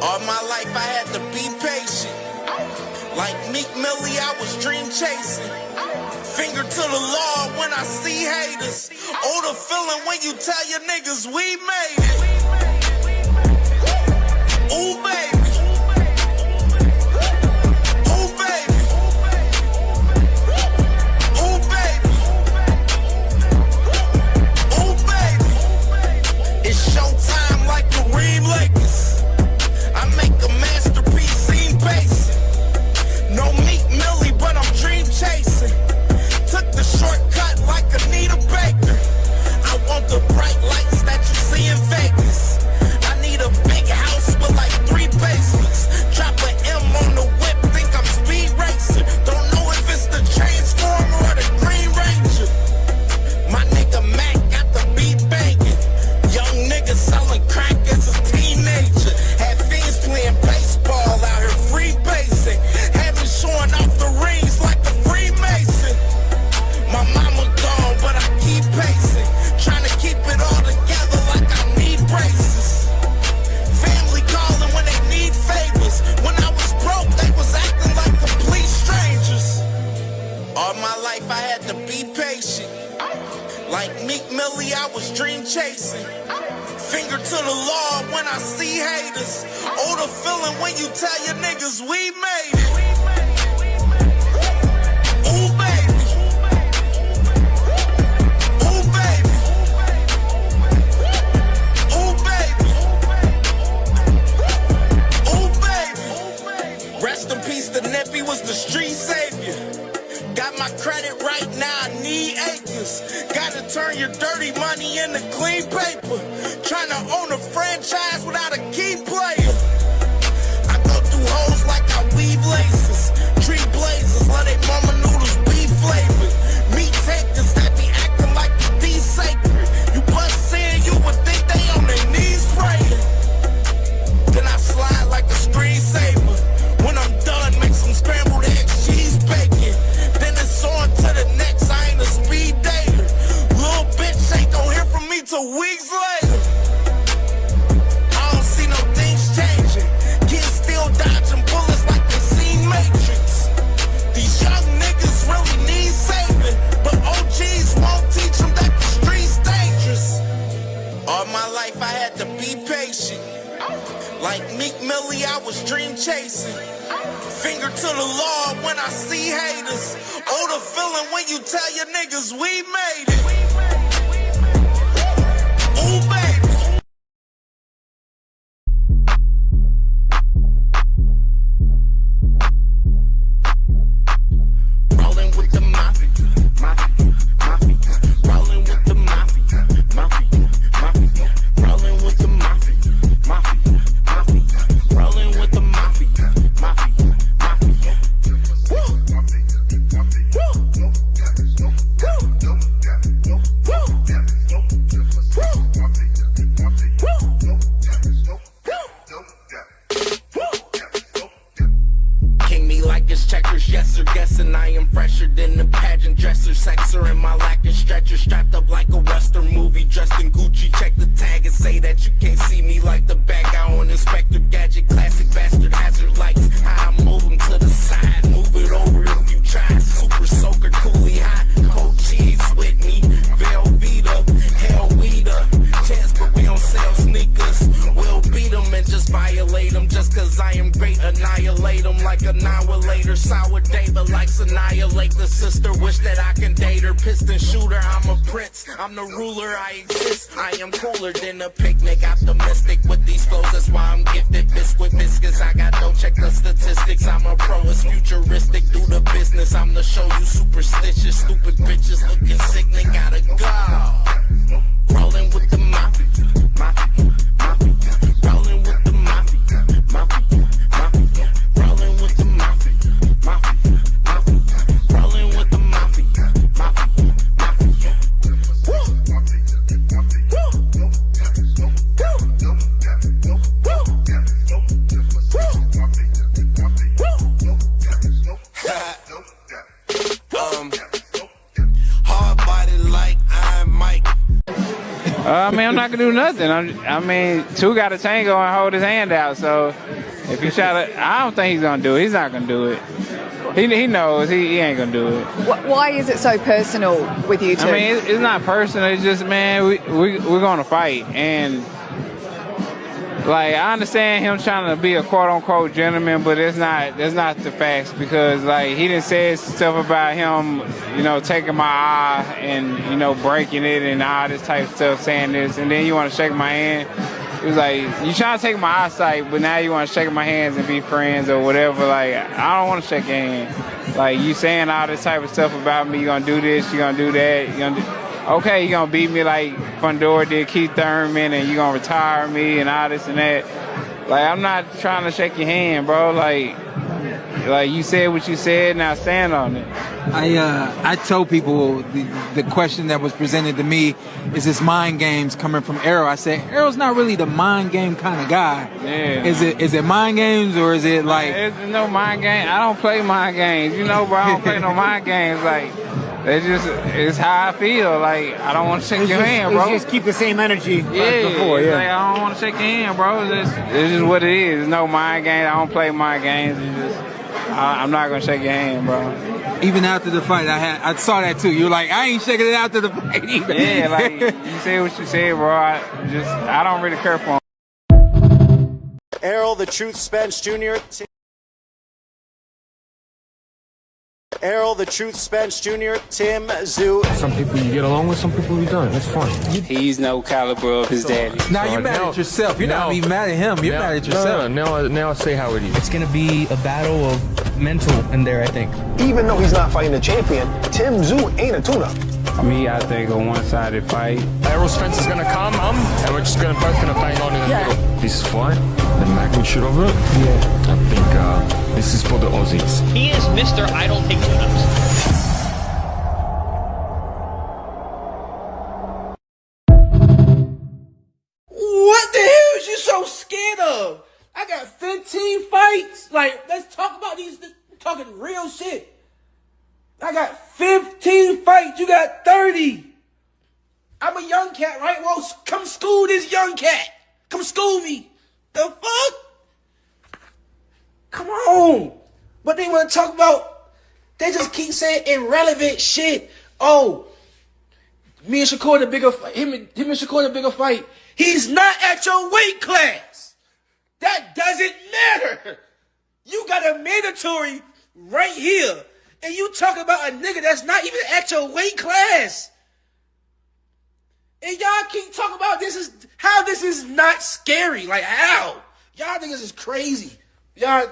All my life I had to be patient. Like Meek Millie, I was dream chasing. Finger to the law when I see haters. Oh, the feeling when you tell your niggas we made it. Ooh, baby. Ooh, baby. Ooh, baby. Ooh, baby. It's showtime like Kareem Lakers. I make a masterpiece, scene pacing. No Meek Millie, but I'm dream chasing. Took the shortcut like Anita Baker. I want the bright lights that you see in Vegas. I need a big house with like 3 basements. Drop an M on the whip, think I'm speed racing. Don't know if it's the Transformer or the Green Ranger. My nigga Mac got the beat banging. Young nigga selling crack as a teenager. Had fiends playing baseball out here free basing. Had me showing off the rings like a Freemason. My mama gone, but I keep pacing. Trying to keep it all together like I need braces. Family calling when they need favors. When I was broke, they was acting like complete strangers. All my life I had to be patient. Like Meek Millie, I was dream chasing. Finger to the law when I see haters. Oh, the feeling when you tell your niggas we made it. Ooh, baby. Ooh, baby. Ooh, baby. Ooh, baby. Rest in peace, the Nippy was the street savior. Got my credit right now, I need acres. Gotta turn your dirty money into clean paper. Trying to own a franchise without a key player. I go through hoes like I weave laces. Tree blazers, let they mama noodles be flavored. Meat takers that be acting like the D sacred. You bust in, you would think they on their knees praying. Then I slide like a screensaver. When I'm done, make some scrambled eggs, cheese bacon. Then it's on to the next, I ain't a speed dater. Little bitch ain't gon' hear from me till weeks later. I don't see no things changing. Kids still dodging bullets like they seen Matrix. These young niggas really need saving, but OGs won't teach them that the street's dangerous. All my life I had to be patient. Like Meek Millie, I was dream chasing. Finger to the law when I see haters. Oh, the feeling when you tell your niggas we made it. Ooh, baby. Rolling with the mafia, mafia, mafia. Rolling with the mafia, mafia, mafia. Rolling with the mafia, mafia, mafia. Rolling with the mafia, mafia, mafia. Woo! King me like it's checkers, yes sir, guessing I am fresher than the pageant dresser. Sexer in my lacking stretcher, strapped up like a western movie, dressed in Gucci. Check the tag and say that you can't see me like the bad guy on Inspector Gadget. Classic bastard hazard lights, how I move them to the side. Move it over if you try. Super soaker, coolie hot, cold cheese with me. Velveeta, hell weeder. Chance, but we don't sell sneakers. We'll beat them and just violate them. Just cause I am great, annihilate them like annihilator. Sour day, but likes annihilate the sister. Wish that I can date her. Piston shooter, I'm a prince. I'm the ruler, I exist. I am cooler than a picnic. Optimistic with these flows, that's why I'm gifted. Biscuit biscuits, I got no check the statistics. I'm a pro, it's futuristic. Do the business, I'm the show you superstitious. Stupid bitches looking sickening, gotta go. Rolling with the mafia, mafia, mafia. Rolling with the mafia, mafia, mafia. Rolling with the mafia, mafia, mafia. Rolling with the mafia, mafia, mafia. Woo! Woo! Hard body like I'm Mike. I'm not gonna do nothing. I mean, two got a tango and hold his hand out. So if he shot it, I don't think he's gonna do it. He's not gonna do it. He knows he ain't gonna do it. Why is it so personal with you two? I mean, it's not personal. It's just, man, we're gonna fight, and like, I understand him trying to be a quote unquote gentleman, but that's not the facts, because like he done said stuff about him, you know, taking my eye and, you know, breaking it and all this type of stuff, saying this, and then you want to shake my hand. It was like, you trying to take my eyesight, but now you want to shake my hands and be friends or whatever. Like, I don't want to shake your hand. Like, you saying all this type of stuff about me, you gonna do this, you gonna do that, you gonna do. Okay, you're going to beat me like Fundora did Keith Thurman, and you're going to retire me and all this and that. Like, I'm not trying to shake your hand, bro. Like you said what you said, now stand on it. I tell people the question that was presented to me is this mind games coming from Errol. I said, Errol's not really the mind game kind of guy. Yeah. Is it mind games, or is it like... It's no mind game. I don't play mind games. You know, bro, I don't play no mind games. Like, it's how I feel. Like, I don't want to shake your hand, bro. Just keep the same energy before. Yeah. Like, I don't want to shake your hand, bro. It's just what it is. There's no mind games. I don't play mind games. It's just, I'm not gonna shake your hand, bro. Even after the fight, I saw that too. You're like, I ain't shaking it after the fight either. Yeah, like, you said what you said, bro. I don't really care for him. Errol, the Truth Spence Jr. Errol, the Truth Spence Jr., Tim Zoo. Some people you get along with, some people you don't. That's fine. He's no caliber of his daddy. Now you're mad at yourself. You're not even mad at him. You're mad at yourself. Now I say how it is. It's going to be a battle of mental in there, I think. Even though he's not fighting the champion, Tim Zoo ain't a tune-up. Me, I think a one-sided fight. Errol Spence is gonna come, and we're just both gonna bang on in the middle. This fight, the magnitude of it, I think this is for the Aussies. He is Mr. I don't take tune-ups. What the hell is you so scared of? I got 15 fights. Like, let's talk about these, talking real shit. I got 15 fights. You got 30. I'm a young cat, right? Well, come school this young cat. Come school me. The fuck? Come on. But they want to talk about, they just keep saying irrelevant shit. Oh, me and Shakur the bigger fight. Him and Shakur the bigger fight. He's not at your weight class. That doesn't matter. You got a mandatory right here. And you talk about a nigga that's not even at your weight class. And y'all keep talking about this is not scary. Like, how? Y'all niggas is crazy. Y'all.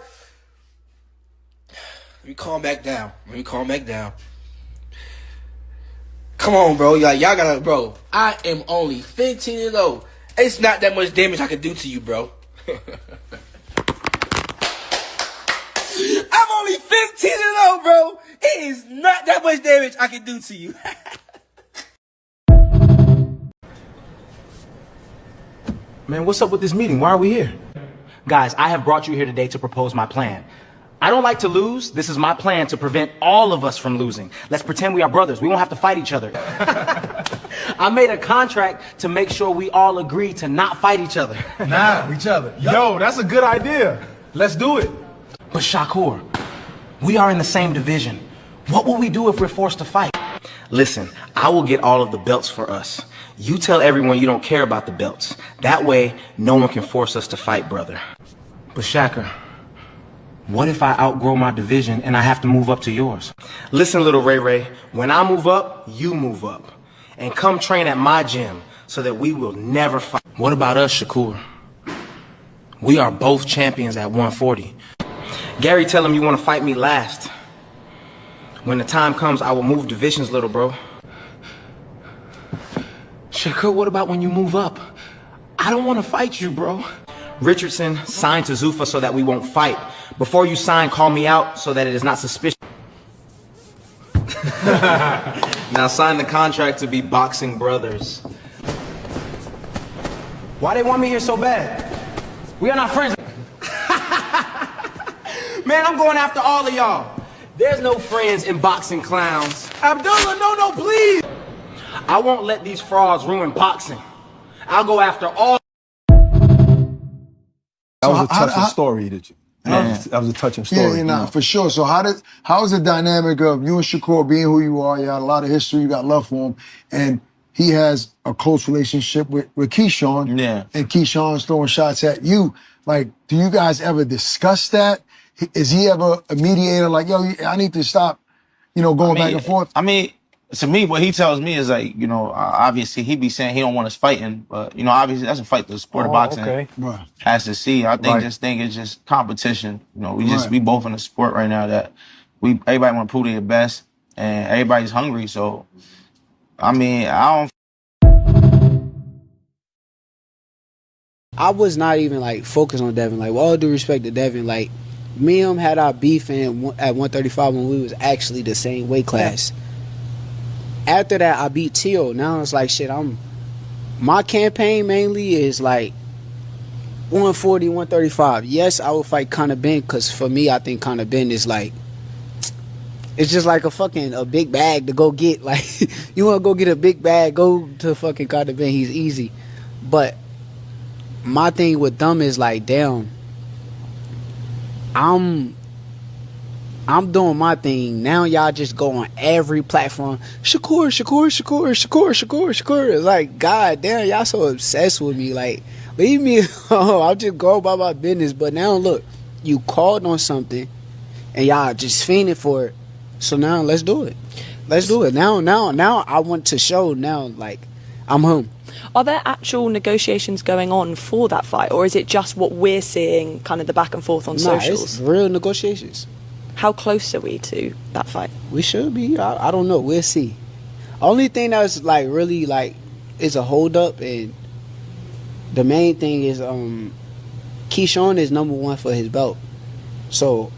Let me calm back down. Come on, bro. Y'all gotta, bro. I am only 15 years old. It's not that much damage I can do to you, bro. I'm only 15 years old, bro. It is not that much damage I can do to you. Man, what's up with this meeting? Why are we here? Guys, I have brought you here today to propose my plan. I don't like to lose. This is my plan to prevent all of us from losing. Let's pretend we are brothers. We won't have to fight each other. I made a contract to make sure we all agree to not fight each other. Each other. Yo, that's a good idea. Let's do it. But Shakur, we are in the same division. What will we do if we're forced to fight? Listen, I will get all of the belts for us. You tell everyone you don't care about the belts. That way, no one can force us to fight, brother. But Shaka, what if I outgrow my division and I have to move up to yours? Listen, little Ray Ray, when I move up, you move up. And come train at my gym so that we will never fight. What about us, Shakur? We are both champions at 140. Gary, tell him you want to fight me last. When the time comes, I will move divisions, little bro. Shakur, what about when you move up? I don't want to fight you, bro. Richardson, sign to Zuffa so that we won't fight. Before you sign, call me out so that it is not suspicious. Now sign the contract to be boxing brothers. Why they want me here so bad? We are not friends. Man, I'm going after all of y'all. There's no friends in boxing, clowns. Abdullah, no, please. I won't let these frauds ruin boxing. I'll go after all. That was a touching story, did you? That was a touching story. Yeah, nah, for sure. So how is the dynamic of you and Shakur being who you are? You got a lot of history, you got love for him, and he has a close relationship with Keyshawn. Yeah. And Keyshawn's throwing shots at you. Like, do you guys ever discuss that? Is he ever a mediator? Like, yo, I need to stop, going back and forth. I mean, to me, what he tells me is like, obviously he be saying he don't want us fighting, but obviously that's a fight the sport of boxing has to see. I think this thing is just competition. We both in the sport right now that everybody want to prove their best and everybody's hungry. So, I mean, I was not even like focused on Devin. Like, with all due respect to Devin, like me and him had our beef at 135 when we was actually the same weight class. After that, I beat Teal. Now it's like shit. My campaign mainly is like 140, 135. Yes, I will fight Conor Ben because for me, I think Conor Ben is like, it's just like a big bag to go get. Like, you want to go get a big bag, go to fucking Conor Ben. He's easy. But my thing with them is like, damn, I'm doing my thing. Now y'all just go on every platform. Shakur. It's like, god damn, y'all so obsessed with me. Like, leave me alone. I'll just go about my business. But now look, you called on something and y'all just fiending for it. So now let's do it. Now I want to show now, like, I'm home. Are there actual negotiations going on for that fight, or is it just what we're seeing, kind of the back and forth on socials? It's real negotiations. How close are we to that fight? We should be. I don't know. We'll see. Only thing that's like really like is a hold up, and the main thing is Keyshawn is #1 for his belt. So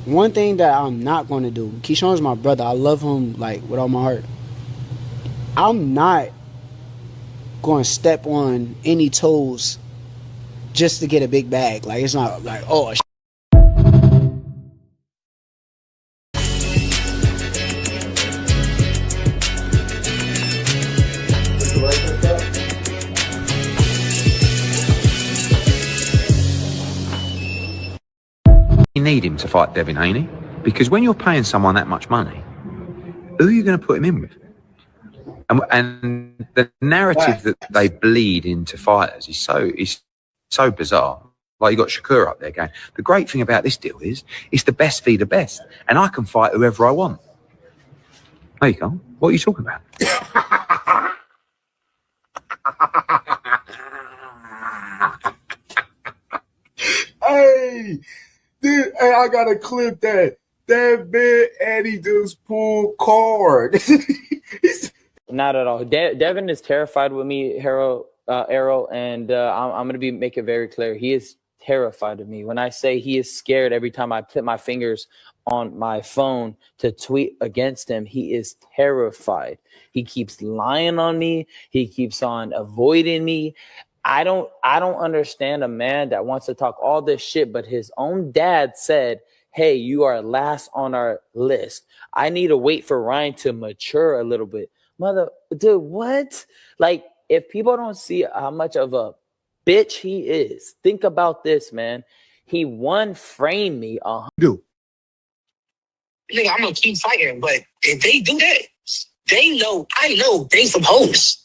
one thing that I'm not going to do, Keyshawn's my brother. I love him like with all my heart. I'm not going to step on any toes just to get a big bag. Like, it's not like, oh, You need him to fight Devin, ain't he? Because when you're paying someone that much money, who are you going to put him in with? And the narrative that they bleed into fighters is so bizarre. Like, you got Shakur up there going, the great thing about this deal is it's the best feed the best, and I can fight whoever I want. No, you can't. What are you talking about? Hey, dude, hey, I gotta clip that. That bit, and he just pulled card. Not at all. Devin is terrified with me, Errol, and I'm going to make it very clear. He is terrified of me. When I say he is scared every time I put my fingers on my phone to tweet against him, he is terrified. He keeps lying on me. He keeps on avoiding me. I don't understand a man that wants to talk all this shit, but his own dad said, hey, you are last on our list. I need to wait for Ryan to mature a little bit. Dude, what? Like, if people don't see how much of a bitch he is, think about this, man. He framed me. Nigga, I'm gonna keep fighting, but if they do that, I know they some hoes.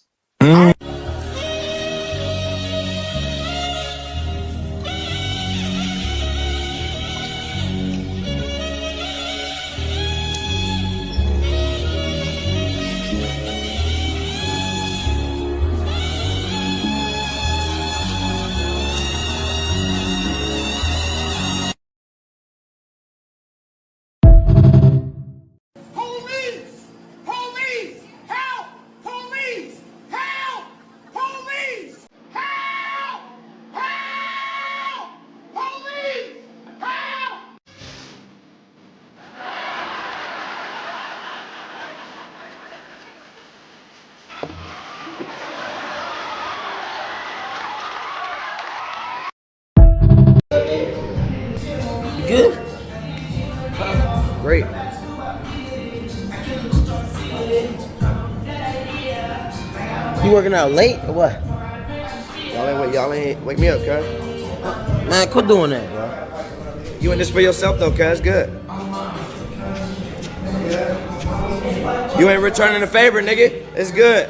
Good? Great. You working out late or what? y'all ain't wake me up, cuz. Man, quit doing that, bro. You in this for yourself though, cuz. Good. You ain't returning the favor, nigga. It's good.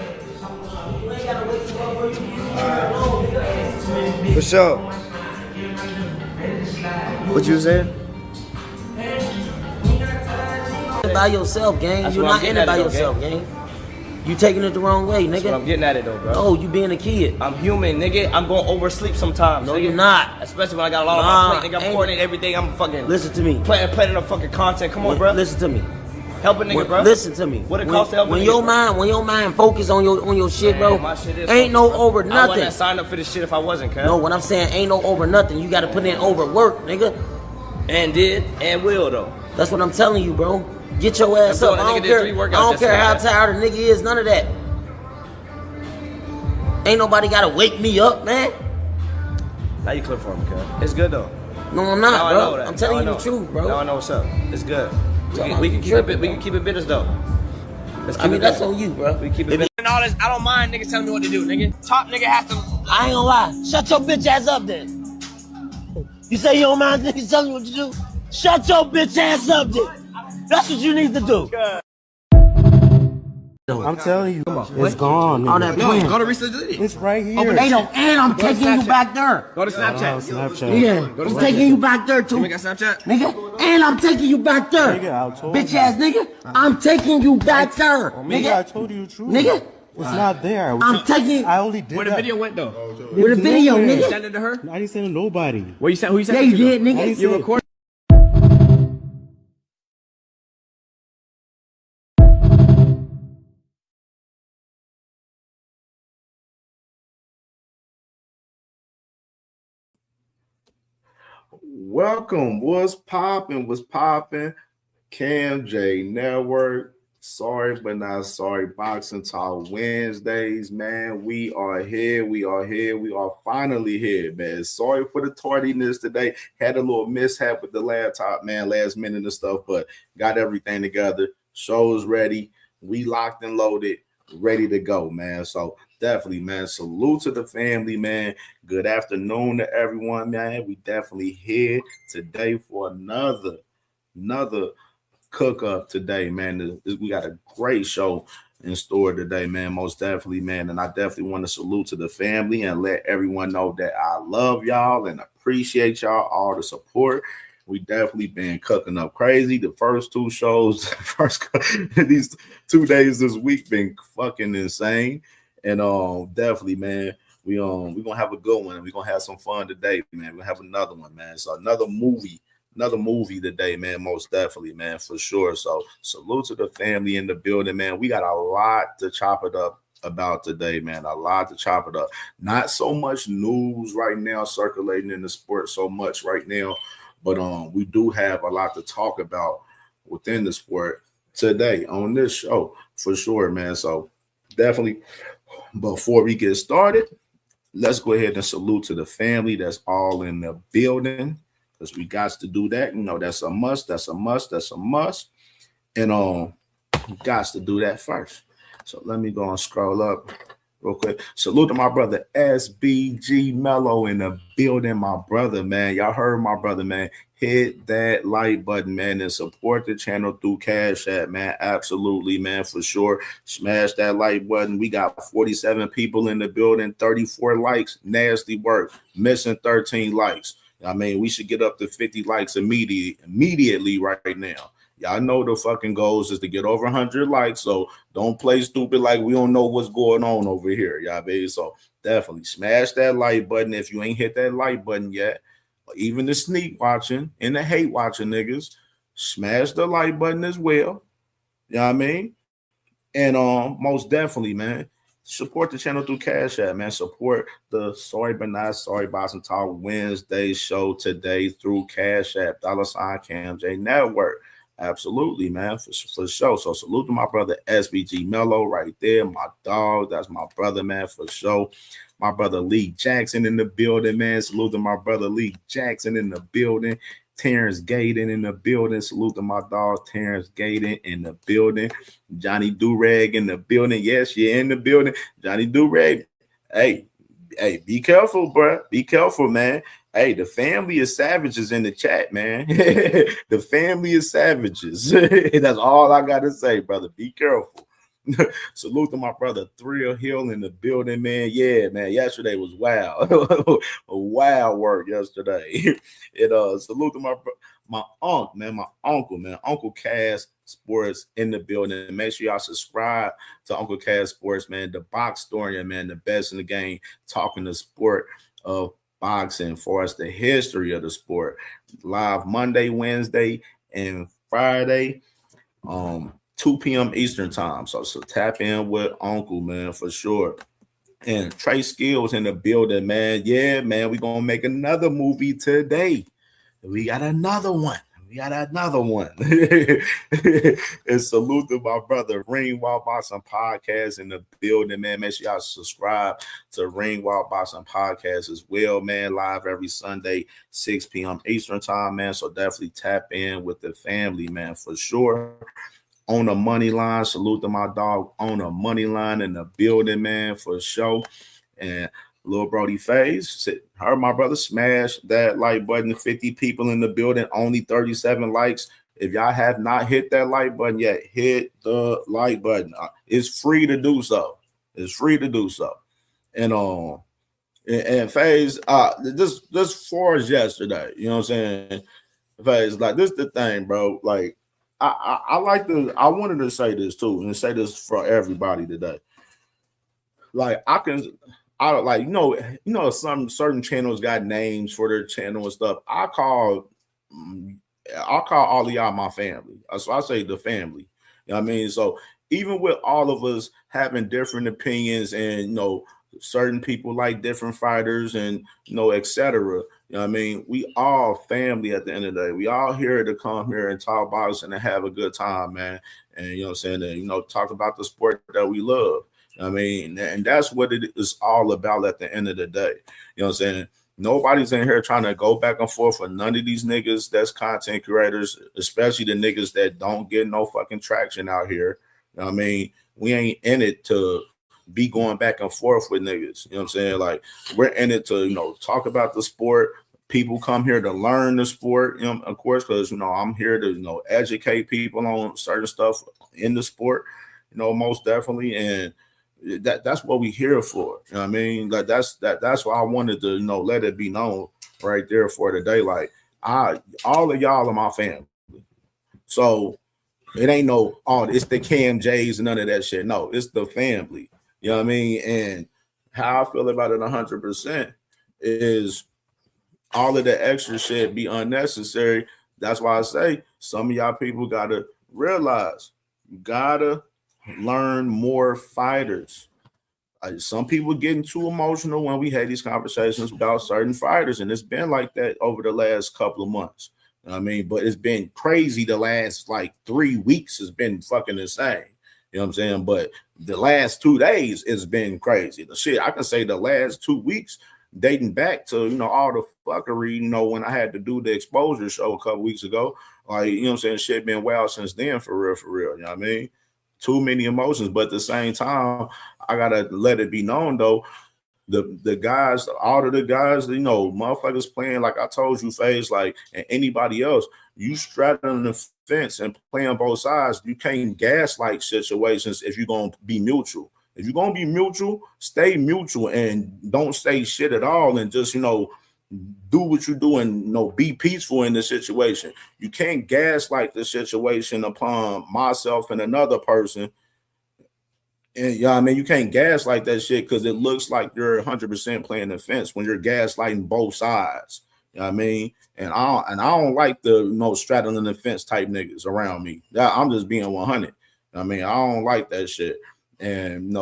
For sure. What you saying? By yourself, gang. That's You're what I'm not in getting it by at it, though, yourself, gang. You taking it the wrong way, nigga. That's what I'm getting at it though, bro. No, you being a kid. I'm human, nigga. I'm gonna oversleep sometimes. No, nigga. you're not. Especially when I got a lot on my plate, nigga. I'm coordinating everything. I'm fucking. Listen to me. Planning a fucking content. Come on, bro. Listen to me. Help a nigga, bro. Listen to me. What it costs to help a when nigga, your bro? mind, when your mind focus on your shit, Man, bro. my shit is Ain't no over I nothing. wouldn't have signed up for this shit if I wasn't, cuz. No, what I'm saying ain't no over nothing. You got to put in over work, nigga. And did and will though. That's what I'm telling you, bro. Get your ass up. I don't care. I don't care how tired a nigga is. None of that. Ain't nobody gotta wake me up, man. Now you clear for me, cuz. It's good though. No, I'm not, Now I bro. know that. I'm telling Now you I the know. truth, bro. Now I know what's up. It's good. So We can keep it. We can keep it business though. Let's keep it that's business. on you, bro. We keep it business. And all this, I don't mind niggas telling me what to do, nigga. Top nigga has to. I ain't gonna lie. Shut your bitch ass up then. You say you don't mind niggas telling you what to do? Shut your bitch ass up then. That's what you need to do. I'm telling you, it's gone. All that plan. Go to research it. It's right here. They don't, and I'm taking you back there. Go to Snapchat. Snapchat. Yeah, I'm taking you back there too. You got Snapchat? Nigga, and I'm taking you back there. Nigga, I told Bitch you. ass nigga, I'm taking you back there. Nigga, I told you the truth. Nigga, it's not there. I'm taking. I only did Where the that. video went though? Where the video, You nigga? sent it to her? I didn't send it to nobody. Where you sent? Who you sent Yeah, it you to? did, I nigga. didn't You say- recorded? Welcome. What's poppin'? What's poppin'? CamJNetwork. Sorry, but not sorry. Boxing Talk Wednesdays, man. We are here. We are here. We are finally here, man. Sorry for the tardiness today. Had a little mishap with the laptop, man, last minute and stuff, but got everything together. Show's ready. We locked and loaded, ready to go, man. So definitely, man. Salute to the family, man. Good afternoon to everyone, man. We definitely here today for another cook up today, man. We got a great show in store today, man. Most definitely, man. And I definitely want to salute to the family and let everyone know that I love y'all and appreciate y'all, all the support. We definitely been cooking up crazy. The first two shows, these 2 days this week been fucking insane. And definitely, man, we gonna have a good one. We're gonna have some fun today, man. We're gonna have another one, man. So another movie today, man. Most definitely, man, for sure. So salute to the family in the building, man. We got a lot to chop it up about today, man. A lot to chop it up. Not so much news right now circulating in the sport so much right now, but we do have a lot to talk about within the sport today on this show for sure, man. So definitely, before we get started, let's go ahead and salute to the family that's all in the building, because we got to do that. You know, that's a must. That's a must. That's a must. And got to do that first. So let me go and scroll up real quick. Salute to my brother SBG Mello in the building, my brother, man. Y'all heard my brother, man. Hit that like button, man, and support the channel through Cash App, man. Absolutely, man, for sure. Smash that like button. We got 47 people in the building, 34 likes. Nasty work. Missing 13 likes. I mean, we should get up to 50 likes immediately right now. Y'all know the fucking goals is to get over 100 likes, so don't play stupid like we don't know what's going on over here, y'all, baby. So definitely smash that like button if you ain't hit that like button yet. Even the sneak watching and the hate watching niggas, smash the like button as well. You know what I mean? And most definitely, man, support the channel through Cash App, man. Support the Sorry But Not Sorry Boxing Talk Wednesday show today through Cash App, $ CamJNetwork. Absolutely, man, for sure. So salute to my brother SBG Mello right there, my dog. That's my brother, man, for sure. My brother Lee Jackson in the building, man. Salute to my brother Lee Jackson in the building. Terrence Gaden in the building. Salute to my dog Terrence Gaden in the building. Johnny Durag in the building. Yes, you're in the building. Johnny Durag. Hey, hey, be careful, bro. Be careful, man. Hey, the family is savages in the chat, man. The family is savages. That's all I gotta say, brother. Be careful. Salute to my brother Thrill Hill in the building, man. Yeah, man. Yesterday was wild. A wild work yesterday. Salute to my uncle, man. Uncle Cass Sports in the building. Make sure y'all subscribe to Uncle Cass Sports, man. The box historian, man, the best in the game, talking the sport of boxing for us, the history of the sport. Live Monday, Wednesday, and Friday. 2 p.m. Eastern time. So tap in with Uncle, man, for sure. And Trey Skills in the building, man. Yeah, man, we're going to make another movie today. We got another one. And salute to my brother Ring Wild Boxing Podcast in the building, man. Make sure y'all subscribe to Ring Wild Boxing Podcast as well, man. Live every Sunday, 6 p.m. Eastern time, man. So definitely tap in with the family, man, for sure. On the money line, salute to my dog on the money line in the building, man, for sure. And Lil Brody FaZe, heard my brother smash that like button. 50 people in the building, only 37 likes. If y'all have not hit that like button yet, hit the like button. It's free to do so. And FaZe, just for us yesterday, you know what I'm saying? FaZe, like this the thing, bro. Like I wanted to say this too, and say this for everybody today. Like some certain channels got names for their channel and stuff. I call all of y'all my family. So I say the family. You know what I mean? So even with all of us having different opinions and certain people like different fighters and etc. You know what I mean? We all family at the end of the day. We all here to come here and talk boxing and have a good time, man. And you know what I'm saying? And, talk about the sport that we love. You know what I mean? And that's what it is all about at the end of the day. You know what I'm saying? Nobody's in here trying to go back and forth with none of these niggas that's content creators, especially the niggas that don't get no fucking traction out here. You know what I mean? We ain't in it to be going back and forth with niggas. You know what I'm saying? Like, we're in it to, talk about the sport. People come here to learn the sport, of course, because, I'm here to, educate people on certain stuff in the sport, most definitely. And that's what we here for. You know what I mean? Like, that's why I wanted to, let it be known right there for today. Like, all of y'all are my family. So it ain't it's the CamJs and none of that shit. No, it's the family. You know what I mean? And how I feel about it 100% is all of the extra shit be unnecessary. That's why I say some of y'all people got to realize, you got to learn more fighters. Some people getting too emotional when we had these conversations about certain fighters, and it's been like that over the last couple of months. You know what I mean? But it's been crazy the last like 3 weeks has been fucking insane. You know what I'm saying? But the last 2 days it's been crazy. The shit, I can say the last 2 weeks dating back to, all the fuckery, when I had to do the exposure show a couple weeks ago. Like, you know what I'm saying? Shit been wild since then, for real. You know what I mean? Too many emotions, but at the same time, I gotta let it be known though. The guys, all of the guys, motherfuckers playing, like I told you, FaZe, like, and anybody else, you straddling the fence and playing both sides. You can't gaslight situations if you're gonna be mutual. If you're gonna be mutual, stay mutual and don't say shit at all, and just do what you do and be peaceful in the situation. You can't gaslight the situation upon myself and another person. And I mean, you can't gaslight that shit because it looks like you're 100% playing the fence when you're gaslighting both sides. You know what I mean? And I don't like the straddling the fence type niggas around me. I'm just being 100. I mean, I don't like that shit. And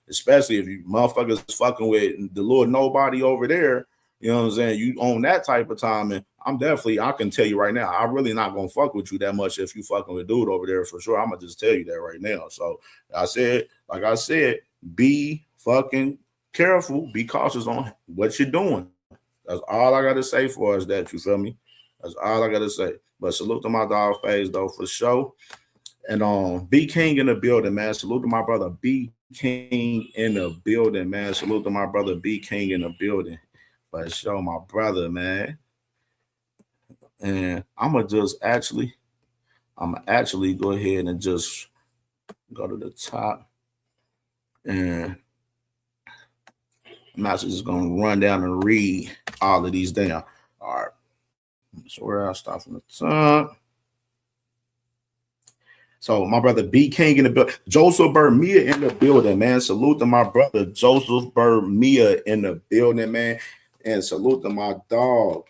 especially if you motherfuckers fucking with the little nobody over there, you know what I'm saying? You own that type of time, and I can tell you right now, I'm really not gonna fuck with you that much if you fucking with dude over there for sure. I'm gonna just tell you that right now. So like I said, be fucking careful, be cautious on what you're doing. That's all I gotta say for us. That, you feel me? That's all I gotta say. But salute to my dog FaZe though, for sure. And B King in the building, man. Salute to my brother B King in the building, man. Salute to my brother B King in the building. For sure, my brother, man. And I'm gonna actually go ahead and just go to the top, and I'm actually just gonna run down and read all of these down. All right. So where I start from the top. So my brother B King in the building, Joseph Bermia in the building, man. Salute to my brother Joseph Bermia in the building, man. And salute to my dog,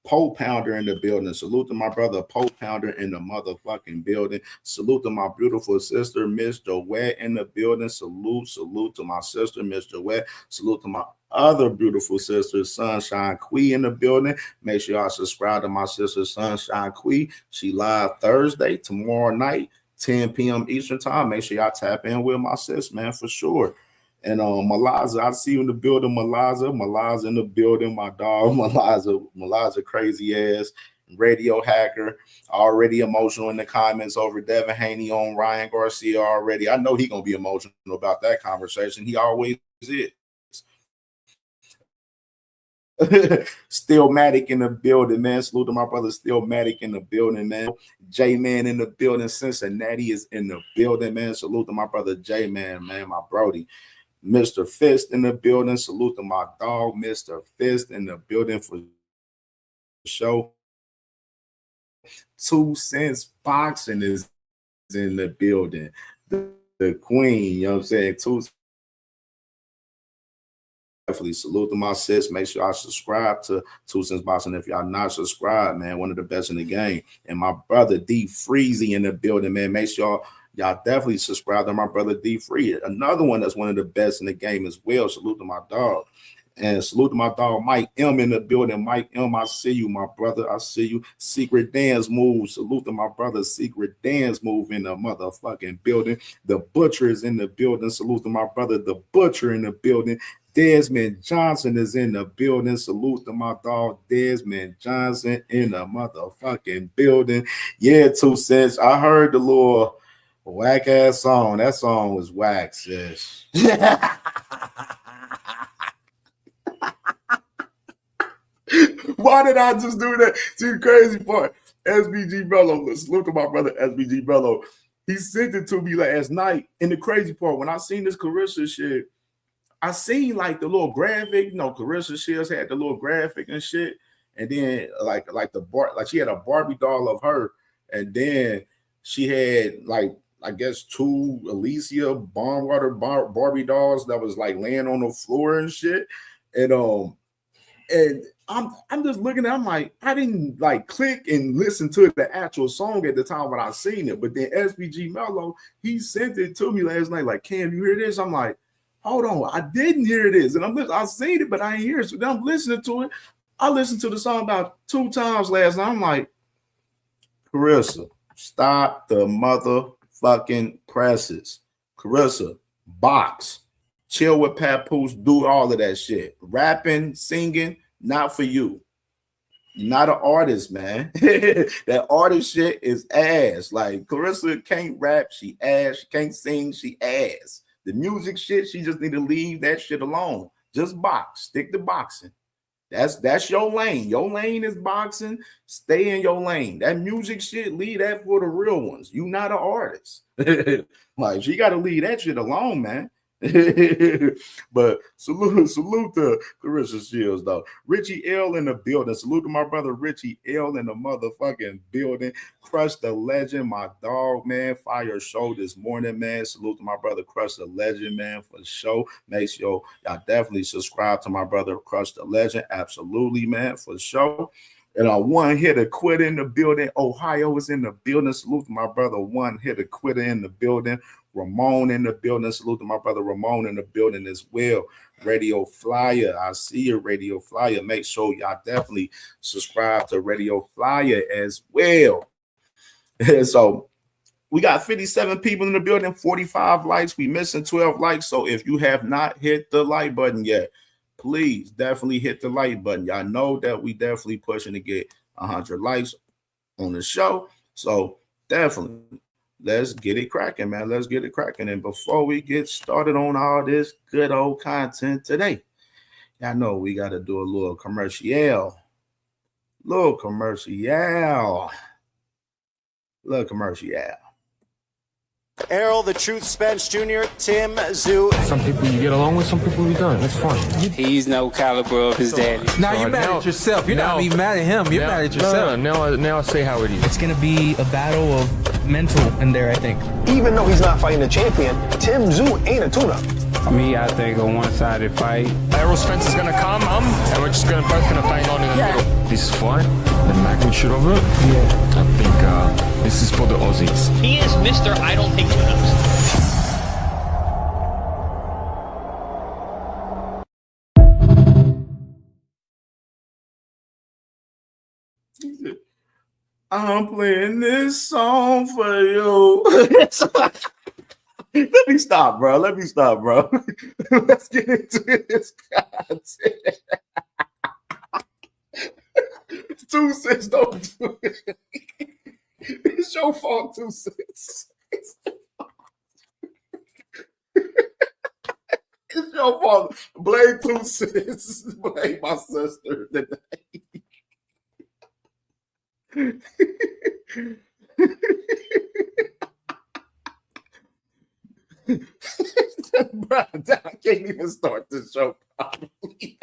Poe Pounder in the building. Salute to my brother Poe Pounder in the motherfucking building. Salute to my beautiful sister, Miss Joette in the building. Salute to my sister, Miss Joette. Salute to my other beautiful sister, Sunshine Quee in the building. Make sure y'all subscribe to my sister, Sunshine Quee. She live Thursday, tomorrow night, 10 p.m. Eastern time. Make sure y'all tap in with my sis, man, for sure. And Malaza, I see you in the building, Malaza in the building, my dog, Malaza crazy ass, radio hacker, already emotional in the comments over Devin Haney on Ryan Garcia already. I know he gonna be emotional about that conversation. He always is. Stillmatic in the building, man. Salute to my brother Stillmatic in the building, man. J-Man in the building. Cincinnati is in the building, man. Salute to my brother J-Man, man, my brody. Mr. Fist in the building. Salute to my dog, Mr. Fist in the building for the show. 2 Cents Boxing is in the building. The queen, you know what I'm saying? 2 Definitely salute to my sis. Make sure I subscribe to 2 Cents Boxing. If y'all not subscribed, man, one of the best in the game. And my brother D Freezy in the building, man. Make sure y'all definitely subscribe to my brother D Free. Another one that's one of the best in the game as well. Salute to my dog. And salute to my dog Mike M in the building. Mike M, I see you, my brother. I see you. Secret Dance Move. Salute to my brother Secret Dance Move in the motherfucking building. The Butcher is in the building. Salute to my brother The Butcher in the building. Desmond Johnson is in the building. Salute to my dog Desmond Johnson in the motherfucking building. Yeah, 2 Cents. I heard the little whack ass song. That song was whack, sis. Why did I just do that? See, the crazy part. SBG Bello. Salute to my brother SBG Bello. He sent it to me last night. And the crazy part, when I seen this Carissa shit, I seen like the little graphic, you know, Carissa Shields had the little graphic and shit. And then like she had a Barbie doll of her. And then she had like, I guess 2 Alicia Barnwater Barbie dolls that was like laying on the floor and shit. And I'm just looking at it, I'm like, I didn't like click and listen to the actual song at the time when I seen it. But then SBG Mello, he sent it to me last night, like, Cam, you hear this? I'm like, hold on, I didn't hear this. And I seen it, but I ain't hear it. So then I'm listening to it. I listened to the song about 2 times last night. I'm like, Carissa, stop the motherfucking presses. Carissa, box. Chill with Papoose, do all of that shit. Rapping, singing, not for you. You're not an artist, man. That artist shit is ass. Like, Carissa can't rap, she ass. She can't sing, she ass. The music shit, she just need to leave that shit alone. Just box. Stick to boxing. That's your lane. Your lane is boxing. Stay in your lane. That music shit, leave that for the real ones. You not an artist. Like, she got to leave that shit alone, man. But salute to Carissa Shields, though. Richie L in the building. Salute to my brother Richie L in the motherfucking building. Crush the Legend, my dog, man. Fire show this morning, man. Salute to my brother Crush the Legend, man, for the show. Make sure y'all definitely subscribe to my brother Crush the Legend. Absolutely, man, for the show. And One Hitter Quitter in the building. Ohio is in the building. Salute to my brother One Hitter Quitter in the building. Ramon in the building. Salute to my brother Ramon in the building as well. Radio Flyer. I see you, Radio Flyer. Make sure y'all definitely subscribe to Radio Flyer as well. So we got 57 people in the building, 45 likes. We missing 12 likes. So if you have not hit the like button yet, please definitely hit the like button. Y'all know that we definitely pushing to get 100 likes on the show. So definitely let's get it cracking, man. Let's get it cracking. And before we get started on all this good old content today, I know we got to do a little commercial. Little commercial. Errol, the Truth Spence Jr., Tim, Zoo. Some people you get along with, some people you don't. That's fine. He's no caliber of his daddy. Now you're mad at yourself. You're not even mad at him. You're mad at yourself. Now I say how it is. It's gonna be a battle of mental in there, I think. Even though he's not fighting a champion, Tim Zoo ain't a tuna. Me, I think a one-sided fight. Errol Spence is gonna come, and we're just both gonna bang on in the middle. This fight, the magnitude of it, I think this is for the Aussies. He is Mr. I don't take tune-ups. I'm playing this song for you. Let me stop, bro. Let's get into this content. 2 cents, don't do it. It's your fault, 2 cents. It's your fault. Blame 2 cents. Blame my sister today. Bro, I can't even start the show properly.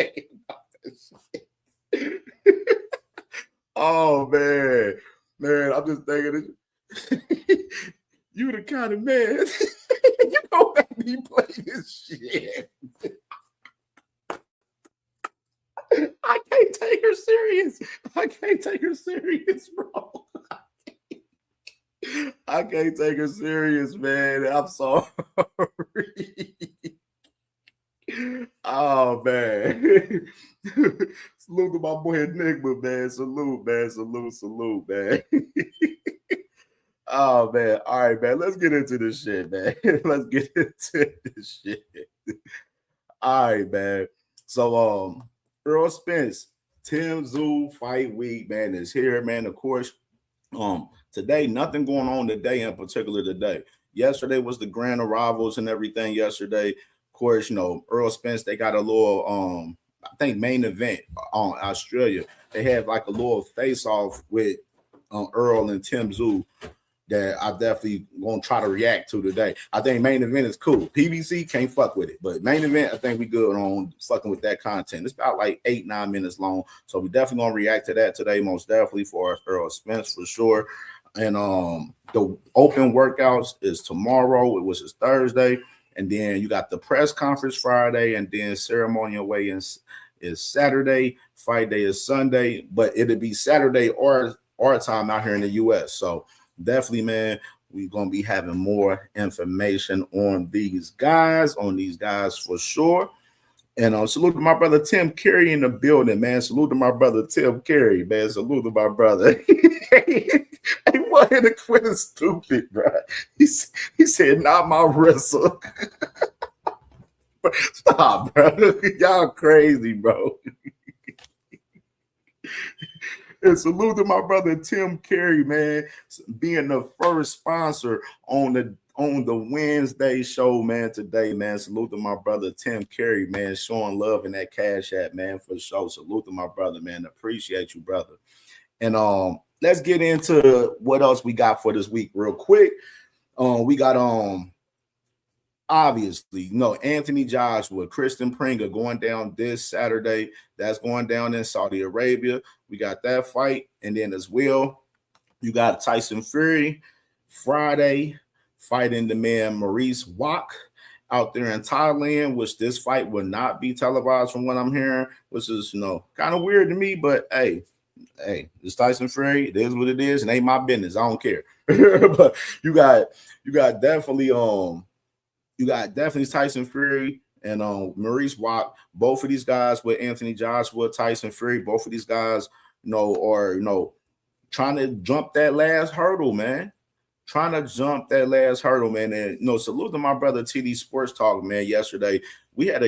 Oh man, I'm just thinking you the kind of man you don't make me play this shit. I can't take her serious, bro. I can't take her serious, man. I'm sorry. Oh man. Salute to my boy Enigma, man. Salute, man. Oh man. All right, man. Let's get into this shit, man. All right, man. So Errol Spence, Tim Zoo fight week, man, is here, man. Of course, today, nothing going on today in particular today. Yesterday was the grand arrivals and everything yesterday. Of course, Errol Spence, they got a little, I think, main event on Australia. They had like a little face-off with Errol and Tim Zoo that I definitely gonna try to react to today. I think main event is cool. PBC can't fuck with it, but main event, I think we good on fucking with that content. It's about like 8-9 minutes long, so we definitely gonna react to that today, most definitely for Errol Spence for sure. And the open workouts is tomorrow, which is Thursday, and then you got the press conference Friday, and then ceremonial weigh-ins is Saturday. Fight day is Sunday, but it'll be Saturday or our time out here in the U.S. So definitely, man, we're going to be having more information on these guys for sure. And salute to my brother Tim Carey in the building, man. Salute to my brother Tim Carey, man. Salute to my brother. Hey, what hit a quit is stupid, bro. He said, not my wrestle. Stop, bro. Y'all crazy, bro. And salute to my brother Tim Carey, man, being the first sponsor on the Wednesday show, man, today, man. Salute to my brother Tim Carey, man, showing love in that Cash App, man, for sure. Salute to my brother, man. Appreciate you, brother. And let's get into what else we got for this week real quick. We got obviously, Anthony Joshua, Kristen Pringa going down this Saturday. That's going down in Saudi Arabia. We got that fight. And then as well, you got Tyson Fury Friday fighting the man Maurice Wach out there in Thailand, which this fight will not be televised from what I'm hearing, which is, kind of weird to me, but hey, it's Tyson Fury. It is what it is, and ain't my business. I don't care. But you got definitely Tyson Fury and Maurice Wach. Both of these guys with Anthony Joshua, Tyson Fury, both of these guys, are trying to jump that last hurdle, man. And salute to my brother TD Sports Talk, man. Yesterday we had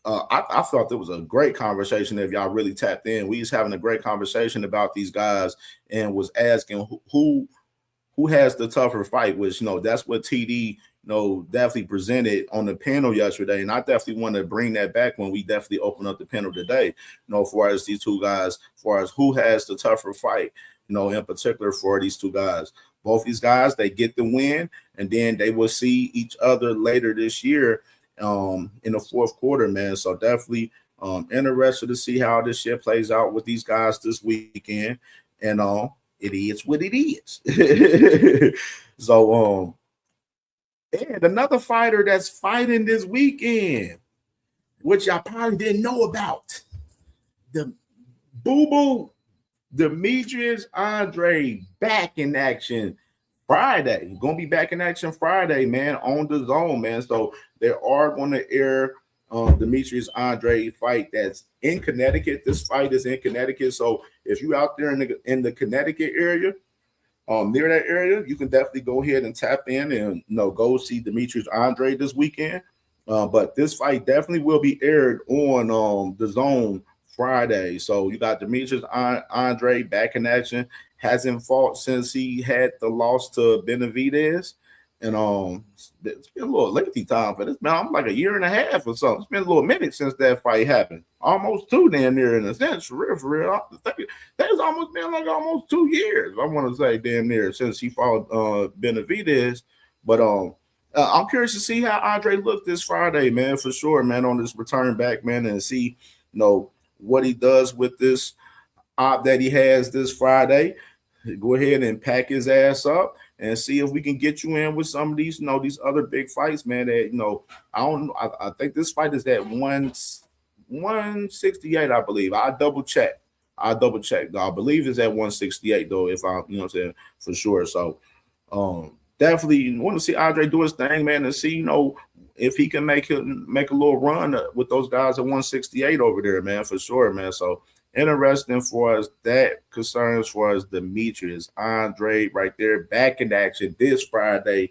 I thought it was a great conversation. If y'all really tapped in, we was having a great conversation about these guys and was asking who who has the tougher fight, which that's what TD definitely presented on the panel yesterday, and I definitely want to bring that back when we definitely open up the panel today. For as these two guys, for as who has the tougher fight, in particular for these two guys. Both these guys, they get the win, and then they will see each other later this year in the fourth quarter, man. So definitely interested to see how this shit plays out with these guys this weekend. And it is what it is. So and another fighter that's fighting this weekend, which y'all probably didn't know about, the boo-boo Demetrius Andre back in action Friday. Gonna be back in action Friday, man, on the zone, man. So they are going to air Demetrius Andre fight that's in Connecticut. This fight is in Connecticut. So if you out there in the Connecticut area, near that area, you can definitely go ahead and tap in and go see Demetrius Andre this weekend. But this fight definitely will be aired on the zone Friday. So you got Demetrius Andre back in action. Hasn't fought since he had the loss to Benavidez. And it's been a little lengthy time for this, man. I'm like a year and a half or something. It's been a little minute since that fight happened. Almost 2 damn near in a sense, for real. That's almost been like almost 2 years, I want to say, damn near, since he fought Benavidez. But I'm curious to see how Andre looked this Friday, man, for sure, man, on this return back, man, and see, what he does with this op that he has this Friday. Go ahead and pack his ass up and see if we can get you in with some of these, these other big fights, man. That I think this fight is at 168, I believe. I double check. I believe it's at 168 though, if I'm, saying for sure. So definitely want to see Andre do his thing, man, and see, if he can make a little run with those guys at 168 over there, man, for sure, man. So interesting for us, that concerns for us, Demetrius Andre right there back in action this Friday,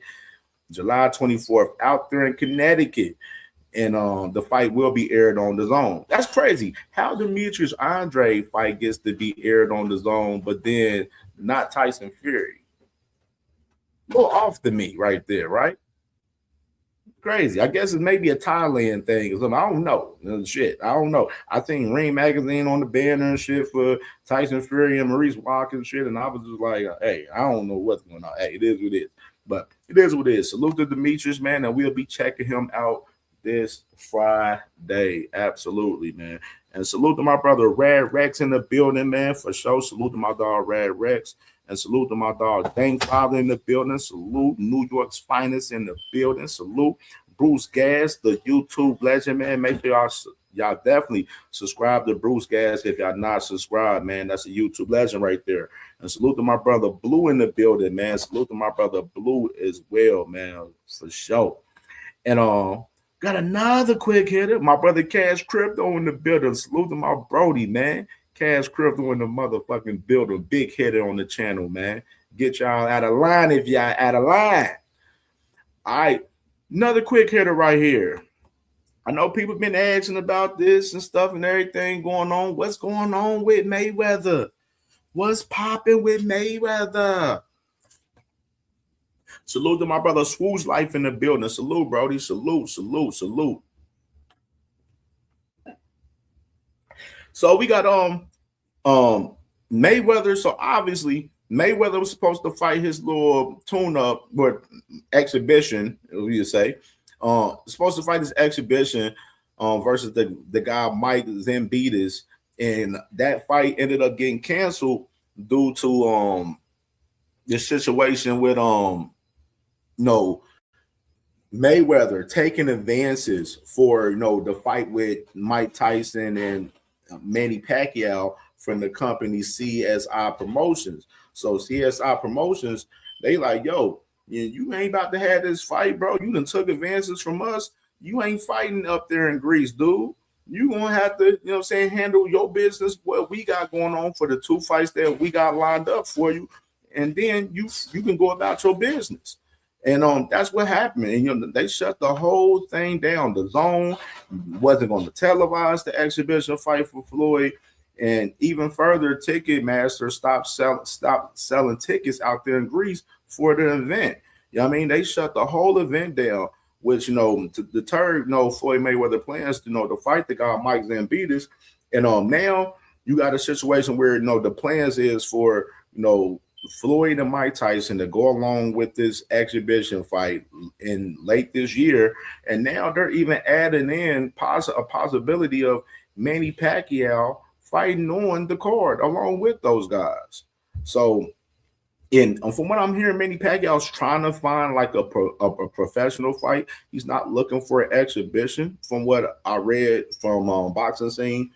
July 24th, out there in Connecticut. And the fight will be aired on the zone. That's crazy. How Demetrius Andre fight gets to be aired on the zone, but then not Tyson Fury. A little off to me right there, right? Crazy. I guess it may be a Thailand thing or something. I don't know. Shit. I don't know. I think Ring Magazine on the banner and shit for Tyson Fury and Maurice Walker and shit. And I was just like, hey, I don't know what's going on. Hey, it is what it is. But it is what it is. Salute to Demetrius, man. And we'll be checking him out this Friday. Absolutely, man. And salute to my brother Rad Rex in the building, man, for sure. Salute to my dog Rad Rex. And salute to my dog Dang Father in the building. Salute New York's finest in the building. Salute Bruce Gas, the YouTube legend, man. Make sure y'all definitely subscribe to Bruce Gas if y'all not subscribed, man. That's a YouTube legend right there. And salute to my brother Blue in the building, man. Salute to my brother Blue as well, man, for sure. And got another quick hitter. My brother Cash Crypto in the building. Salute to my Brody, man. Cash Crypto in the motherfucking building. Big hitter on the channel, man. Get y'all out of line if y'all out of line. All right. Another quick hitter right here. I know people have been asking about this and stuff and everything going on. What's going on with Mayweather? What's popping with Mayweather? Salute to my brother Swoosh Life in the building. Salute, Brody. Salute. So we got Mayweather. So obviously Mayweather was supposed to fight his little tune-up or exhibition, we say. Supposed to fight his exhibition versus the guy Mike Zambitis, and that fight ended up getting canceled due to the situation with Mayweather taking advances for the fight with Mike Tyson and Manny Pacquiao from the company CSI Promotions. So CSI Promotions, they like, yo, you ain't about to have this fight, bro. You done took advances from us. You ain't fighting up there in Greece, dude. You gonna have to, handle your business, what we got going on for the 2 fights that we got lined up for you, and then you can go about your business. And that's what happened. And they shut the whole thing down. The zone wasn't going to televise the exhibition fight for Floyd. And even further, Ticketmaster stopped selling tickets out there in Greece for the event. You know what I mean? They shut the whole event down, which, to deter, Floyd Mayweather plans, to fight the guy Mike Zambitis. And now you got a situation where, the plans is for, Floyd and Mike Tyson to go along with this exhibition fight in late this year. And now they're even adding in a possibility of Manny Pacquiao fighting on the card along with those guys. So, from what I'm hearing, Manny Pacquiao's trying to find like a professional fight. He's not looking for an exhibition, from what I read from Boxing Scene.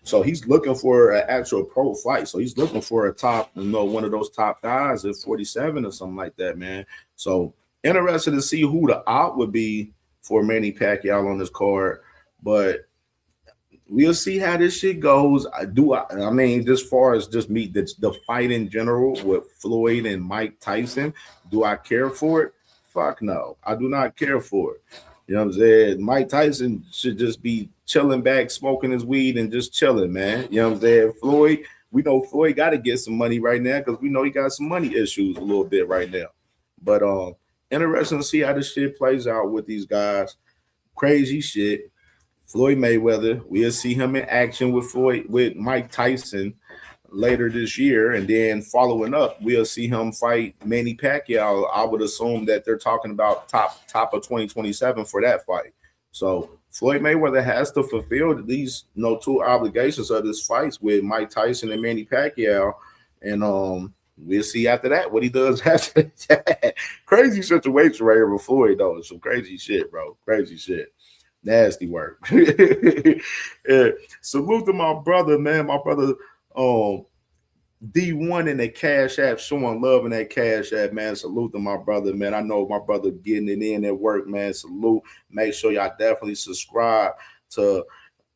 So he's looking for an actual pro fight. So he's looking for a top, one of those top guys at 47 or something like that, man. So interested to see who the out would be for Manny Pacquiao on this card, but we'll see how this shit goes. I mean, as far as just the fight in general with Floyd and Mike Tyson, do I care for it? Fuck no, I do not care for it. You know what I'm saying? Mike Tyson should just be chilling back, smoking his weed and just chilling, man. You know what I'm saying? Floyd, we know Floyd got to get some money right now because we know he got some money issues a little bit right now. But interesting to see how this shit plays out with these guys. Crazy shit. Floyd Mayweather, we'll see him in action with Mike Tyson later this year, and then following up, we'll see him fight Manny Pacquiao. I would assume that they're talking about top of 2027 for that fight. So Floyd Mayweather has to fulfill these two obligations of this fights with Mike Tyson and Manny Pacquiao, and we'll see after that what he does after that. Crazy situation right here with Floyd, though. Some crazy shit, bro. Crazy shit. Nasty work. Salute to my brother, man. My brother, D1 in the Cash App, showing love in that Cash App, man. Salute to my brother, man. I know my brother getting it in at work, man. Salute. Make sure y'all definitely subscribe to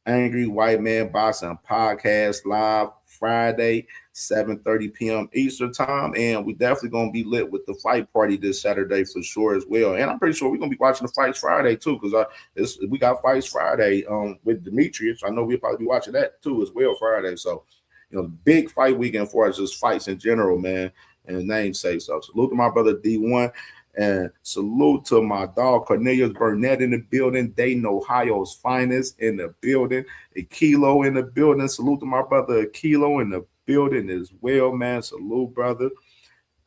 Angry White Man Boxing Podcast live Friday, 7:30 p.m. Eastern time. And we definitely going to be lit with the fight party this Saturday for sure as well. And I'm pretty sure we're going to be watching the fights Friday too, because we got fights Friday with Demetrius. I know we'll probably be watching that too as well Friday. So, big fight weekend for us, just fights in general, man. And the name say so. Salute to my brother D1. And salute to my dog Cornelius Burnett in the building. Dayton, Ohio's finest in the building. A Kilo in the building. Salute to my brother Kilo in the building as well, man. Salute, brother.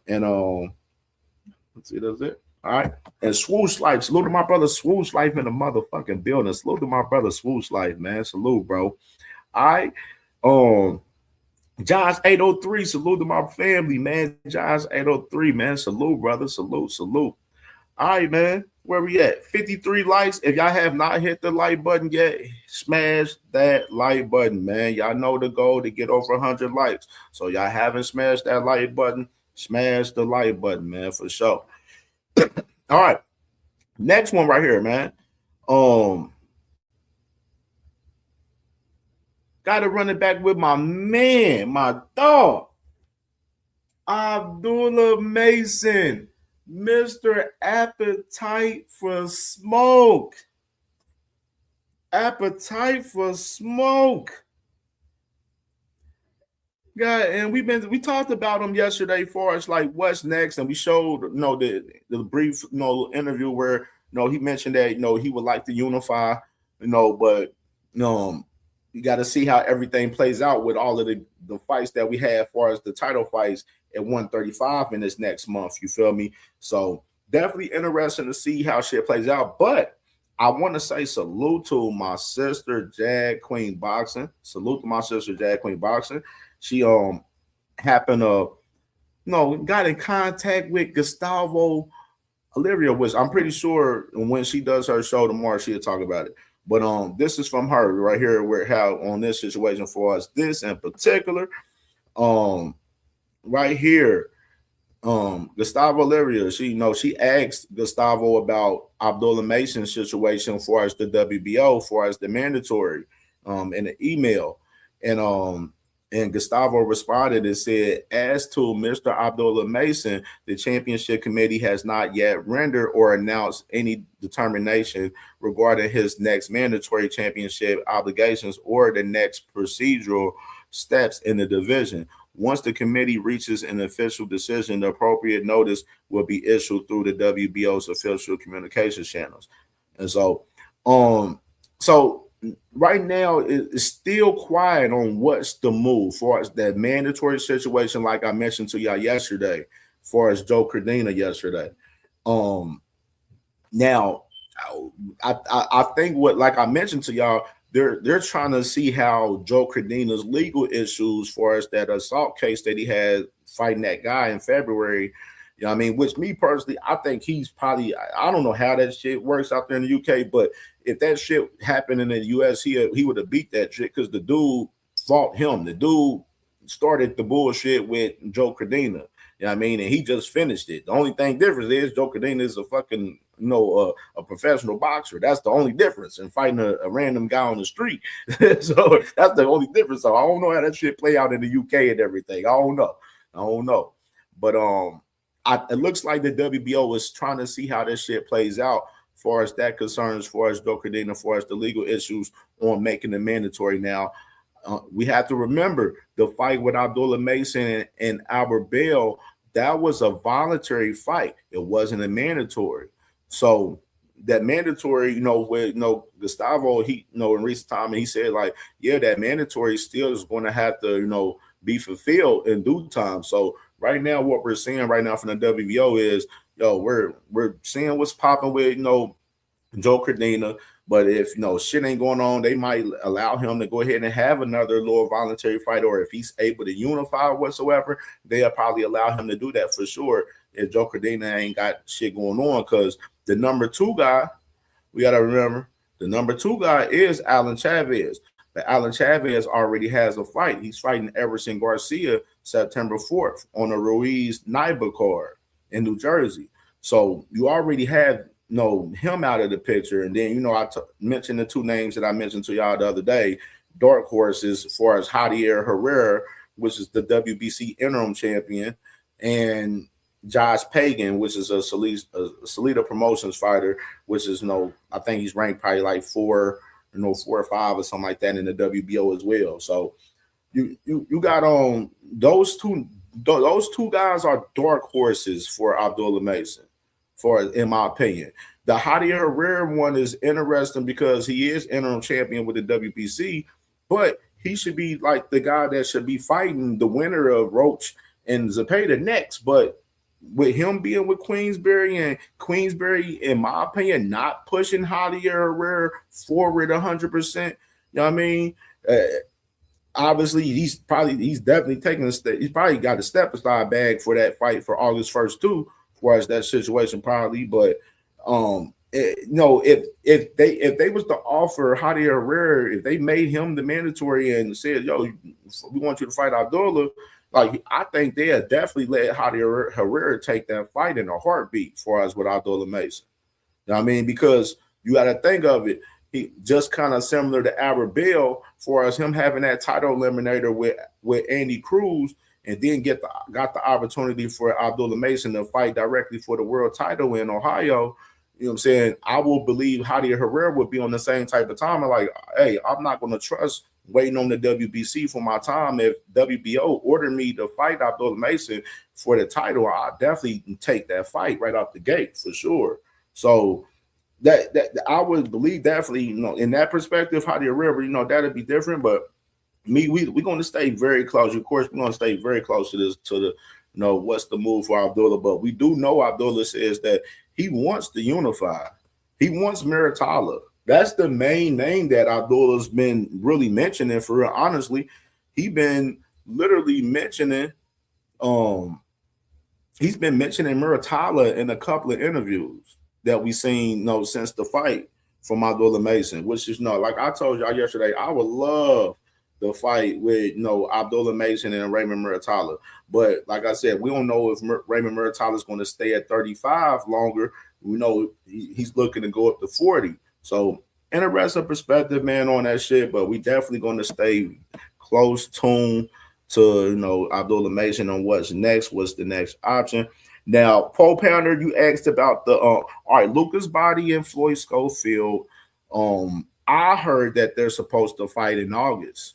And let's see, that's it. All right. And Swoosh Life. Salute to my brother Swoosh Life in the motherfucking building. Salute to my brother Swoosh Life, man. Salute, bro. All right. Josh 803, salute to my family, man. Josh 803, man. Salute, brother. Salute. All right, man. Where we at? 53 likes. If y'all have not hit the like button yet, smash that like button, man. Y'all know the goal to get over 100 likes. So y'all haven't smashed that like button, smash the like button, man, for sure. All right. Next one right here, man. Got to run it back with my man, my dog, Abdullah Mason, Mr. Appetite for Smoke. Appetite for Smoke. Yeah, and we talked about him yesterday for us, like what's next, and we showed the brief interview where he mentioned that he would like to unify, but you got to see how everything plays out with all of the fights that we have as far as the title fights at 135 in this next month. You feel me? So definitely interesting to see how shit plays out. But I want to say salute to my sister, Jag Queen Boxing. Salute to my sister, Jag Queen Boxing. She happened to, got in contact with Gustavo Olivia, which I'm pretty sure when she does her show tomorrow, she'll talk about it. But this is from her right here, where how on this situation for us, this in particular, right here, Gustavo Olivia, she asked Gustavo about Abdullah Mason's situation for as the WBO, for as the mandatory, in an email, and Gustavo responded and said, as to Mr. Abdullah Mason, the championship committee has not yet rendered or announced any determination regarding his next mandatory championship obligations or the next procedural steps in the division. Once the committee reaches an official decision, the appropriate notice will be issued through the WBO's official communications channels. And so right now it's still quiet on what's the move for us, that mandatory situation, like I mentioned to y'all yesterday, for as Joe Cardina yesterday. Now I think what, like I mentioned to y'all, they're trying to see how Joe Cardina's legal issues for us, that assault case that he had fighting that guy in February. You know what I mean? Which, me personally, I think he's probably, I don't know how that shit works out there in the UK, but if that shit happened in the US, he would have beat that shit, because the dude fought him. The dude started the bullshit with Joe Cardina. You know what I mean? And he just finished it. The only thing difference is Joe Cardina is a fucking, a professional boxer. That's the only difference in fighting a random guy on the street. So that's the only difference. So I don't know how that shit play out in the UK and everything. I don't know. But it looks like the WBO is trying to see how this shit plays out, as far as that concerns, as far as Joe Cardina, as far as the legal issues on making it mandatory now. We have to remember the fight with Abdullah Mason and Albert Bell. That was a voluntary fight. It wasn't a mandatory. So that mandatory, with Gustavo, he, in recent time, he said, like, yeah, that mandatory still is going to have to, be fulfilled in due time. So right now, what we're seeing right now from the WBO is, we're seeing what's popping with, Joe Cardina. But if shit ain't going on, they might allow him to go ahead and have another little voluntary fight, or if he's able to unify whatsoever, they'll probably allow him to do that for sure. If Joe Cardina ain't got shit going on, because the number 2 guy, we got to remember, the number 2 guy is Alan Chavez. But Alan Chavez already has a fight. He's fighting Everson Garcia September 4th on a Ruiz Naiba card in New Jersey. So you already have him out of the picture. And then I mentioned the 2 names that I mentioned to y'all the other day, dark horses, as far as Javier Herrera, which is the WBC interim champion, and Josh Pagan, which is a Salida Promotions fighter, which is I think he's ranked probably like 4 or 5 or something like that in the WBO as well. So you got on those two guys are dark horses for Abdullah Mason, in my opinion. The Javier Herrera one is interesting because he is interim champion with the WBC, but he should be like the guy that should be fighting the winner of Roach and Zepeda next. But with him being with Queensberry, and Queensberry, in my opinion, not pushing Javier Herrera forward 100%, you know what I mean? Obviously, he's definitely taking a step. He's probably got a step aside bag for that fight for August 1st too, as far as that situation probably. But if they was to offer Javier Herrera, if they made him the mandatory and said, yo, we want you to fight Abdullah, like, I think they'll definitely let Javier Herrera take that fight in a heartbeat for us with Abdullah Mason. You know what I mean? Because you got to think of it. He just kind of similar to Albert Bell, for us, him having that title eliminator with Andy Cruz, and then got the opportunity for Abdullah Mason to fight directly for the world title in Ohio. You know what I'm saying? I will believe Javier Herrera would be on the same type of time. And like, hey, I'm not going to trust waiting on the WBC for my time. If WBO ordered me to fight Abdullah Mason for the title, I'll definitely take that fight right off the gate for sure. So that I would believe definitely, in that perspective, Javier Herrera, that'd be different. But we're going to stay very close. Of course, we're going to stay very close to this, what's the move for Abdullah. But we do know Abdullah says that he wants to unify. He wants Muratalla. That's the main name that Abdullah's been really mentioning for real. Honestly, he's been literally mentioning, he's been mentioning Muratalla in a couple of interviews that we've seen, since the fight from Abdullah Mason, which is, like I told y'all yesterday, I would love the fight with, Abdullah Mason and Raymond Muratalla. But like I said, we don't know if Raymond Muratalla is going to stay at 35 longer. We know he's looking to go up to 40. So interesting perspective, man, on that shit. But we definitely going to stay close tuned to, Abdullah Mason on what's next, what's the next option. Now, Paul Pounder, you asked about the all right, Lucas Body and Floyd Schofield. I heard that they're supposed to fight in August.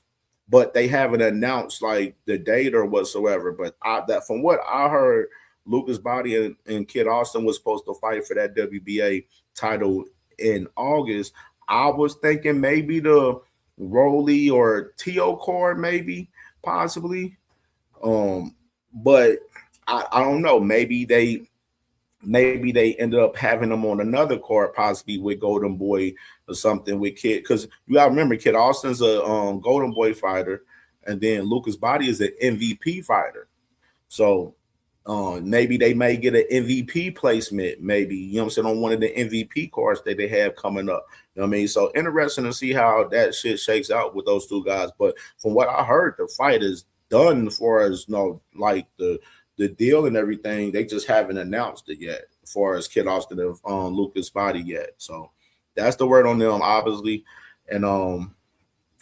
but they haven't announced like the date or whatsoever. But that from what I heard, Lucas Body and Kid Austin was supposed to fight for that WBA title in August. I was thinking maybe the Rolly or T.O. card, maybe, possibly. But I don't know. Maybe they ended up having them on another card, possibly with Golden Boy or something with Kid. Because you gotta remember, Kid Austin's a Golden Boy fighter, and then Lucas Body is an MVP fighter. So maybe they may get an MVP placement, maybe, you know what I'm saying, on one of the MVP cards that they have coming up. You know what I mean? So interesting to see how that shit shakes out with those two guys. But from what I heard, the fight is done as far as, you know, like the deal and everything. They just haven't announced it yet as far as Kid Austin and Lucas Body yet. So that's the word on them, obviously. And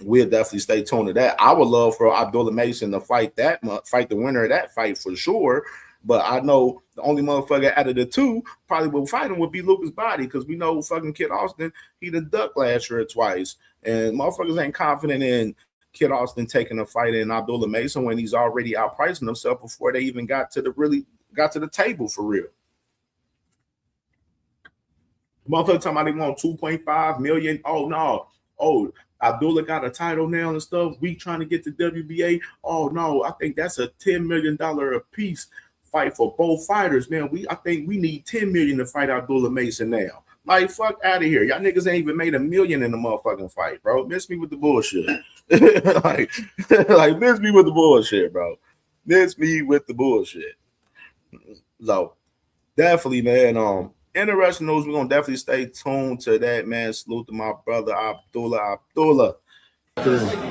we'll definitely stay tuned to that. I would love for Abdullah Mason to fight the winner of that fight for sure. But I know the only motherfucker out of the two probably will fight him would be Lucas Body, because we know fucking Kid Austin, he done ducked last year twice. And motherfuckers ain't confident in Kid Austin taking a fight in Abdullah Mason when he's already outpricing himself before they even got to the table for real. Motherfuckers talking about they want 2.5 million. Oh no. Oh, Abdullah got a title now and stuff. We trying to get to WBA. Oh no, I think that's a $10 million a piece fight for both fighters. Man, I think we need 10 million to fight Abdullah Mason now. Like, fuck out of here. Y'all niggas ain't even made $1 million in the motherfucking fight, bro. Miss me with the bullshit. like miss me with the bullshit, bro. Miss me with the bullshit. So definitely, man. Interesting news. We're gonna definitely stay tuned to that, man. Salute to my brother Abdullah.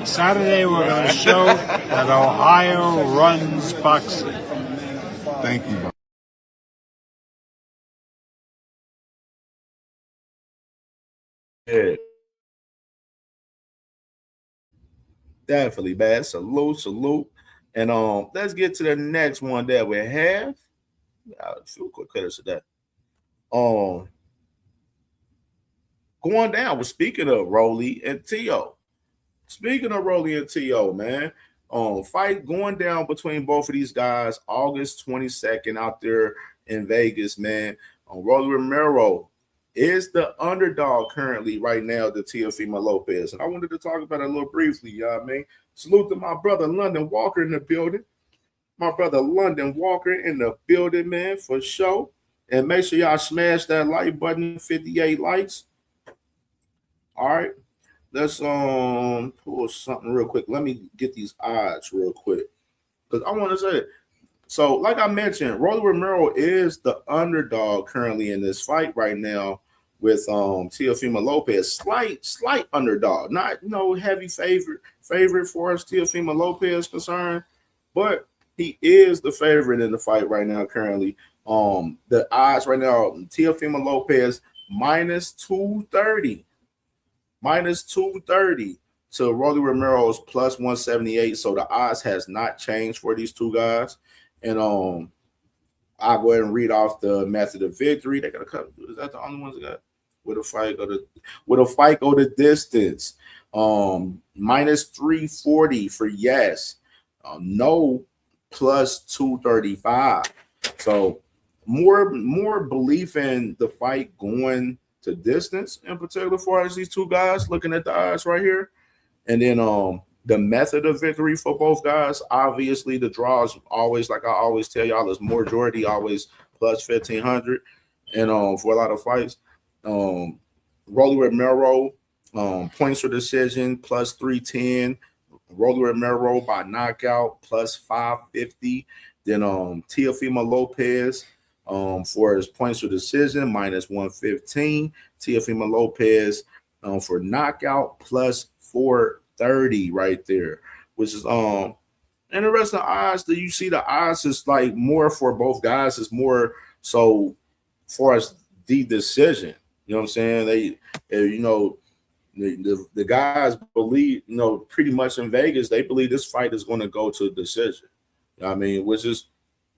Saturday we're going to show that Ohio runs boxing. Thank you, bro. Yeah. Definitely, man. Salute. And let's get to the next one that we have. A few quick credits to that. Going down. We're speaking of Rolly and T.O. Speaking of Rolly and T.O., man, fight going down between both of these guys August 22nd out there in Vegas, man. Rolly Romero is the underdog currently right now to Teofimo Lopez. And I wanted to talk about it a little briefly, you know what I mean? Salute to my brother London Walker in the building. My brother London Walker in the building, man, for sure. And make sure y'all smash that like button, 58 likes. All right. Let's pull something real quick. Let me get these odds real quick, because I want to say it. So, like I mentioned, Rolly Romero is the underdog currently in this fight right now with Teofimo Lopez. Slight underdog, not heavy favorite for us Teofimo Lopez concerned, but he is the favorite in the fight right now currently. The odds right now, Teofimo Lopez minus 230. Minus 230 to Rolly Romero's plus 178. So the odds has not changed for these two guys. And I'll go ahead and read off the method of victory. They got a couple. Is that the only ones that got? With a fight go the distance. Minus 340 for yes. No, plus 235. So more belief in the fight going to distance in particular for us, these two guys, looking at the odds right here. And then the method of victory for both guys, obviously the draws always, like I always tell y'all, is majority always plus 1,500. And for a lot of fights, Rolly Romero points for decision plus 310. Rolly Romero by knockout plus 550. Then Teofimo Lopez for his points for decision, minus 115. Teofimo Lopez for knockout, plus 430 right there, which is interesting odds. Do you see the odds is like more for both guys? Is more so for us the decision. You know what I'm saying? The guys believe, pretty much in Vegas, they believe this fight is going to go to a decision. You know what I mean? Which is,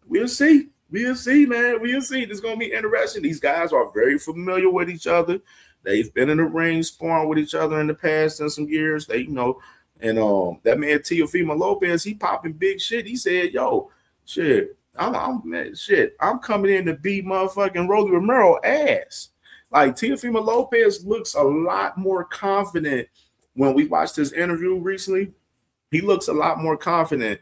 we'll see. We'll see, man. We'll see. It's going to be interesting. These guys are very familiar with each other. They've been in the ring sparring with each other in the past in some years. They, And that man Teofimo Lopez, he popping big shit. He said, "Yo, shit, I'm coming in to beat motherfucking Rolly Romero ass." Like Teofimo Lopez looks a lot more confident when we watched his interview recently. He looks a lot more confident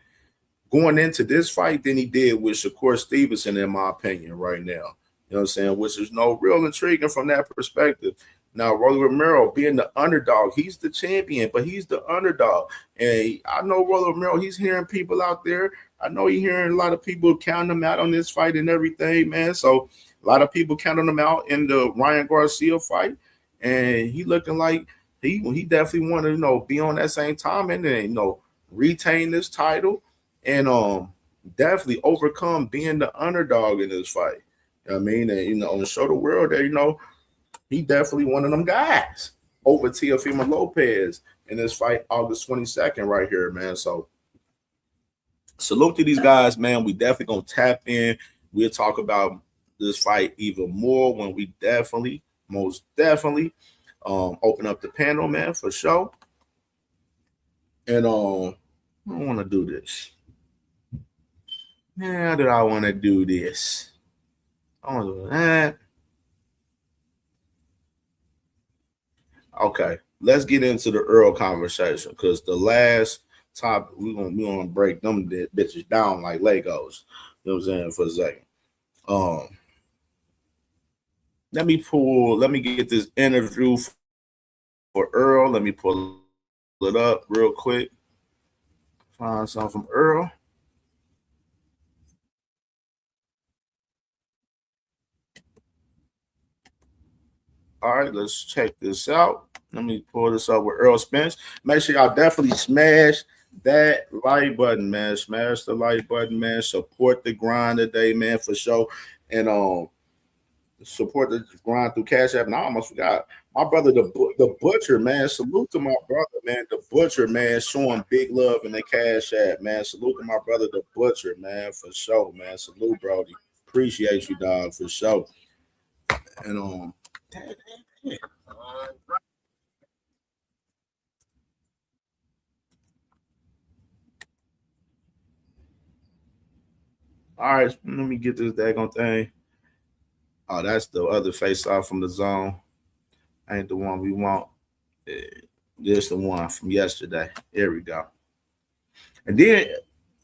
going into this fight than he did with Shakur Stevenson, in my opinion, right now. You know what I'm saying? Which is no real intriguing from that perspective. Now, Rolly Romero being the underdog, he's the champion, but he's the underdog. And I know Rolly Romero, he's hearing people out there. I know he's hearing a lot of people counting him out on this fight and everything, man. So a lot of people counting him out in the Ryan Garcia fight. And he looking like he definitely want to, be on that same time and then, retain this title and definitely overcome being the underdog in this fight. You know what I mean? And show the world that, he definitely one of them guys over Teofimo Lopez in this fight August 22nd right here, man. So salute to these guys, man. We definitely gonna tap in. We'll talk about this fight even more when we most definitely open up the panel, man, for sure. And I want to do this. How did I want to do this? I want to do that. Okay, let's get into the Errol conversation because the last topic we're gonna break them bitches down like Legos. You know what I'm saying, for a second. Let me get this interview for Errol. Let me pull it up real quick. Find something from Errol. All right, let's check this out. Let me pull this up with Errol Spence. Make sure y'all definitely smash that like button, man. Smash the like button, man. Support the grind today, man, for sure. And support the grind through Cash App. And I almost forgot my brother, the Butcher, man. Salute to my brother, man. The Butcher, man, showing big love in the Cash App, man. Salute to my brother, the Butcher, man, for sure, man. Salute, Brody. Appreciate you, dog, for sure. And all right, let me get this daggone thing. Oh, that's the other face off from the zone. Ain't the one we want. Just the one from yesterday. Here we go. And then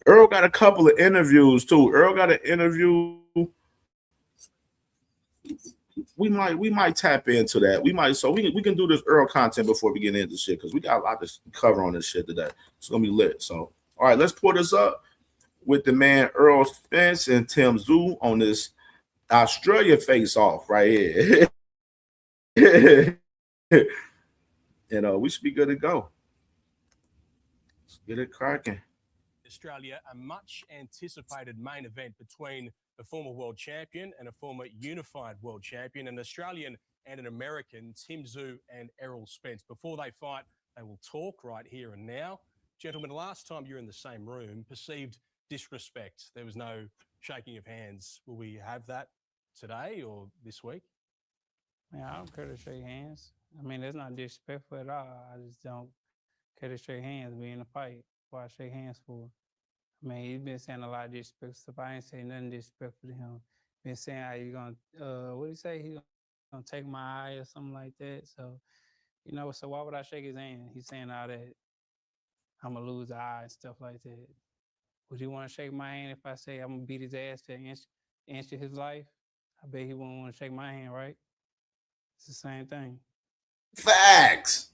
Errol got a couple of interviews too. Errol got an interview. We might tap into that. We can do this Errol content before we get into shit because we got a lot to cover on this shit today. It's gonna be lit. So all right, let's pull this up with the man Errol Spence and Tim Tszyu on this Australia face off right here. We should be good to go. Let's get it cracking. Australia, a much anticipated main event between a former world champion and a former unified world champion, an Australian and an American, Tim Tszyu and Errol Spence. Before they fight, they will talk right here and now. Gentlemen, last time you were in the same room, perceived disrespect. There was no shaking of hands. Will we have that today or this week? Yeah, I don't care to shake hands. I mean, it's not disrespectful at all. I just don't care to shake hands. We in a fight. What I shake hands for? I mean, he's been saying a lot of disrespectful stuff. I ain't saying nothing disrespectful to him. Been saying how you gonna, what do you say? He gonna take my eye or something like that. So, so why would I shake his hand? He's saying all that I'm gonna lose the eye and stuff like that. Would he want to shake my hand if I say I'm gonna beat his ass to answer his life? I bet he wouldn't want to shake my hand, right? It's the same thing. Facts.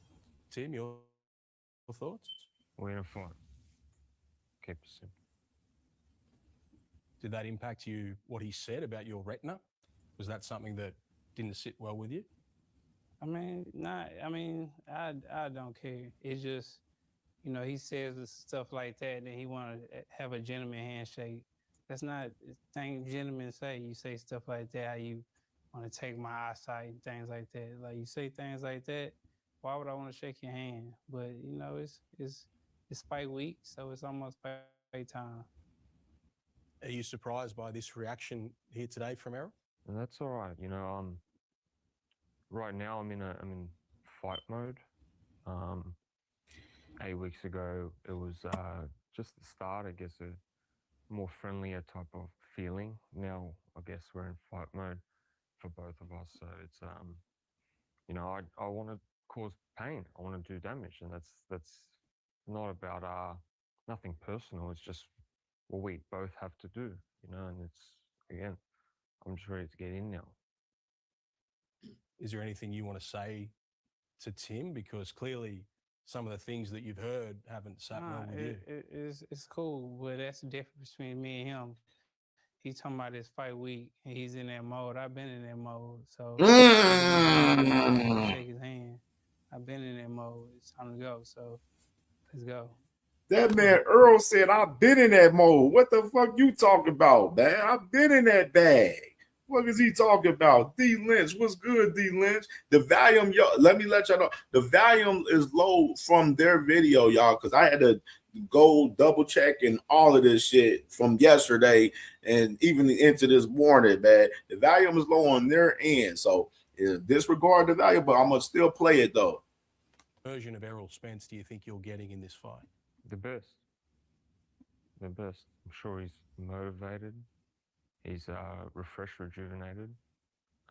Tim, your thoughts? We're in a fight. Keep it simple. Did that impact you, what he said about your retina? Was that something that didn't sit well with you? I mean, I don't care. It's just, he says stuff like that, and he want to have a gentleman handshake. That's not thing gentlemen say. You say stuff like that, how you want to take my eyesight and things like that. Like you say things like that, why would I want to shake your hand? But it's fight week, so it's almost fight time. Are you surprised by this reaction here today from Errol? That's all right. Right now I'm in fight mode. 8 weeks ago, it was just the start, I guess, a more friendlier type of feeling. Now, I guess we're in fight mode for both of us. So it's, I want to cause pain. I want to do damage. And that's not about nothing personal. It's just what we both have to do, and it's, again, I'm just ready to get in now. Is there anything you want to say to Tim? Because clearly some of the things that you've heard haven't sat well with you. It's cool, but that's the difference between me and him. He's talking about this fight week, and he's in that mode. I've been in that mode, so shake his hand. I've been in that mode. It's time to go, so let's go. That man Errol said, I've been in that mode. What the fuck you talking about, man? I've been in that bag. What is he talking about? D Lynch, what's good, D Lynch? The volume, y'all, let me let y'all know. The volume is low from their video, y'all, because I had to go double check and all of this shit from yesterday and even into this morning, man. The volume is low on their end, so disregard the volume, but I'm gonna still play it though. Version of Errol Spence do you think you're getting in this fight? The best. I'm sure he's motivated. He's refreshed, rejuvenated,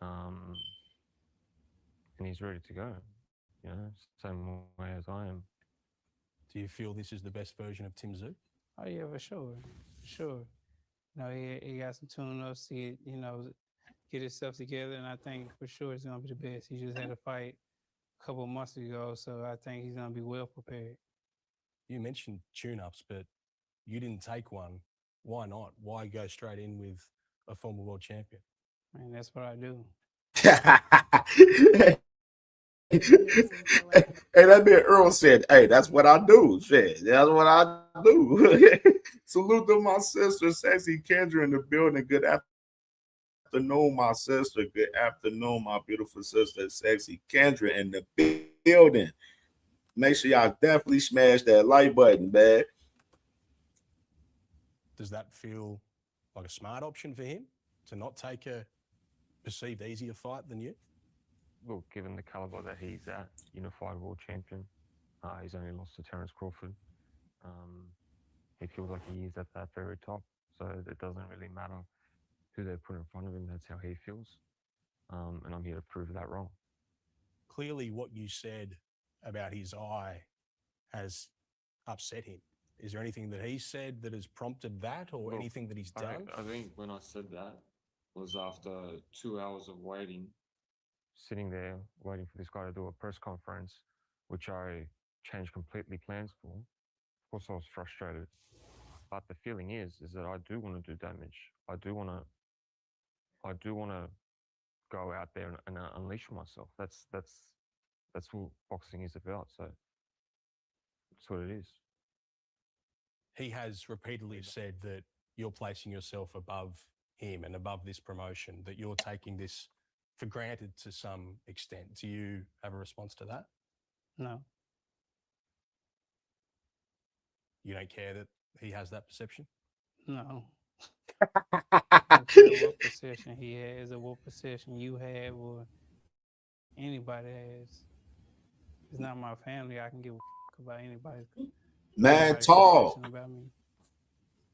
and he's ready to go. Same way as I am. Do you feel this is the best version of Tim Tszyu? Oh yeah, for sure. He got some tune-ups to get himself together, and I think for sure it's gonna be the best. He just had a fight a couple of months ago, so I think he's gonna be well prepared. You mentioned tune-ups, but you didn't take one. Why not? Why go straight in with a former world champion? Man, that's what I do. Hey, that man Earl said, hey, that's what I do. Shit, that's what I do. Salute to my sister, Sexy Kendra, in the building. Good afternoon, my sister. Good afternoon, my beautiful sister, Sexy Kendra, in the building. Make sure y'all definitely smash that like button, man. Does that feel like a smart option for him to not take a perceived easier fight than you? Well, given the caliber that he's at, unified world champion, he's only lost to Terence Crawford. He feels like he is at that very top, so it doesn't really matter who they put in front of him. That's how he feels, and I'm here to prove that wrong. Clearly, what you said about his eye has upset him. Is there anything that he said that has prompted that, or anything that he's done? I think when I said that was after 2 hours of waiting, sitting there waiting for this guy to do a press conference, which I changed completely plans for. Of course, I was frustrated, but the feeling is that I do want to do damage. I do want to go out there and unleash myself. That's what boxing is about. So that's what it is. He has repeatedly said that you're placing yourself above him and above this promotion, that you're taking this for granted to some extent. Do you have a response to that? No. You don't care that he has that perception? No. I don't care what perception he has or what perception you have or anybody has. It's not my family. I can give a fuck about anybody. Man, talk. About me.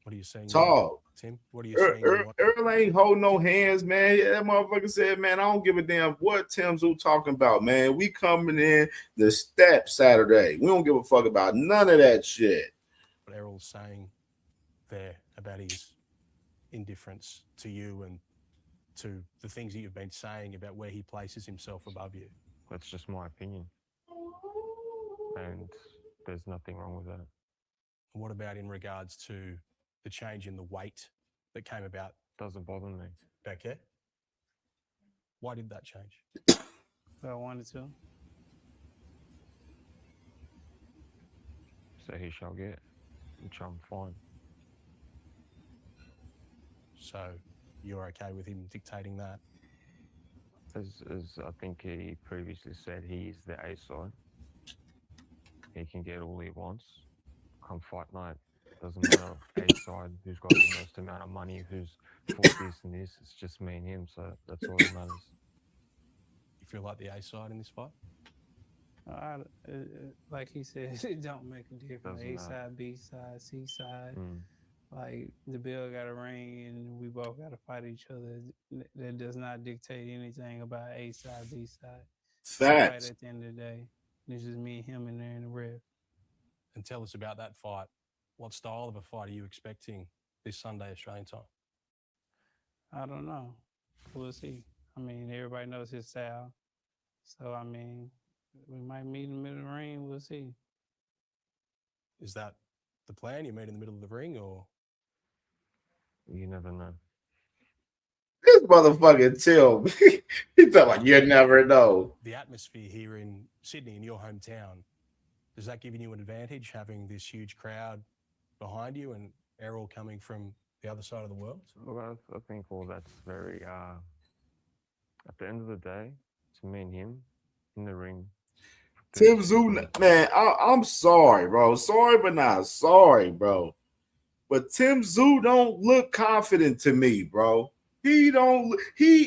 What are you saying? Talk. Tim, what are you saying? Errol ain't holding no hands, man. That motherfucker said, man, I don't give a damn what Tim Tszyu talking about, man. We coming in the step Saturday. We don't give a fuck about none of that shit. What Errol's saying there about his indifference to you and to the things that you've been saying about where he places himself above you. That's just my opinion. And there's nothing wrong with that. What about in regards to the change in the weight that came about? Doesn't bother me. Okay. Why did that change? I wanted to. So he shall get, which I'm fine. So you're okay with him dictating that? As I think he previously said, he is the A side. He can get all he wants. Come fight night. Doesn't matter A side, who's got the most amount of money, who's fought this and this. It's just me and him, so that's all that matters. You feel like the A side in this fight? I, like he said, it don't make a difference. A side, B side, C side. Like the bell got to ring, and we both got to fight each other. That does not dictate anything about A side, B side. It's a fight Facts. at the end of the day. It's just me and him in there in the ref. And tell us about that fight. What style of a fight are you expecting this Sunday Australian time? I don't know. We'll see. I mean, everybody knows his style. So, I mean, we might meet in the middle of the ring. We'll see. Is that the plan? You meet in the middle of the ring, or? You never know. This motherfucking Tim. He felt like you never know. The atmosphere here in Sydney, in your hometown, does that give you an advantage, having this huge crowd behind you and Errol coming from the other side of the world? Well, I think all that's very, at the end of the day, it's me and him in the ring. Tim Zoo, man, I'm sorry, bro. Sorry, but not sorry, bro. But Tim Zoo don't look confident to me, bro. He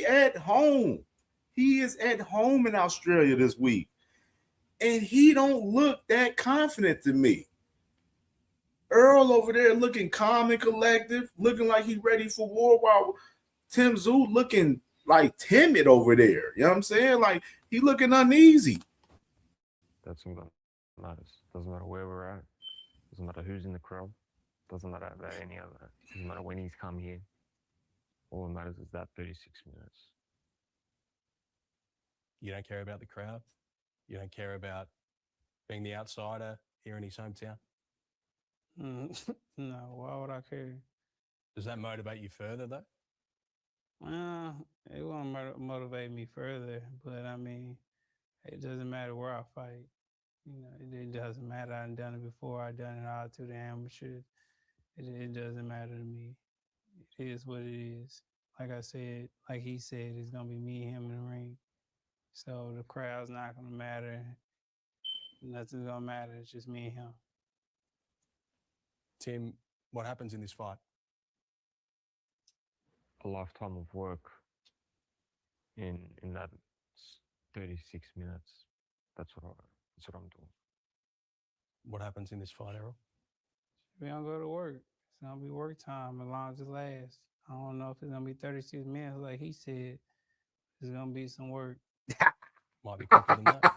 at home. He is at home in Australia this week. And he don't look that confident to me. Errol over there looking calm and collective, looking like he's ready for war, while Tim Zoo looking like timid over there. You know what I'm saying? Like he looking uneasy. That's what matters. Doesn't matter where we're at. Doesn't matter who's in the crowd. Doesn't matter about any of that. Doesn't matter when he's come here. All that matters is that 36 minutes. You don't care about the crowd? You don't care about being the outsider here in his hometown? No, why would I care? Does that motivate you further, though? It won't motivate me further, but I mean, it doesn't matter where I fight. You know, it doesn't matter. I've done it before. I've done it all to the amateurs. It doesn't matter to me. It is what it is. Like I said, like he said, it's going to be me and him in the ring. So the crowd's not going to matter. Nothing's going to matter. It's just me and him. Tim, what happens in this fight? A lifetime of work in that 36 minutes. That's what I'm doing. What happens in this fight, Errol? We don't go to work. It's going to be work time as long as it lasts. I don't know if it's going to be 36 minutes like he said. It's going to be some work. Might be quicker than that.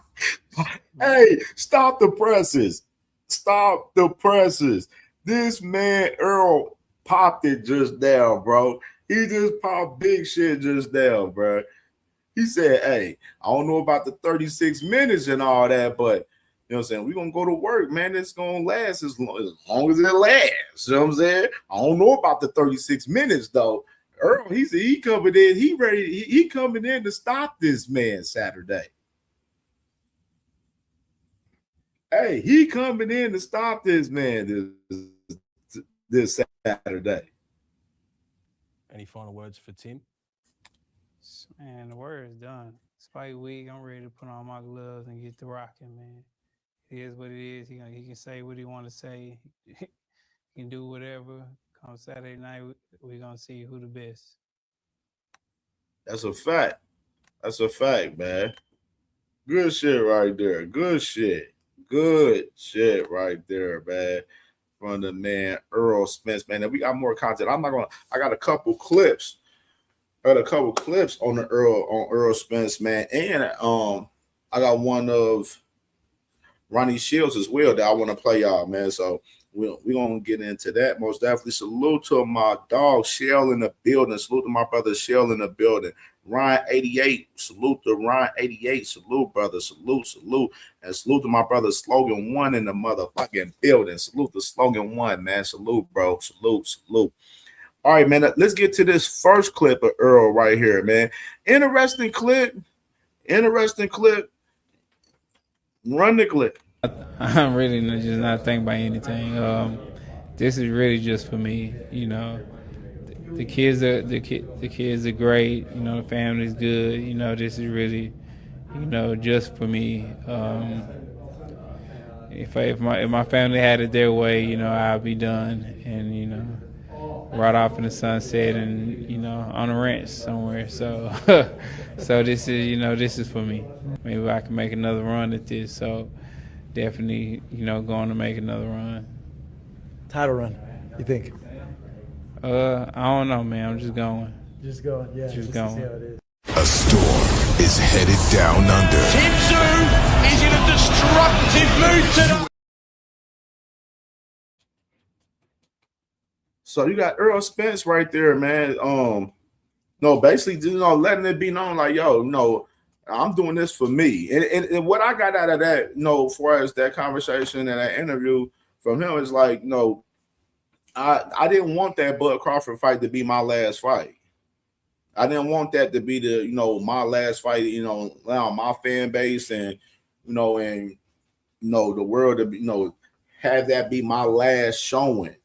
Hey, stop the presses. Stop the presses. This man, Errol, popped it just now, bro. He just popped big shit just now, bro. He said, hey, I don't know about the 36 minutes and all that, but you know what I'm saying? We're going to go to work, man. It's going to last as long as it lasts. You know what I'm saying? I don't know about the 36 minutes, though. Errol, he said he coming in. He ready. He coming in to stop this man Saturday. Hey, he coming in to stop this man this Saturday. Any final words for Tim? Man, the word is done. It's fight week. I'm ready to put on my gloves and get to rocking, man. It is what it is. He can say what he want to say. He can do whatever. Come Saturday night, we're going to see who the best. That's a fact. That's a fact, man. Good shit right there. Good shit. Good shit right there, man. From the man Errol Spence, man. And we got more content. I got a couple clips. I got a couple clips on the Errol Spence, man. And I got one of Ronnie Shields as well that I want to play y'all, man. So we're going to get into that. Most definitely salute to my dog, Shell in the building. Salute to my brother, Shell in the building. Ryan 88, salute to Ryan 88. Salute, brother. Salute. And salute to my brother, Slogan 1 in the motherfucking building. Salute to Slogan 1, man. Salute, bro. Salute. All right, man. Let's get to this first clip of Errol right here, man. Interesting clip. Run the clip. I'm really just not thinking about anything. This is really just for me, you know. The kids are great, you know. The family's good, you know. This is really, you know, just for me. If my family had it their way, you know, I'd be done, and you know, right off in the sunset, and you know, on a ranch somewhere. So, so this is, you know, this is for me. maybe I can make another run at this. So definitely, going to make another run. Title run, you think? I don't know, man. I'm just going. Just going, yeah. Just To going. see how it is. A storm is headed down under. Tim Zoo is in a destructive mood tonight. So you got Errol Spence right there, man. Basically, letting it be known, like, yo, I'm doing this for me. And what I got out of that, as far as that conversation and that interview from him is like, I didn't want that Bud Crawford fight to be my last fight. I didn't want that to be my last fight, allow my fan base and, the world to, have that be my last showing.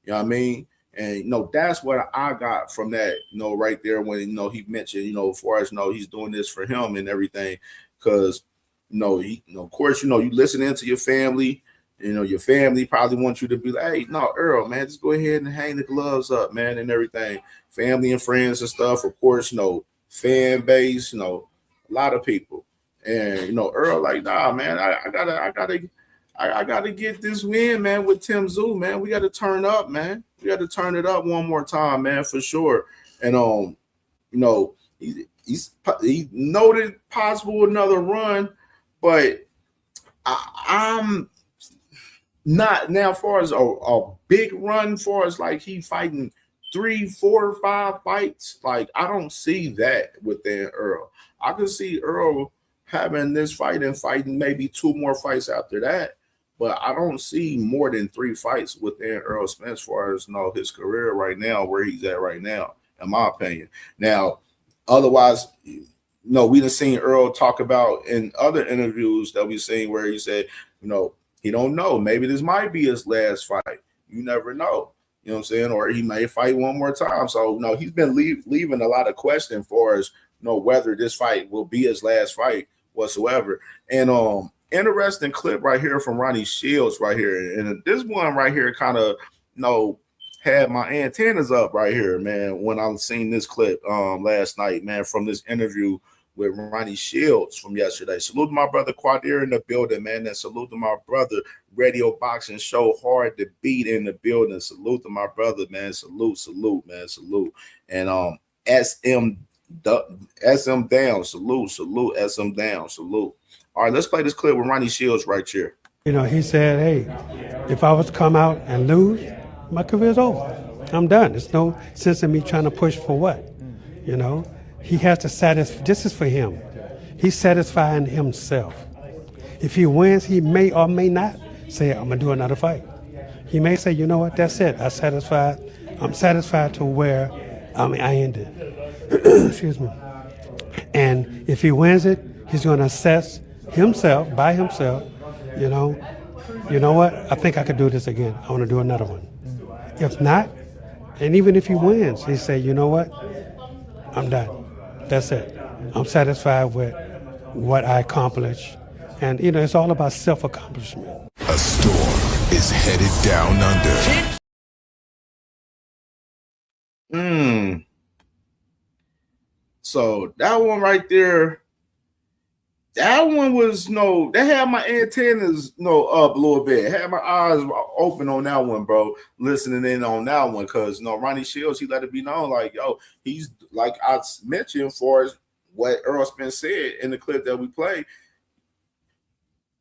You know what I mean? And, that's what I got from that, right there when, he mentioned, as far as, he's doing this for him and everything. Because, of course, you listening to your family. Your family probably wants you to be like, hey, no, Errol, man, just go ahead and hang the gloves up, man, and everything. Family and friends and stuff, of course, fan base, a lot of people. And, Errol, like, nah, man, I gotta get this win, man, with Tim Zoo, man. We gotta turn up, man. We gotta turn it up one more time, man, for sure. And he noted possible another run, but I'm not now as far as a big run, far as like he fighting 3, 4, 5 fights. Like, I don't see that within Errol. I can see Errol having this fight and fighting maybe 2 more fights after that. But I don't see more than 3 fights within Errol Spence as far as his career right now, where he's at right now, in my opinion. Now, otherwise, we done seen Errol talk about in other interviews that we've seen where he said, he don't know. Maybe this might be his last fight. You never know. You know what I'm saying? Or he may fight one more time. So, he's been leaving a lot of questions for us, whether this fight will be his last fight whatsoever. And interesting clip right here from Ronnie Shields right here. And this one right here kind of, had my antennas up right here, man, when I seen this clip last night, man, from this interview with Ronnie Shields from yesterday. Salute to my brother Quadir in the building, man. And salute to my brother Radio Boxing Show Hard to Beat in the building. Salute to my brother, man. Salute, man. Salute. And SM down. Salute, SM down. Salute. All right, let's play this clip with Ronnie Shields right here. He said, hey, if I was to come out and lose, my career's over. I'm done. There's no sense in me trying to push for what, He has to satisfy. This is for him. He's satisfying himself. If he wins, he may or may not say, I'm going to do another fight. He may say, you know what, that's it. I'm satisfied to where I ended. Excuse me. And if he wins it, he's going to assess himself, by himself, you know what, I think I could do this again. I want to do another one. If not, and even if he wins, he say, you know what, I'm done. That's it. I'm satisfied with what I accomplished. And, it's all about self-accomplishment. A storm is headed down under. So that one right there, that one was, that had my antennas, up a little bit. Had my eyes open on that one, bro, listening in on that one. Because, Ronnie Shields, he let it be known, like, yo, he's, like I mentioned, for as what Errol Spence said in the clip that we played,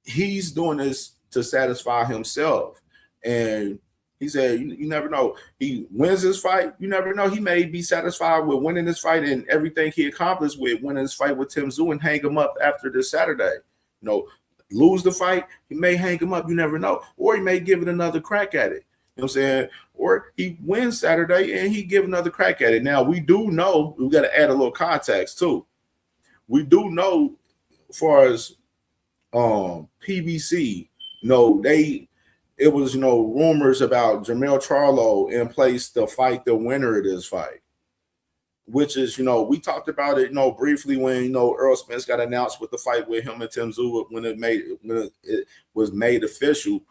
he's doing this to satisfy himself. And he said, you never know. He wins this fight. You never know. He may be satisfied with winning this fight and everything he accomplished with winning this fight with Tim Zoo and hang him up after this Saturday. Lose the fight. He may hang him up. You never know. Or he may give it another crack at it. You know what I'm saying? Or he wins Saturday and he give another crack at it. Now, we do know, we got to add a little context too. We do know as far as PBC, it was, rumors about Jermell Charlo in place to fight the winner of this fight, which is, we talked about it, briefly when, Errol Spence got announced with the fight with him and Tim Zoo when it was made official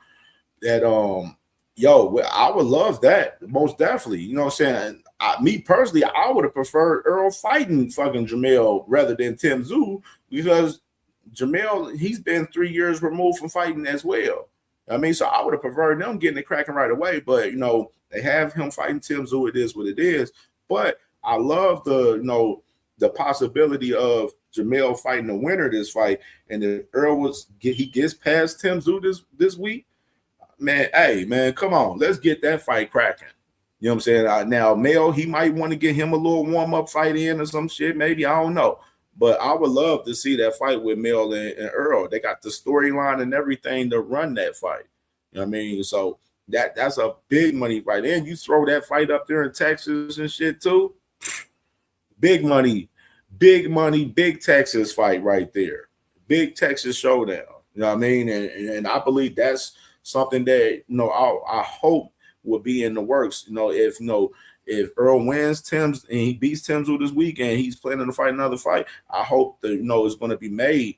that, I would love that most definitely. You know what I'm saying? Me personally, I would have preferred Errol fighting fucking Jermell rather than Tim Zoo because Jamel, he's been 3 years removed from fighting as well. I mean, so I would have preferred them getting it cracking right away. But, you know, they have him fighting Tim Tszyu. It is what it is. But I love the, you know, the possibility of Jamel fighting the winner of this fight. And if Errol he gets past Tim Tszyu this week, man, hey, man, come on. Let's get that fight cracking. You know what I'm saying? Now, Mel, he might want to get him a little warm-up fight in or some shit. Maybe, I don't know. But I would love to see that fight with Mel and Errol. They got the storyline and everything to run that fight. You know what I mean? So that's a big money fight. And you throw that fight up there in Texas and shit too. Big money, big Texas fight right there. Big Texas showdown. You know what I mean? And I believe that's something that, you know, I hope will be in the works. You know, if Errol wins Tim's and he beats Tim Tszyu this week and he's planning to fight another fight, I hope that, you know, it's going to be made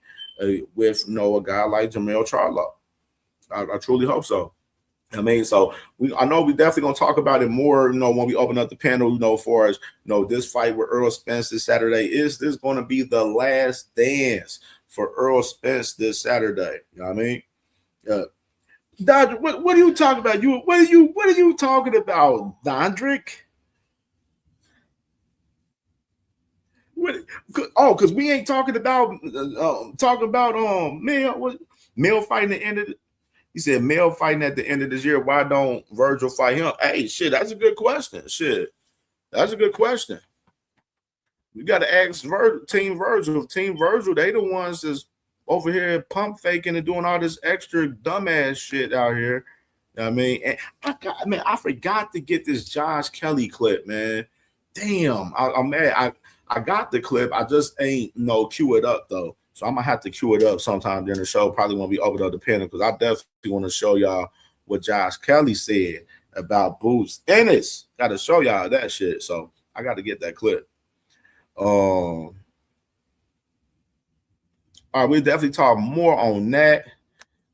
with, you know, a guy like Jamel Charlo. I truly hope so. I mean, so I know we definitely gonna talk about it more, you know, when we open up the panel, you know, for us, you know, this fight with Errol Spence this Saturday. Is this going to be the last dance for Errol Spence this Saturday? You know what I mean? Dodger, what are you talking about? What are you talking about, Dondrick? Because we ain't talking about Mel fighting the end of the. He said Mel fighting at the end of this year. Why don't Virgil fight him? Hey, shit, that's a good question. Shit, that's a good question. You got to ask Team Virgil. Team Virgil, they the ones that's over here pump faking and doing all this extra dumbass shit out here. You know what I mean? And I forgot to get this Josh Kelly clip, man. Damn, I'm mad. I got the clip. I just ain't cue it up though. So I'm gonna have to cue it up sometime during the show. Probably won't be open up the panel because I definitely want to show y'all what Josh Kelly said about Boots Ennis. Got to show y'all that shit. So I got to get that clip. All right, we'll definitely talk more on that.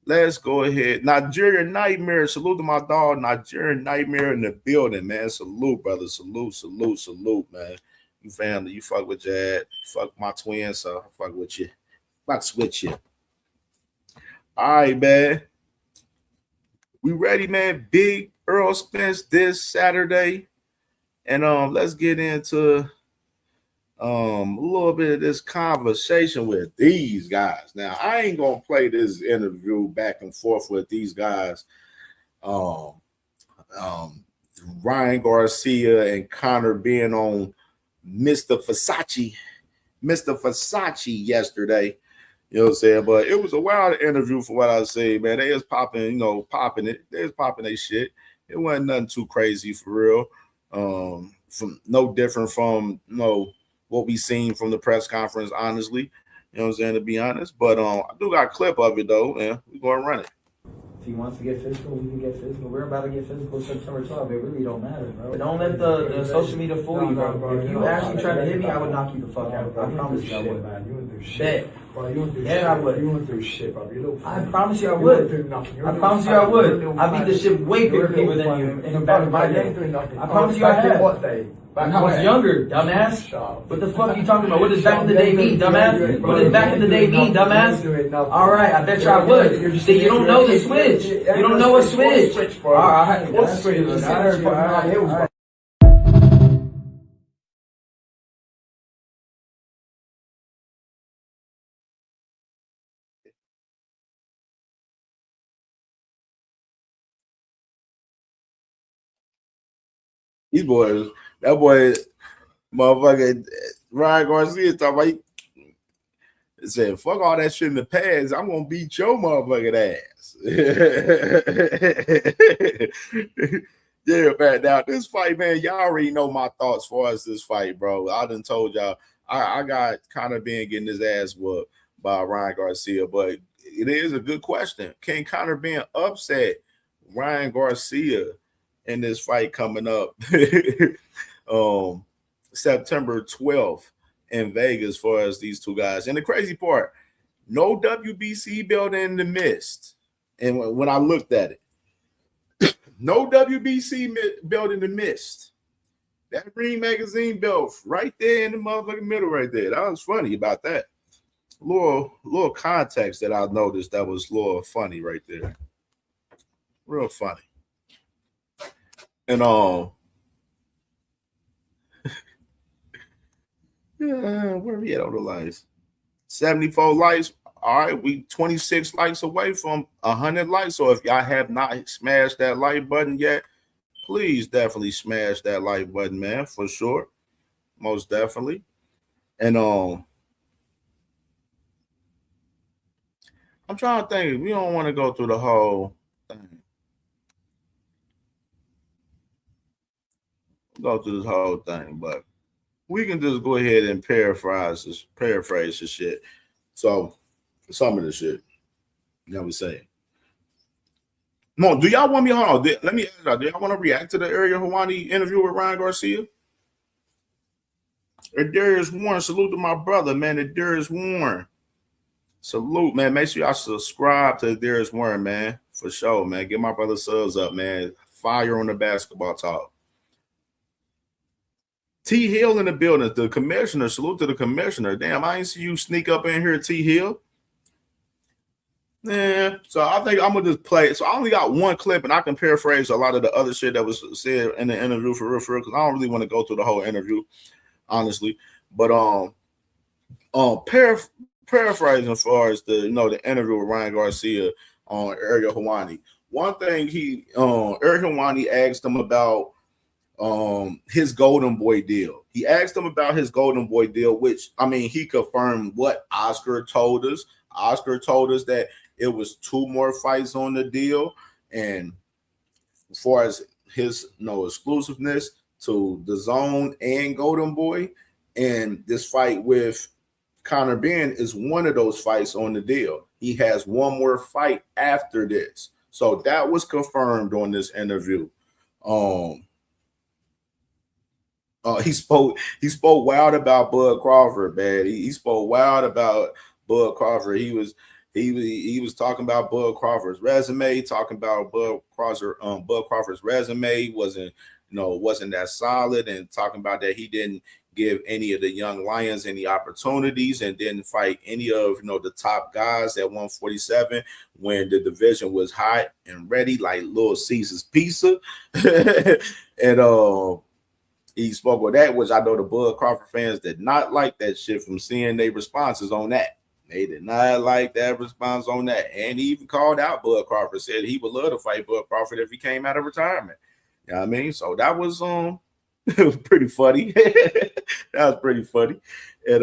Let's go ahead. Nigerian Nightmare. Salute to my dog, Nigerian Nightmare in the building, man. Salute, brother. Salute, man. You family, you fuck with Jad. Fuck my twin, so I fuck with you. Fucks with you. All right, man. We ready, man? Big Errol Spence this Saturday. And let's get into a little bit of this conversation with these guys. Now, I ain't gonna play this interview back and forth with these guys. Ryan Garcia and Conor being on Mr. Versace yesterday. You know what I'm saying? But it was a wild interview for what I say, man. They was popping, popping it. They was popping their shit. It wasn't nothing too crazy for real. From no different from what we seen from the press conference, honestly. You know what I'm saying, to be honest. But I do got a clip of it though, and we're gonna run it. If he wants to get physical, we can get physical. We're about to get physical September 12th. It really don't matter, bro. Don't let the social media fool you, bro. If you actually try to hit me, I would knock you the fuck out. I promise you I would. Man. You wouldn't do shit. Bro, you wouldn't do shit. I would. You wouldn't do shit, bro. I promise you I would. I promise you I would. I beat the shit way bigger than you in the back of my day. I promise you I have. What day? When I was younger, dumbass. What the fuck are you talking about? What does back in the day mean, dumbass? What does back in the day mean, dumbass? All right, I bet you I would. See, you don't know the switch. You don't know a switch. All right, what switch? These boys, that boy, motherfucker, Ryan Garcia talking about he said, fuck all that shit in the past. I'm gonna beat your motherfucking ass. Yeah, man. Now this fight, man, y'all already know my thoughts for us this fight, bro. I done told y'all I got kind of been getting his ass whooped by Ryan Garcia, but it is a good question. Can Conor Ben upset Ryan Garcia in this fight coming up September 12th in Vegas for us, these two guys? And the crazy part, no WBC belt in the midst. And when I looked at it, no WBC belt in the midst. That Green Magazine belt right there in the motherfucking middle right there. That was funny about that. little context that I noticed that was a little funny right there. Real funny. And yeah, where we at on the likes? 74 likes. All right, we 26 likes away from 100 likes. So if y'all have not smashed that like button yet, please definitely smash that like button, man, for sure. Most definitely. And I'm trying to think. We don't want to go through the whole thing. Go through this whole thing, but we can just go ahead and paraphrase the shit. So some of the shit that we say. No, do y'all want me on? Let me ask y'all. Do y'all want to react to the Errol Hawani interview with Ryan Garcia? Darius Warren, salute to my brother, man. Darius Warren. Salute, man. Make sure y'all subscribe to Darius Warren, man. For sure, man. Get my brother subs up, man. Fire on the basketball talk. T Hill in the building. The commissioner. Salute to the commissioner. Damn, I ain't see you sneak up in here, T Hill. Yeah, so I think I'm gonna just play. So I only got one clip, and I can paraphrase a lot of the other shit that was said in the interview for real, because I don't really want to go through the whole interview, honestly. But paraphrasing as far as the the interview with Ryan Garcia on Errol Hawani. One thing Errol Hawani asked him about his Golden Boy deal. He asked him about his Golden Boy deal, which I mean he confirmed what Oscar told us. Oscar told us that it was 2 more fights on the deal, and as far as his exclusiveness to the Zone and Golden Boy, and this fight with Conor Ben is one of those fights on the deal. He has 1 more fight after this, so that was confirmed on this interview. He spoke wild about Bud Crawford, man. He spoke wild about Bud Crawford. He was talking about Bud Crawford's resume, talking about Bud Crawford's resume wasn't that solid, and talking about that he didn't give any of the young lions any opportunities and didn't fight any of the top guys at 147 when the division was hot and ready, like Little Caesar's Pizza. And he spoke with that, which I know the Bud Crawford fans did not like that shit from seeing their responses on that. They did not like that response on that. And he even called out Bud Crawford, said he would love to fight Bud Crawford if he came out of retirement. You know what I mean? So that was it was pretty funny. That was pretty funny. And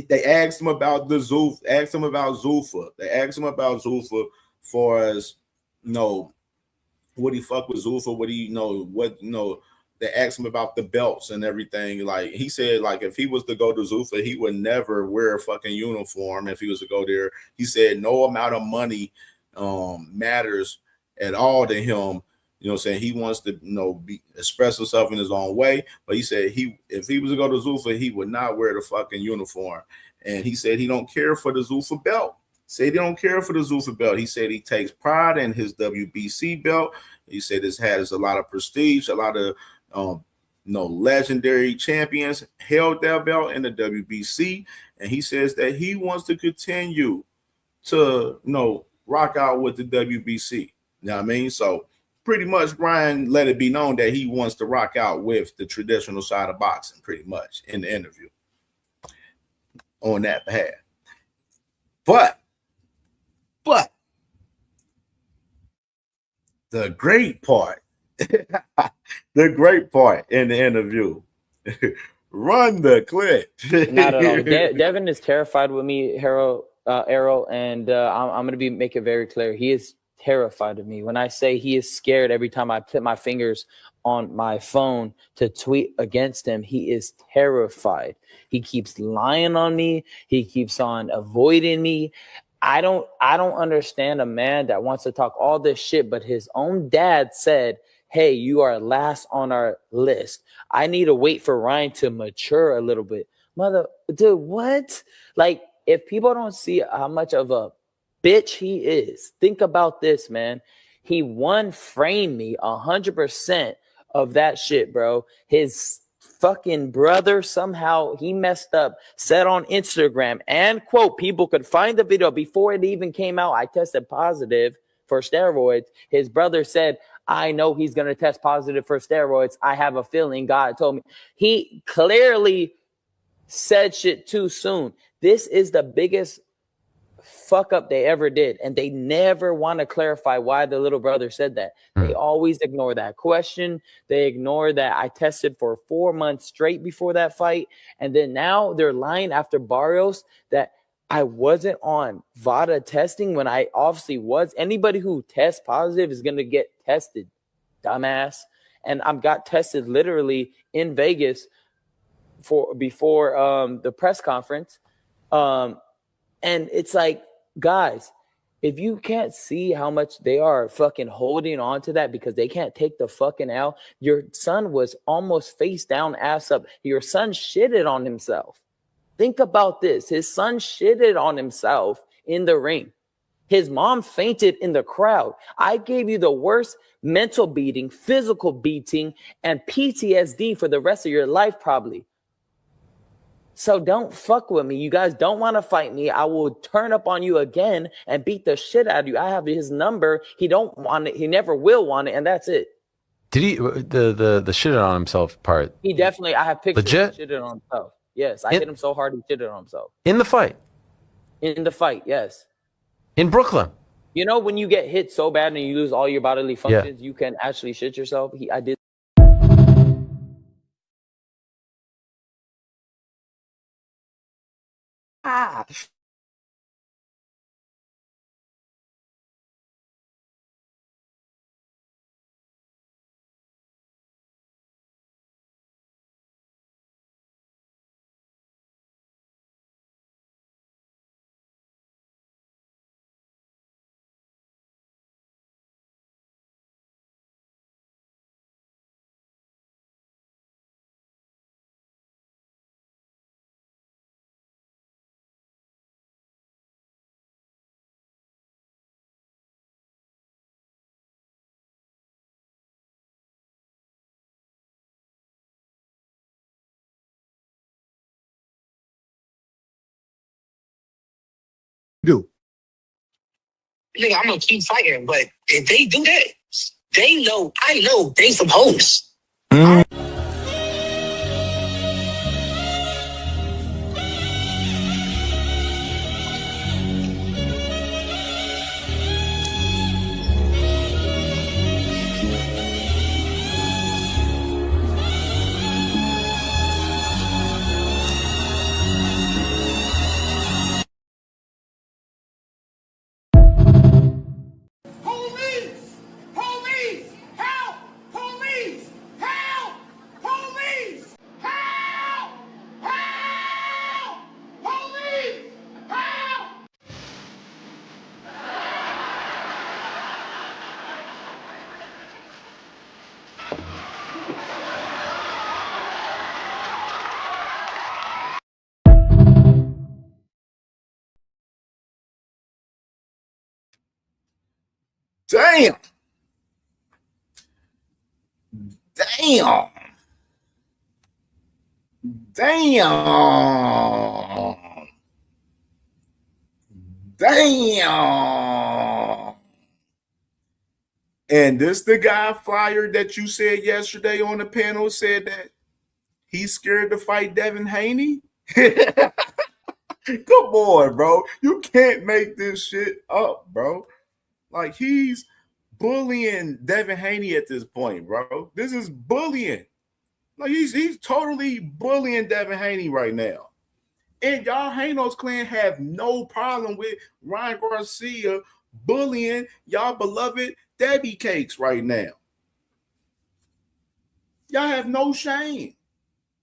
they asked him about Zulfa. They asked him about Zulfa for as would he fuck with Zulfa? Would he they asked him about the belts and everything. Like he said, like if he was to go to Zulfa, he would never wear a fucking uniform if he was to go there. He said no amount of money matters at all to him. Saying he wants to express himself in his own way. But he said if he was to go to Zulfa, he would not wear the fucking uniform. And he said he don't care for the Zulfa belt. Said he don't care for the Zulfa belt. He said he takes pride in his WBC belt. He said this has a lot of prestige, a lot of legendary champions held that belt in the WBC, and he says that he wants to continue to rock out with the WBC. You know what I mean? So pretty much Ryan let it be known that he wants to rock out with the traditional side of boxing, pretty much in the interview on that behalf. But the great part in the interview. Run the clip. Not at all. Devin is terrified with me, Errol, and I'm going to make it very clear. He is terrified of me. When I say he is scared every time I put my fingers on my phone to tweet against him, he is terrified. He keeps lying on me. He keeps on avoiding me. I don't understand a man that wants to talk all this shit, but his own dad said, hey, you are last on our list. I need to wait for Ryan to mature a little bit. Dude, what? Like, if people don't see how much of a bitch he is, think about this, man. He framed me 100% of that shit, bro. His fucking brother somehow he messed up, said on Instagram, and quote, people could find the video before it even came out. I tested positive for steroids. His brother said, I know he's going to test positive for steroids. I have a feeling God told me. He clearly said shit too soon. This is the biggest fuck up they ever did, and they never want to clarify why the little brother said that. They always ignore that question. They ignore that I tested for 4 months straight before that fight, and then now they're lying after Barrios that I wasn't on VADA testing when I obviously was. Anybody who tests positive is going to get tested, dumbass. And I got tested literally in Vegas before the press conference. And it's like, guys, if you can't see how much they are fucking holding on to that because they can't take the fucking L, your son was almost face down, ass up. Your son shitted on himself. Think about this. His son shitted on himself in the ring. His mom fainted in the crowd. I gave you the worst mental beating, physical beating, and PTSD for the rest of your life, probably. So don't fuck with me. You guys don't want to fight me. I will turn up on you again and beat the shit out of you. I have his number. He don't want it. He never will want it, and that's it. Did he the shit on himself part? He definitely. I have pictures. Legit? He shitted on himself. Yes, I hit him so hard he shitted on himself In the fight? in the fight. Yes. In Brooklyn? You know when you get hit so bad and you lose all your bodily functions, you can actually shit yourself. I did. Do. Nigga, I'm gonna keep fighting, but if they do that, they know, I know they some hoes. Police! Police! Help! Police! Help! Police! Help! Help! Police! Help! Damn. Damn. Damn. Damn. And this the guy Flyer that you said yesterday on the panel said that he's scared to fight Devin Haney? Come on, bro. You can't make this shit up, bro. Like, he's bullying Devin Haney at this point, bro. This is bullying. Like, he's totally bullying Devin Haney right now. And y'all Hanos clan have no problem with Ryan Garcia bullying y'all beloved Debbie Cakes right now. Y'all have no shame.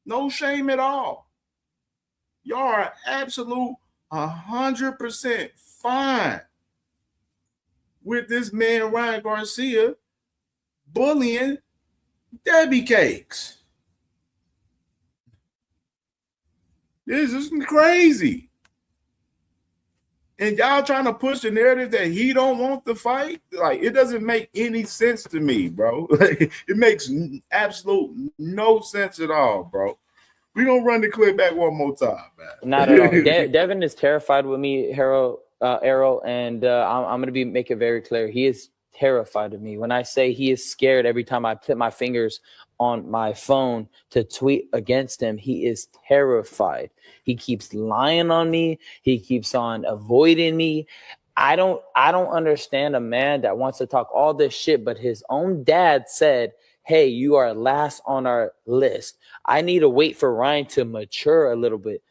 No shame at all. Y'all are absolute 100% fine with this man Ryan Garcia bullying Debbie Cakes. This is crazy. And y'all trying to push the narrative that he don't want the fight. Like, it doesn't make any sense to me, bro. It makes absolute no sense at all, bro. We gonna run the clip back one more time, man. Not at all. Devin is terrified with me, Errol, and I'm going to make it very clear. He is terrified of me. When I say he is scared every time I put my fingers on my phone to tweet against him, he is terrified. He keeps lying on me. He keeps on avoiding me. I don't understand a man that wants to talk all this shit, but his own dad said, hey, you are last on our list. I need to wait for Ryan to mature a little bit.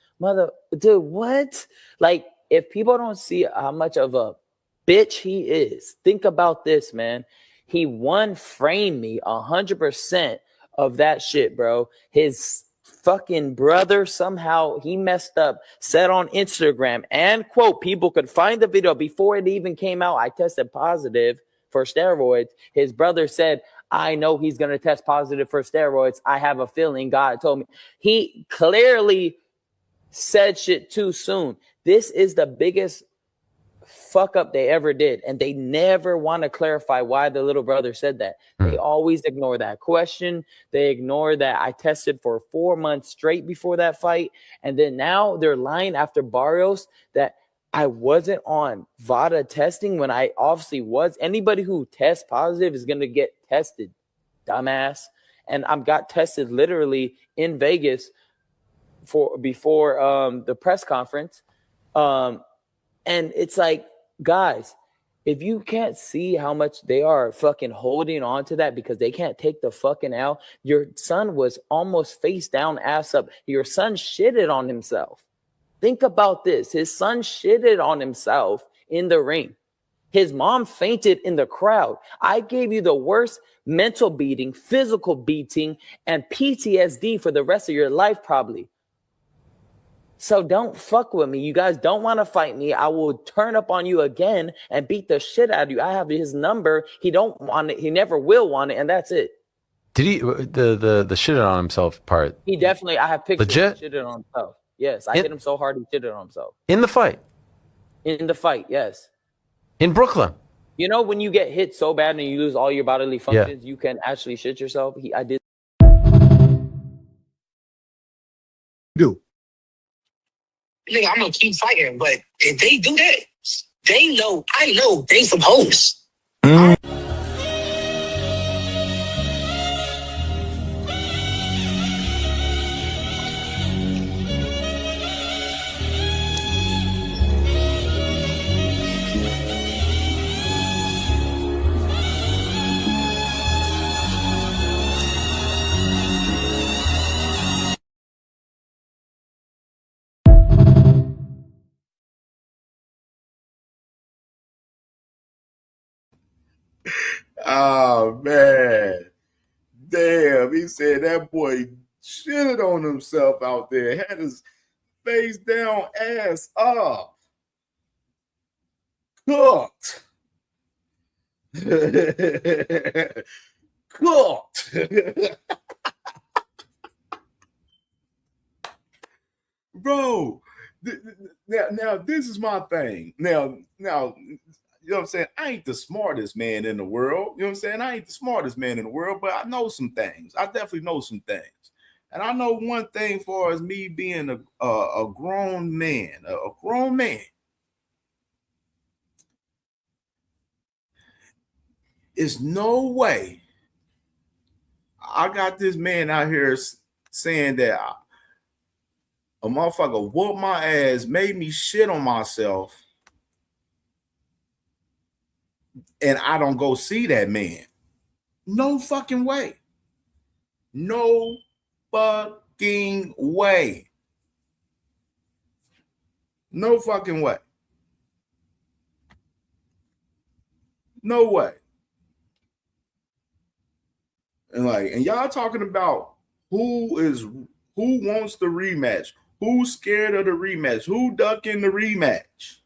Dude, what? Like, if people don't see how much of a bitch he is, think about this, man. He framed me 100% of that shit, bro. His fucking brother somehow he messed up, said on Instagram, and quote, people could find the video before it even came out. I tested positive for steroids. His brother said, I know he's going to test positive for steroids. I have a feeling God told me. He clearly said shit too soon. This is the biggest fuck up they ever did. And they never want to clarify why the little brother said that. They always ignore that question. They ignore that I tested for 4 months straight before that fight. And then now they're lying after Barrios that I wasn't on VADA testing when I obviously was. Anybody who tests positive is going to get tested, dumbass. And I got tested literally in Vegas before the press conference. And it's like, guys, if you can't see how much they are fucking holding on to that because they can't take the fucking L, your son was almost face down, ass up. Your son shitted on himself. Think about this. His son shitted on himself in the ring. His mom fainted in the crowd. I gave you the worst mental beating, physical beating, and PTSD for the rest of your life, probably. So don't fuck with me. You guys don't want to fight me. I will turn up on you again and beat the shit out of you. I have his number. He don't want it. He never will want it, and that's it. Did he the shitting on himself part? He definitely. I have pictures. Legit? Of shitted on himself. Yes, I hit him so hard he shitted on himself. In the fight? In the fight, yes. In Brooklyn? You know when you get hit so bad and you lose all your bodily functions, you can actually shit yourself. I did. Nigga, I'm gonna keep fighting, but if they do that, they know, I know they some hoes. Oh man, damn! He said that boy shitted on himself out there, had his face down, ass up, cooked, cooked. Bro, now this is my thing. Now. You know what I'm saying? I ain't the smartest man in the world. You know what I'm saying? I ain't the smartest man in the world, but I know some things. I definitely know some things. And I know one thing as far as me being a grown man, a grown man. It's no way I got this man out here saying that a motherfucker whooped my ass, made me shit on myself, and I don't go see that man. No fucking way. No fucking way. No fucking way. No way. And y'all talking about who wants the rematch, who's scared of the rematch, who ducking the rematch.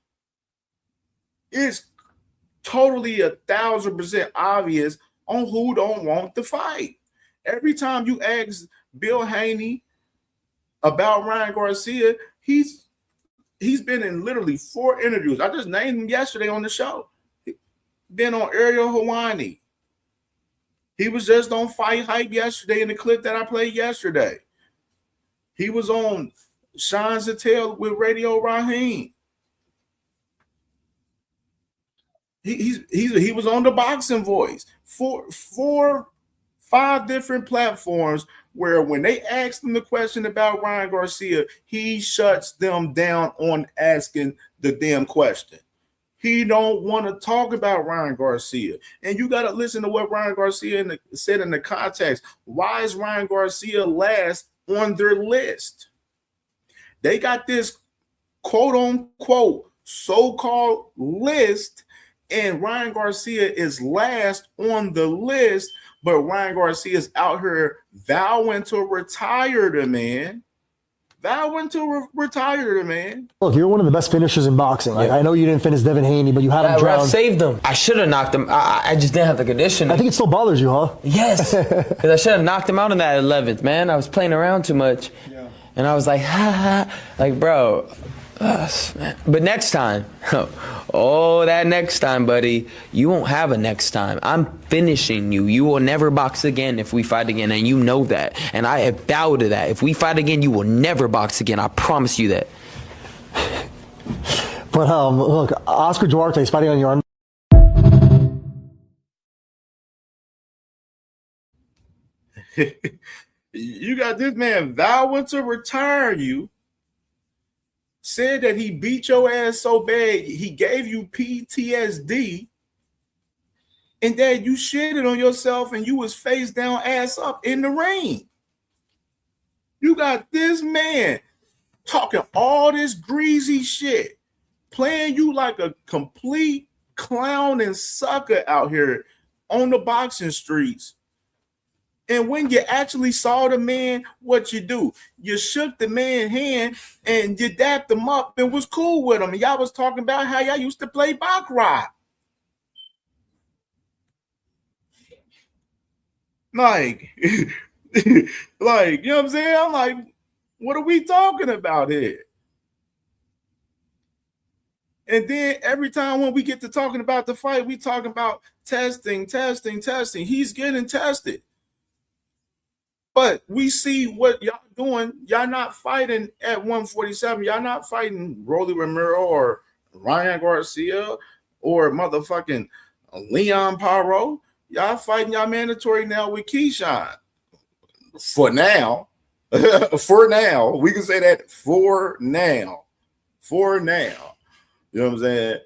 It's totally 1,000% obvious on who don't want the fight. Every time you ask Bill Haney about Ryan Garcia, he's He's been in literally 4 interviews. I just named him yesterday on the show. Been on Ariel Hawani. He was just on Fight Hype yesterday in the clip that I played yesterday. He was on Sean Zattel with Radio Raheem. He was on the Boxing Voice. 5 different platforms where when they asked him the question about Ryan Garcia, he shuts them down on asking the damn question. He don't want to talk about Ryan Garcia. And you got to listen to what Ryan Garcia said in the context. Why is Ryan Garcia last on their list? They got this quote-unquote so-called list, and Ryan Garcia is last on the list, but Ryan Garcia is out here vowing to retire the man. Retire the man. Look, you're one of the best finishers in boxing. Like, I know you didn't finish Devin Haney, but you had him drown. I saved him. I should have knocked him. I just didn't have the condition. I think it still bothers you, huh? Yes, because I should have knocked him out in that 11th, man. I was playing around too much. Yeah. And I was like, ha ha. Like, bro. But next time, that next time, buddy, you won't have a next time. I'm finishing you. You will never box again if we fight again, and you know that. And I have vowed to that. If we fight again, you will never box again. I promise you that. But look, Oscar Duarte is fighting on your arm. You got this man vowing to retire you. Said that he beat your ass so bad, he gave you PTSD, and that you shitted on yourself and you was face down, ass up in the ring. You got this man talking all this greasy shit, playing you like a complete clown and sucker out here on the boxing streets. And when you actually saw the man, what you do? You shook the man's hand and you dapped him up and was cool with him. And y'all was talking about how y'all used to play baccarat. Like, you know what I'm saying? I'm like, what are we talking about here? And then every time when we get to talking about the fight, we talking about testing. He's getting tested. But we see what y'all doing. Y'all not fighting at 147. Y'all not fighting Rolly Romero or Ryan Garcia or motherfucking Leon Paro. Y'all fighting y'all mandatory now with Keyshawn. For now. For now. We can say that for now. For now. You know what I'm saying?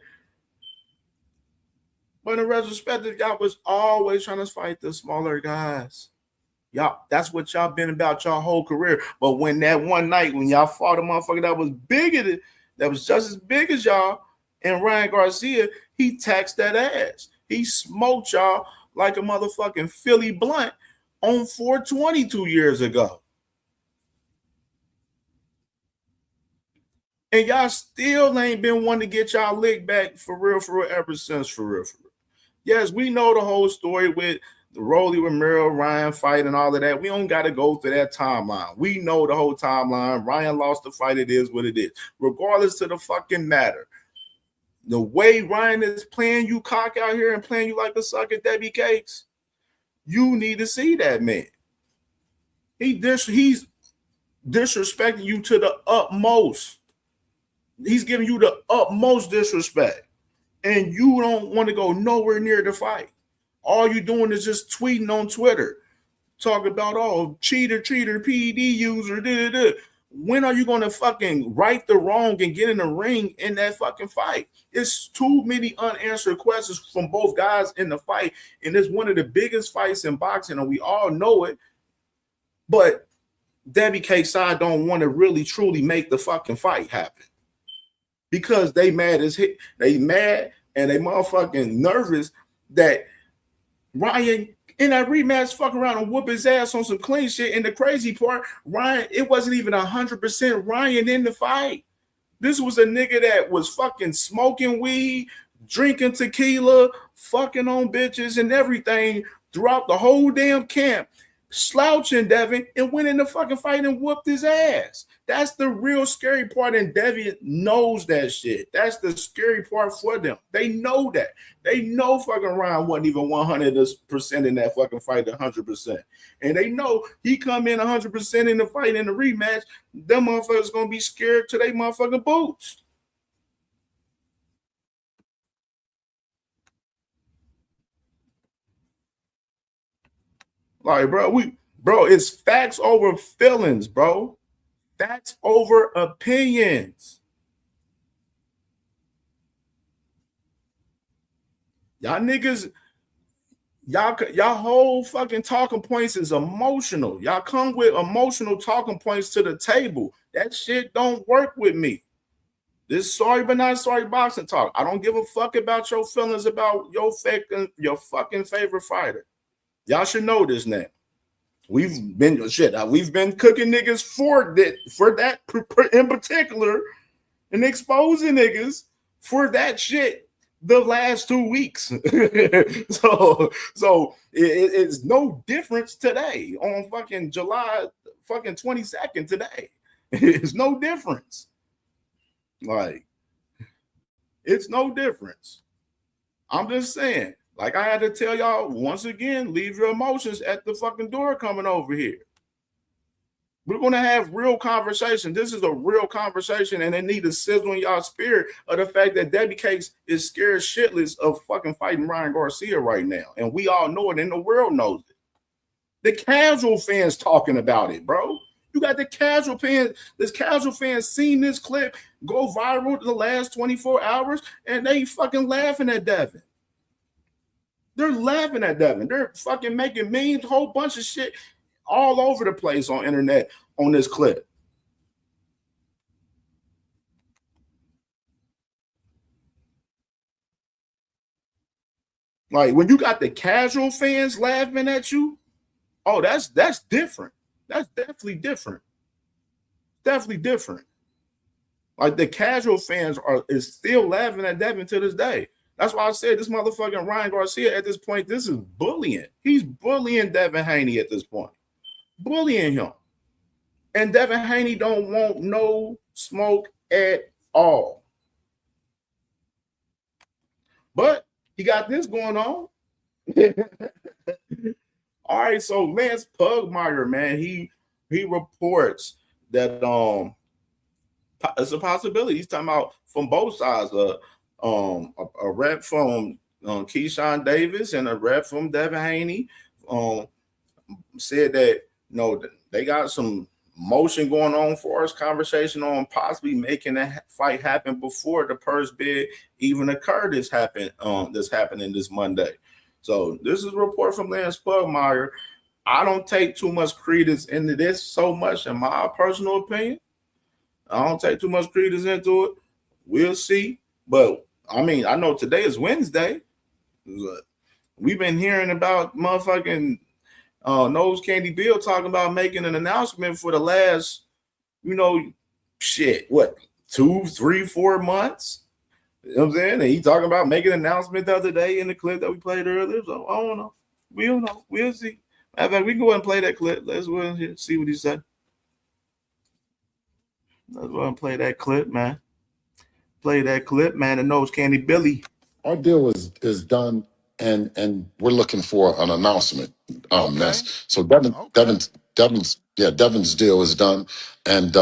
But in retrospect, y'all was always trying to fight the smaller guys. Y'all, that's what y'all been about y'all whole career. But when that one night when y'all fought a motherfucker that was bigger, that was just as big as y'all, and Ryan Garcia, he taxed that ass. He smoked y'all like a motherfucking Philly blunt on 420 2 years ago. And y'all still ain't been one to get y'all lick back for real ever since, for real. Yes, we know the whole story with the Rolly Romero, Ryan fight and all of that. We don't got to go through that timeline. We know the whole timeline. Ryan lost the fight. It is what it is. Regardless of the fucking matter. The way Ryan is playing you cock out here and playing you like a sucker Debbie Cakes, you need to see that man. He's disrespecting you to the utmost. He's giving you the utmost disrespect. And you don't want to go nowhere near the fight. All you doing is just tweeting on Twitter, talking about, oh, cheater, PED user, When are you going to fucking right the wrong and get in the ring in that fucking fight? It's too many unanswered questions from both guys in the fight, and it's one of the biggest fights in boxing, and we all know it. But Debbie Cake side don't want to really, truly make the fucking fight happen because they mad as hit. They mad and they motherfucking nervous that Ryan in that rematch fuck around and whoop his ass on some clean shit. And the crazy part, Ryan, it wasn't even 100% Ryan in the fight. This was a nigga that was fucking smoking weed, drinking tequila, fucking on bitches and everything throughout the whole damn camp, slouching Devin and went in the fucking fight and whooped his ass. That's the real scary part, and Devin knows that shit. That's the scary part for them. They know that. They know fucking Ryan wasn't even 100% in that fucking fight, 100%. And they know he come in 100% in the fight in the rematch, them motherfuckers gonna be scared to their motherfucking boots. Like, bro, it's facts over feelings, bro. Facts over opinions. Y'all niggas, y'all whole fucking talking points is emotional. Y'all come with emotional talking points to the table. That shit don't work with me. This sorry but not sorry boxing talk. I don't give a fuck about your feelings about your fucking favorite fighter. Y'all should know this now. We've been cooking niggas for that in particular and exposing niggas for that shit the last 2 weeks. so it's no difference today on fucking July fucking 22nd today. It's no difference. Like, it's no difference. I'm just saying, like I had to tell y'all once again, leave your emotions at the fucking door coming over here. We're going to have real conversation. This is a real conversation, and it need to sizzle in y'all spirit of the fact that Debbie Cakes is scared shitless of fucking fighting Ryan Garcia right now. And we all know it, and the world knows it. The casual fans talking about it, bro. You got the casual fans. This casual fans seen this clip go viral the last 24 hours, and they fucking laughing at Devin. They're laughing at Devin. They're fucking making memes, a whole bunch of shit all over the place on internet on this clip. Like, when you got the casual fans laughing at you, oh, that's different. That's definitely different. Definitely different. Like, the casual fans is still laughing at Devin to this day. That's why I said this motherfucking Ryan Garcia at this point, this is bullying. He's bullying Devin Haney at this point. Bullying him. And Devin Haney don't want no smoke at all. But he got this going on. All right, so Lance Pugmire, man, he reports that it's a possibility. He's talking about from both sides. A rep from Keyshawn Davis and a rep from Devin Haney said that they got some motion going on for us, conversation on possibly making that fight happen before the purse bid even occurred. This happening this Monday. So this is a report from Lance Pugmire. I don't take too much credence into this so much, in my personal opinion. I don't take too much credence into it. We'll see. But I mean, I know today is Wednesday. We've been hearing about motherfucking Nose Candy Bill talking about making an announcement for the last, 2, 3, 4 months. You know what I'm saying? And he talking about making an announcement the other day in the clip that we played earlier. So I don't know. We don't know. We'll see. Matter of fact, we can go ahead and play that clip. Let's go ahead and see what he said. Let's go ahead and play that clip, man. Play that clip, man. The Nose Candy Billy. Our deal is done, and we're looking for an announcement. So Devin's deal is done, and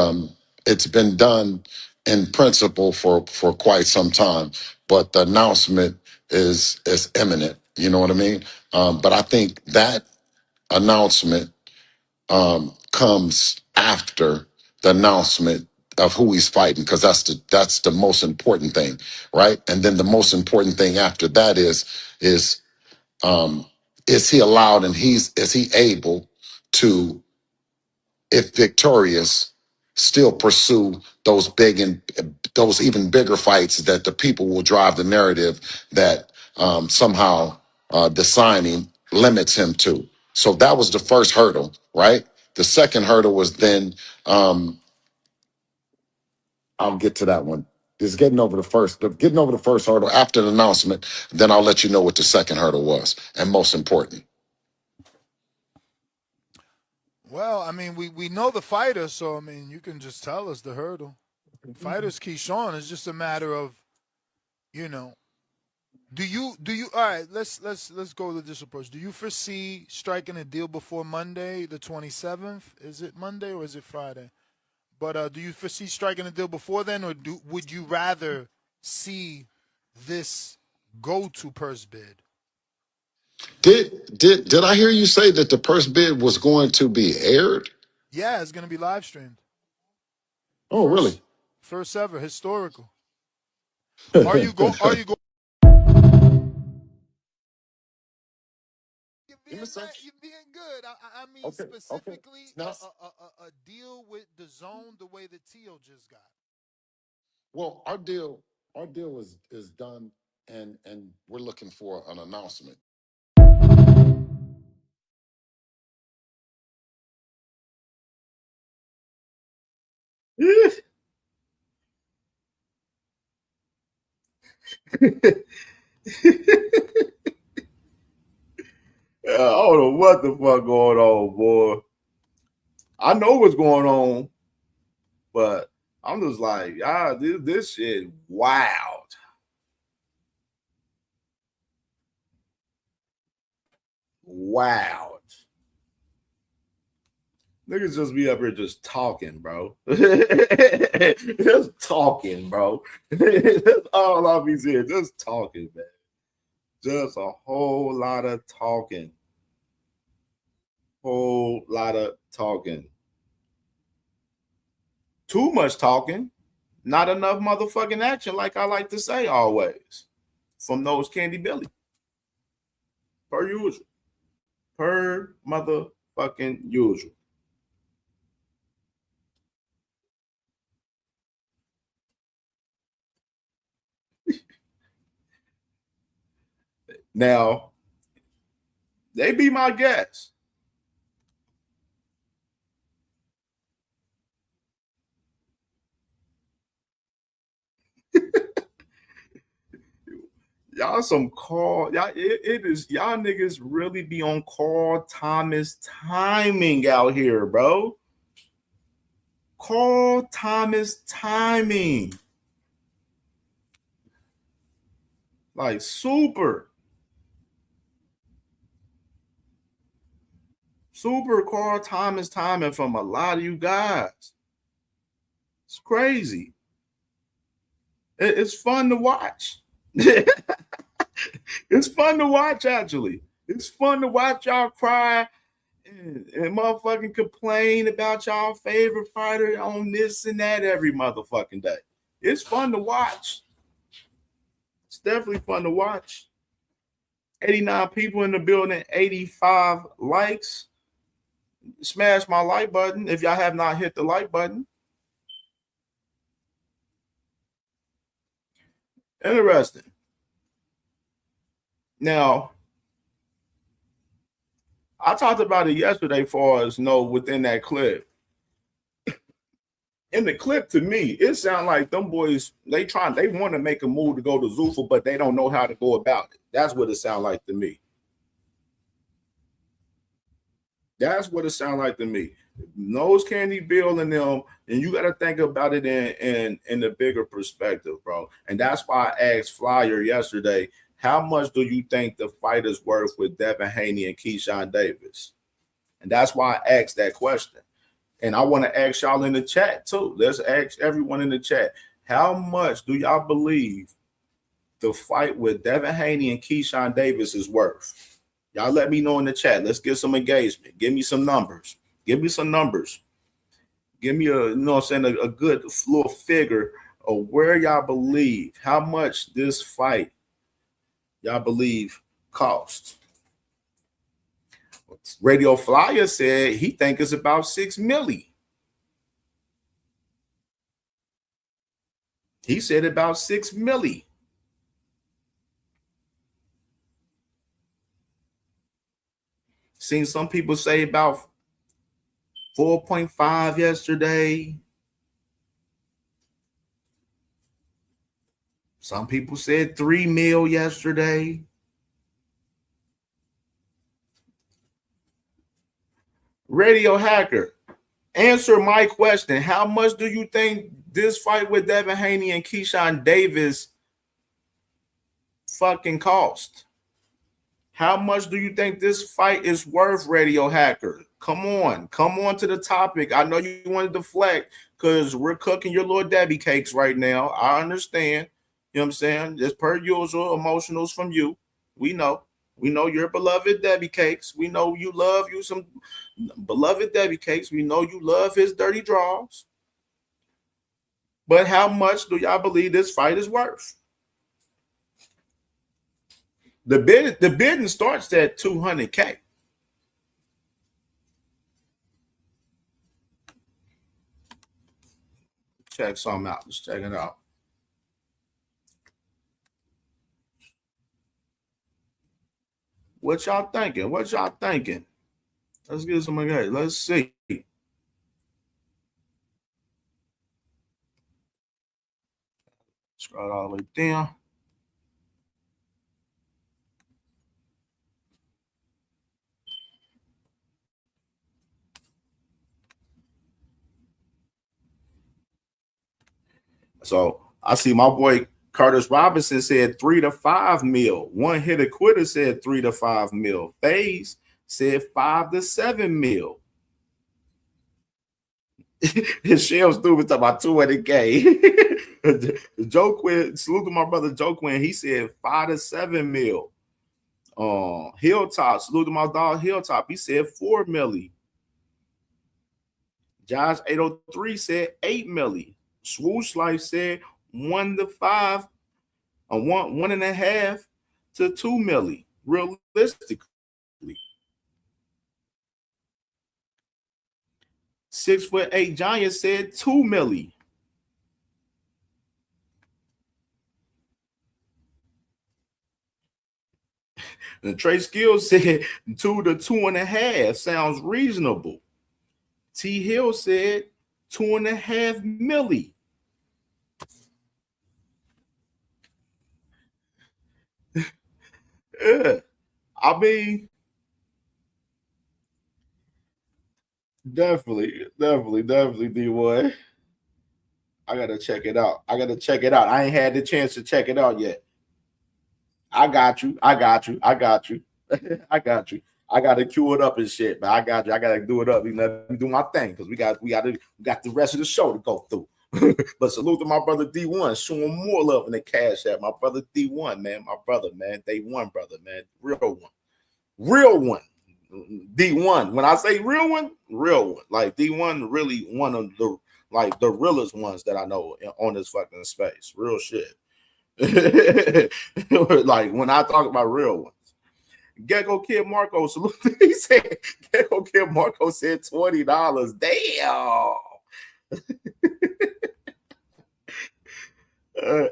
it's been done in principle for quite some time. But the announcement is imminent. You know what I mean? But I think that announcement comes after the announcement of who he's fighting, because that's the most important thing, right? And then the most important thing after that is he allowed, and is he able to, if victorious, still pursue those big and those even bigger fights that the people will drive the narrative that somehow the signing limits him to. So that was the first hurdle, right? The second hurdle was then, I'll get to that one. Is getting over the first hurdle after the announcement. Then I'll let you know what the second hurdle was, and most important. Well, I mean, we know the fighter, so I mean, you can just tell us the hurdle. Fighter's Keyshawn. It's just a matter of, you know, do you all right, let's go to this approach. Do you foresee striking a deal before Monday, the 27th? Is it Monday or is it Friday? But do you foresee striking a deal before then, or would you rather see this go to purse bid? Did I hear you say that the purse bid was going to be aired? Yeah, it's going to be live streamed. Oh, really? First ever, historical. Are you going? You're being good. I mean, specifically a deal with the zone the way that Tio just got. Well, our deal is done, and we're looking for an announcement. I don't know what the fuck going on, boy. I know what's going on, but I'm just like, this shit wild. Wild. Niggas just be up here just talking, bro. Just talking, bro. That's all I'll be saying. Just talking, man. Just a whole lot of talking. Whole lot of talking. Too much talking. Not enough motherfucking action, like I like to say always. From those Candy Billy. Per usual. Per motherfucking usual. Now, they be my guests. Y'all some Carl, y'all, it is y'all niggas really be on Carl Thomas timing out here, bro. Carl Thomas timing. Like super. Super Carl Thomas timing from a lot of you guys. It's crazy. It's fun to watch. It's fun to watch, actually. It's fun to watch y'all cry and motherfucking complain about y'all favorite fighter on this and that every motherfucking day. It's fun to watch. It's definitely fun to watch. 89 people in the building, 85 likes. Smash my like button if y'all have not hit the like button. Interesting. Now, I talked about it yesterday for us, within that clip. In the clip, to me, it sounds like them boys, they want to make a move to go to Zuffa, but they don't know how to go about it. That's what it sounds like to me. That's what it sounds like to me. Nose Candy Bill and them, and you got to think about it in the bigger perspective, bro. And that's why I asked Flyer yesterday, how much do you think the fight is worth with Devin Haney and Keyshawn Davis? And that's why I asked that question. And I want to ask y'all in the chat too. Let's ask everyone in the chat. How much do y'all believe the fight with Devin Haney and Keyshawn Davis is worth? Y'all let me know in the chat. Let's get some engagement. Give me some numbers. Give me some numbers. Give me a good little figure of where y'all believe, how much this fight y'all believe cost. Radio Flyer said he think it's about $6 million. He said about $6 million. Seen some people say about 4.5 yesterday. Some people said 3 mil yesterday. Radio Hacker, answer my question. How much do you think this fight with Devin Haney and Keyshawn Davis fucking cost? How much do you think this fight is worth, Radio Hacker? Come on to the topic. I know you want to deflect because we're cooking your little Debbie cakes right now. I understand. You know what I'm saying? Just per usual, emotionals from you. We know you're beloved Debbie cakes. We know you love you some beloved Debbie cakes. We know you love his dirty draws. But how much do y'all believe this fight is worth? The bidding starts at $200K. Check something out. Let's check it out. What y'all thinking? Let's get some again. Let's see. Scroll all the way down. So I see my boy Curtis Robinson said 3 to 5 mil. One hitter quitter said 3 to 5 mil. FaZe said 5 to 7 mil. His shell stupid talking about 200K. Joe Quinn, salute to my brother Joe Quinn. He said 5 to 7 mil. Hilltop, salute to my dog Hilltop. He said 4 milli. Josh 803 said 8 milli. Swoosh Life said 1 to 5, 1.5 to 2 milli. Realistically, 6'8" Giant said 2 milli. And Trey Skills said 2 to 2.5 sounds reasonable. T Hill said 2.5 milli. I mean, definitely, D1. I gotta check it out. I ain't had the chance to check it out yet. I got you. I gotta queue it up and shit, man. I got you. I gotta do it up. Let me do my thing because we got the rest of the show to go through. But salute to my brother D1, showing more love in the cash app. My brother D1, man, my brother, man, Day One brother, man, real one. D1. When I say real one, like D1, really one of the realest ones that I know on this fucking space. Real shit. Like when I talk about real ones. Gecko Kid Marco, salute. He said Gecko Kid Marco said $20. Damn.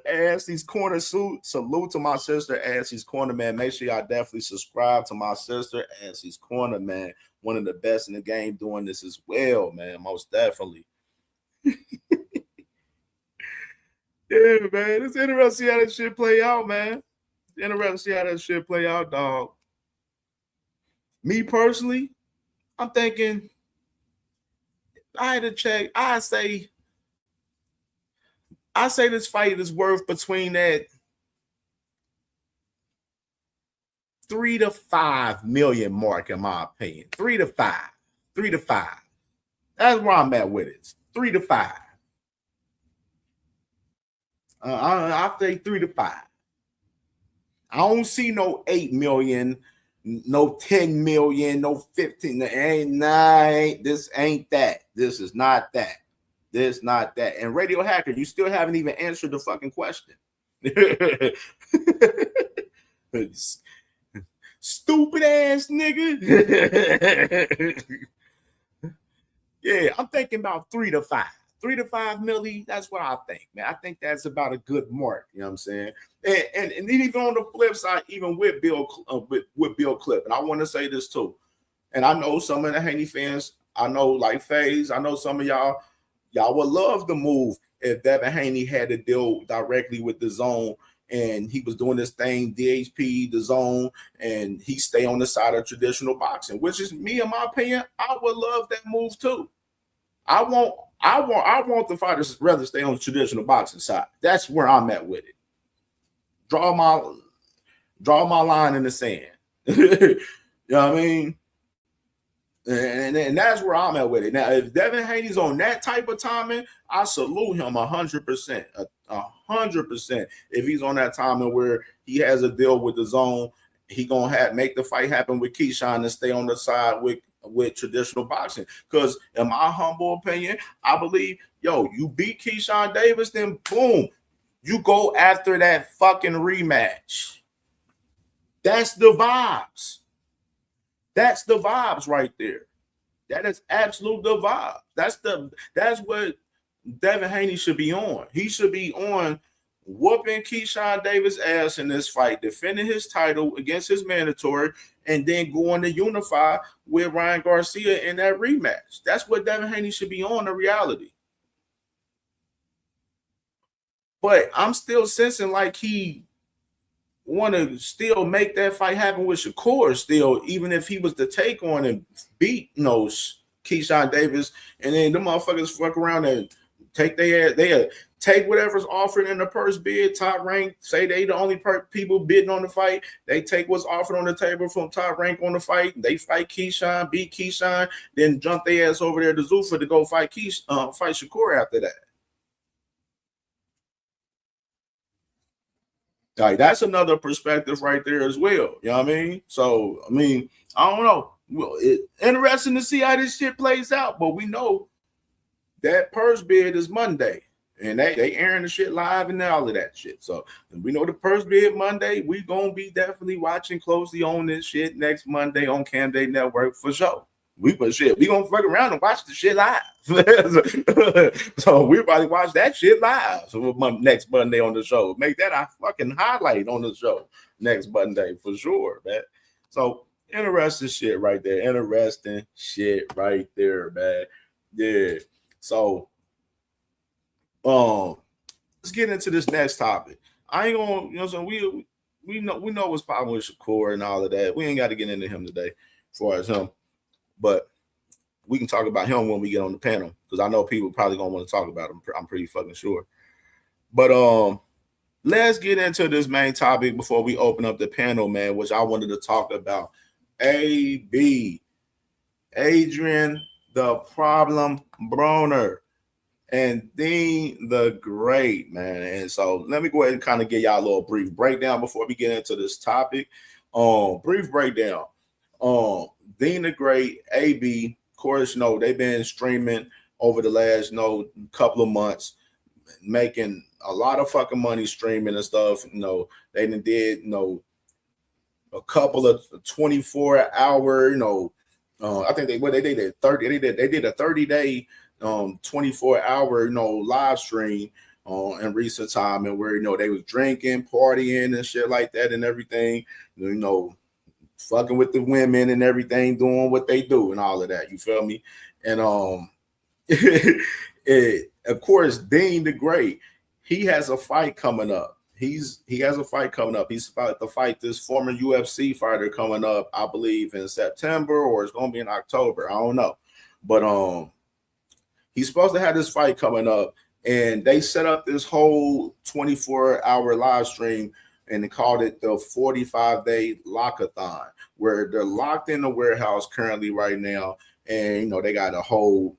Ashley's Corner, salute to my sister Ashley's Corner, man. Make sure y'all definitely subscribe to my sister Ashley's Corner, man. One of the best in the game doing this as well, man. Most definitely. Yeah, man. It's interesting to see how that shit play out, man. Dog. Me personally, I'm thinking I had to check. I say this fight is worth between that 3 to 5 million mark, in my opinion. 3 to 5. That's where I'm at with it. 3 to 5. I think 3 to 5. I don't see no 8 million, no 10 million, no 15. This ain't that. This is not that. This not that. And Radio Hacker, you still haven't even answered the fucking question. Stupid ass nigga. Yeah, I'm thinking about 3 to 5. 3 to 5 milli, that's what I think, man. I think that's about a good mark, you know what I'm saying? And even on the flip side, even with Bill Clip, and I want to say this too, and I know some of the Haney fans, I know like FaZe, I know some of y'all would love the move if Devin Haney had to deal directly with the zone and he was doing this thing, DHP, the zone, and he stay on the side of traditional boxing, which is me, in my opinion. I would love that move too. I want the fighters rather stay on the traditional boxing side. That's where I'm at with it. Draw my line in the sand. You know what I mean? And that's where I'm at with it. Now, if Devin Haney's on that type of timing, I salute him 100%. 100%. If he's on that timing where he has a deal with the zone, he gonna make the fight happen with Keyshawn and stay on the side with traditional boxing. Because in my humble opinion, I believe, you beat Keyshawn Davis, then boom, you go after that fucking rematch. That's the vibes. That's the vibes right there. That is absolute the vibe. That's what Devin Haney should be on. He should be on whooping Keyshawn Davis' ass in this fight, defending his title against his mandatory, and then going to unify with Ryan Garcia in that rematch. That's what Devin Haney should be on, the reality. But I'm still sensing like he want to still make that fight happen with Shakur still, even if he was to take on and beat Keyshawn Davis, and then the motherfuckers fuck around and take they take whatever's offered in the purse bid, top rank, say they the only people bidding on the fight, they take what's offered on the table from top rank on the fight, they fight Keyshawn, beat Keyshawn, then jump their ass over there to Zuffa to go fight Shakur after that. Like, that's another perspective right there as well. You know what I mean? So, I mean, I don't know. Well, it's interesting to see how this shit plays out, but we know that purse bid is Monday, and they airing the shit live and all of that shit. So we know the purse bid Monday. We gonna be definitely watching closely on this shit next Monday on CamJNetwork for sure. We gonna fuck around and watch the shit live. So we probably watch that shit live next Monday on the show. Make that our fucking highlight on the show next Monday for sure, man. So interesting shit right there. Interesting shit right there, man. Yeah. So let's get into this next topic. I ain't gonna, so we know what's popping with Shakur and all of that. We ain't got to get into him today as far as him. But we can talk about him when we get on the panel, because I know people probably gonna want to talk about him. I'm pretty fucking sure. But let's get into this main topic before we open up the panel, man, which I wanted to talk about. AB, Adrian the Problem Broner, and Deen the Great, man. And so let me go ahead and kind of give y'all a little brief breakdown before we get into this topic. Brief breakdown. Deen the Great, AB, of course, they've been streaming over the last, couple of months, making a lot of fucking money streaming and stuff. They did, a couple of 24-hour, I think they did a 30-day, 24-hour, live stream in recent time, and where, they was drinking, partying and shit like that and everything, fucking with the women and everything, doing what they do and all of that. You feel me? And of course, Deen the Great, he has a fight coming up. He has a fight coming up. He's about to fight this former UFC fighter coming up, I believe, in September, or it's gonna be in October. I don't know. But he's supposed to have this fight coming up, and they set up this whole 24-hour live stream, and they called it the 45-day lockathon, where they're locked in the warehouse currently right now. And, they got a whole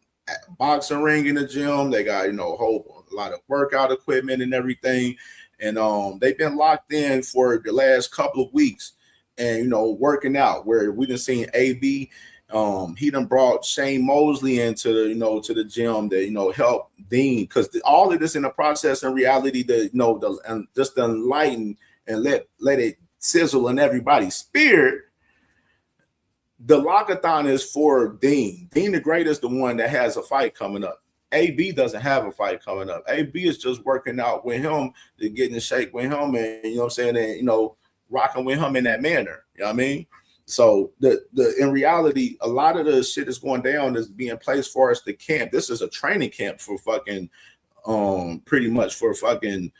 boxing ring in the gym. They got, a lot of workout equipment and everything. And they've been locked in for the last couple of weeks and, working out, where we done seen AB. He done brought Shane Mosley into the, to the gym to, help Deen, because all of this in the process and reality and just to enlighten and let it sizzle in everybody's spirit. The lockathon is for Deen. Deen the Great is the one that has a fight coming up. AB doesn't have a fight coming up. AB is just working out with him, to get in shape with him, and and rocking with him in that manner. You know what I mean? So the in reality, a lot of the shit that's going down is being placed for us to camp. This is a training camp for fucking pretty much for fucking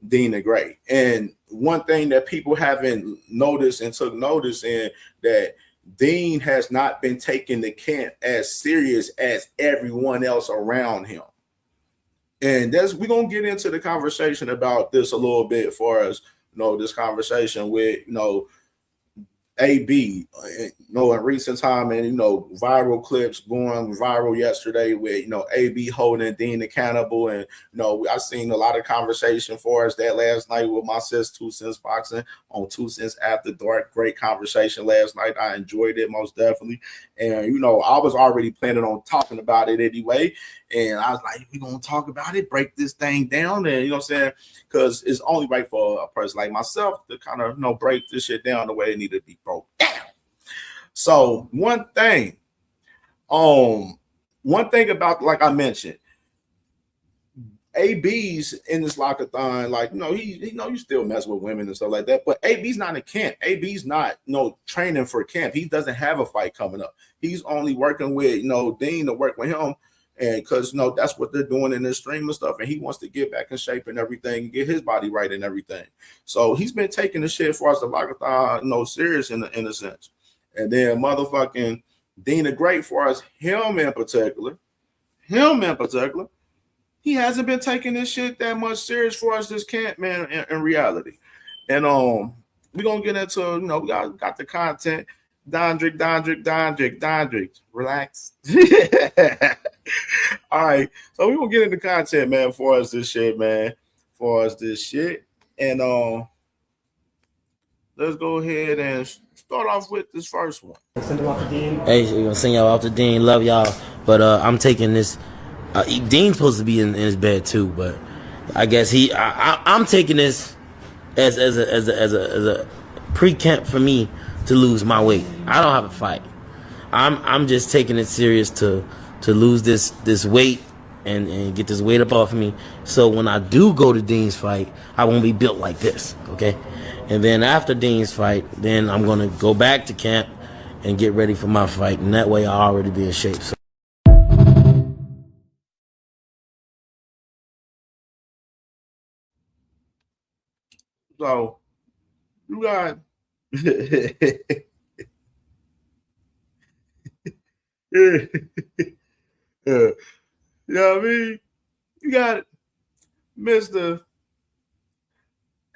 Dean the Great. And one thing that people haven't noticed and took notice in, that Dean has not been taking the camp as serious as everyone else around him. And we're gonna get into the conversation about this a little bit for us, this conversation with AB, in recent time, and viral clips going viral yesterday with AB holding Dean accountable, and I seen a lot of conversation for us that last night with my sis 2 Cents Boxing on 2 Cents After Dark. Great conversation last night. I enjoyed it most definitely, and I was already planning on talking about it anyway, and I was like, we're gonna talk about it, break this thing down, and what I'm saying, because it's only right for a person like myself to kind of break this shit down the way it needed to be broke down. So one thing about, like I mentioned, AB's in this lockathon, like you still mess with women and stuff like that, but AB's not in camp. AB's not training for camp. He doesn't have a fight coming up. He's only working with Dean to work with him, and because that's what they're doing in this stream and stuff, and he wants to get back in shape and everything, get his body right and everything. So he's been taking the shit for us the lockathon serious in a sense. And then motherfucking Dean the Great, for us, him in particular, he hasn't been taking this shit that much serious for us this camp, man, in reality. And we're gonna get into we got the content. Dondrick, relax. All right, so we're gonna get into content, man, for us this shit. And let's go ahead and start off with this first one. Hey, we're gonna send y'all off to Deen. Love y'all, but I'm taking this. Dean's supposed to be in his bed too, but I guess I'm taking this as a pre-camp for me to lose my weight. I don't have a fight. I'm just taking it serious to lose this weight and get this weight up off of me. So when I do go to Dean's fight, I won't be built like this, okay? And then after Dean's fight, then I'm gonna go back to camp and get ready for my fight, and that way I'll already be in shape. So you got you know what I mean? You got Mr.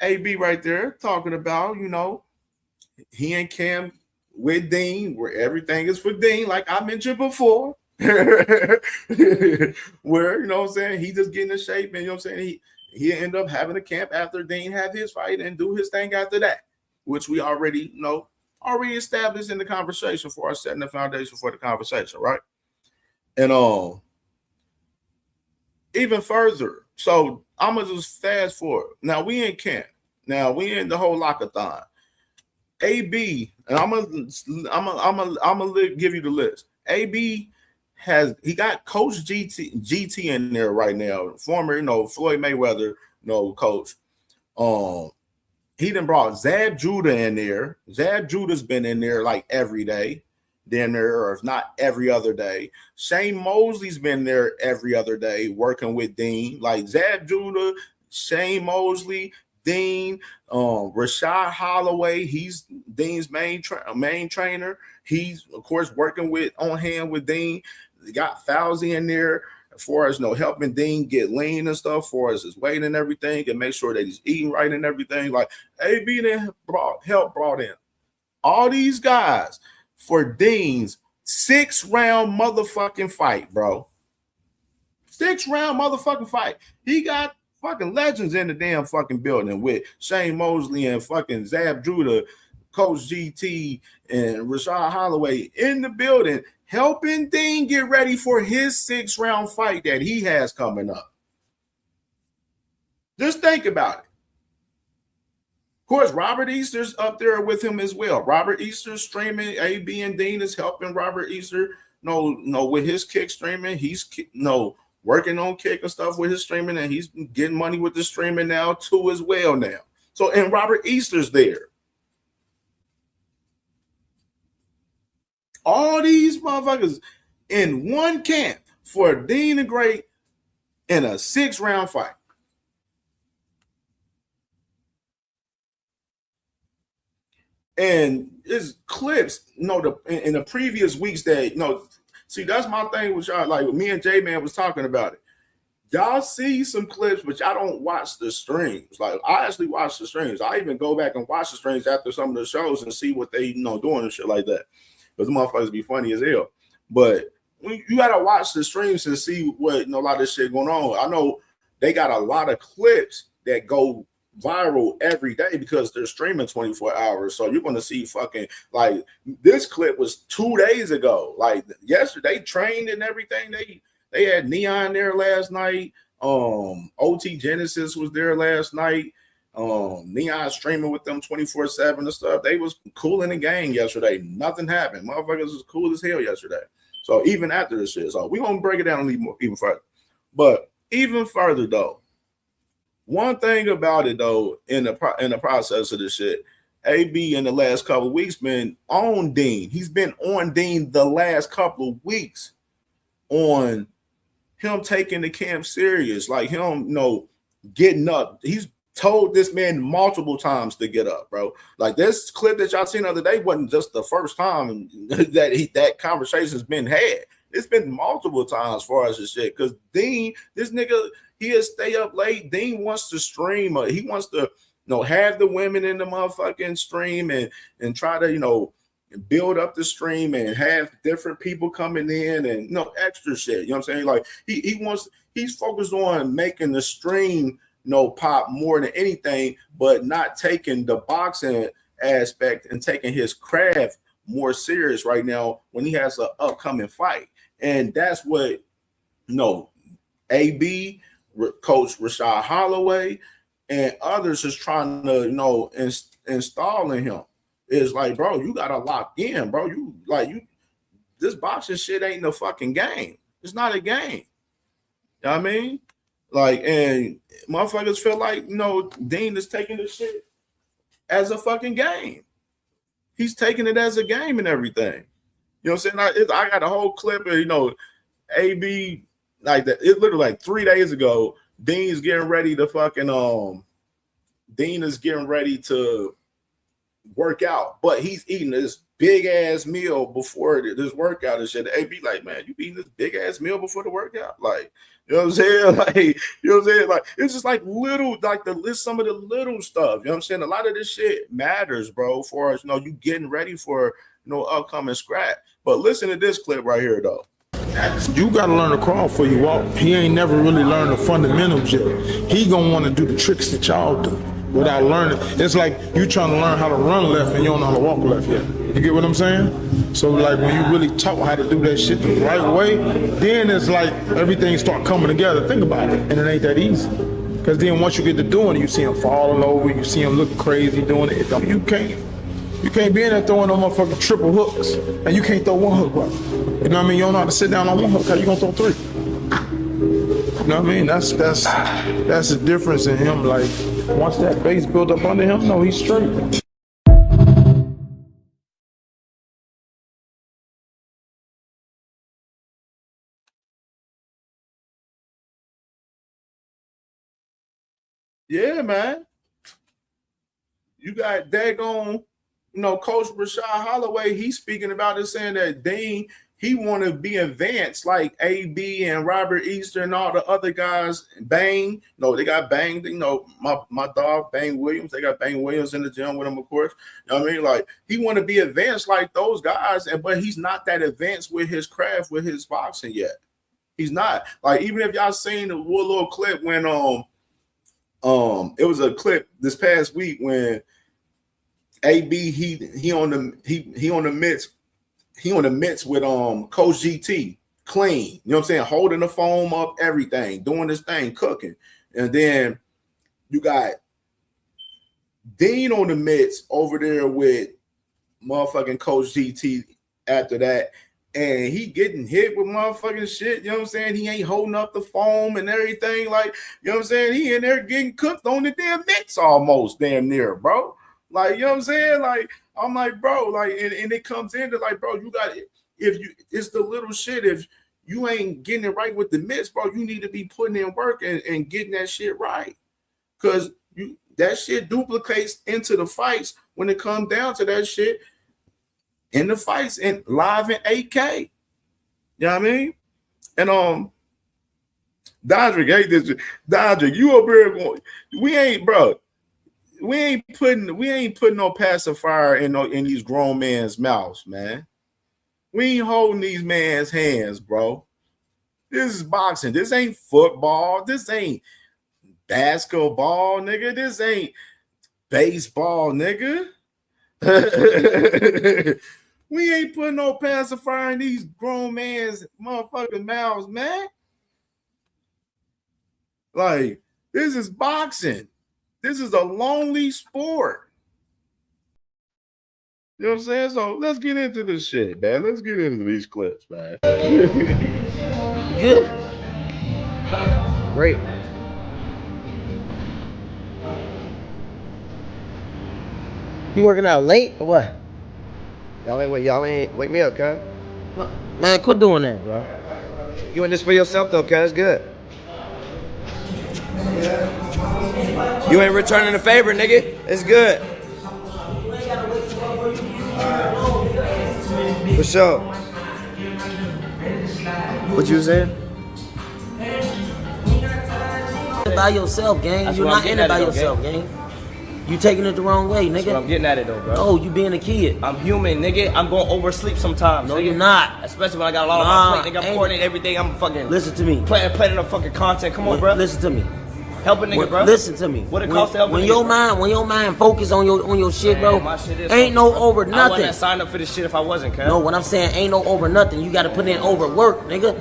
AB right there talking about, he and Cam with Dean, where everything is for Dean, like I mentioned before. Where, what I'm saying, he just getting in shape, and what I'm saying, he end up having a camp after Dean had his fight and do his thing after that, which we already established in the conversation for us, setting the foundation for the conversation, right? And even further, so I'm gonna just fast forward. Now we in camp. Now we in the whole lockathon. AB, and I'm gonna give you the list. AB he got Coach GT in there right now, former Floyd Mayweather coach. He done brought Zab Judah in there. Zab Judah's been in there like every day, or if not every other day. Shane Mosley's been there every other day working with Dean. Like Zab Judah, Shane Mosley, Dean, Rashad Holloway, he's Dean's main trainer. He's of course working on hand with Dean. They got Fauzi in there for us, helping Dean get lean and stuff for us, his weight and everything, and make sure that he's eating right and everything. Like AB then brought in all these guys for Dean's 6-round motherfucking fight, bro. 6-round motherfucking fight. He got fucking legends in the damn fucking building with Shane Mosley and fucking Zab Judah, Coach GT, and Rashad Holloway in the building, helping Dean get ready for his 6-round fight that he has coming up. Just think about it. Of course, Robert Easter's up there with him as well. Robert Easter's streaming. AB and Dean is helping Robert Easter, with his kick streaming. He's working on kick and stuff with his streaming, and he's getting money with the streaming now too as well now. So, and Robert Easter's there. All these motherfuckers in one camp for Dean the Great in a 6-round fight. And it's clips, in the previous weeks that, see, that's my thing with y'all. Like me and J-Man was talking about it. Y'all see some clips, but y'all don't watch the streams. Like I actually watch the streams. I even go back and watch the streams after some of the shows and see what they, doing and shit like that. Because the motherfuckers be funny as hell. But you gotta watch the streams and see what, a lot of this shit going on. I know they got a lot of clips that go viral every day because they're streaming 24 hours. So you're gonna see fucking, like, this clip was 2 days ago. Like yesterday, trained and everything. They had Neon there last night. OT Genesis was there last night. Neon streaming with them 24/7 and stuff. They was cool in the gang yesterday. Nothing happened. Motherfuckers was cool as hell yesterday. So even after this shit, so we gonna break it down even further. But even further though, one thing about it though, in the process of this shit, AB in the last couple of weeks been on Deen. He's been on Deen the last couple of weeks on him taking the camp serious, like him, getting up. He's told this man multiple times to get up, bro. Like this clip that y'all seen the other day wasn't just the first time that conversation's been had. It's been multiple times for us and shit. Because Deen, this nigga, he'll stay up late. Deen wants to stream. He wants to, have the women in the motherfucking stream and try to, build up the stream and have different people coming in and extra shit. You know what I'm saying? Like he's focused on making the stream pop more than anything, but not taking the boxing aspect and taking his craft more serious right now when he has an upcoming fight. And that's what AB, Coach Rashad Holloway, and others is trying to install in him. Is like, bro, you gotta lock in, bro. This boxing shit ain't no fucking game. It's not a game. You know what I mean? Like, and motherfuckers feel like, Deen is taking this shit as a fucking game. He's taking it as a game and everything. You know what I'm saying? I got a whole clip of, AB, like that. It literally like 3 days ago, Deen is getting ready to work out, but he's eating this big ass meal before this workout and shit. AB like, man, you eating this big ass meal before the workout? Like, you know what I'm saying? Like, you know what I'm saying? Like, it's just like little, like the list, some of the little stuff. You know what I'm saying? A lot of this shit matters, bro, for us, you getting ready for upcoming scrap. But listen to this clip right here though. You gotta learn to crawl before you walk. He ain't never really learned the fundamentals yet. He gonna want to do the tricks that y'all do without learning. It's like you trying to learn how to run left and you don't know how to walk left yet. You get what I'm saying? So like when you really taught how to do that shit the right way, then it's like everything start coming together. Think about it, and it ain't that easy. Because then once you get to doing it, you see him falling over, you see him looking crazy doing it. You can't be in there throwing no motherfucking triple hooks, and you can't throw one hook right. You know what I mean? You don't know how to sit down on one hook. How you gonna throw three? You know what I mean? That's the difference in him. Like once that base built up under him, no, he's straight. Yeah, man. You got daggone, Coach Rashad Holloway. He's speaking about it, saying that Deen, he want to be advanced like AB and Robert Easter and all the other guys. Bang, they got Bang. My dog Bang Williams. They got Bang Williams in the gym with him, of course. You know what I mean? Like he want to be advanced like those guys, but he's not that advanced with his craft, with his boxing yet. He's not. Like even if y'all seen the little clip when it was a clip this past week when AB he on the mitts with Coach GT clean, you know what I'm saying, holding the foam up, everything, doing this thing, cooking. And then you got Deen on the mitts over there with motherfucking Coach GT after that. And he getting hit with motherfucking shit, you know what I'm saying? He ain't holding up the foam and everything. Like, you know what I'm saying? He in there getting cooked on the damn mitts almost damn near, bro. Like, you know what I'm saying? Like, I'm like, bro, like, and it comes into like, bro, you got it. It's the little shit. If you ain't getting it right with the mitts, bro, you need to be putting in work and getting that shit right. Because that shit duplicates into the fights when it comes down to that shit in the fights and live in 8K. You know what I mean? And Dodrick, hate this. Dodrick, you over here going, we ain't putting no pacifier in these grown men's mouths, man. We ain't holding these man's hands, bro. This is boxing. This ain't football. This ain't basketball, nigga. This ain't baseball, nigga. We ain't putting no pacifier in these grown man's motherfucking mouths, man. Like, this is boxing. This is a lonely sport. You know what I'm saying? So let's get into this shit, man. Let's get into these clips, man. Good. Great. You working out late or what? Y'all ain't wake me up, cuz. Man, quit doing that, bro. You in this for yourself though, cuz. It's good. You ain't returning the favor, nigga. It's good. For sure. What you saying? By yourself, gang. You're not in it by yourself, gang. You taking it the wrong way, nigga. That's what I'm getting at it though, bro. Oh, you being a kid. I'm human, nigga. I'm gonna oversleep sometimes. No, nigga. you're not. Especially when I got a lot on my plate, nigga. I'm coordinating everything. I'm fucking listen to me. Planning a fucking content. Come on, bro. Listen to me. Help a nigga, bro. Listen to me. What it costs to help when a nigga, your bro? mind, when your mind focus on your shit, bro. My shit is ain't no over I nothing. wouldn't have signed up for this shit if I wasn't, cuz. No, what I'm saying ain't no over nothing. You got to put in over work, nigga.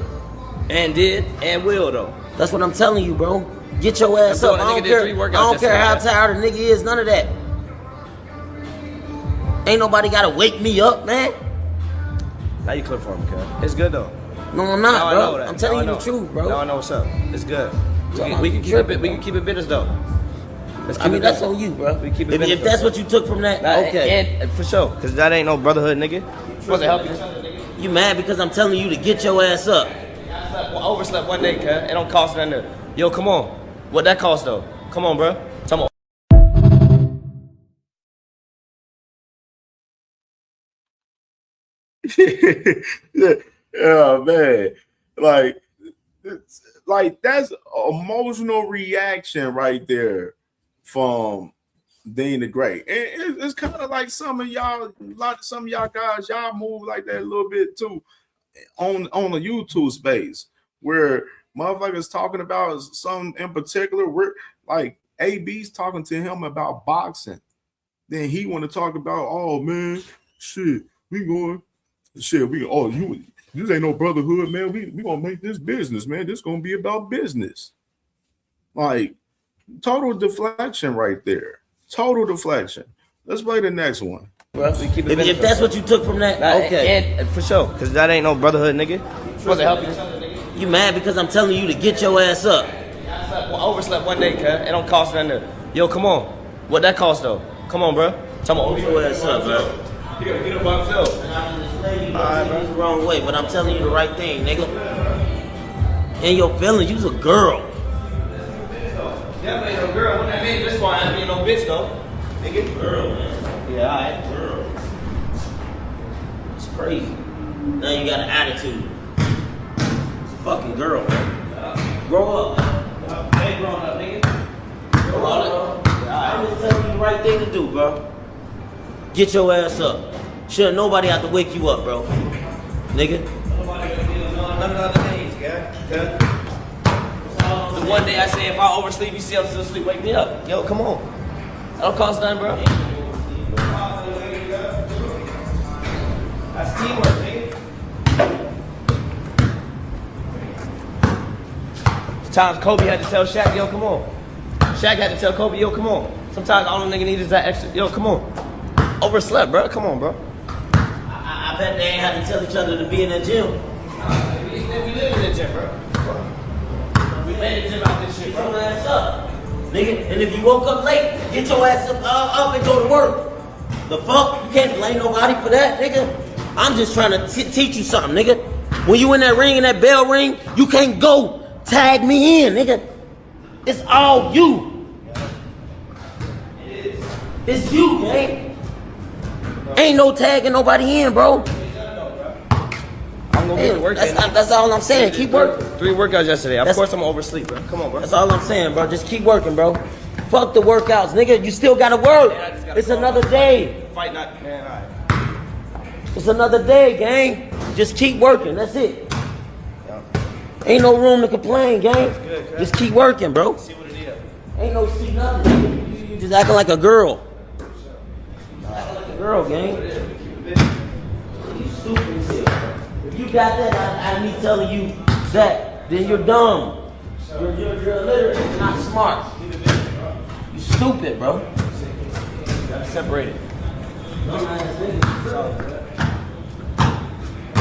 And did and will though. That's what I'm telling you, bro. Get your ass up. I don't care how tired a nigga is. None of that. Ain't nobody gotta wake me up, man. Now you clip for him, cuz. It's good though. No, I'm not, bro. I'm telling you the truth, bro. Now I know what's up. It's good. We can keep it business though. I mean, that's on you, bro. If that's what you took from that, okay. And for sure, cause that ain't no brotherhood, nigga. Supposed to help you. You mad because I'm telling you to get your ass up. I overslept one day, cuz. It don't cost nothing. Yo, come on. What that cost though? Come on, bro. Come on. Yeah, man. Like that's emotional reaction right there from Deen the Great. And it's kind of like some of y'all guys, y'all move like that a little bit too on the YouTube space where motherfuckers talking about something in particular. We're like AB's talking to him about boxing. Then he want to talk about, oh man, shit, this ain't no brotherhood, man. We gonna make this business, man. This gonna be about business. Like total deflection right there. Total deflection. Let's play the next one. If that's what you took from that, okay. And for sure, cause that ain't no brotherhood, nigga. Supposed to help you. You mad because I'm telling you to get your ass up. I overslept one day, cuz. It don't cost nothing. Yo, come on. What that cost though? Come on, bro. Come on. Get your ass up, bro. He gotta get up by himself. Alright, bro. It's the wrong way, but I'm telling you the right thing, nigga. In your feelings, you's a girl. Definitely ain't no girl. When that man this far, I ain't no bitch though. Nigga. Girl, man. Yeah, alright. Girl. It's crazy. Now you got an attitude. It's a fucking girl, man. Grow up. Hey, grown up, nigga. Grow up. I'm just telling you the right thing to do, bro. Get your ass up. Sure, nobody have to wake you up, bro. Nigga. Nobody gonna get none of the other days, guy. The one day I say if I oversleep, you see I'm still asleep, wake me up. Yo, come on. That don't cost nothing, bro. That's teamwork, nigga. Sometimes Kobe had to tell Shaq, yo, come on. Shaq had to tell Kobe, yo, come on. Sometimes all the nigga need is that extra, yo, come on. Overslept, bro. Come on, bro. I bet they ain't have to tell each other to be in the gym. We live in the gym, bro. We made the gym out this shit, bro. Get your ass up, nigga. And if you woke up late, get your ass up and go to work. The fuck? You can't blame nobody for that, nigga. I'm just trying to teach you something, nigga. When you in that ring and that bell ring, you can't go tag me in, nigga. It's all you. It's you, man. Ain't no tagging nobody in, bro. I'm gonna get to work. That's all I'm saying. Keep working. 3 workouts yesterday. Of course I'm gonna oversleep, bro. Come on, bro. That's all I'm saying, bro. Just keep working, bro. Fuck the workouts, nigga. You still gotta work. It's another day. Fight not, man. All right. It's another day, gang. Just keep working. That's it. Ain't no room to complain, gang. Just keep working, bro. See what it is. Ain't no see nothing. You just acting like a girl. Acting like a girl, gang. You stupid as hell. If you got that, I me telling you that, then you're dumb. You're literally not smart. You stupid, bro. Gotta separate it. I'm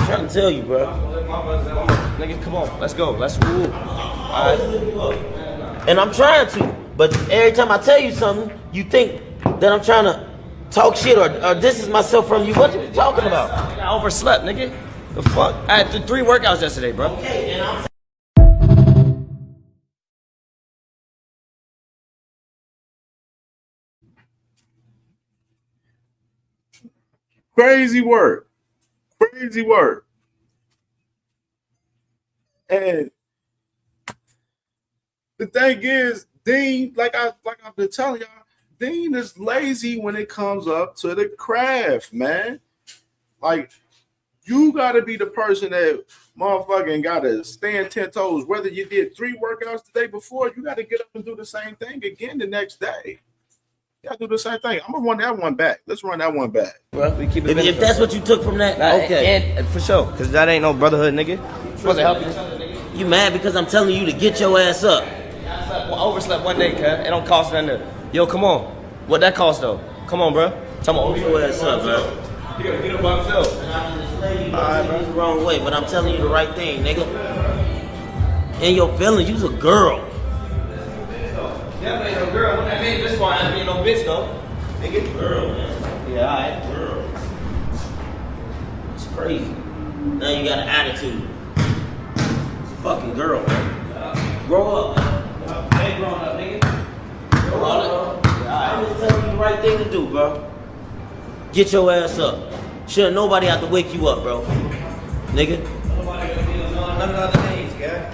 trying to tell you, bro. Nigga, come on. Let's go. Let's move. All right. And I'm trying to, but every time I tell you something, you think that I'm trying to talk shit or distance myself from you. What you talking about? I overslept, nigga. The fuck? I had 3 workouts yesterday, bro. Okay, and I'm Crazy work. Crazy work. And the thing is, Deen, like I've been telling y'all, Deen is lazy when it comes up to the craft, man. Like, you gotta be the person that motherfucking gotta stand 10 toes. Whether you did 3 workouts the day before, you gotta get up and do the same thing again the next day. You gotta do the same thing. I'm gonna run that one back. Let's run that one back. Well, we keep it if that's what you took from that, okay. And for sure, because that ain't no brotherhood, nigga. Supposed to help each other, nigga. You mad because I'm telling you to get your ass up. I overslept one day, cuz. It don't cost nothing. Yo, come on. What that cost, though? Come on, bro. Tell me, Get your ass up, bro. You gotta get up by himself. Alright, bro. The wrong way, but I'm telling you the right thing, nigga. In your feelings, you's a girl. Yeah, ain't no girl. When I made this one, I ain't no bitch, though. Nigga. Girl, man. Yeah, alright. Girl. It's crazy. Now you got an attitude. It's a fucking girl, man. Grow up, man. Hey, grown up, nigga. Grow up, bro. I'm just telling you the right thing to do, bro. Get your ass up. Shouldn't nobody have to wake you up, bro. Nigga. Nobody gonna be on none of the other days, guy.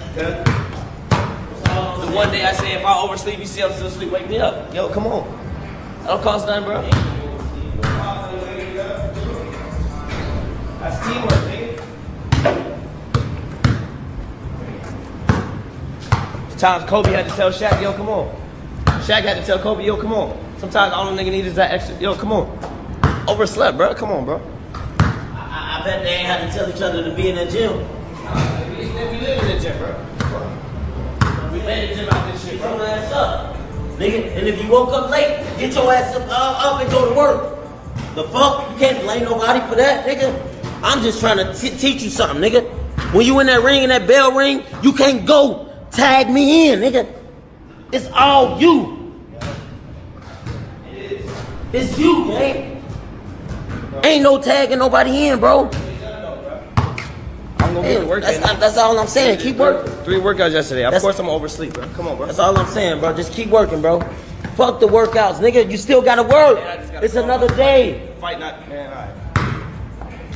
The one day I say if I oversleep, you see I'm still asleep, wake me up. Yo, come on. That don't cost nothing, bro. That's teamwork, nigga. Sometimes Kobe had to tell Shaq, yo, come on. Shaq had to tell Kobe, yo, come on. Sometimes all the nigga need is that extra, yo, come on. Overslept, bro. Come on, bro. I bet they ain't had to tell each other to be in the gym. We live in the gym, bro. We made the gym out this shit, bro. Get your ass up. Nigga, and if you woke up late, get your ass up and go to work. The fuck? You can't blame nobody for that, nigga. I'm just trying to teach you something, nigga. When you in that ring and that bell ring, you can't go tag me in, nigga. It's all you. It's you, man. Ain't no tagging nobody in, bro. I'm gonna get to work. That's all I'm saying. Keep working. 3 workouts yesterday. Of course I'm gonna oversleep, bro. Come on, bro. That's all I'm saying, bro. Just keep working, bro. Fuck the workouts, nigga. You still gotta work. It's another day. Fight not, man. All right.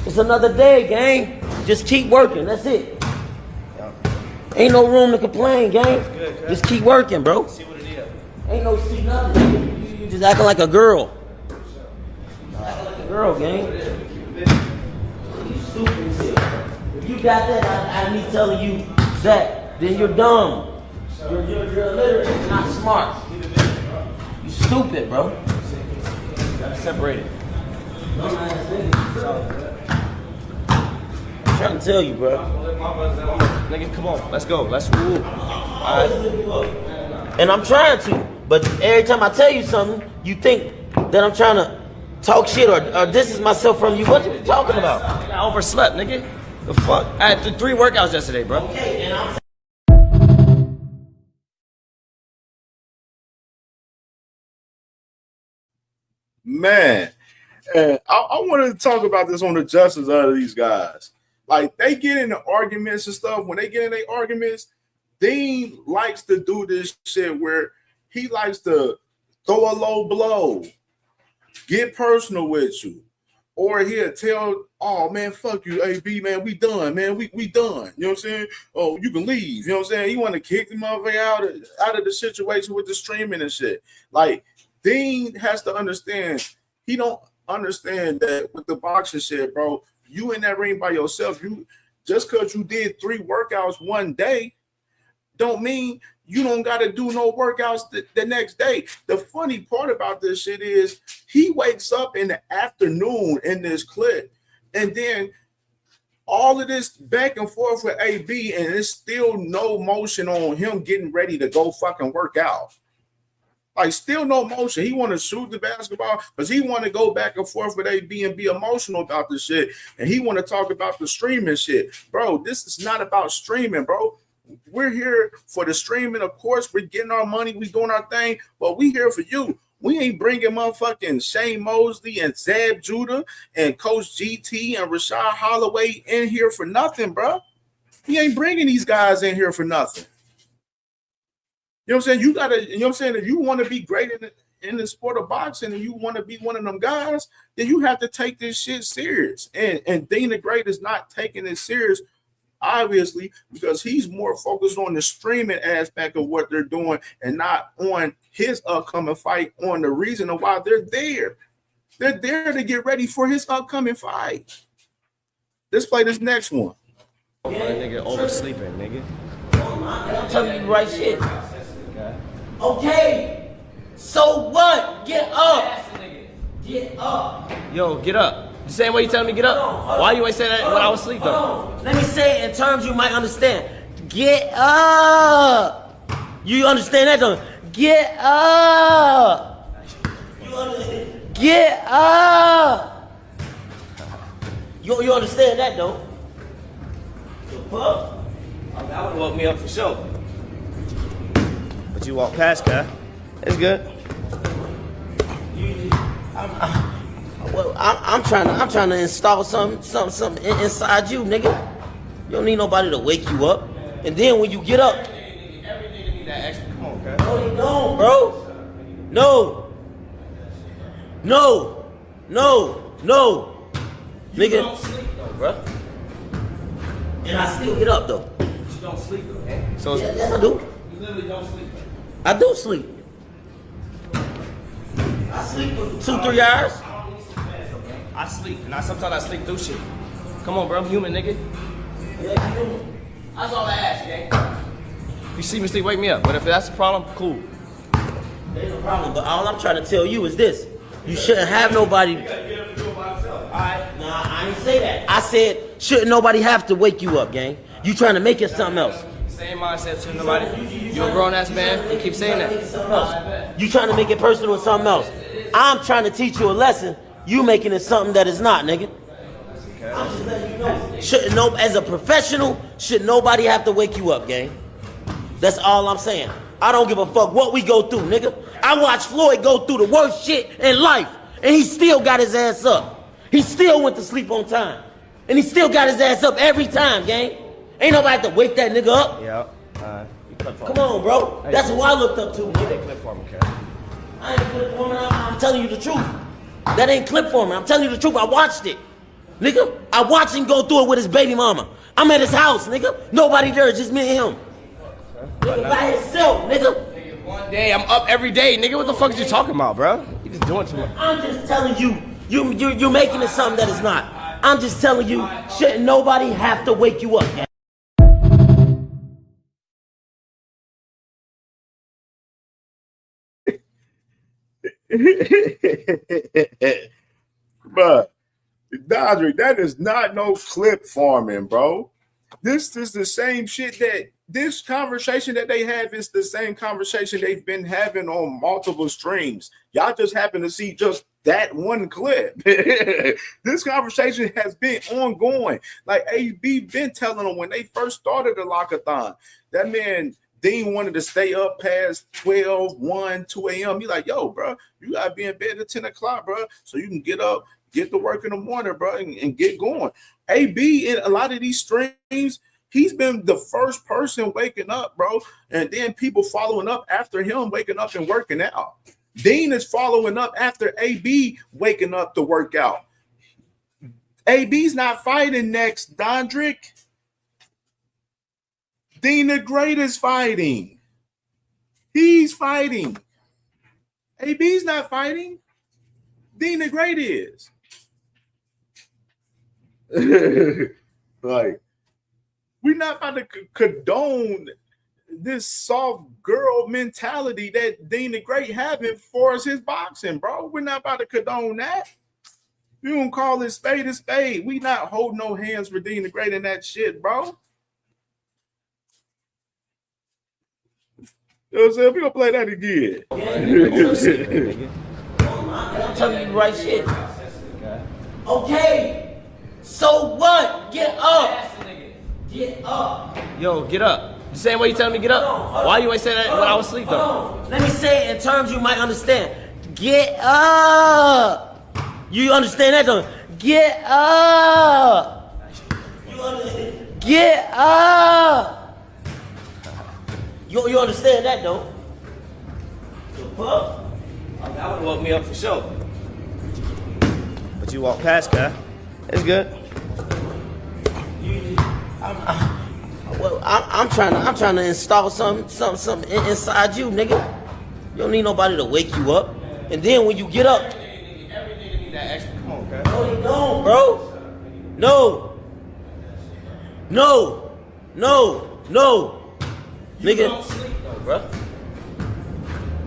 It's another day, gang. Just keep working. That's it. Ain't no room to complain, gang. Just keep working, bro. See what it is. Ain't no see nothing. You just acting like a girl. Acting like a girl, gang. You stupid as hell. If you got that, I me telling you that, then you're dumb. You're literally not smart. You stupid, bro. Gotta separate it. I'm trying to tell you, bro. Nigga, come on. Let's go. Let's move. All right. And I'm trying to, but every time I tell you something, you think that I'm trying to talk shit or distance myself from you. What you talking about? I overslept, nigga. The fuck? I had 3 workouts yesterday, bro. Okay, and I'm Man, and I wanted to talk about this on the justice of these guys. Like, they get into arguments and stuff. When they get in their arguments, Deen likes to do this shit where he likes to throw a low blow, get personal with you, Or he'll tell, oh man, fuck you, AB, man, we done, man, we done. You know what I'm saying? Oh, you can leave. You know what I'm saying? He want to kick the motherfucker out of the situation with the streaming and shit. Like, Deen has to understand, he don't understand that with the boxing shit, bro, you in that ring by yourself, you just because you did 3 workouts one day, don't mean you don't got to do no workouts the next day. The funny part about this shit is he wakes up in the afternoon in this clip, and then all of this back and forth with AB, and it's still no motion on him getting ready to go fucking work out. Like, still no motion. He want to shoot the basketball because he want to go back and forth with AB and be emotional about the shit. And he want to talk about the streaming shit. Bro, this is not about streaming, bro. We're here for the streaming. Of course, we're getting our money. We doing our thing. But we here for you. We ain't bringing motherfucking Shane Mosley and Zab Judah and Coach GT and Rashad Holloway in here for nothing, bro. We ain't bringing these guys in here for nothing. You know what I'm saying? You gotta, you know what I'm saying? If you want to be great in the sport of boxing and you want to be one of them guys, then you have to take this shit serious. And Deen the Great is not taking it serious, obviously, because he's more focused on the streaming aspect of what they're doing and not on his upcoming fight, on the reason of why they're there. They're there to get ready for his upcoming fight. Let's play this next one. That nigga oversleeping, nigga. I'm telling you the right shit. Okay, so what? Get up. Get up. Yo, get up. The same way you telling me get up. Why you ain't saying that when I was asleep though? Let me say it in terms you might understand. Get up. You understand that though? Get up. Get up. You understand that though? The fuck? That would have woke me up for sure. But you walk past, guy. It's good. I'm trying to install something inside you, nigga. You don't need nobody to wake you up. And then when you get up, Every nigga need that extra. Come on, guy. no, you don't, bro. No, You nigga. don't sleep though, bro. And I still get up though. But you don't sleep though, man. So Yeah, yes, I do. You literally don't sleep. I do sleep. I sleep for 2-3 hours. I sleep, and sometimes I sleep through shit. Come on, bro, I'm human, nigga. Yeah, you do. That's all I ask, gang. If you see me sleep, wake me up. But if that's the problem, cool. Ain't no problem, but all I'm trying to tell you is this. You shouldn't have nobody. You gotta get up and do it by yourself. All right. Nah, I didn't say that. I said, shouldn't nobody have to wake you up, gang. You trying to make it something else. Same mindset to nobody. You a grown ass man. You keep saying that. You trying to make it personal with something else. I'm trying to teach you a lesson. You making it something that is not, nigga. I'm just letting you know. As a professional, should nobody have to wake you up, gang? That's all I'm saying. I don't give a fuck what we go through, nigga. I watched Floyd go through the worst shit in life, and he still got his ass up. He still went to sleep on time, and he still got his ass up every time, gang. Ain't nobody have to wake that nigga up. Yeah. Come on, bro. That's who I looked up to. Get that clip for me, okay? I ain't clip forming. I'm telling you the truth. That ain't clip forming. I'm telling you the truth. I watched it. Nigga, I watched him go through it with his baby mama. I'm at his house, nigga. Nobody there, just me and him. Nigga, by himself, nigga. One day, I'm up every day. Nigga, what the fuck is you talking about, bro? You just doing too much. I'm just telling you, you're making it something that is not. I'm just telling you, shouldn't nobody have to wake you up, man. Bruh, Dodrick, that is not no clip farming, bro. This is the same shit that this conversation that they have is the same conversation they've been having on multiple streams. Y'all just happen to see just that one clip. This conversation has been ongoing. Like AB been telling them when they first started the lockathon, that man Deen wanted to stay up past 12, 1, 2 a.m. He like, yo, bro, you gotta be in bed at 10 o'clock, bro, so you can get up, get to work in the morning, bro, and get going. AB in a lot of these streams, he's been the first person waking up, bro, and then people following up after him waking up and working out. Deen is following up after AB waking up to work out. AB's not fighting next, Dondrick. Deen the Great is fighting. He's fighting. AB's not fighting. Deen the Great is. Like, we're not about to condone this soft girl mentality that Deen the Great having for us his boxing, bro. We're not about to condone that. You don't call it spade a spade. We not holding no hands for Deen the Great in that shit, bro. You know what I'm saying? We're gonna play that again. I'm telling you the right shit. Okay. So what? Get up. Get up. Yo, get up. The same way you telling me get up? Why you ain't say that when I was asleep though? Let me say it in terms you might understand. Get up. You understand that though? Get up. Get up. You understand that though? The fuck? That would woke me up for sure. But you walk past, guy. It's good. I'm trying to install something inside you, nigga. You don't need nobody to wake you up. And then when you get up, Every nigga need that extra. Come on, guy. no, you don't, bro. No. You Nigga. don't sleep though, bro.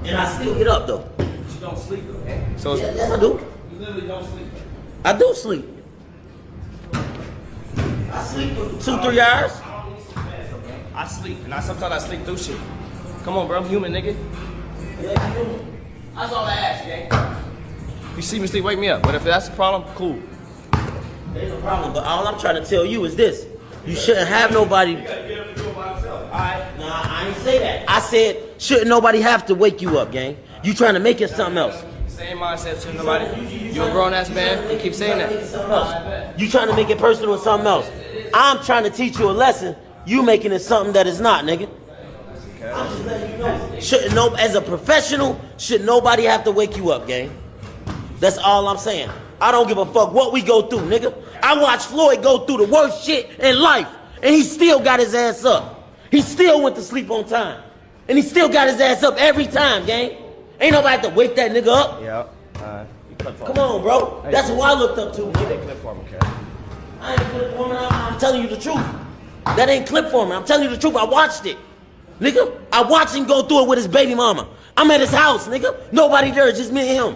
And I still get up though. But you don't sleep though, man. So Yeah, yes, I do. You literally don't sleep. I do sleep. I sleep for 2-3 hours. I sleep, and sometimes I sleep through shit. Come on, bro, I'm human, nigga. Yeah, you do. That's all I ask, gang. If you see me sleep, wake me up. But if that's the problem, cool. There's no problem, but all I'm trying to tell you is this. You shouldn't have nobody. Nah, I ain't say that. I said, shouldn't nobody have to wake you up, gang. You trying to make it something else. Same mindset to nobody. You a grown ass man. You keep saying that. You trying to make it personal with something else. I'm trying to teach you a lesson. You making it something that is not, nigga. I'm just letting you know. Shouldn't no, as a professional, should nobody have to wake you up, gang. That's all I'm saying. I don't give a fuck what we go through, nigga. I watched Floyd go through the worst shit in life, and he still got his ass up. He still went to sleep on time. And he still got his ass up every time, gang. Ain't nobody have to wake that nigga up. Yeah. Come on, bro. That's who I looked up to, nigga. Clip for me, okay? I ain't clip for me. I'm telling you the truth. That ain't clip for me. I'm telling you the truth. I watched it. Nigga, I watched him go through it with his baby mama. I'm at his house, nigga. Nobody there, just me and him.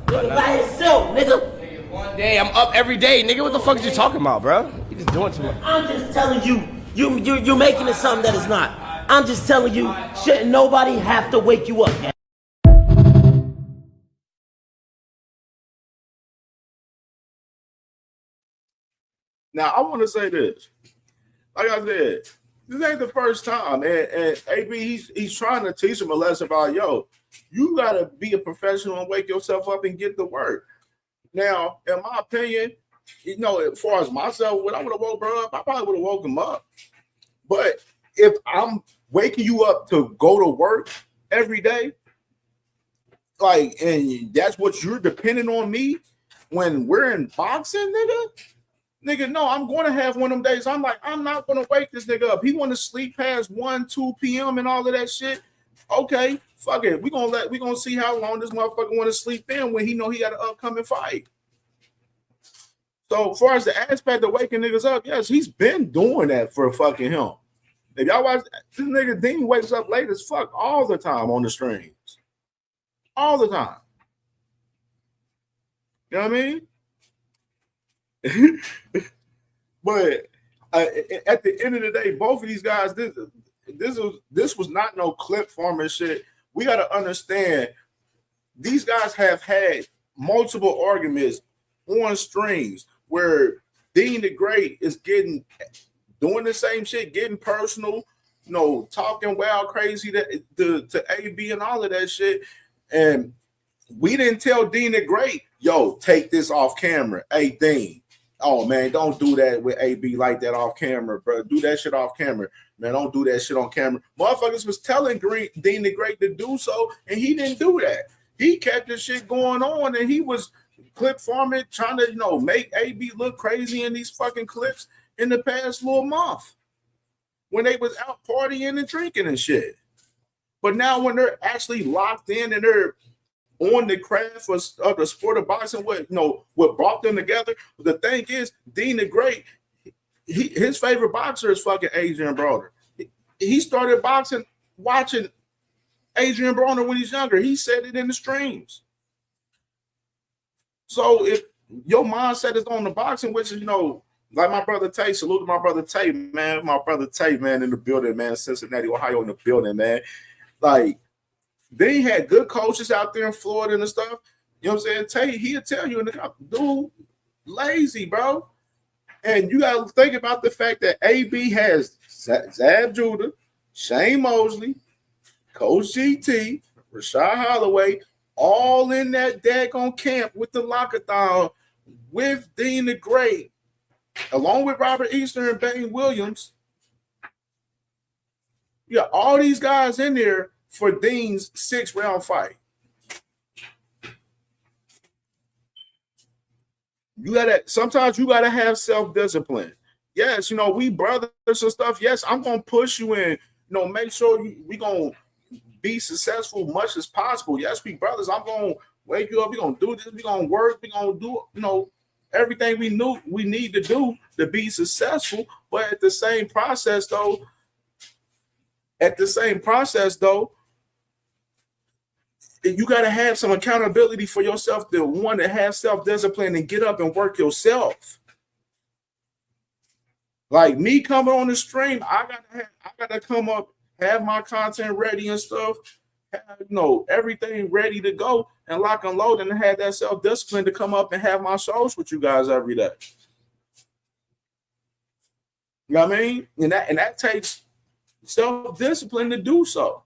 Nigga, by himself, nigga. One day, I'm up every day, nigga. What the fuck is you talking about, bro? You just doing too much. I'm just telling you, you're making it something that is not. I'm just telling you, shouldn't nobody have to wake you up, gang. Now, I want to say this. Like I said, this ain't the first time. And AB, he's trying to teach him a lesson about, yo, you got to be a professional and wake yourself up and get to work. Now, in my opinion, you know, as far as myself, when I would have woke bro up, I probably would have woke him up. But if I'm waking you up to go to work every day, like, and that's what you're depending on me when we're in boxing, nigga, no, I'm going to have one of them days. I'm like, I'm not going to wake this nigga up. He want to sleep past 1, 2 p.m. and all of that shit. Okay, fuck it. We gonna see how long this motherfucker want to sleep in when he know he got an upcoming fight. So as far as the aspect of waking niggas up, yes, he's been doing that for fucking him. If y'all watch, this nigga Deen wakes up late as fuck all the time on the streams. All the time. You know what I mean? But at the end of the day, both of these guys, this was not no clip forming shit. We got to understand these guys have had multiple arguments on streams where Deen the Great is doing the same shit, getting personal, you know, talking wild crazy to AB and all of that shit. And we didn't tell Deen the Great, yo, take this off camera. Hey, Deen. Oh, man, don't do that with AB like that off camera, bro. Do that shit off camera. Man, don't do that shit on camera. Motherfuckers was telling Deen the Great to do so, and he didn't do that. He kept this shit going on, and he was clip format trying to, make AB look crazy in these fucking clips in the past little month when they was out partying and drinking and shit. But now when they're actually locked in and they're on the craft of the sport of boxing, what brought them together. The thing is, Deen the Great, his favorite boxer is fucking Adrian Broner. He started boxing watching Adrian Broner when he's younger. He said it in the streams. So if your mindset is on the boxing, which is, like my brother Tay, salute to my brother Tay, man. My brother Tay, man, in the building, man. Cincinnati, Ohio, in the building, man. Like, they had good coaches out there in Florida and stuff. You know what I'm saying? Tay, he'll tell you, dude, lazy, bro. And you got to think about the fact that AB has Zab Judah, Shane Mosley, Coach GT, Rashad Holloway, all in that daggone camp with the Lockathon with Deen the Great, along with Robert Easter and Bane Williams. You got all these guys in there for Deen's 6-round fight. Sometimes you gotta have self-discipline. Yes, we brothers and stuff. Yes, I'm gonna push you in, make sure we gonna be successful much as possible. Yes, we brothers. I'm gonna wake you up. We're gonna do this, we're gonna work, we're gonna do, everything we need to do to be successful. But at the same process, though, you got to have some accountability for yourself to want to have self-discipline and get up and work yourself. Like me coming on the stream, I got to come up, have my content ready and stuff, have, everything ready to go and lock and load, and have that self-discipline to come up and have my shows with you guys every day. You know what I mean? And that takes self-discipline to do so.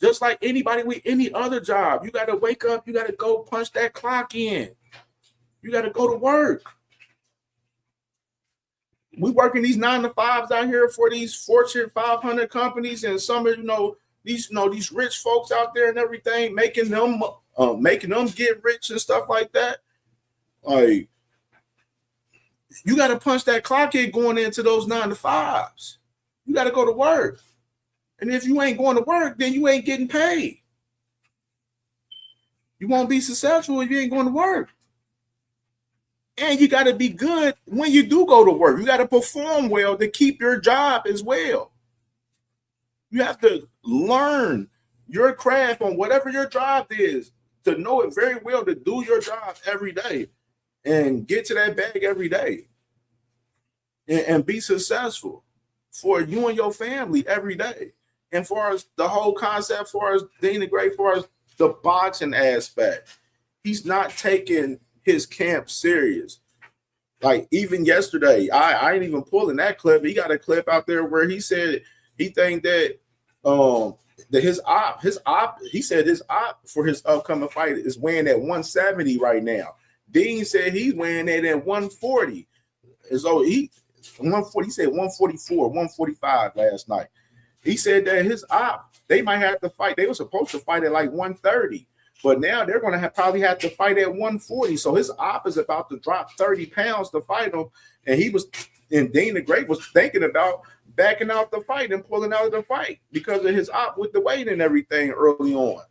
Just like anybody with any other job, you got to wake up, you got to go punch that clock in. You got to go to work. We working these 9-to-5s out here for these Fortune 500 companies, and some of these rich folks out there and everything, making them get rich and stuff like that. Like, you got to punch that clock in going into those 9-to-5s. You got to go to work. And if you ain't going to work, then you ain't getting paid. You won't be successful if you ain't going to work. And you got to be good when you do go to work. You got to perform well to keep your job as well. You have to learn your craft on whatever your job is, to know it very well, to do your job every day and get to that bag every day and be successful for you and your family every day. And far as the whole concept, far as Deen the Great, far as the boxing aspect, he's not taking his camp serious. Like even yesterday, I ain't even pulling that clip. He got a clip out there where he said he think that his op for his upcoming fight is weighing at 170 right now. Deen said he's weighing it at 140. And so he said 144, 145 last night. He said that his op, they might have to fight. They were supposed to fight at like 130, but now they're going to probably have to fight at 140. So his op is about to drop 30 pounds to fight him. And Deen the Great was thinking about backing out the fight and pulling out of the fight because of his op with the weight and everything early on.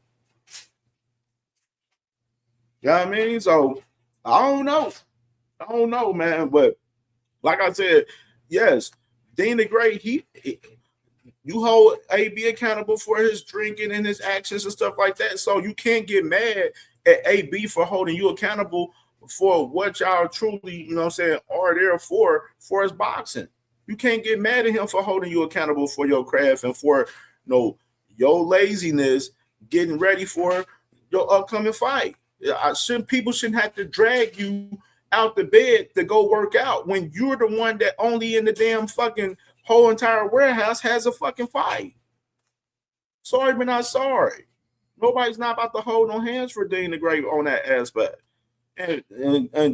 You know what I mean? So I don't know, man. But like I said, yes, Deen the Great, you hold AB accountable for his drinking and his actions and stuff like that. So you can't get mad at AB for holding you accountable for what y'all truly, are there for his boxing. You can't get mad at him for holding you accountable for your craft and for your laziness getting ready for your upcoming fight. People shouldn't have to drag you out the bed to go work out when you're the one that only in the damn fucking whole entire warehouse has a fucking fight. Sorry, but not sorry. Nobody's not about to hold no hands for Deen the Great on that aspect. And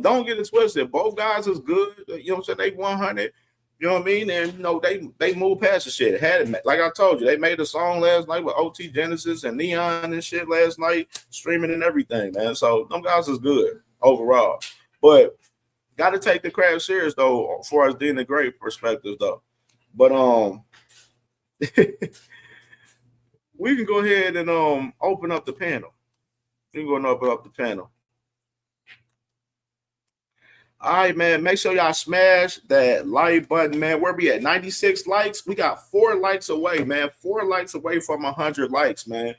don't get it twisted. Both guys is good. You know what I'm saying? They 100. You know what I mean? And they moved past the shit. Like I told you, they made a song last night with OT Genesis and Neon and shit last night, streaming and everything, man. So them guys is good. overall. But got to take the craft serious though, as far as being a great perspective though. But we can go ahead and open up the panel. We can go and open up the panel. All right, man. Make sure y'all smash that like button, man. Where we at? 96 likes. We got 4 likes away, man. 4 likes away from 100 likes, man.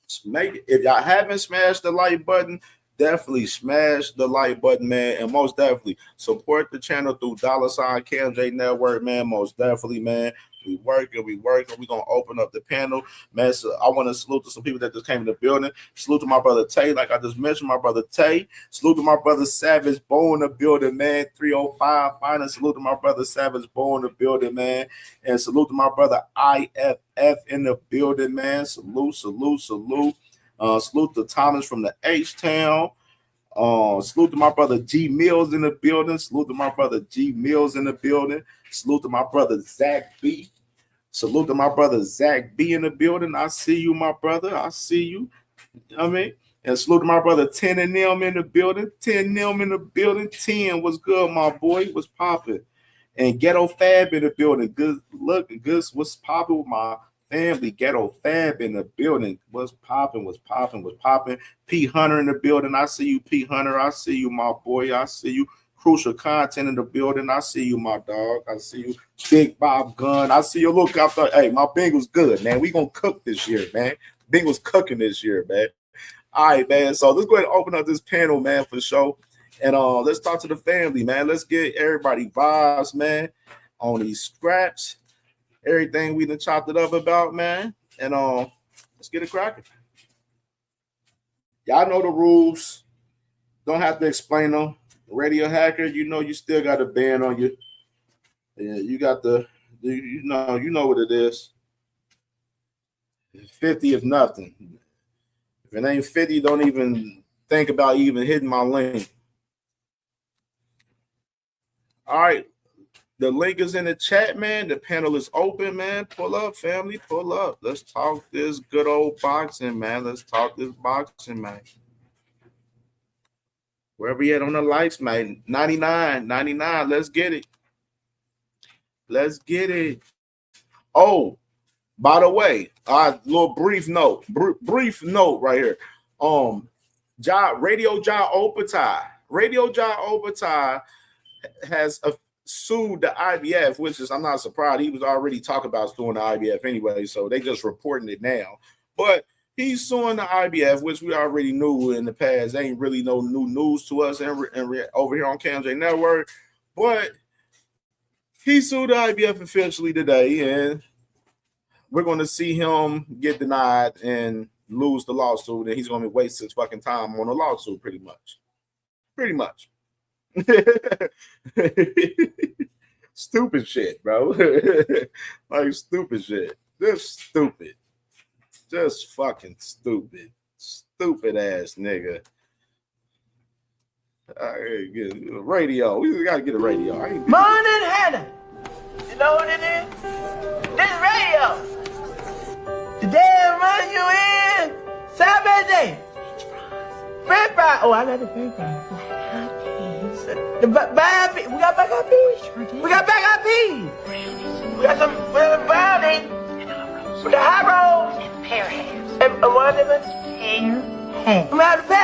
If y'all haven't smashed the like button, definitely smash the like button, man. And most definitely support the channel through $ CamJNetwork, man. Most definitely, man. We working. We gonna open up the panel, man. So I want to salute to some people that just came in the building. Salute to my brother Tay, like I just mentioned, my brother Tay. Salute to my brother Savage Bo in the building, man. 305 finest. Salute to my brother Savage Bo in the building, man. And salute to my brother IFF in the building, man. Salute. Salute to Thomas from the H-Town. Salute to my brother G Mills in the building. Salute to my brother G Mills in the building. Salute to my brother Zach B. Salute to my brother Zach B in the building. I see you, my brother. I see you. I mean, and salute to my brother 10 and them in the building. 10 them in the building. 10 was good, my boy. Was popping. And Ghetto Fab in the building. Good look, good. What's popping with my family? Ghetto Fab in the building. What's popping? P Hunter in the building. I see you, P Hunter. I see you, my boy. I see you. Crucial Content in the building. I see you, my dog. I see you, Big Bob Gunn. I see you. Look out there. Hey, my Bengals good, man. We gonna cook this year, man. Bengals cooking this year, man. All right, man. So let's go ahead and open up this panel, man, for sure. And let's talk to the family, man. Let's get everybody vibes, man, on these scraps. Everything we done chopped it up about, man. And let's get it cracking. Y'all know the rules. Don't have to explain them. Radio hacker, you know you still got a ban on you. Yeah, you got you know what it is. 50 if nothing. If it ain't 50, don't even think about even hitting my link. All right. The link is in the chat, man. The panel is open, man. Pull up, family. Pull up. Let's talk this good old boxing, man. Let's talk this boxing, man. Where we at on the likes, man? 99. Let's get it. Let's get it. Oh, by the way, little brief note right here. Radio Ja Opatai has sued the IBF, which is, I'm not surprised. He was already talking about suing the IBF anyway, so they just reporting it now. But he's suing the IBF, which we already knew in the past. Ain't really no new news to us over here on CamJNetwork. But he sued the IBF officially today, and we're going to see him get denied and lose the lawsuit, and he's going to waste his fucking time on the lawsuit, pretty much. Stupid shit, bro. Like stupid shit. Just stupid. Just fucking stupid. Stupid ass nigga. Radio. We gotta get a radio. Morning, Hannah. You know what it is? This radio. Today run you in. Saturday. French fries. Oh, I got the French fries. We got black eyed peas. We got black eyed peas. We got some brownies. With the hot rolls. And pear hams. And what is it? Pear hams. We have the pear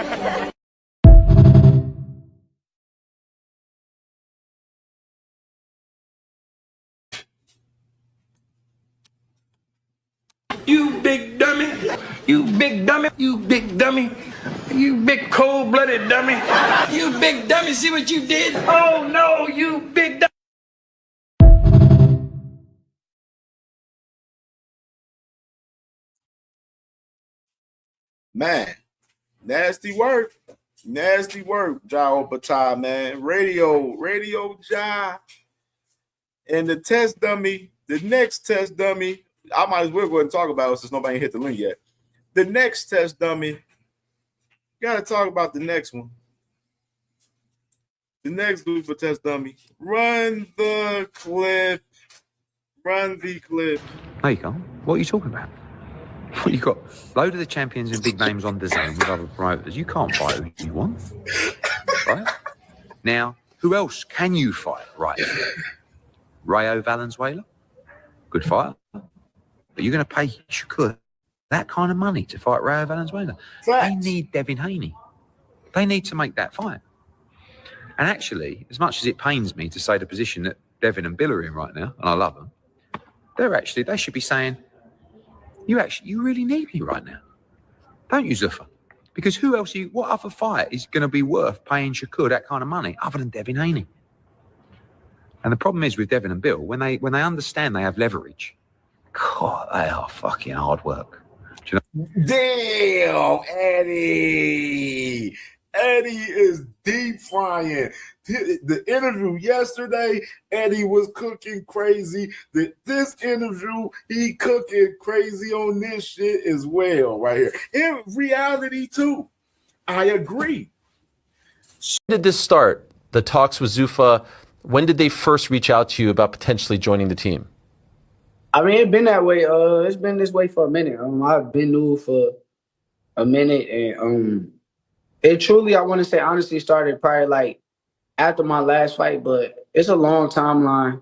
hams. You big dummy. You big dummy. You big dummy. You big cold-blooded dummy. You big dummy, see what you did? Oh no, you big dummy. Man, nasty work. Nasty work, Ja Opatai, man. Radio Ja. And the test dummy, the next test dummy, I might as well go ahead and talk about it since nobody hit the link yet. The next test dummy, gotta talk about the next one. The next dude for test dummy. Run the clip. There you go. What are you talking about? Well, you've got a load of the champions and big names on the zone with other promoters. You can't fight who you want, right? Now, who else can you fight right now? Rayo Valenzuela, good fighter. But you're going to pay Shakur that kind of money to fight Rayo Valenzuela. They need Devin Haney. They need to make that fight. And actually, as much as it pains me to say the position that Devin and Bill are in right now, and I love them, they should be saying, you really need me right now. Don't you, Zuffa? Because what other fight is going to be worth paying Shakur that kind of money other than Devin Haney? And the problem is with Devin and Bill, when they understand they have leverage, God, they are fucking hard work. Do you know? Damn, Eddie. Eddie is deep frying. The interview yesterday, Eddie was cooking crazy. This interview, he cooking crazy on this shit as well, right here. In reality, too, I agree. When did this start? The talks with Zuffa. When did they first reach out to you about potentially joining the team? I mean, it's been that way. It's been this way for a minute. I've been new for a minute, and it truly, I want to say, honestly, started probably like after my last fight, but it's a long timeline.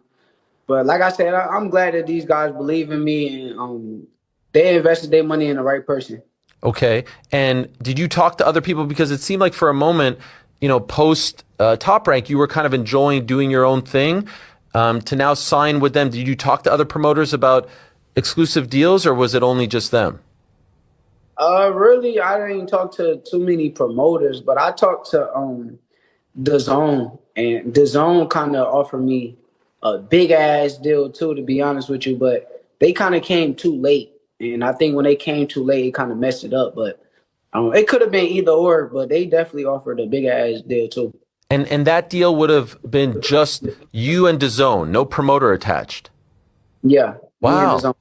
But like I said, I'm glad that these guys believe in me and they invested their money in the right person. Okay. And did you talk to other people? Because it seemed like for a moment, post Top Rank, you were kind of enjoying doing your own thing. To now sign with them, did you talk to other promoters about exclusive deals, or was it only just them? Really, I didn't talk to too many promoters, but I talked to DAZN, and DAZN kind of offered me a big ass deal too, to be honest with you. But they kind of came too late, and I think when they came too late, it kind of messed it up. But it could have been either or, but they definitely offered a big ass deal too. And that deal would have been just you and DAZN, no promoter attached. Yeah. Wow.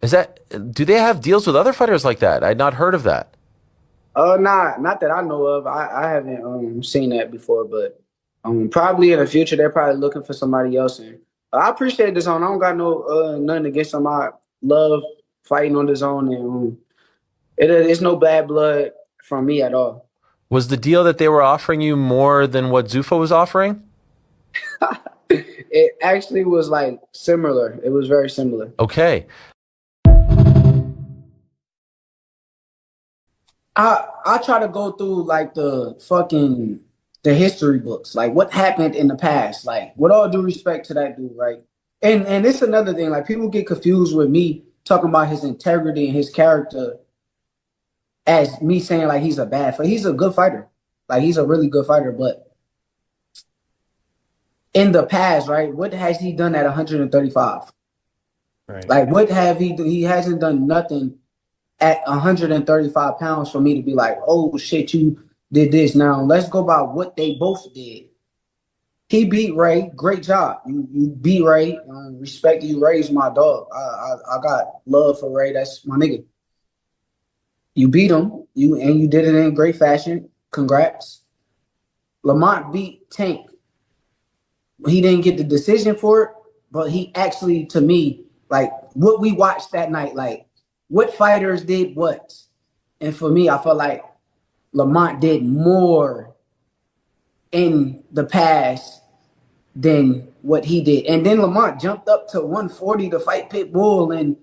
Do they have deals with other fighters like that? I'd not heard of that. Not that I know of. I haven't seen that before, but probably in the future they're probably looking for somebody else. And I appreciate DAZN. I don't got nothing against them. I love fighting on DAZN, and it's no bad blood from me at all. Was the deal that they were offering you more than what Zuffa was offering? It actually was like similar. It was very similar. Okay. I try to go through like the history books, like what happened in the past, like with all due respect to that dude, right? And it's another thing, like people get confused with me talking about his integrity and his character as me saying like he's a bad fighter. He's a good fighter. Like he's a really good fighter, but in the past, right, what has he done at 135? Right. Like what have he hasn't done nothing at 135 pounds for me to be like, oh shit, you did this. Now let's go by what they both did. He beat Ray. Great job. You beat Ray. Respect you. Ray's my dog. I got love for Ray. That's my nigga. You beat him. You did it in great fashion. Congrats. Lamont beat Tank. He didn't get the decision for it, but he actually, to me, like what we watched that night, like what fighters did what. And for me, I felt like Lamont did more in the past than what he did. And then Lamont jumped up to 140 to fight Pitbull, and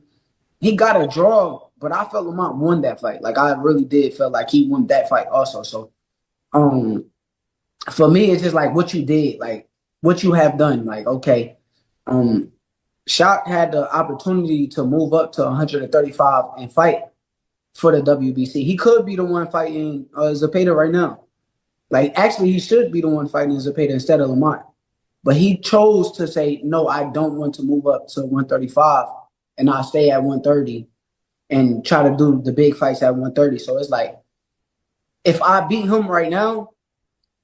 he got a draw, but I felt Lamont won that fight. Like I really did feel like he won that fight also. So for me, it's just like what you did, like what you have done. Like, okay, Shock had the opportunity to move up to 135 and fight for the WBC. He could be the one fighting Zepeda right now. Like, actually, he should be the one fighting Zepeda instead of Lamont. But he chose to say, no, I don't want to move up to 135, and I'll stay at 130 and try to do the big fights at 130. So it's like, if I beat him right now,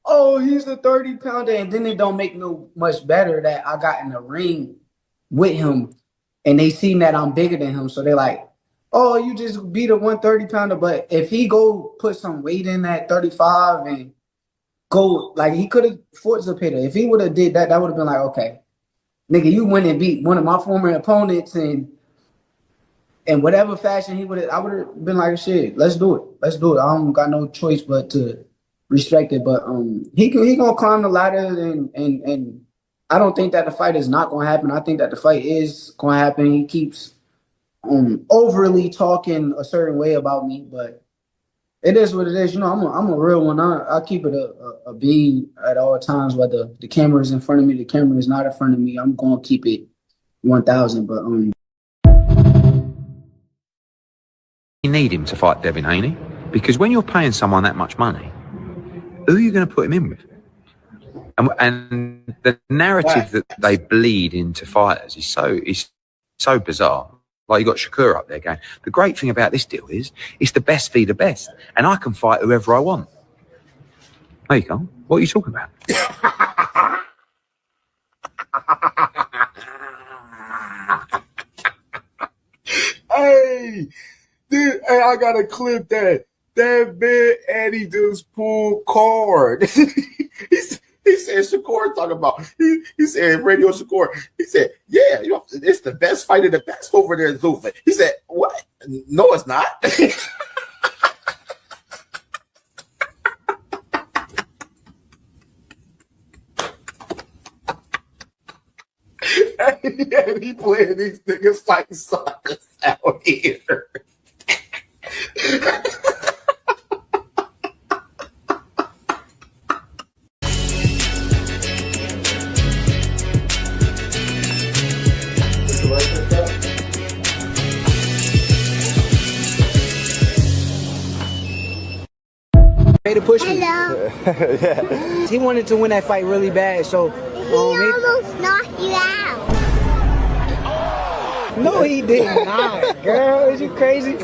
oh, he's a 30-pounder, and then it don't make no much better that I got in the ring with him, and they seen that I'm bigger than him. So they're like, oh, you just beat a 130-pounder. But if he go put some weight in at 35 and go, like he could have fought Zepeda. If he would have did that, that would have been like, okay, nigga, you went and beat one of my former opponents, and in whatever fashion I would have been like, shit, let's do it. Let's do it. I don't got no choice but to respect it. But he gonna climb the ladder and I don't think that the fight is not gonna happen. I think that the fight is gonna happen. He keeps overly talking a certain way about me, but it is what it is. You know, I'm a real one. I keep it a beam at all times, whether the camera is in front of me, the camera is not in front of me. I'm gonna keep it 1,000. But You need him to fight Devin Haney, because when you're paying someone that much money, who are you going to put him in with? And the narrative that they bleed into fighters is so bizarre. Like you got Shakur up there going, the great thing about this deal is it's the best v the best, and I can fight whoever I want. There you go. What are you talking about? Hey, dude, hey, I gotta clip that. That man, and he just pulled card. He said, Shakur talking about, he said, Radio Shakur, he said, yeah, you know, it's the best fight of the best over there in Zuffa. He said, what? No, it's not. And he playing these niggas like suckers out here. Made a push me. Yeah. He wanted to win that fight really bad, so he almost knocked you out. No, he did not, girl. Is you crazy?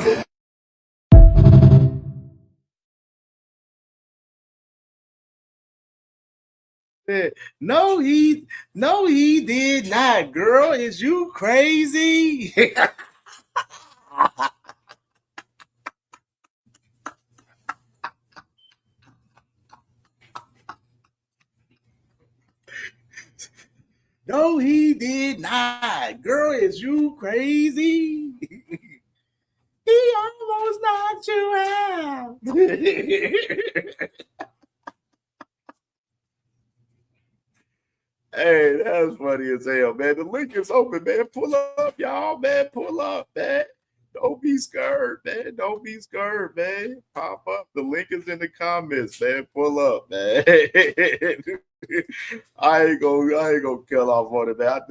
No, he did not, girl. Is you crazy? No, he did not. Girl, is you crazy? He almost knocked you out. Hey, that was funny as hell, man. The link is open, man. Pull up, y'all, man. Pull up, man. Don't be scared, man. Don't be scared, man. Pop up. The link is in the comments, man. Pull up, man. I ain't gonna kill off on it, man.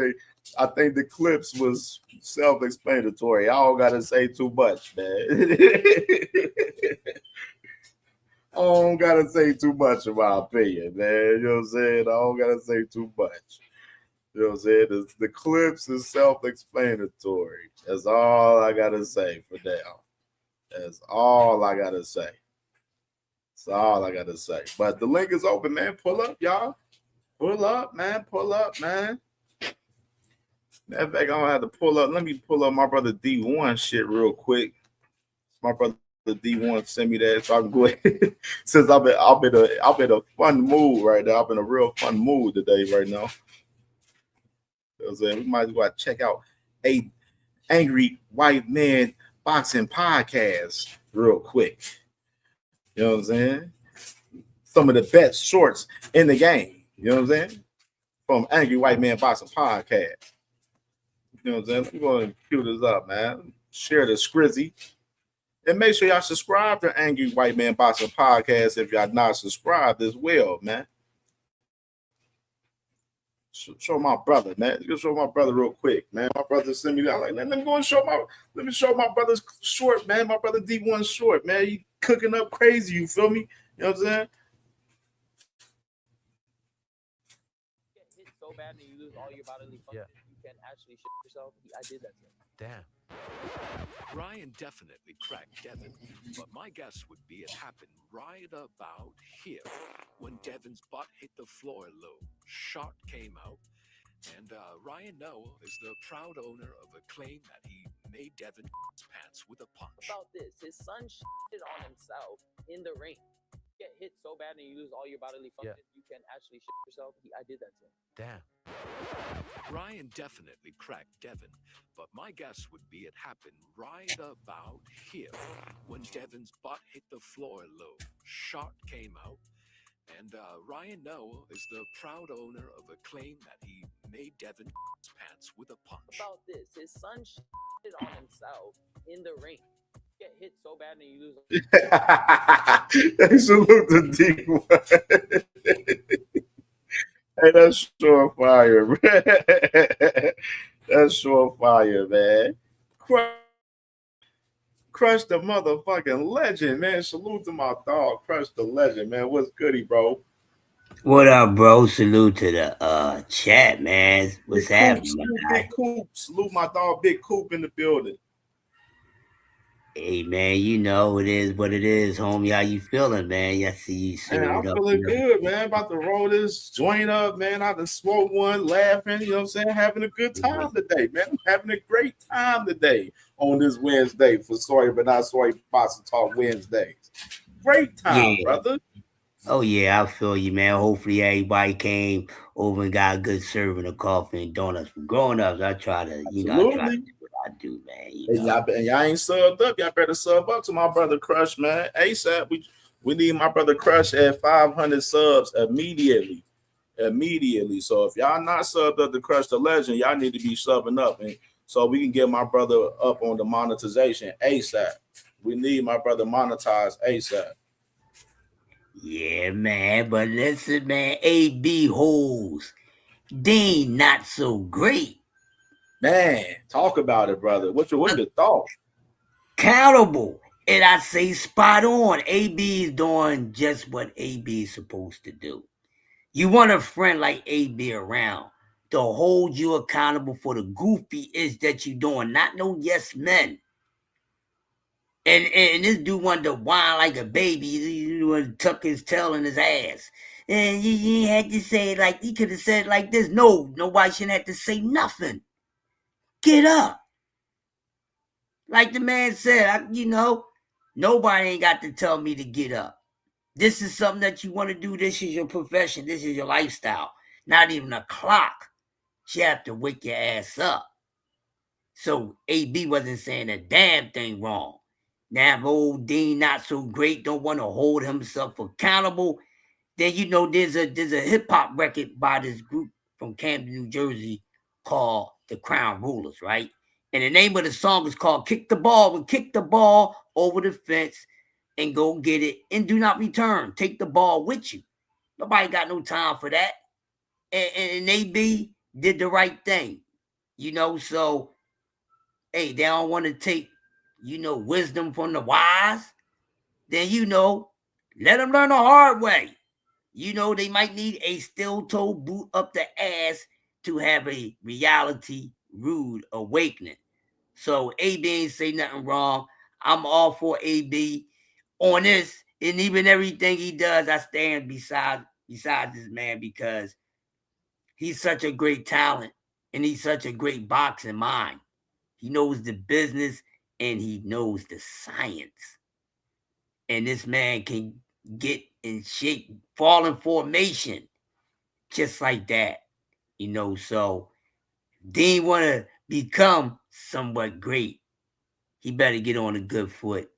I think the clips was self-explanatory. I don't gotta say too much, man. I don't gotta say too much in my opinion, man. You know what I'm saying? I don't gotta say too much. You know what I'm saying? The clips is self-explanatory. That's all I gotta say for now. That's all I gotta say. That's all I gotta say. But the link is open, man. Pull up, y'all. Pull up, man. Pull up, man. Matter of fact, I don't have to pull up. Let me pull up my brother D1 shit real quick. My brother D1 send me that so I can go ahead. Since I've been a fun mood right now. I've been a real fun mood today right now. You know what I'm saying? We might as well check out a Angry White Man Boxing podcast real quick. You know what I'm saying? Some of the best shorts in the game. You know what I'm saying? From Angry White Man Boxing podcast. You know what I'm saying? We're going to cue this up, man. Share the scrizzy. And make sure y'all subscribe to Angry White Man Boxing Podcast if y'all not subscribed as well, man. Show my brother, man. Just show my brother real quick, man. My brother sent me that. Like, let me go and show my brother's short, man. My brother D1 short, man. He cooking up crazy, you feel me? You know what I'm saying? Get hit so bad and you lose all your bodily functions. You can actually shit yourself. I did that to him. Damn. Ryan definitely cracked Devin, but my guess would be it happened right about here. When Devin's butt hit the floor, shot came out, and Ryan Noah is the proud owner of a claim that he made Devin pants with a punch. About this, his son shitted on himself in the ring. Get hit so bad and you lose all your bodily function, you can actually shit yourself. I did that to him. Damn. Ryan definitely cracked Devin, but my guess would be it happened right about here. When Devin's butt hit the floor low, shot came out, and Ryan now is the proud owner of a claim that he made Devin's pants with a punch. About this, his son shit on himself in the ring. Get hit so bad and you lose. Hey, salute to Deen. Hey, that's sure fire, man. That's sure fire, man. Crush the motherfucking legend, man. Salute to my dog, Crush the legend, man. What's goody, bro? What up, bro? Salute to the chat, man. What's Big happening, Coop, my Big guy? Coop. Salute my dog, Big Coop in the building. Hey, man, you know it is what it is, homie. How you feeling, man? I see you Man, serving I'm up. feeling good, man. About to roll this joint up, man. I done smoked one, laughing, you know what I'm saying? Having a good time today, man. I'm having a great time today on this Wednesday for Sorry But Not Sorry Pasta Talk Wednesdays. Great time, Yeah. brother. Oh, yeah, I feel you, man. Hopefully everybody came over and got a good serving of coffee and donuts. For grown ups, I try to, I try to Absolutely. do what I do, man. Hey, y'all ain't subbed up. Y'all better sub up to my brother Crush, man. ASAP. We need my brother Crush at 500 subs immediately. So if y'all not subbed up to Crush the Legend, y'all need to be subbing up, and so we can get my brother up on the monetization ASAP. We need my brother monetized ASAP. Yeah, man. But listen, man, AB holes. Deen not so great. Man, talk about it, brother. What's your thought? Accountable. And I say spot on. AB is doing just what AB is supposed to do. You want a friend like AB around to hold you accountable for the goofy is that you doing, not no yes men. And this dude wanted to whine like a baby. He wanted to tuck his tail in his ass. And you had to say it like, he could have said it like this. No, nobody shouldn't have to say nothing. Get up. Like the man said, nobody ain't got to tell me to get up. This is something that you want to do. This is your profession. This is your lifestyle. Not even a clock. You have to wake your ass up. So AB wasn't saying a damn thing wrong. Now, if old Deen not so great, don't want to hold himself accountable, then there's a hip-hop record by this group from Camden, New Jersey called The Crown Rulers, right? And the name of the song is called Kick the Ball. We kick the ball over the fence and go get it and do not return. Take the ball with you. Nobody got no time for that. And AB did the right thing, so, hey, they don't want to take, wisdom from the wise. Then, let them learn the hard way. They might need a steel-toe boot up the ass to have a reality rude awakening. So AB ain't say nothing wrong. I'm all for AB on this, and even everything he does, I stand beside this man because he's such a great talent and he's such a great boxing mind. He knows the business and he knows the science. And this man can get in shape, fall in formation, just like that. So Deen want to become somewhat great. He better get on a good foot.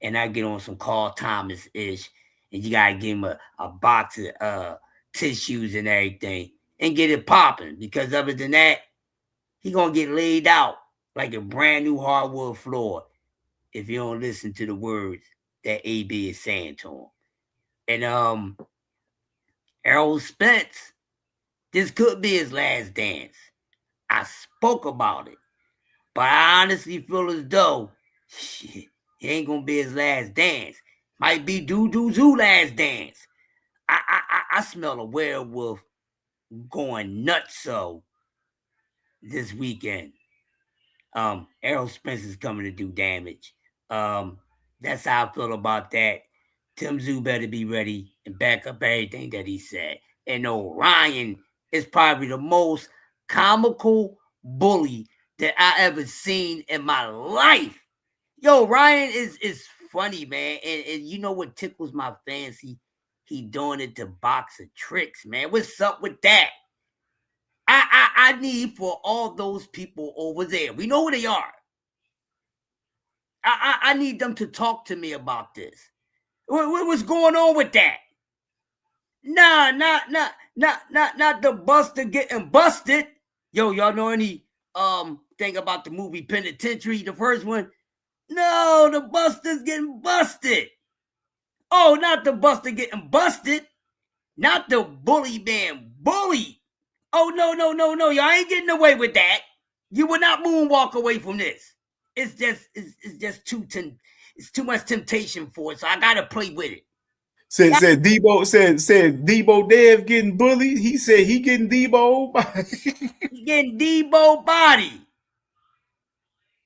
And I get on some Carl Thomas-ish. And you got to give him a box of tissues and everything. And get it popping. Because other than that, he going to get laid out like a brand new hardwood floor if you don't listen to the words that AB is saying to him. And Errol Spence, this could be his last dance. I spoke about it. But I honestly feel as though it ain't gonna be his last dance. Might be Dudu's last dance. I smell a werewolf going nuts so this weekend. Errol Spence is coming to do damage. That's how I feel about that. Tim Zoo better be ready and back up everything that he said. And Ryan is probably the most comical bully that I ever seen in my life. Yo, Ryan is funny, man. And you know what tickles my fancy? he doing it to box of tricks, man. What's up with that? I need for all those people over there. We know who they are. I need them to talk to me about this. What's going on with that? Nah, not the buster getting busted. Yo, y'all know any thing about the movie Penitentiary, the first one? No, the buster's getting busted. Oh, not the buster getting busted. Not the bully man bullied. Oh, no. Y'all ain't getting away with that. You will not moonwalk away from this. It's just too much temptation for it, so I gotta play with it. Said Debo Dev getting bullied. He said he getting Debo. He getting Debo body.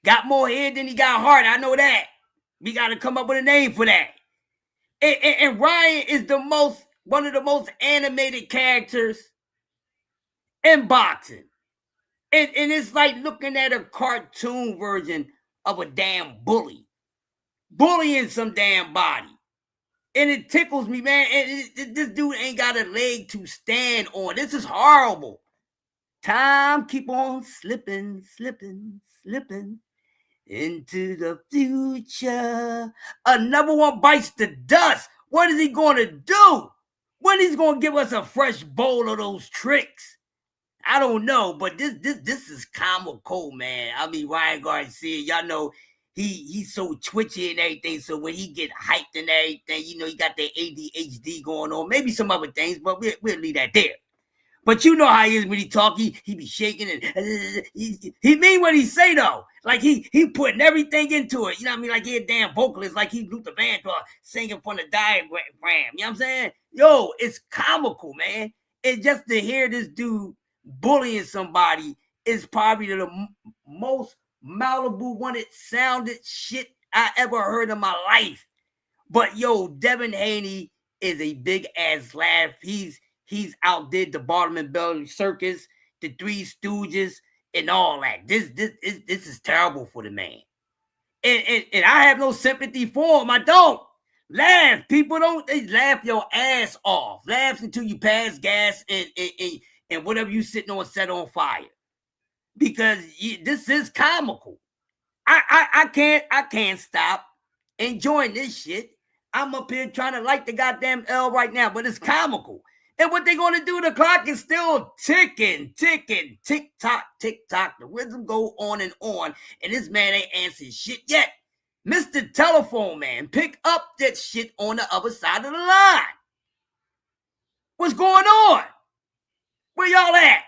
Got more head than he got heart. I know that. We got to come up with a name for that. And Ryan is one of the most animated characters in boxing. And it's like looking at a cartoon version of a damn bully. Bullying some damn body. And it tickles me, man. And this dude ain't got a leg to stand on. This is horrible. Time keep on slipping into the future. Another one bites the dust. What is he going to do? When he's going to give us a fresh bowl of those tricks? I don't know, but this is comical, man. I mean, Ryan Garcia, y'all know he's so twitchy and everything. So when he get hyped and everything, you know, he got that ADHD going on. Maybe some other things, but we'll leave that there. But you know how he is when he talk. He be shaking and he mean what he say though. Like he putting everything into it. You know what I mean? Like he a damn vocalist, like he Luther Vandross singing from the diagram. You know what I'm saying? Yo, it's comical, man. And just to hear this dude bullying somebody is probably the most Malibu wanted sounded shit I ever heard in my life. But yo, Devin Haney is a big ass laugh. He's outdid the Barnum and Bailey Circus, the Three Stooges, and all that. This is terrible for the man. And I have no sympathy for him. I don't. Laugh. People don't. They laugh your ass off. Laugh until you pass gas and whatever you sitting on set on fire. Because this is comical. I can't stop enjoying this shit. I'm up here trying to light the goddamn L right now, but it's comical. And what they going to do, the clock is still ticking, tick-tock. The rhythm go on, and this man ain't answering shit yet. Mr. Telephone Man, pick up that shit on the other side of the line. What's going on? Where y'all at?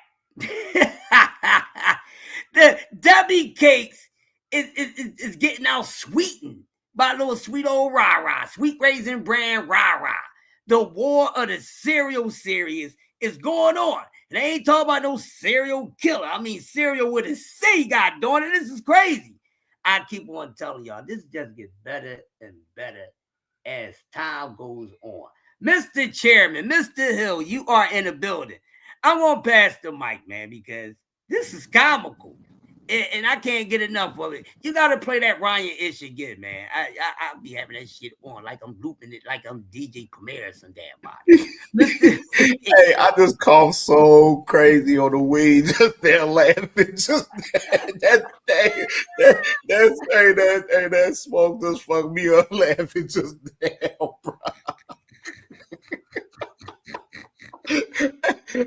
The Debbie cakes is getting out sweetened by a little sweet old rah-rah, sweet raisin bran rah-rah. The war of the cereal series is going on. And they ain't talking about no serial killer. I mean, cereal with a C, God darn it. This is crazy. I keep on telling y'all, this just gets better and better as time goes on. Mr. Chairman, Mr. Hill, you are in the building. I'm going to pass the mic, man, because this is comical. And I can't get enough of it. You got to play that Ryan ish again, man. I'll be having that shit on like I'm looping it, like I'm DJ Premier or some damn body. Hey, I just coughed so crazy on the weed, just there laughing. Just that smoke just fucked me up laughing just there, bro.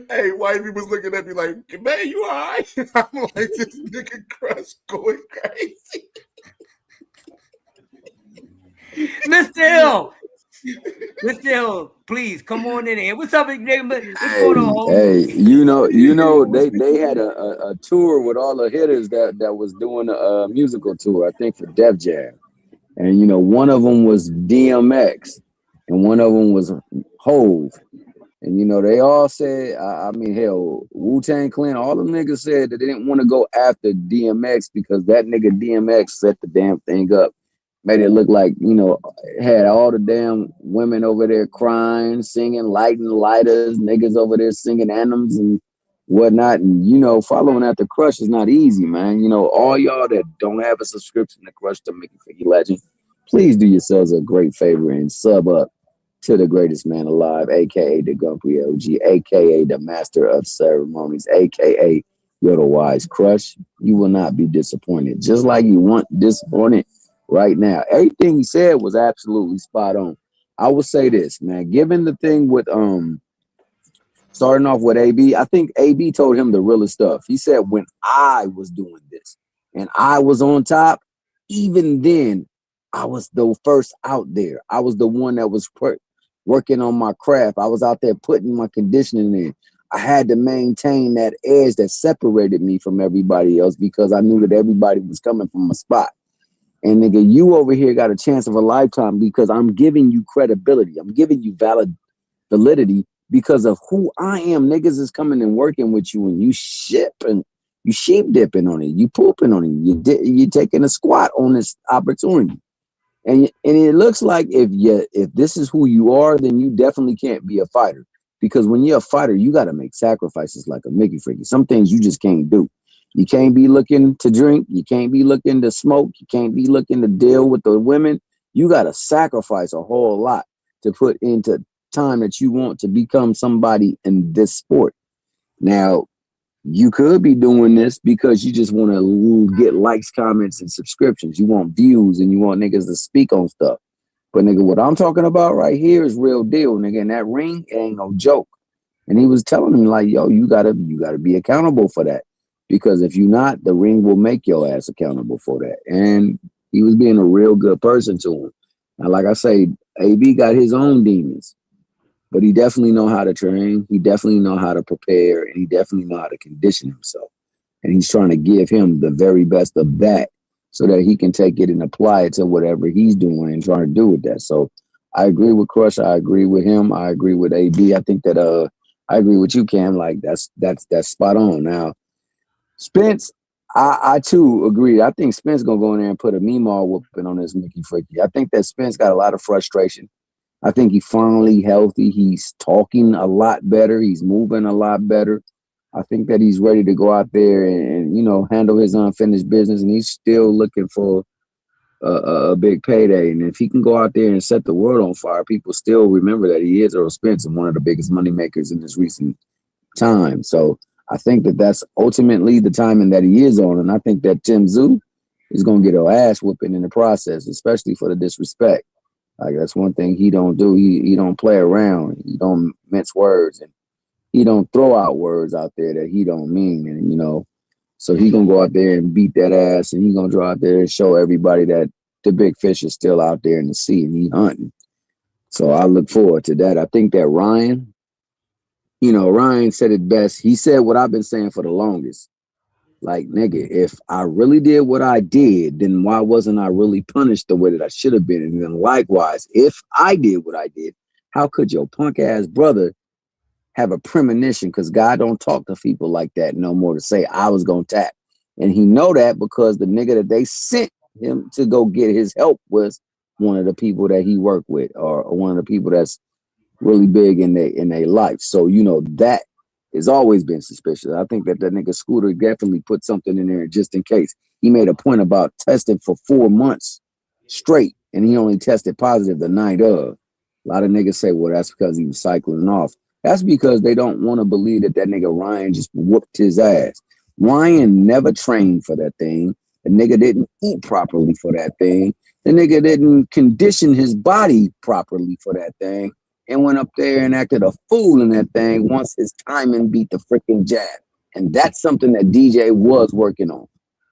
Hey, wifey was looking at me like, man, you all right? I'm like, this nigga Crush going crazy. Mr. Hill, please come on in here. What's up, nigga? What's going on? Hey, you know, they had a tour with all the hitters that was doing a musical tour, I think for Def Jam. And, you know, one of them was DMX and one of them was Hove. And, you know, they all said, I mean, hell, Wu-Tang Clan, all them niggas said that they didn't want to go after DMX because that nigga DMX set the damn thing up. Made it look like, you know, had all the damn women over there crying, singing, lighting lighters, niggas over there singing anthems and whatnot. And, you know, following after Crush is not easy, man. You know, all y'all that don't have a subscription to Crush the Mickey Figgy Legend, please do yourselves a great favor and sub up to the greatest man alive, aka the Gumpy LG, aka the master of ceremonies, aka you're the wise crush. You will not be disappointed. Just like you want disappointed right now. Everything he said was absolutely spot on. I will say this, man. Given the thing with starting off with AB, I think AB told him the realest stuff. He said, when I was doing this and I was on top, even then, I was the first out there. I was the one that was working on my craft. I was out there putting my conditioning in. I had to maintain that edge that separated me from everybody else because I knew that everybody was coming from a spot. And nigga, you over here got a chance of a lifetime because I'm giving you credibility. I'm giving you validity because of who I am. Niggas is coming and working with you and you you sheep dipping on it. You pooping on it. You taking a squat on this opportunity. And it looks like if this is who you are, then you definitely can't be a fighter. Because when you're a fighter, you got to make sacrifices like a Mickey Freaky. Some things you just can't do. You can't be looking to drink. You can't be looking to smoke. You can't be looking to deal with the women. You got to sacrifice a whole lot to put into time that you want to become somebody in this sport. Now, you could be doing this because you just want to get likes, comments, and subscriptions. You want views and you want niggas to speak on stuff. But nigga, what I'm talking about right here is real deal, nigga. And that ring ain't no joke. And he was telling him like, yo, you gotta be accountable for that. Because if you're not, the ring will make your ass accountable for that. And he was being a real good person to him. Now, like I say, AB got his own demons. But he definitely know how to train. He definitely know how to prepare. And he definitely know how to condition himself. And he's trying to give him the very best of that so that he can take it and apply it to whatever he's doing and trying to do with that. So I agree with Crush. I agree with him. I agree with AB. I think that I agree with you, Cam. Like that's spot on. Now, Spence, I too agree. I think Spence gonna go in there and put a Meemaw whooping on this Mickey Freaky. I think that Spence got a lot of frustration. I think he's finally healthy. He's talking a lot better. He's moving a lot better. I think that he's ready to go out there and handle his unfinished business. And he's still looking for a big payday. And if he can go out there and set the world on fire, people still remember that he is Errol Spence and one of the biggest money makers in this recent time. So I think that that's ultimately the timing that he is on. And I think that Tim Tszyu is going to get an ass whooping in the process, especially for the disrespect. Like that's one thing he don't do. He don't play around. He don't mince words, and he don't throw out words out there that he don't mean. And so he gonna go out there and beat that ass, and he gonna go out there and show everybody that the big fish is still out there in the sea and he hunting. So I look forward to that. I think that Ryan said it best. He said what I've been saying for the longest. Like, nigga, if I really did what I did, then why wasn't I really punished the way that I should have been? And then likewise, if I did what I did, how could your punk ass brother have a premonition? Because God don't talk to people like that no more to say I was going to tap. And he know that because the nigga that they sent him to go get his help was one of the people that he worked with or one of the people that's really big in their life. So, that has always been suspicious. I think that nigga Scooter definitely put something in there just in case. He made a point about testing for 4 months straight, and he only tested positive the night of. A lot of niggas say, well, that's because he was cycling off. That's because they don't want to believe that nigga Ryan just whooped his ass. Ryan never trained for that thing. The nigga didn't eat properly for that thing. The nigga didn't condition his body properly for that thing. And went up there and acted a fool in that thing once his timing beat the freaking jab. And that's something that DJ was working on.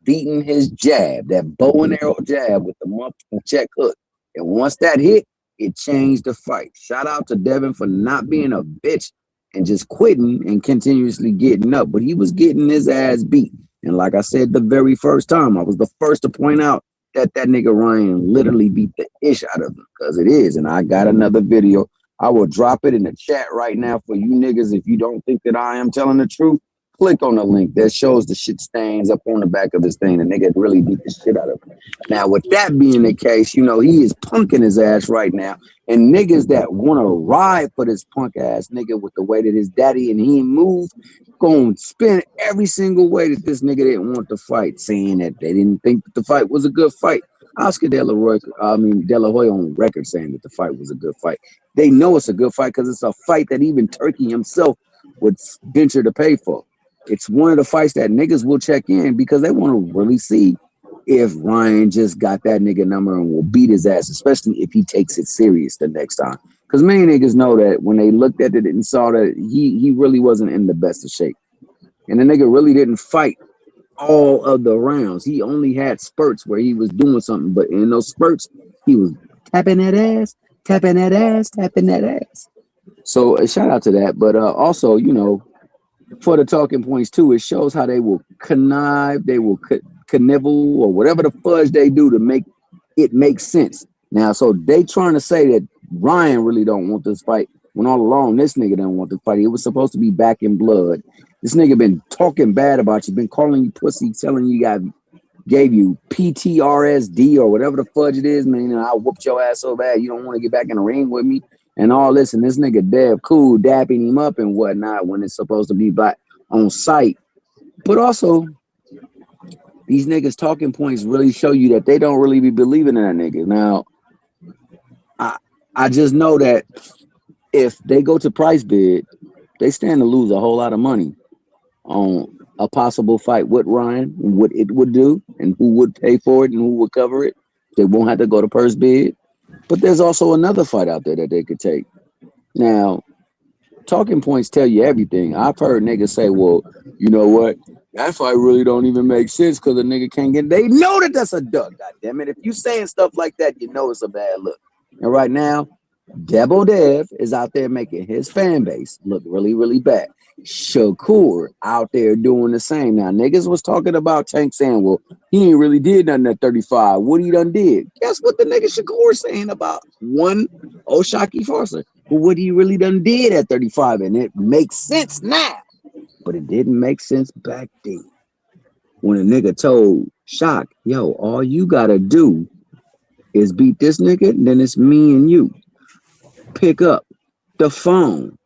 Beating his jab, that bow and arrow jab with the motherfucking check hook. And once that hit, it changed the fight. Shout out to Devin for not being a bitch and just quitting and continuously getting up. But he was getting his ass beat. And like I said the very first time, I was the first to point out that nigga Ryan literally beat the ish out of him. Because it is. And I got another video. I will drop it in the chat right now for you niggas. If you don't think that I am telling the truth, click on the link that shows the shit stains up on the back of this thing. The nigga really beat the shit out of him. Now, with that being the case, he is punking his ass right now. And niggas that want to ride for this punk ass nigga with the way that his daddy and he move, going to spin every single way that this nigga didn't want to fight, saying that they didn't think that the fight was a good fight. Oscar De La Hoya on record saying that the fight was a good fight. They know it's a good fight because it's a fight that even Turkey himself would venture to pay for. It's one of the fights that niggas will check in because they want to really see if Ryan just got that nigga number and will beat his ass, especially if he takes it serious the next time. Because many niggas know that when they looked at it and saw that he really wasn't in the best of shape. And the nigga really didn't fight all of the rounds. He only had spurts where he was doing something, but in those spurts, he was tapping that ass, tapping that ass, tapping that ass. So a shout out to that. But also, you know, for the talking points too, it shows how they will connive, they will connivale, or whatever the fudge they do to make it make sense. Now, so they trying to say that Ryan really don't want this fight when all along this nigga don't want the fight. It was supposed to be back in blood. This nigga been talking bad about you, been calling you pussy, telling you gave you PTRSD or whatever the fudge it is, man. I whooped your ass so bad you don't want to get back in the ring with me and all this. And this nigga Dev cool dapping him up and whatnot when it's supposed to be back on site. But also, these niggas talking points really show you that they don't really be believing in that nigga. Now, I just know that if they go to price bid, they stand to lose a whole lot of money on a possible fight with Ryan and what it would do and who would pay for it and who would cover it. They won't have to go to purse bid. But there's also another fight out there that they could take. Now, talking points tell you everything. I've heard niggas say, well, you know what? That fight really don't even make sense because the nigga can't get. They know that that's a duck, goddammit. If you saying stuff like that, you know it's a bad look. And right now, Debo Dev is out there making his fan base look really, really bad. Shakur out there doing the same. Now, niggas was talking about Tank saying, well, he ain't really did nothing at 35. What he done did? Guess what the nigga Shakur saying about one Oshaki Farser? Well, what he really done did at 35, and it makes sense now. But it didn't make sense back then. When a nigga told Shock, yo, all you gotta do is beat this nigga, then it's me and you. Pick up the phone.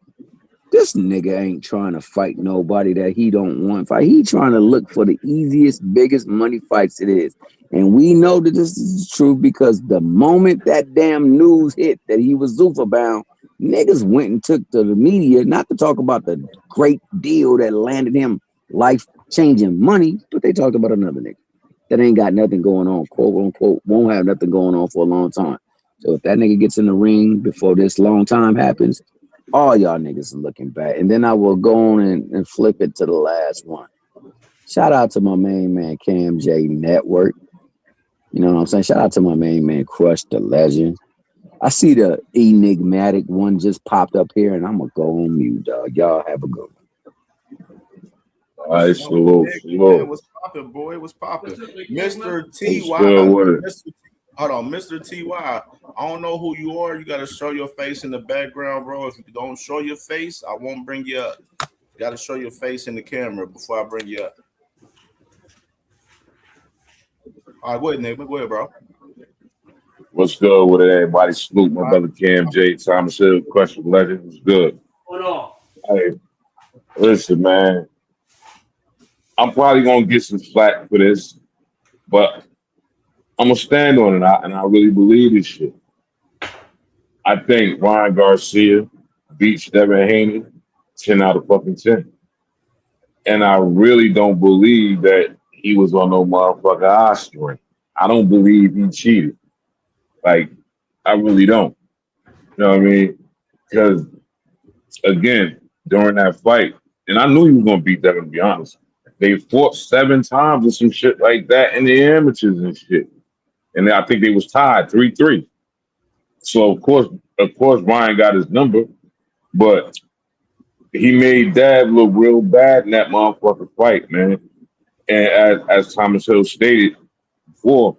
This nigga ain't trying to fight nobody that he don't want to fight. He trying to look for the easiest, biggest money fights it is. And we know that this is true because the moment that damn news hit that he was Zuffa bound, niggas went and took to the media, not to talk about the great deal that landed him life-changing money, but they talked about another nigga that ain't got nothing going on, quote unquote, won't have nothing going on for a long time. So if that nigga gets in the ring before this long time happens, all y'all niggas are looking bad. And then I will go on and flip it to the last one. Shout out to my main man, CamJNetwork. You know what I'm saying? Shout out to my main man, Crush the Legend. I see the enigmatic one just popped up here, and I'm going to go on mute, dog. Y'all have a good one. All right, salute. What's popping, boy? What's popping? Mr. T.Y. Hold on, Mr. T.Y. I don't know who you are. You got to show your face in the background, bro. If you don't show your face, I won't bring you up. You got to show your face in the camera before I bring you up. All right, go ahead, Nick. Go ahead, bro. What's good with it, everybody? Salute my brother CamJ, Thomas Hill, Crush the Legend. What's good? Hold on. Hey, listen, man. I'm probably going to get some flack for this, but I'm going to stand on it, and I really believe this shit. I think Ryan Garcia beats Devin Haney 10 out of fucking 10. And I really don't believe that he was on no motherfucker eye string. I don't believe he cheated. Like, I really don't. You know what I mean? Because, again, during that fight, and I knew he was going to beat Devin, to be honest. They fought 7 times and some shit like that in the amateurs and shit. And I think they was tied 3-3. So of course, Ryan got his number, but he made Dad look real bad in that motherfucker fight, man. And as Thomas Hill stated before,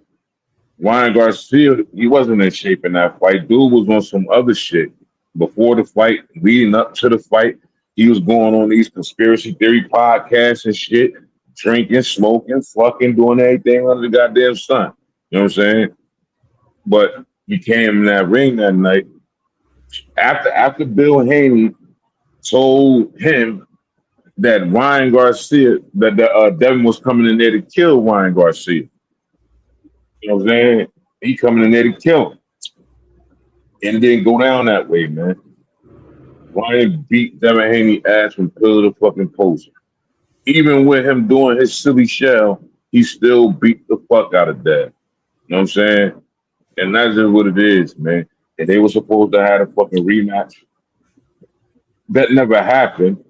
Ryan Garcia, he wasn't in shape in that fight. Dude was on some other shit before the fight, leading up to the fight. He was going on these conspiracy theory podcasts and shit, drinking, smoking, fucking, doing everything under the goddamn sun. You know what I'm saying? But he came in that ring that night after Bill Haney told him that Ryan Garcia, that Devin was coming in there to kill Ryan Garcia. You know what I'm saying? He coming in there to kill him. And it didn't go down that way, man. Ryan beat Devin Haney ass from pillar to fucking post. Even with him doing his silly shell, he still beat the fuck out of Dev. You know what I'm saying? And that's just what it is, man. And they were supposed to have a fucking rematch. That never happened.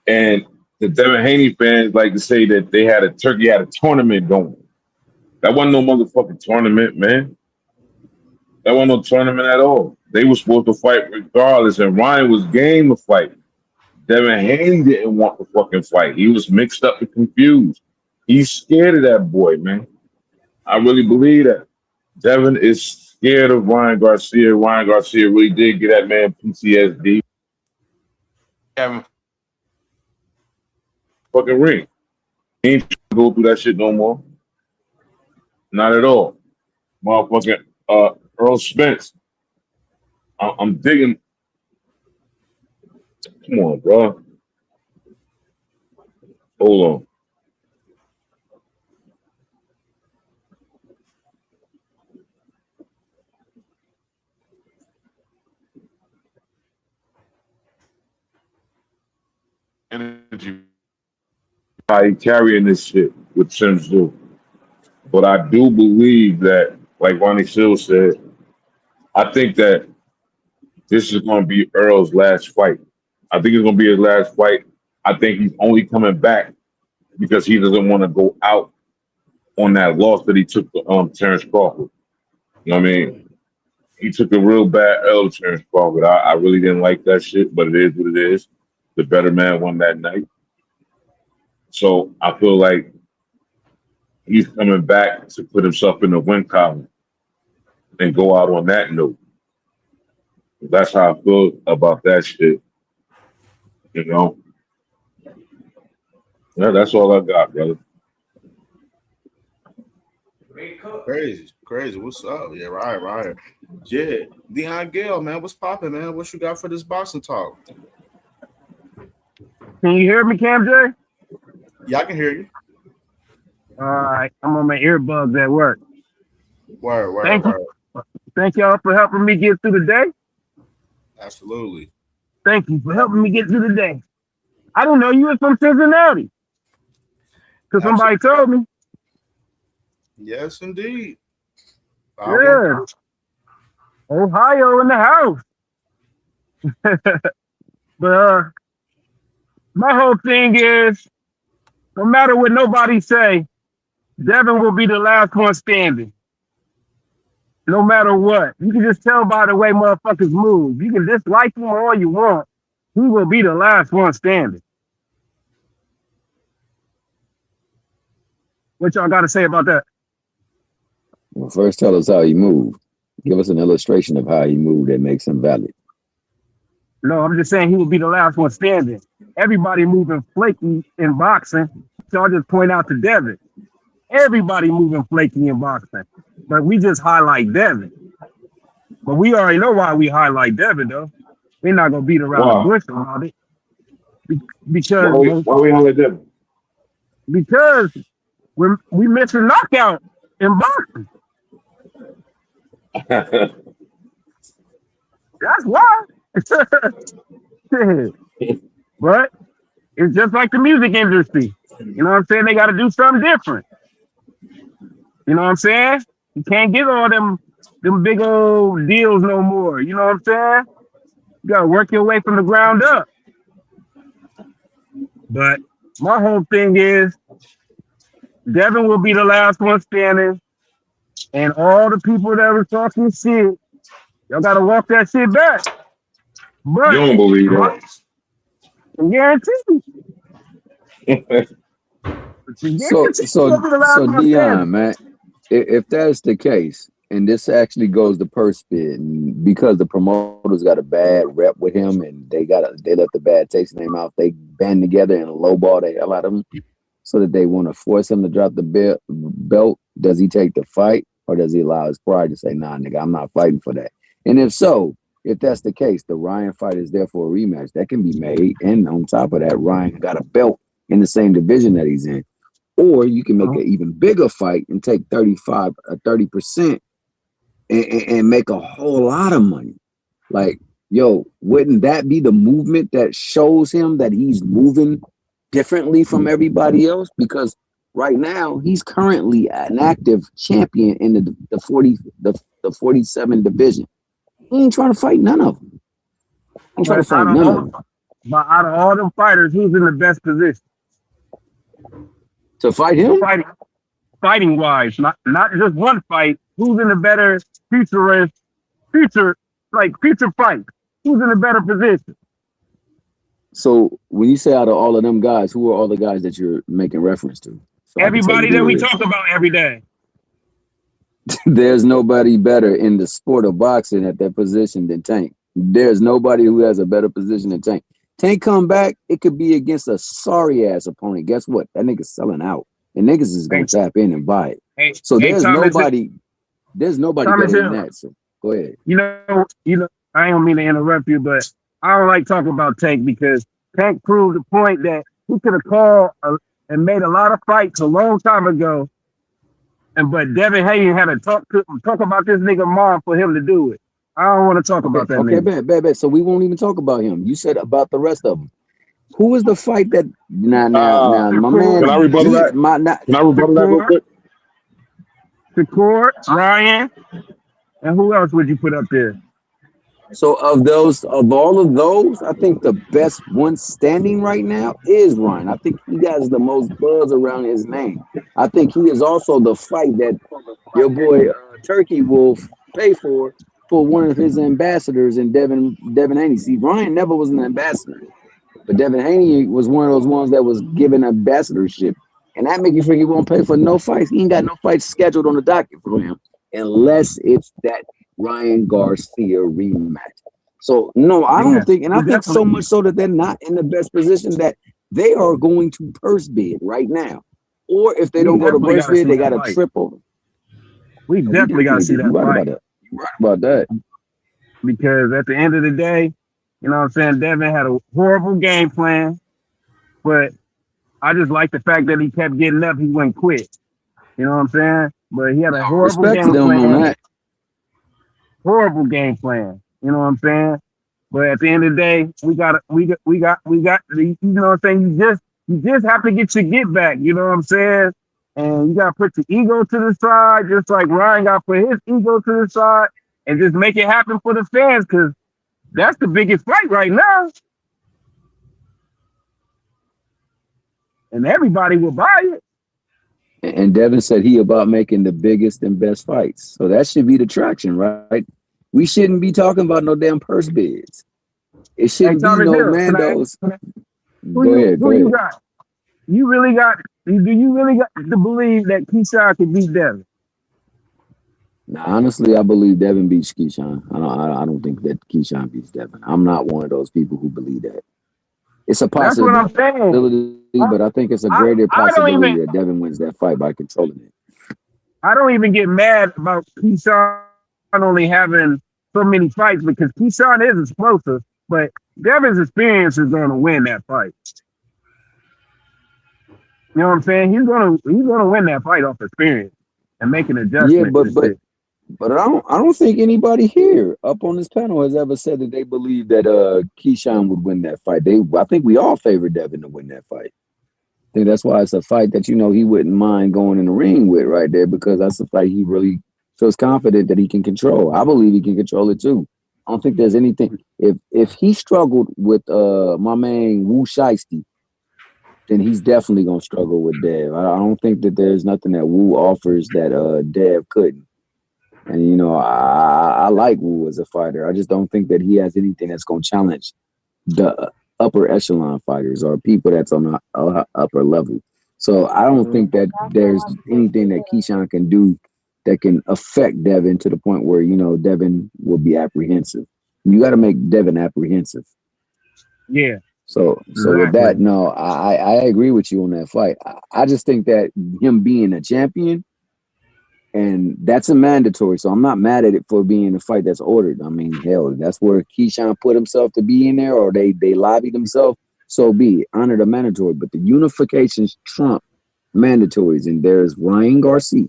And the Devin Haney fans like to say that they had a tournament going. That wasn't no motherfucking tournament, man. That wasn't no tournament at all. They were supposed to fight regardless, and Ryan was game to fight. Devin Haney didn't want to fucking fight. He was mixed up and confused. He's scared of that boy, man. I really believe that. Devin is scared of Ryan Garcia. Ryan Garcia really did get that man PTSD. Having fucking ring. He ain't trying to go through that shit no more. Not at all. Motherfucking Errol Spence. I'm digging. Come on, bro. Hold on. Energy. I carrying this shit with Sims do. But I do believe that, like Ronnie Sill said, I think that this is going to be Earl's last fight. I think it's going to be his last fight. I think he's only coming back because he doesn't want to go out on that loss that he took to Terrence Crawford. You know what I mean? He took a real bad L to Terrence Crawford. I really didn't like that shit, but it is what it is. The better man won that night. So I feel like he's coming back to put himself in the win column and go out on that note. That's how I feel about that shit. You know? Yeah, that's all I got, brother. Crazy. What's up? Yeah, right. Yeah, Deen Gale, man, what's popping, man? What you got for this boxing talk? Can you hear me, CamJ? Yeah, I can hear you. All right, I'm on my earbuds at work. Word. Thank y'all for helping me get through the day. Absolutely. Thank you for helping me get through the day. I didn't know you was from Cincinnati. Because somebody told me. Yes, indeed. Yeah. Ohio in the house. But my whole thing is, no matter what nobody say, Devin will be the last one standing. No matter what. You can just tell by the way motherfuckers move. You can dislike him all you want. He will be the last one standing. What y'all got to say about that? Well, first tell us how he moved. Give us an illustration of how he moved that makes him valid. No, I'm just saying he will be the last one standing. Everybody moving flaky in boxing. So I'll just point out to Devin. Everybody moving flaky in boxing. But we just highlight Devin. But we already know why we highlight Devin, though. We're not going to beat around the bush about it. Because why we highlight Devin? Because we missing knockout in boxing. That's why. But it's just like the music industry. You know what I'm saying? They got to do something different. You know what I'm saying? You can't get all them big old deals no more. You know what I'm saying? You got to work your way from the ground up. But my whole thing is Devin will be the last one standing. And all the people that were talking shit, y'all got to walk that shit back. But you don't believe that. I guarantee you. So Deion, man, if that's the case, and this actually goes to purse bid, and because the promoters got a bad rep with him, and they let the bad taste in their mouth, they band together and lowball the hell out of him, so that they want to force him to drop the belt. Does he take the fight, or does he allow his pride to say, "Nah, nigga, I'm not fighting for that"? And if so, if that's the case, the Ryan fight is there for a rematch that can be made, and on top of that, Ryan got a belt in the same division that he's in. Or you can make an even bigger fight and take 30% and make a whole lot of money. Like, yo, wouldn't that be the movement that shows him that he's moving differently from everybody else? Because right now he's currently an active champion in the 47 division. He ain't trying to fight none of them. He ain't trying to fight none of them. But out of all them fighters, who's in the best position to fight him? Fighting wise, not just one fight. Who's in a better future fight? Who's in a better position? So when you say out of all of them guys, who are all the guys that you're making reference to? So everybody that we talk about every day. There's nobody better in the sport of boxing at that position than Tank. There's nobody who has a better position than Tank. Tank come back, it could be against a sorry ass opponent. Guess what? That nigga's selling out. And niggas is gonna tap in and buy it. So there's nobody better than that. So go ahead. You know, I don't mean to interrupt you, but I don't like talking about Tank because Tank proved the point that he could have called and made a lot of fights a long time ago. But Devin Haney had to talk about this nigga mom for him to do it. I don't want to talk about that. Okay, bad. So we won't even talk about him. You said about the rest of them. Who was the fight that now my man? Can I rebuttal that? Can I rebuttal that real quick? Shakur, Ryan, and who else would you put up there? So of all of those, I think the best one standing right now is Ryan. I think he has the most buzz around his name. I think he is also the fight that your boy Turkey will pay for one of his ambassadors in Devin Haney. See, Ryan never was an ambassador, but Devin Haney was one of those ones that was given ambassadorship. And that make you think he won't pay for no fights. He ain't got no fights scheduled on the docket for him unless it's that Ryan Garcia rematch. So no, I don't think, and I think so much so that they're not in the best position that they are going to purse bid right now. Or if they don't go to purse bid, they got a triple. We definitely got to see that fight. You're right about that. Because at the end of the day, you know what I'm saying, Devin had a horrible game plan, but I just like the fact that he kept getting up, he wouldn't quit. You know what I'm saying? But he had a horrible game plan. Horrible game plan. You know what I'm saying? But at the end of the day, we got you know what I'm saying? You just have to get your get back, you know what I'm saying? And you gotta put your ego to the side, just like Ryan got put his ego to the side, and just make it happen for the fans, because that's the biggest fight right now. And everybody will buy it. And Devin said he about making the biggest and best fights. So that should be the traction, right? We shouldn't be talking about no damn purse bids. It shouldn't be no Mandos. Go ahead. You got? Do you really got to believe that Keyshawn can beat Devin? Now, honestly, I believe Devin beats Keyshawn. I don't think that Keyshawn beats Devin. I'm not one of those people who believe that. It's a possibility, that's what I'm saying. But I think it's a greater possibility that Devin wins that fight by controlling it. I don't even get mad about Keyshawn only having so many fights, because Keyshawn is explosive, but Devin's experience is going to win that fight. You know what I'm saying? He's gonna win that fight off experience and make an adjustment. Yeah, but I don't think anybody here up on this panel has ever said that they believe that Keyshawn would win that fight. I think we all favor Devin to win that fight. I think that's why it's a fight that, you know, he wouldn't mind going in the ring with right there, because that's a fight he really feels confident that he can control. I believe he can control it too. I don't think there's anything. If he struggled with my man Wu Shiesty, then he's definitely gonna struggle with Dev. I don't think that there's nothing that Wu offers that Dev couldn't. And you know, I like Wu as a fighter. I just don't think that he has anything that's gonna challenge the upper echelon fighters or people that's on the upper level. So I don't think that there's anything that Keyshawn can do that can affect Devin to the point where, you know, Devin will be apprehensive. You got to make Devin apprehensive. Yeah. So with that, no, I agree with you on that fight. I just think that him being a champion, and that's a mandatory. So I'm not mad at it for being a fight that's ordered. I mean, hell, that's where Keyshawn put himself to be in there, or they lobbied themselves. So be it. Honor the mandatory. But the unifications trump mandatories, and there's Ryan Garcia.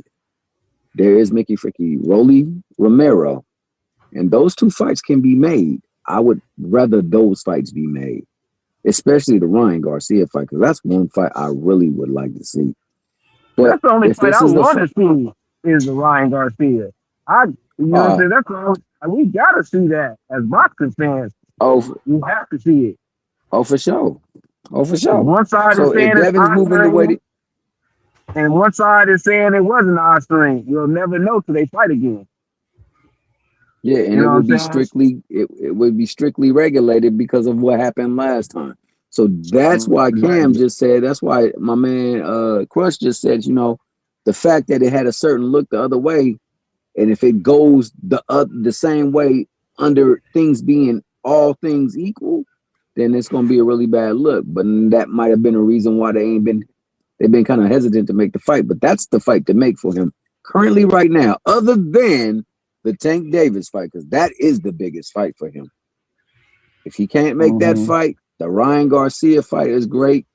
There is Mickey Freaky Rolly Romero, and those two fights can be made. I would rather those fights be made, especially the Ryan Garcia fight, because that's one fight I really would like to see. But That's the only if fight this I is the want to see is the Ryan Garcia. You know what I'm saying? That's all. We gotta see that as boxing fans. You have to see it. Oh, for sure. Oh, for sure. One side So is saying if it's Devin's moving the way, and one side is saying it wasn't Osprey. You'll never know till they fight again. yeah, and You it know would what I'm be saying? it would be strictly regulated because of what happened last time. So that's why Cam just said. That's why my man Crush just said. You know, the fact that it had a certain look the other way, and if it goes the same way under things being all things equal, then it's gonna be a really bad look. But that might have been a reason why they've been kind of hesitant to make the fight. But that's the fight to make for him currently right now, other than the Tank Davis fight, because that is the biggest fight for him. If he can't make that fight, the Ryan Garcia fight is great.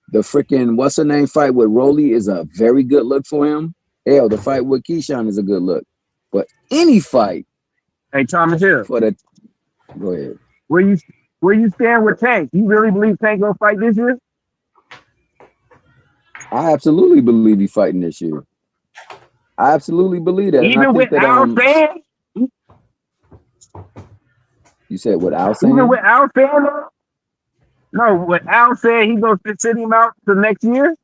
The freaking what's her name fight with Rolly is a very good look for him. Hell, the fight with Keyshawn is a good look. But any fight, hey Thomas Hill, go ahead. Where you stand with Tank? You really believe Tank gonna fight this year? I absolutely believe he's fighting this year. I absolutely believe that. Even with Al saying, you said what Al saying? Even with Al saying, no, what Al said, he gonna sit him out to next year.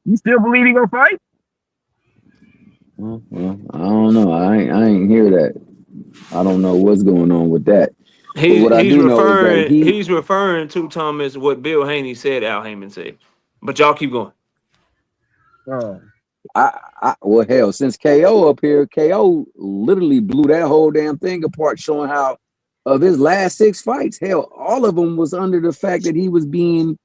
You still believe he gonna fight? Well, I don't know. I ain't hear that. I don't know what's going on with that. He's He's referring to Thomas what Bill Haney said. Al Heyman said, but y'all keep going. Well, hell, since KO up here, KO literally blew that whole damn thing apart, showing how of his last 6 fights, hell, all of them was under the fact that he was being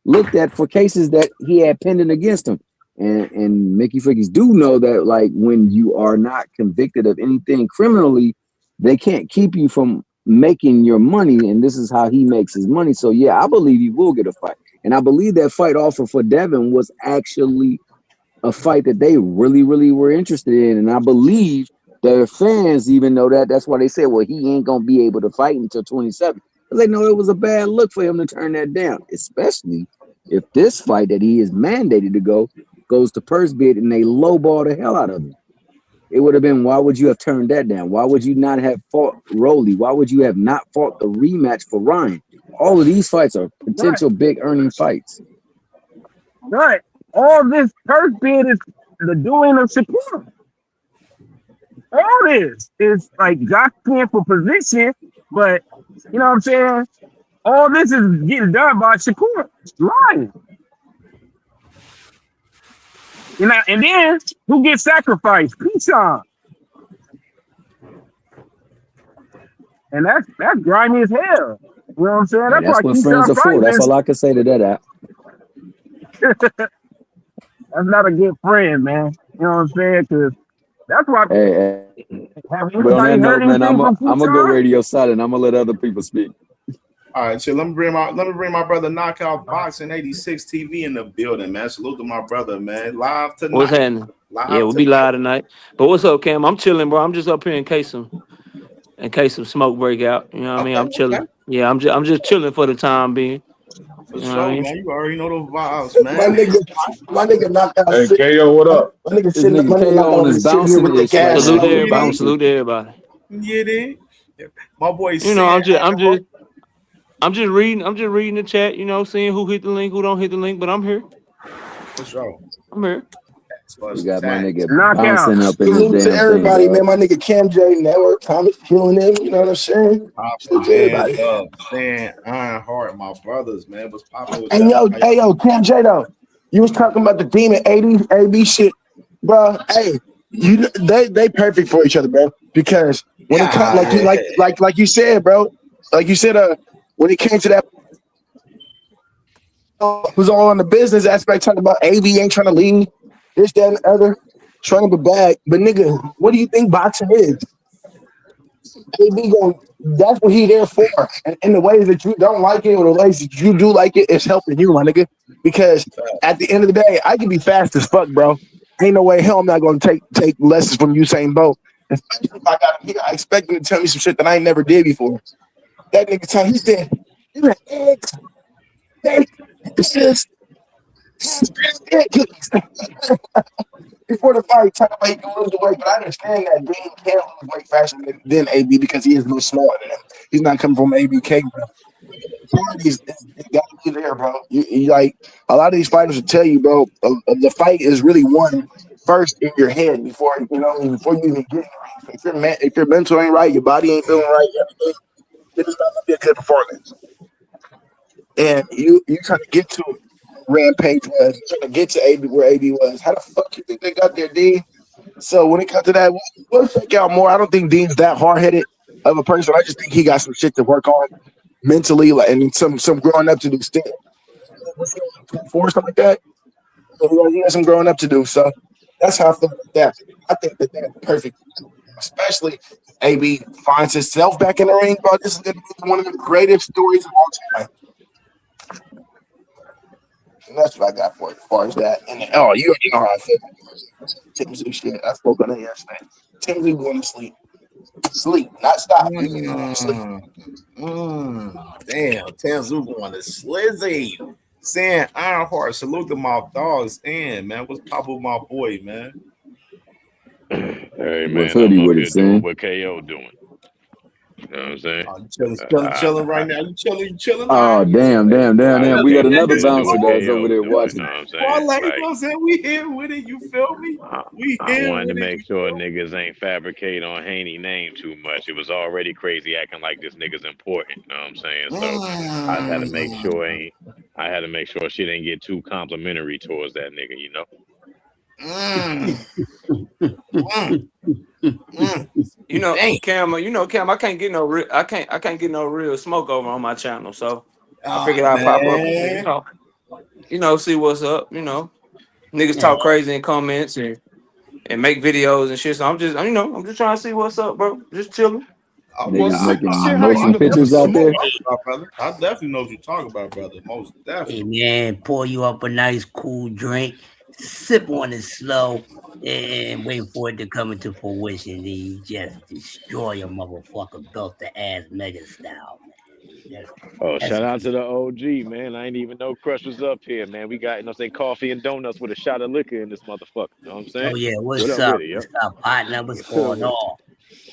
looked at for cases that he had pending against him. And Mickey Frickies do know that, like, when you are not convicted of anything criminally, they can't keep you from making your money, and this is how he makes his money. So yeah, I believe he will get a fight, and I believe that fight offer for Devin was actually a fight that they really, really were interested in, and I believe their fans even know that. That's why they said, well, he ain't gonna be able to fight until 27, because they know it was a bad look for him to turn that down, especially if this fight that he is mandated to go goes to purse bid and they lowball the hell out of him. It would have been, why would you have turned that down? Why would you not have fought Rolly? Why would you have not fought the rematch for Ryan? All of these fights are potential big earning fights. Right. All this purse bid is the doing of Shakur. All this is like jockeying for position, but you know what I'm saying? All this is getting done by Shakur. Lying. You know, and then who gets sacrificed? Keyshawn. And that's grimy as hell. You know what I'm saying? That's what friends are for. That's all I can say to that. That's not a good friend, man. You know what I'm saying? Because that's why. Hey. But on that note, man, I'm gonna go radio silent. I'm gonna let other people speak. All right, so let me bring my brother Knockout Boxing 86 TV in the building, man. Salute to my brother, man. Live tonight. What's happening? We'll be live tonight. But what's up, Cam? I'm chilling, bro. I'm just up here in case some smoke break out. You know what I mean? I'm chilling. Okay. Yeah, I'm just chilling for the time being. For sure, man. You already know the vibes, man. My nigga knocked out. Hey, KO, what up? My nigga sitting on his bouncing with the gas. Salute to everybody. Salute to everybody. Yeah, dude. My boy. You know, I'm just reading the chat. You know, seeing who hit the link, who don't hit the link. But I'm here. For sure. I'm here. We got my nigga bouncing up in Salute the to damn everybody, thing, man. My nigga CamJNetwork, Thomas killing him. You know what I'm saying? Salute to everybody. Stan, Ironheart, my brothers, man. What's popping with Hey, yo, CamJ, though. You was talking about the Demon 80s, AB shit, bro. Hey, they perfect for each other, bro. Because when it comes, like you said, bro, when it came to that, who's all on the business aspect, talking about AB ain't trying to leave, this, that, and the other, trying to be back. But nigga, what do you think boxing is? AB that's what he there for. And in the ways that you don't like it or the ways that you do like it, it's helping you, my nigga. Because at the end of the day, I can be fast as fuck, bro. Ain't no way hell I'm not going to take lessons from Usain Bolt. Especially if I got him here, I expect him to tell me some shit that I ain't never did before. That nigga he said, you got eggs, steak, assist, cookies. Before the fight, talking about he can lose the weight, but I understand that Deen can't lose weight faster than AB because he is no smaller than him. He's not coming from ABK. It got to be there, bro. You like a lot of these fighters will tell you, bro. The fight is really won first in your head before you even get in the ring. If your mental ain't right, your body ain't feeling right, everything, it's not gonna be a good performance. And you trying to get to Rampage was, you trying to get to AB where AB was. How the fuck you think they got there, Dean? So when it comes to that, we'll check out more. I don't think Dean's that hard headed of a person. I just think he got some shit to work on mentally, like, and some growing up to do. Still, what's he on, 24 or something like that? He has some growing up to do. So that's how I feel about that. I think that they're perfect, especially if AB finds himself back in the ring, bro. This is going to be one of the greatest stories of all time. And that's what I got for it as far as that. And you already know how I feel. Tim Zoo shit. I spoke on it yesterday. Tim Zoo going to sleep. Sleep, not stop. He's going to sleep. Damn, Tim Zoo going to slizzy. Saying Ironheart, salute to my dogs. And man, what's pop with my boy, man? Hey man, What's hoodie I'm up with here it, doing Sam? what KO doing. You know what I'm saying? You chilling right now. You chilling. Oh, damn. I We got came up another here to do bouncer what that's KO over there doing. You watching. know what I'm Well, saying? like, Like, you know what I'm saying? We here with it. You feel me? We I here wanted to with make it. sure niggas ain't fabricate on Haney name too much. It was already crazy acting like this nigga's important. You know what I'm saying? So I had to make sure she didn't get too complimentary towards that nigga. You know. You know, Cam, I can't get no real, I can't get no real smoke over on my channel. So I figured I'd pop up and see what's up. Niggas talk crazy in comments and make videos and shit. So I'm just trying to see what's up, bro. Just chilling. Niggas making I motion pictures out there. I definitely know what you're talking about, brother. Most definitely. Hey man, pour you up a nice cool drink, sip on it slow, and wait for it to come into fruition. Then you just destroy a motherfucker built the ass mega style, man. Shout out to the OG, man. I ain't even know Crush was up here, man. We got, coffee and donuts with a shot of liquor in this motherfucker. You know what I'm saying? Oh yeah, what what's up up? with it, yo? What's up, partner? What's going on?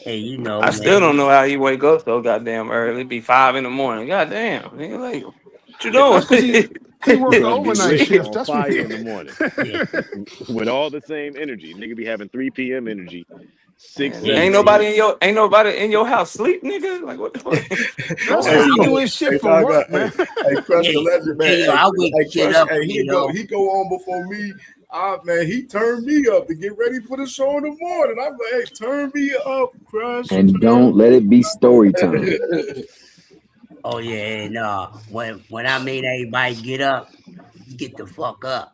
Hey, I still don't know how he wake up so goddamn early. It be 5 a.m. Goddamn, nigga, like, what you doing? That's because he worked the Gonna be overnight lit shift. on That's what fire in the morning with all the same energy. Nigga be having 3 p.m. energy, 6, 7 Ain't a.m. nobody in your house sleep, nigga. Like what the fuck? That's because he doing shit for work, man. Hey, Crush the legend, man. Hey, I wake shit up. He go on before me. Man, he turned me up to get ready for the show in the morning. I'm like, hey, turn me up, Crush. And don't let it be story time. Oh yeah, no. When I made everybody get up, get the fuck up.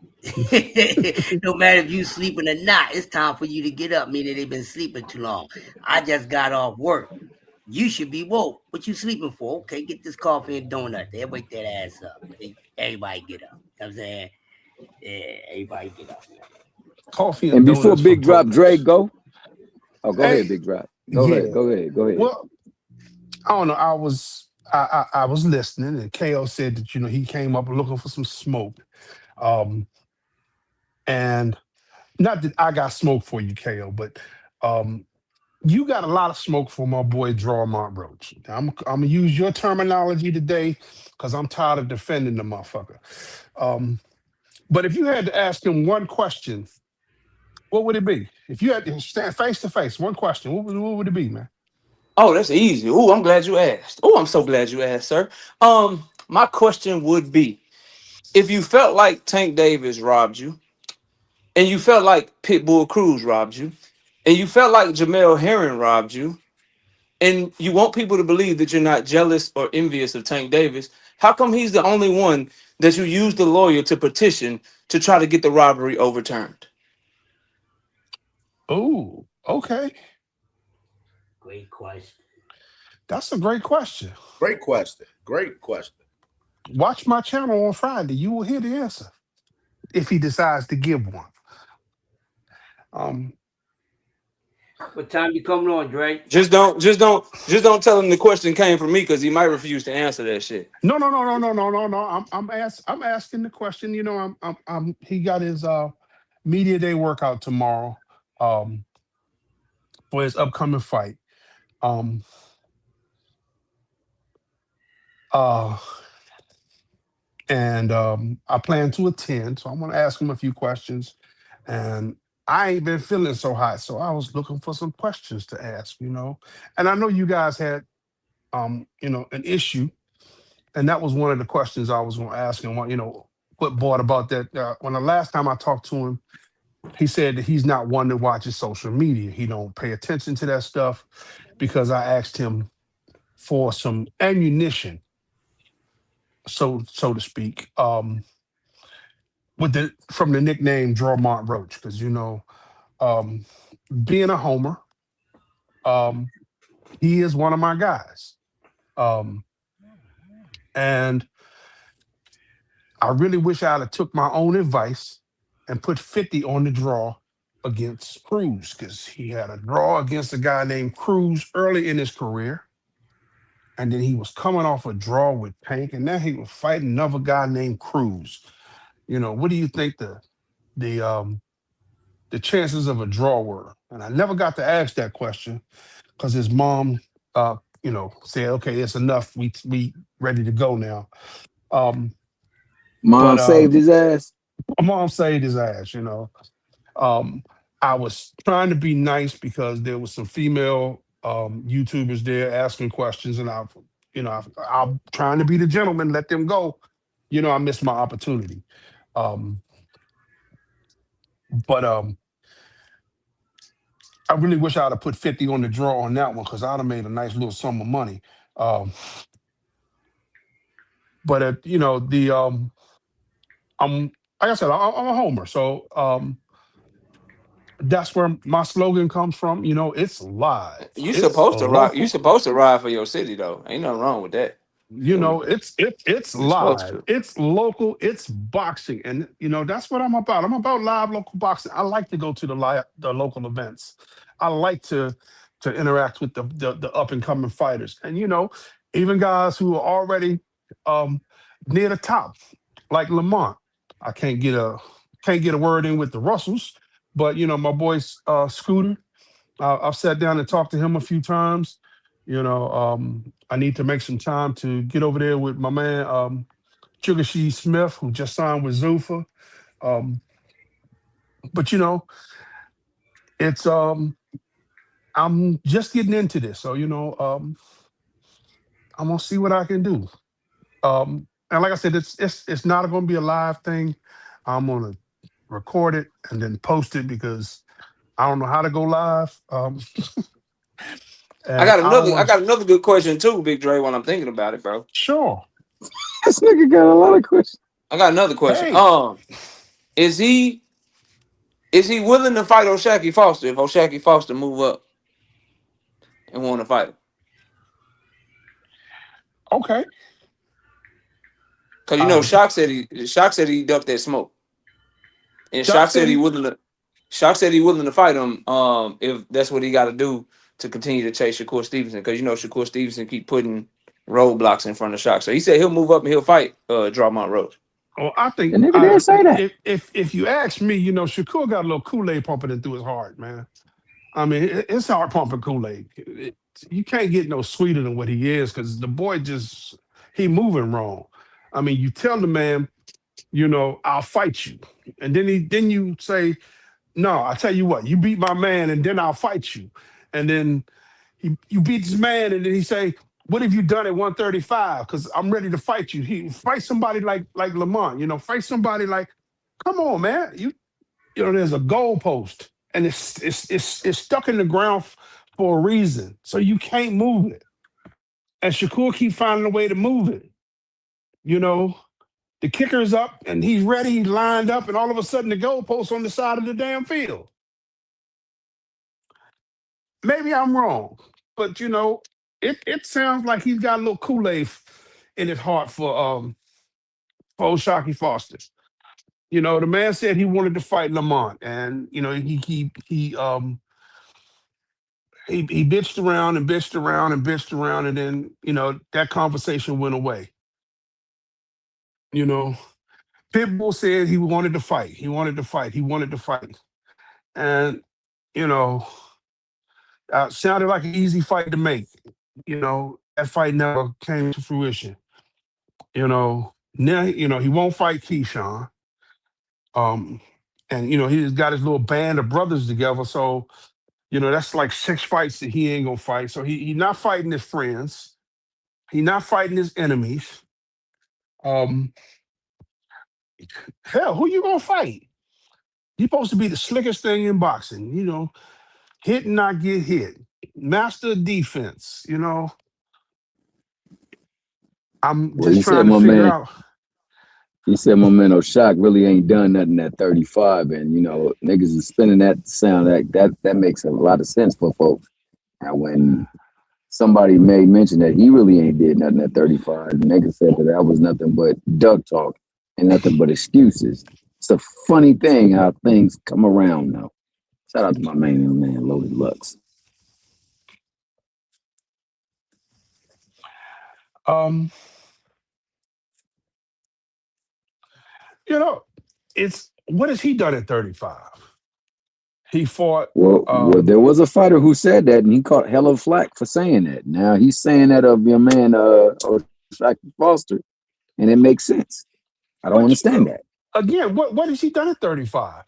No matter if you sleeping or not, it's time for you to get up. Meaning they've been sleeping too long. I just got off work. You should be woke. What you sleeping for? Okay, get this coffee and donut. They wake that ass up. Everybody get up. You know what I'm saying? Yeah, everybody get up. Coffee And before donuts Big for Drop broke Dre go. Oh, go Hey, ahead, Big Drop. Go ahead. Well, I don't know. I was listening, and KO said that he came up looking for some smoke, and not that I got smoke for you, KO, but you got a lot of smoke for my boy Drawmont Roach. I'm gonna use your terminology today because I'm tired of defending the motherfucker. But if you had to ask him one question, what would it be? If you had to stand face to face, one question, what would it be, man? Oh, that's easy. Oh, I'm glad you asked. Oh, I'm so glad you asked, sir. My question would be, if you felt like Tank Davis robbed you, and you felt like Pitbull Cruz robbed you, and you felt like Jamel Herring robbed you, and you want people to believe that you're not jealous or envious of Tank Davis, how come he's the only one that you used the lawyer to petition to try to get the robbery overturned? Oh, okay. Great question. That's a great question. Great question. Watch my channel on Friday. You will hear the answer if he decides to give one. Um, What time you coming on, Dre? Just don't tell him the question came from me because he might refuse to answer that shit. no. I'm asking the question. You know, he got his media day workout tomorrow um, for his upcoming fight. Um, uh, and I plan to attend, so I'm gonna ask him a few questions. And I ain't been feeling so hot, so I was looking for some questions to ask. You know, and I know you guys had an issue, and that was one of the questions I was going to ask him. What brought about that? When the last time I talked to him, he said that he's not one that watches social media. He don't pay attention to that stuff because I asked him for some ammunition, so to speak, with the from the nickname Drawmont Roach, because um, being a homer, um, he is one of my guys, um, and I really wish I'd have took my own advice and put 50 on the draw against Cruz, because he had a draw against a guy named Cruz early in his career. And then he was coming off a draw with Tank, and now he was fighting another guy named Cruz. What do you think the the chances of a draw were? And I never got to ask that question because his mom said, okay, it's enough. We ready to go now. Um, Mom but saved his ass. Mom saved his ass. Um, I was trying to be nice because there was some female YouTubers there asking questions, and I'm trying to be the gentleman, let them go. I missed my opportunity. Um, but I really wish I'd have put 50 on the draw on that one because I'd have made a nice little sum of money. But the I'm like I said, I'm a homer, so that's where my slogan comes from. It's live. You It's supposed to ride. You local. supposed to ride for your city though. Ain't nothing wrong with that. It's You're supposed live. to. It's local. It's boxing, and that's what I'm about. I'm about live local boxing. I like to go to the local events. I like to interact with the up and coming fighters, and even guys who are already um, near the top, like Lamont. I can't get a word in with the Russells, but my boy's Scooter. I've sat down and talked to him a few times. I need to make some time to get over there with my man Sugar Shee Smith, who just signed with Zuffa. Um, but it's I'm just getting into this, so I'm gonna see what I can do. And like I said, it's not going to be a live thing. I'm gonna record it and then post it because I don't know how to go live. I And got I don't another. I want to. got another good question too, Big Dre. When I'm thinking about it, bro. Sure. This nigga got a lot of questions. I got another question. Hey, Is he willing to fight O'Shaquie Foster if O'Shaquie Foster move up and want to fight him? okay. Because Um, Shock said he ducked that smoke, and Shock Shock said he City. willing to. Shock said he willing to fight him. If that's what he got to do to continue to chase Shakur Stevenson, because Shakur Stevenson keep putting roadblocks in front of Shock. So he said he'll move up and he'll fight Drawmont Roach. Well, I The think nigga didn't say that. if you ask me, Shakur got a little Kool-Aid pumping in through his heart, man. I mean, it's heart pumping Kool-Aid. You can't get no sweeter than what he is because the boy he moving wrong. I mean, you tell the man, I'll fight you, and then you say, no, I tell you what, you beat my man, and then I'll fight you, and then you beat this man, and then he say, what have you done at 135? Because I'm ready to fight you. He fight somebody like Lamont, fight somebody like, come on, man. There's a goalpost and it's stuck in the ground for a reason. So you can't move it. And Shakur keep finding a way to move it. You know, the kicker's up and he's ready, he's lined up, and all of a sudden the goalpost on the side of the damn field. Maybe I'm wrong, but it sounds like he's got a little Kool-Aid in his heart for Shockey Foster. You know, the man said he wanted to fight Lamont, and you know, he bitched around and bitched around and bitched around, and then you know that conversation went away. You know, Pitbull said he wanted to fight. He wanted to fight. He wanted to fight, and you know, sounded like an easy fight to make. You know, that fight never came to fruition. You know, now you know he won't fight Keyshawn. Um, and you know he's got his little band of brothers together, so you know that's like 6 fights that he ain't gonna fight. So he not fighting his friends. He not fighting his enemies. Um, hell, who you gonna fight? You supposed to be the slickest thing in boxing. You know, hit and not get hit, master of defense. You know, I'm Well, he just said trying to my figure man. out. He said my man O'Shock really ain't done nothing at 35, and you know niggas is spinning that sound that makes a lot of sense for folks. And when somebody may mention that he really ain't did nothing at 35, niggas said that was nothing but duck talk and nothing but excuses. It's a funny thing how things come around now. Shout out to my man Loaded Lux. Um, you know, it's what has he done at 35? He fought. Well, there was a fighter who said that, and he caught hella flack for saying that. Now he's saying that of your man O'Shaquie Foster, and it makes sense. I don't But understand that. again, what has he done at 35?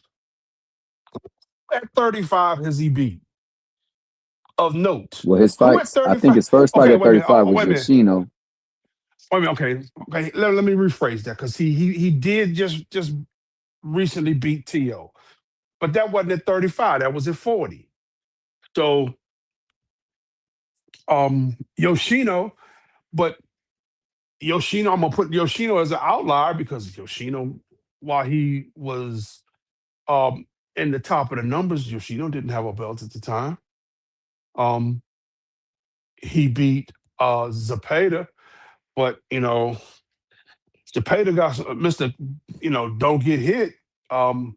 At 35 has he beat of note? Well, his Who at fights, I think 35? his first fight Okay, at wait a minute. 35 was Wait a minute. Yoshino. Wait a minute. Okay. Let me rephrase that because he did just recently beat T.O., but that wasn't at 35. That was at 40. So Yoshino, but Yoshino, I'm gonna put Yoshino as an outlier because Yoshino, while he was in the top of the numbers, Yoshino didn't have a belt at the time. Um, he beat Zapata, but you know, Zapata got Mr. You know, don't get hit. Um,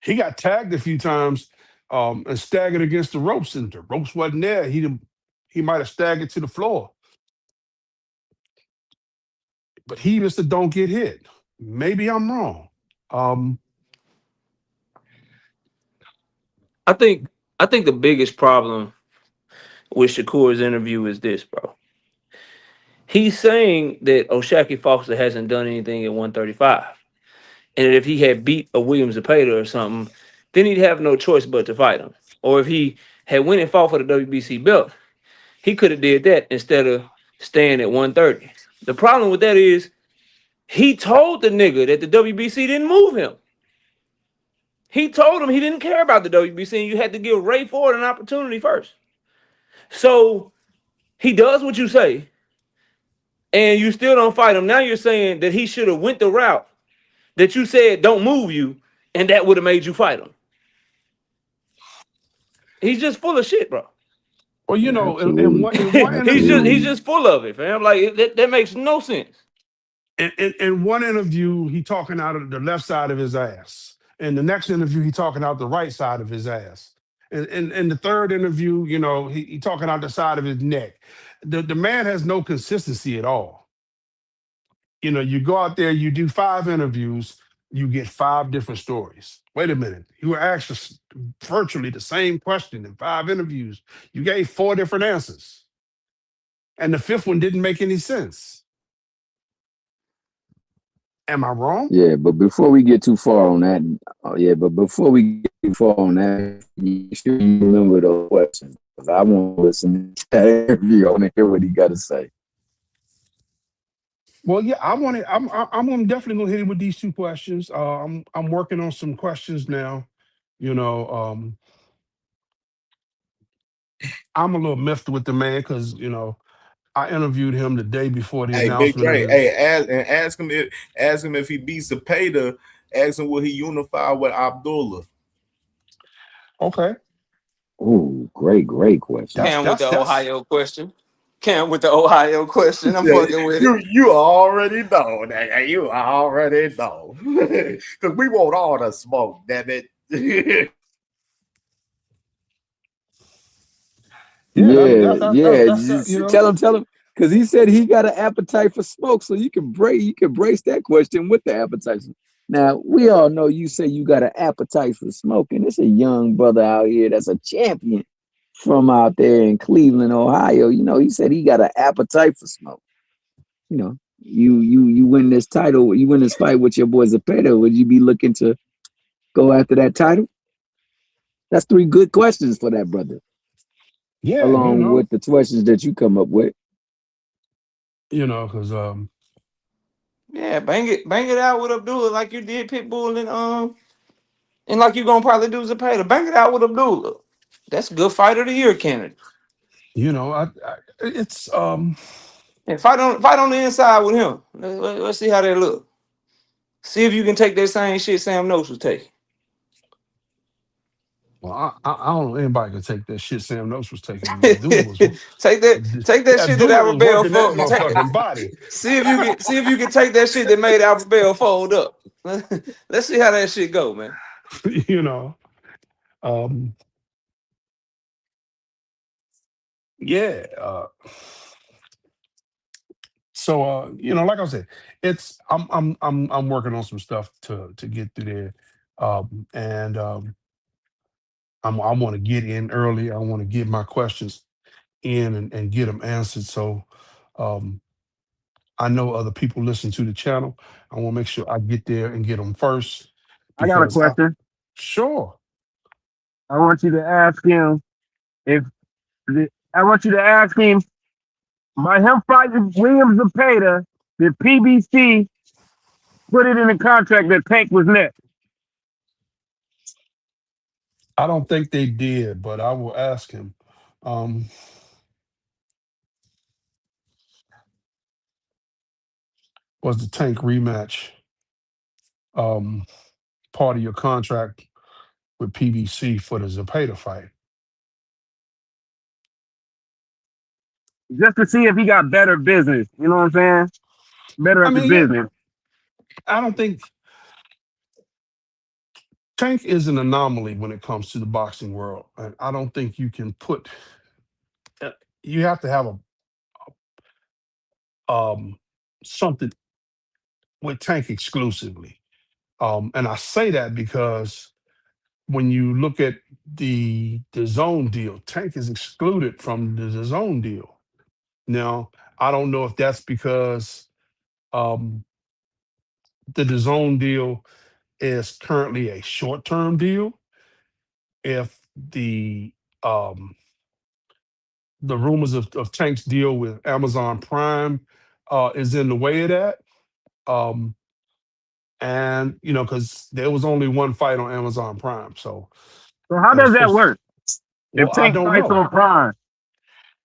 he got tagged a few times and staggered against the ropes, and the ropes wasn't there. He might have staggered to the floor, but he Mr. Don't get hit. Maybe I'm wrong. Um, I think the biggest problem with Shakur's interview is this, bro. He's saying that O'Shaquie Foster hasn't done anything at 135. And that if he had beat a Williams Zepeda or something, then he'd have no choice but to fight him. Or if he had went and fought for the WBC belt, he could have did that instead of staying at 130. The problem with that is he told the nigga that the WBC didn't move him. He told him he didn't care about the WBC and you had to give Ray Ford an opportunity first. So he does what you say, and you still don't fight him. Now you're saying that he should have went the route that you said don't move you, and that would have made you fight him. He's just full of shit, bro. well, you Yeah, know, absolutely. in one He's interview, just full of it, fam. Like that makes no sense. in one interview, he talking out of the left side of his ass. In the next interview, he talking out the right side of his ass. In the third interview, you know, he talking out the side of his neck. The man has no consistency at all. You know, you go out there, you do 5 interviews, you get 5 different stories. Wait a minute, you were asked virtually the same question in 5 interviews. You gave 4 different answers, and the fifth one didn't make any sense. Am I wrong? Yeah, but before we get too far on that, but before we get too far on that, you should remember those questions because I want to listen to that interview. I want to hear what he got to say. Well, yeah, I'm definitely gonna hit him with these 2 questions. I'm working on some questions now. You know, I'm a little miffed with the man because you know I interviewed him the day before the Hey, Big announcement of Dre. his. Hey, ask him if he beats Zepeda. Ask him will he unify with Abdullah. Okay, Oh, great question. that's Cam with that's the that's Ohio question. Cam with the Ohio question. I'm Yeah, fucking with it. you already know, nigga. You already know. Because we want all the smoke, damn it. Yeah. That's you Just know. tell him, because he said he got an appetite for smoke, so you can brace that question with the appetite. Now we all know you say you got an appetite for smoking. It's a young brother out here that's a champion from out there in Cleveland, Ohio. You know, he said he got an appetite for smoke. You know, you win this title, you win this fight with your boy Zepeda. Would you be looking to go after that title? That's three good questions for that brother, Yeah, along with the questions that you come up with. Because Yeah, bang it out with Abdullah like you did Pitbull and like you gonna probably do Zepeda. Bang it out with Abdullah. That's a good fighter of the year candidate. it's And fight on the inside with him. Let's see how they look. See if you can take that same shit Sam Noakes was taking. well, I don't know anybody can take that shit Sam Noakes was taking. Abdullah was take that shit that Abdullah was Albert Bell working that fold. motherfucking body. See if you can take that shit that made Albert Bell fold up. Let's see how that shit go, man. you know. Um, yeah. So like I said, it's I'm working on some stuff to get through there. And I want to get in early. I want to get my questions in and get them answered. So um I know other people listen to the channel. I want to make sure I get there and get them first I got a because question. sure. I want you to ask him if I want you to ask him by him fighting Williams Zepeda, did PBC put it in the contract that Tank was next? I don't think they did, but I will ask him. Um, was the Tank rematch part of your contract with PBC for the Zepeda fight? Just to see if he got better business. You know what I'm saying? Better I at the mean, yeah, business. I don't think Tank is an anomaly when it comes to the boxing world, and I don't think you can put. You have to have a something with Tank exclusively, and I say that because when you look at the zone deal, Tank is excluded from the zone deal. Now, I don't know if that's because um, the zone deal is currently a short term deal. If um, the rumors of Tank's deal with Amazon Prime is in the way of that. Um, and because there was only one fight on Amazon Prime, so So how it was does that supposed. work? Well, If I Tank don't fights know. on Prime.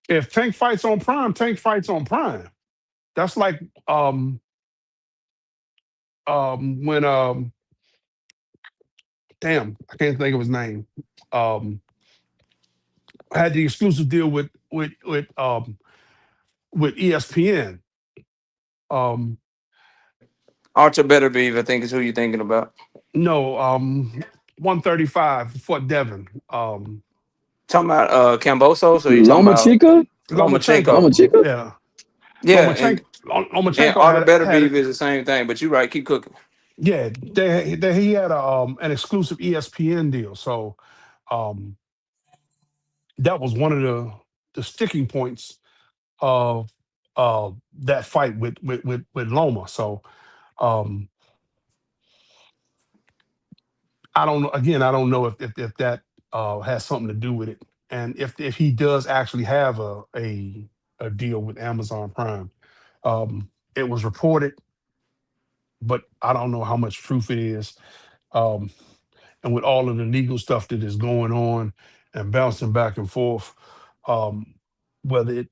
If Tank fights on Prime, Tank fights on Prime. That's like when damn, I can't think of his name. Had the exclusive deal with ESPN. Um, Archer Better Beef, I think is who you're thinking about. no, 135 for Devin. Talking about Cambosos, or you talking about Lomachenko? Lomachenko? Lomachenko. Yeah. Yeah, and Lomachenko Arthur Better had Beef it. is the same thing, but you're right. Keep cooking. Yeah, he had an exclusive ESPN deal. So um, that was one of the sticking points of that fight with Loma. So um, I don't know. Again, I don't know if that has something to do with it, and if he does actually have a deal with Amazon Prime. It was reported, but I don't know how much truth it is. Um, and with all of the legal stuff that is going on and bouncing back and forth, um, whether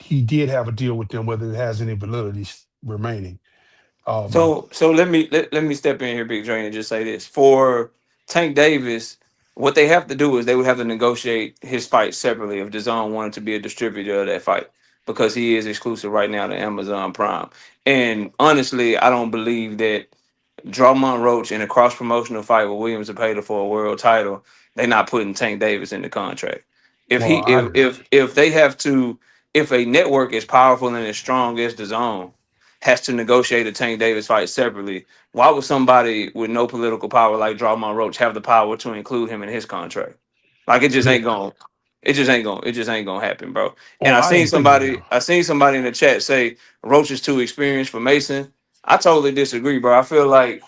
he did have a deal with them, whether it has any validity remaining. So let me step in here, Big Dre, and just say this for Tank Davis. What they have to do is they would have to negotiate his fight separately if DAZN wanted to be a distributor of that fight because he is exclusive right now to Amazon Prime. And honestly, I don't believe that Drummond Roach in a cross promotional fight with Williams and Pater for a world title, they're not putting Tank Davis in the contract. If Well, he if they have to, if a network as powerful and as strong as DAZN has to negotiate a Tank Davis fight separately, why would somebody with no political power like Drummond Roach have the power to include him in his contract? Like it just yeah. ain't going. It just ain't gonna happen, bro. And Well, I agree now. I seen somebody in the chat say Roach is too experienced for Mason. I totally disagree, bro. I feel like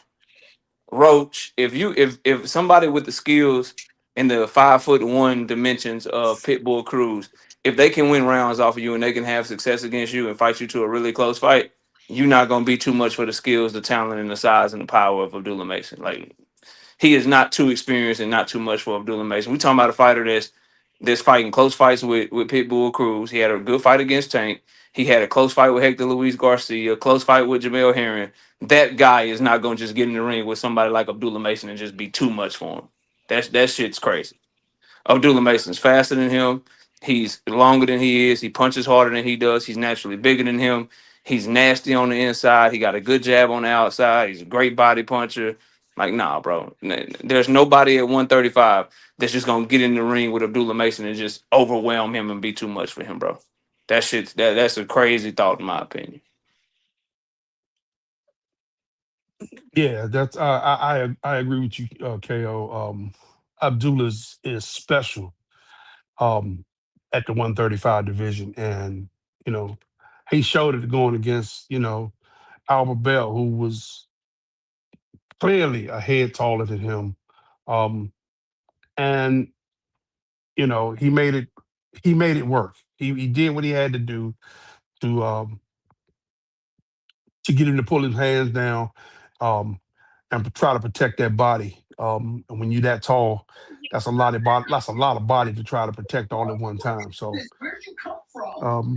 Roach, if somebody with the skills in the 5'1" dimensions of Pitbull Cruz, if they can win rounds off of you and they can have success against you and fight you to a really close fight, you're not gonna be too much for the skills, the talent, and the size and the power of Abdullah Mason. Like he is not too experienced and not too much for Abdullah Mason. We talking about a fighter that's fighting close fights with Pitbull Cruz. He had a good fight against Tank. He had a close fight with Hector Luis Garcia, a close fight with Jamel Herring. That guy is not going to just get in the ring with somebody like Abdullah Mason and just be too much for him. That shit's crazy. Abdullah Mason's faster than him. He's longer than he is. He punches harder than he does. He's naturally bigger than him. He's nasty on the inside. He got a good jab on the outside. He's a great body puncher. Like, nah, bro. There's nobody at 135 that's just gonna get in the ring with Abdullah Mason and just overwhelm him and be too much for him, bro. That's a crazy thought in my opinion. Yeah, that's I agree with you, Ko. Abdullah is special at the 135 division, and you know he showed it going against Albert Bell, who was clearly a head taller than him, and he made it work. He did what he had to do to get him to pull his hands down, um, and try to protect that body. And when you're that tall, that's a lot of body. That's a lot of body to try to protect all at one time. So, um,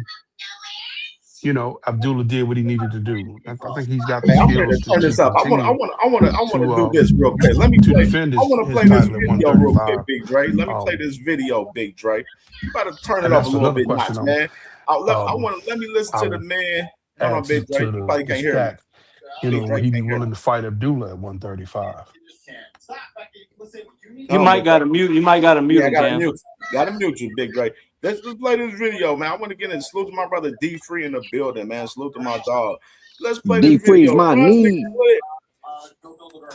Abdullah did what he needed to do. I think he's got the Man, I'm ready skills to to turn this up. continue I want to do to this real quick. Let me to play. defend I want to his play this title at video real quick, 135. Big Dre. Let me play this video, Big Dre. You better turn it And up a that's little another bit, notch, question man. um, Let me listen I to the would man. Hold on, ask Big Dre. to You probably the can't hear me. stack. Big Would Dre he be can't hear me. willing to fight Abdullah at 135? You might gotta mute. You might gotta mute Yeah, I him, gotta Cam. mute. Gotta mute you, Big Dre. Let's play this video, man. I want to get in. Salute to my brother D Free in the building, man. Salute to my dog. Let's play this D-Freeze video. my Run the knee. clip.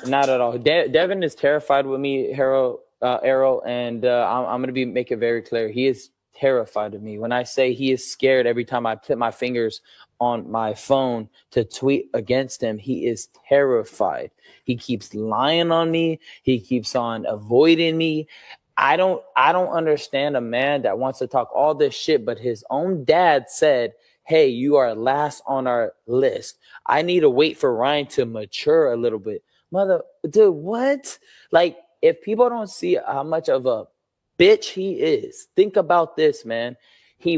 Not at all. Devin is terrified with me, Errol, and I'm going to make it very clear. He is terrified of me. When I say he is scared every time I put my fingers on my phone to tweet against him, he is terrified. He keeps lying on me. He keeps on avoiding me. I don't understand a man that wants to talk all this shit, but his own dad said, hey, you are last on our list. I need to wait for Ryan to mature a little bit. Dude, what? Like, if people don't see how much of a bitch he is, think about this, man. He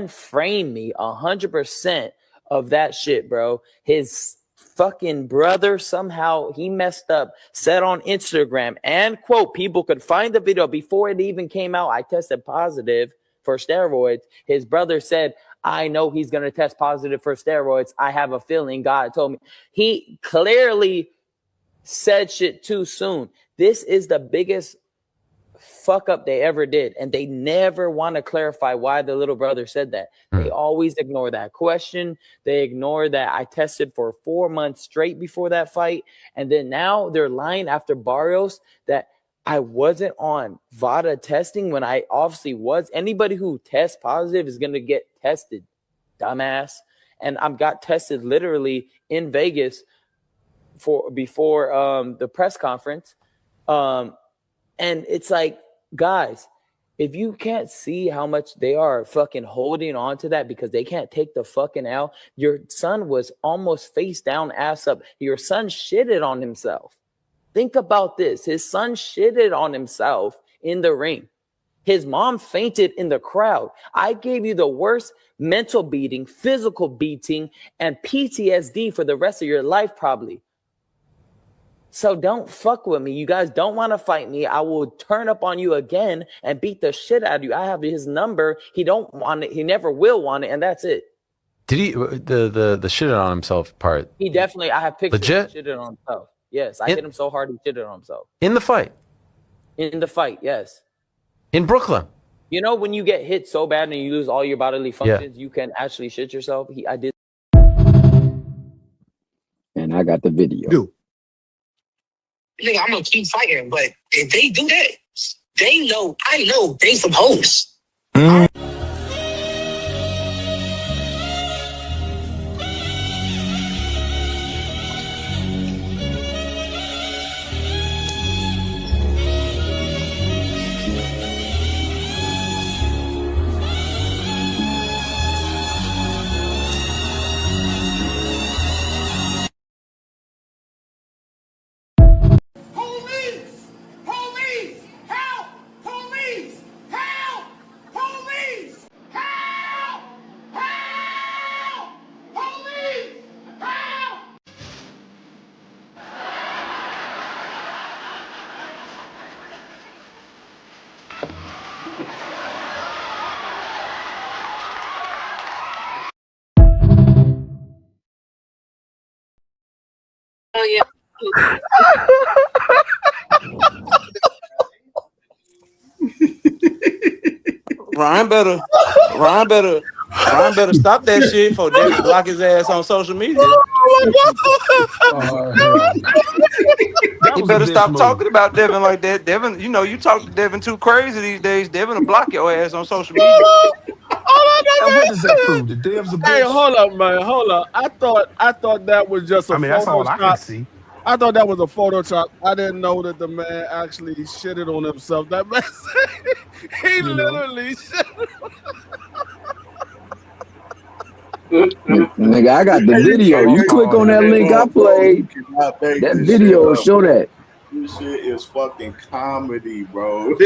framed me 100% of that shit, bro. His fucking brother somehow he messed up, said on Instagram, and quote, people could find the video before it even came out. I tested positive for steroids. His brother said, I know he's going to test positive for steroids. I have a feeling God told me. He clearly said shit too soon. This is the biggest fuck up they ever did, and they never want to clarify why the little brother said that. They always ignore that question. They ignore that I tested for 4 months straight before that fight, and then now they're lying after Barrios that I wasn't on VADA testing when I obviously was. Anybody who tests positive is going to get tested, dumbass. And I got tested literally in Vegas before the press conference. And it's like, guys, if you can't see how much they are fucking holding on to that because they can't take the fucking L, your son was almost face down, ass up. Your son shitted on himself. Think about this. His son shitted on himself in the ring. His mom fainted in the crowd. I gave you the worst mental beating, physical beating, and PTSD for the rest of your life, probably. So don't fuck with me. You guys don't want to fight me. I will turn up on you again and beat the shit out of you. I have his number. He don't want it. He never will want it, and that's it. Did he the shitting on himself part? He definitely. I have pictures. Legit? He shitted on himself. Yes, I hit him so hard he shitted on himself. In the fight? In the fight, yes. In Brooklyn? You know when you get hit so bad and you lose all your bodily functions, you can actually shit yourself. I did. And I got the video. Nigga, I'm gonna keep fighting, but if they do that, they know, I know they some hoes. Oh yeah. Ryan better stop that shit for Devin block his ass on social media. You better stop talking about Devin like that. Devin, you know you talk to Devin too crazy these days. Devin will block your ass on social media. And what does that prove? The Dev's a bitch? Hey, hold up, man. Hold up. I thought that was just a I mean, that's all I can Photoshop. see. I thought that was a Photoshop. I didn't know that the man actually shitted on himself. That man said he literally shitted on Nigga, I got the video. You click on that link I played. That video will show that. This shit is fucking comedy, bro.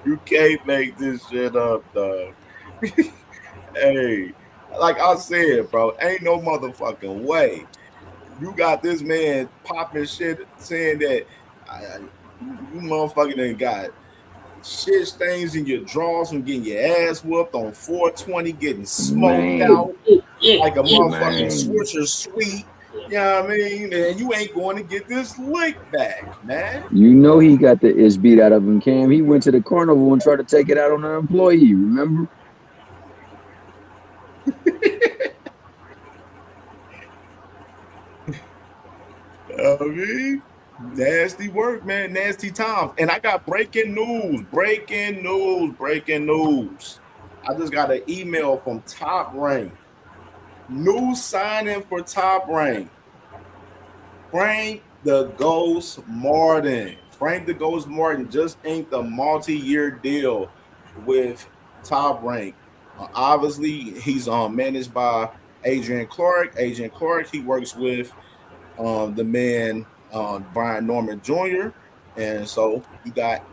You can't make this shit up, dog. Hey, like I said, bro, ain't no motherfucking way. You got this man popping shit saying that you motherfucking done got shit stains in your drawers from getting your ass whooped on 420, getting smoked out like a motherfucking Swisher Sweet. You know what I mean? And you ain't going to get this lick back, man. You know he got the ish beat out of him, Cam. He went to the carnival and tried to take it out on an employee, remember? I mean, nasty work, man. Nasty times. And I got breaking news. I just got an email from Top Rank. New signing for Top Rank. Frank the Ghost Martin. Frank the Ghost Martin just inked a multi-year deal with Top Rank. Obviously, he's managed by Adrian Clark. Adrian Clark, he works with the man Brian Norman Jr. And so you got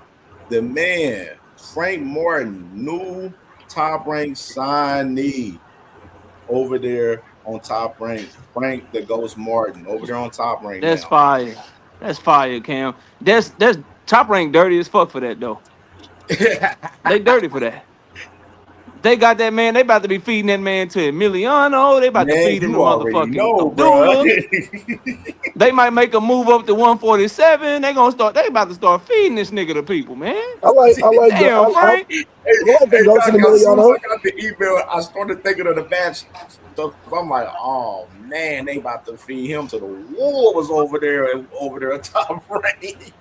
the man Frank Martin, new Top Rank signee over there on Top Rank. Frank the Ghost Martin over there on Top Rank. That's now. fire. That's fire, Cam. That's Top Rank dirty as fuck for that though. They dirty for that. They got that man. They about to be feeding that man to Emiliano. They about to feed him to motherfucking Abdullah. They might make a move up to 147. They about to start feeding this nigga to people, man. I like Damn, Frank. I got the email. I started thinking of the batch. So I'm like, oh man, they about to feed him to the wolves over there at Top Rank.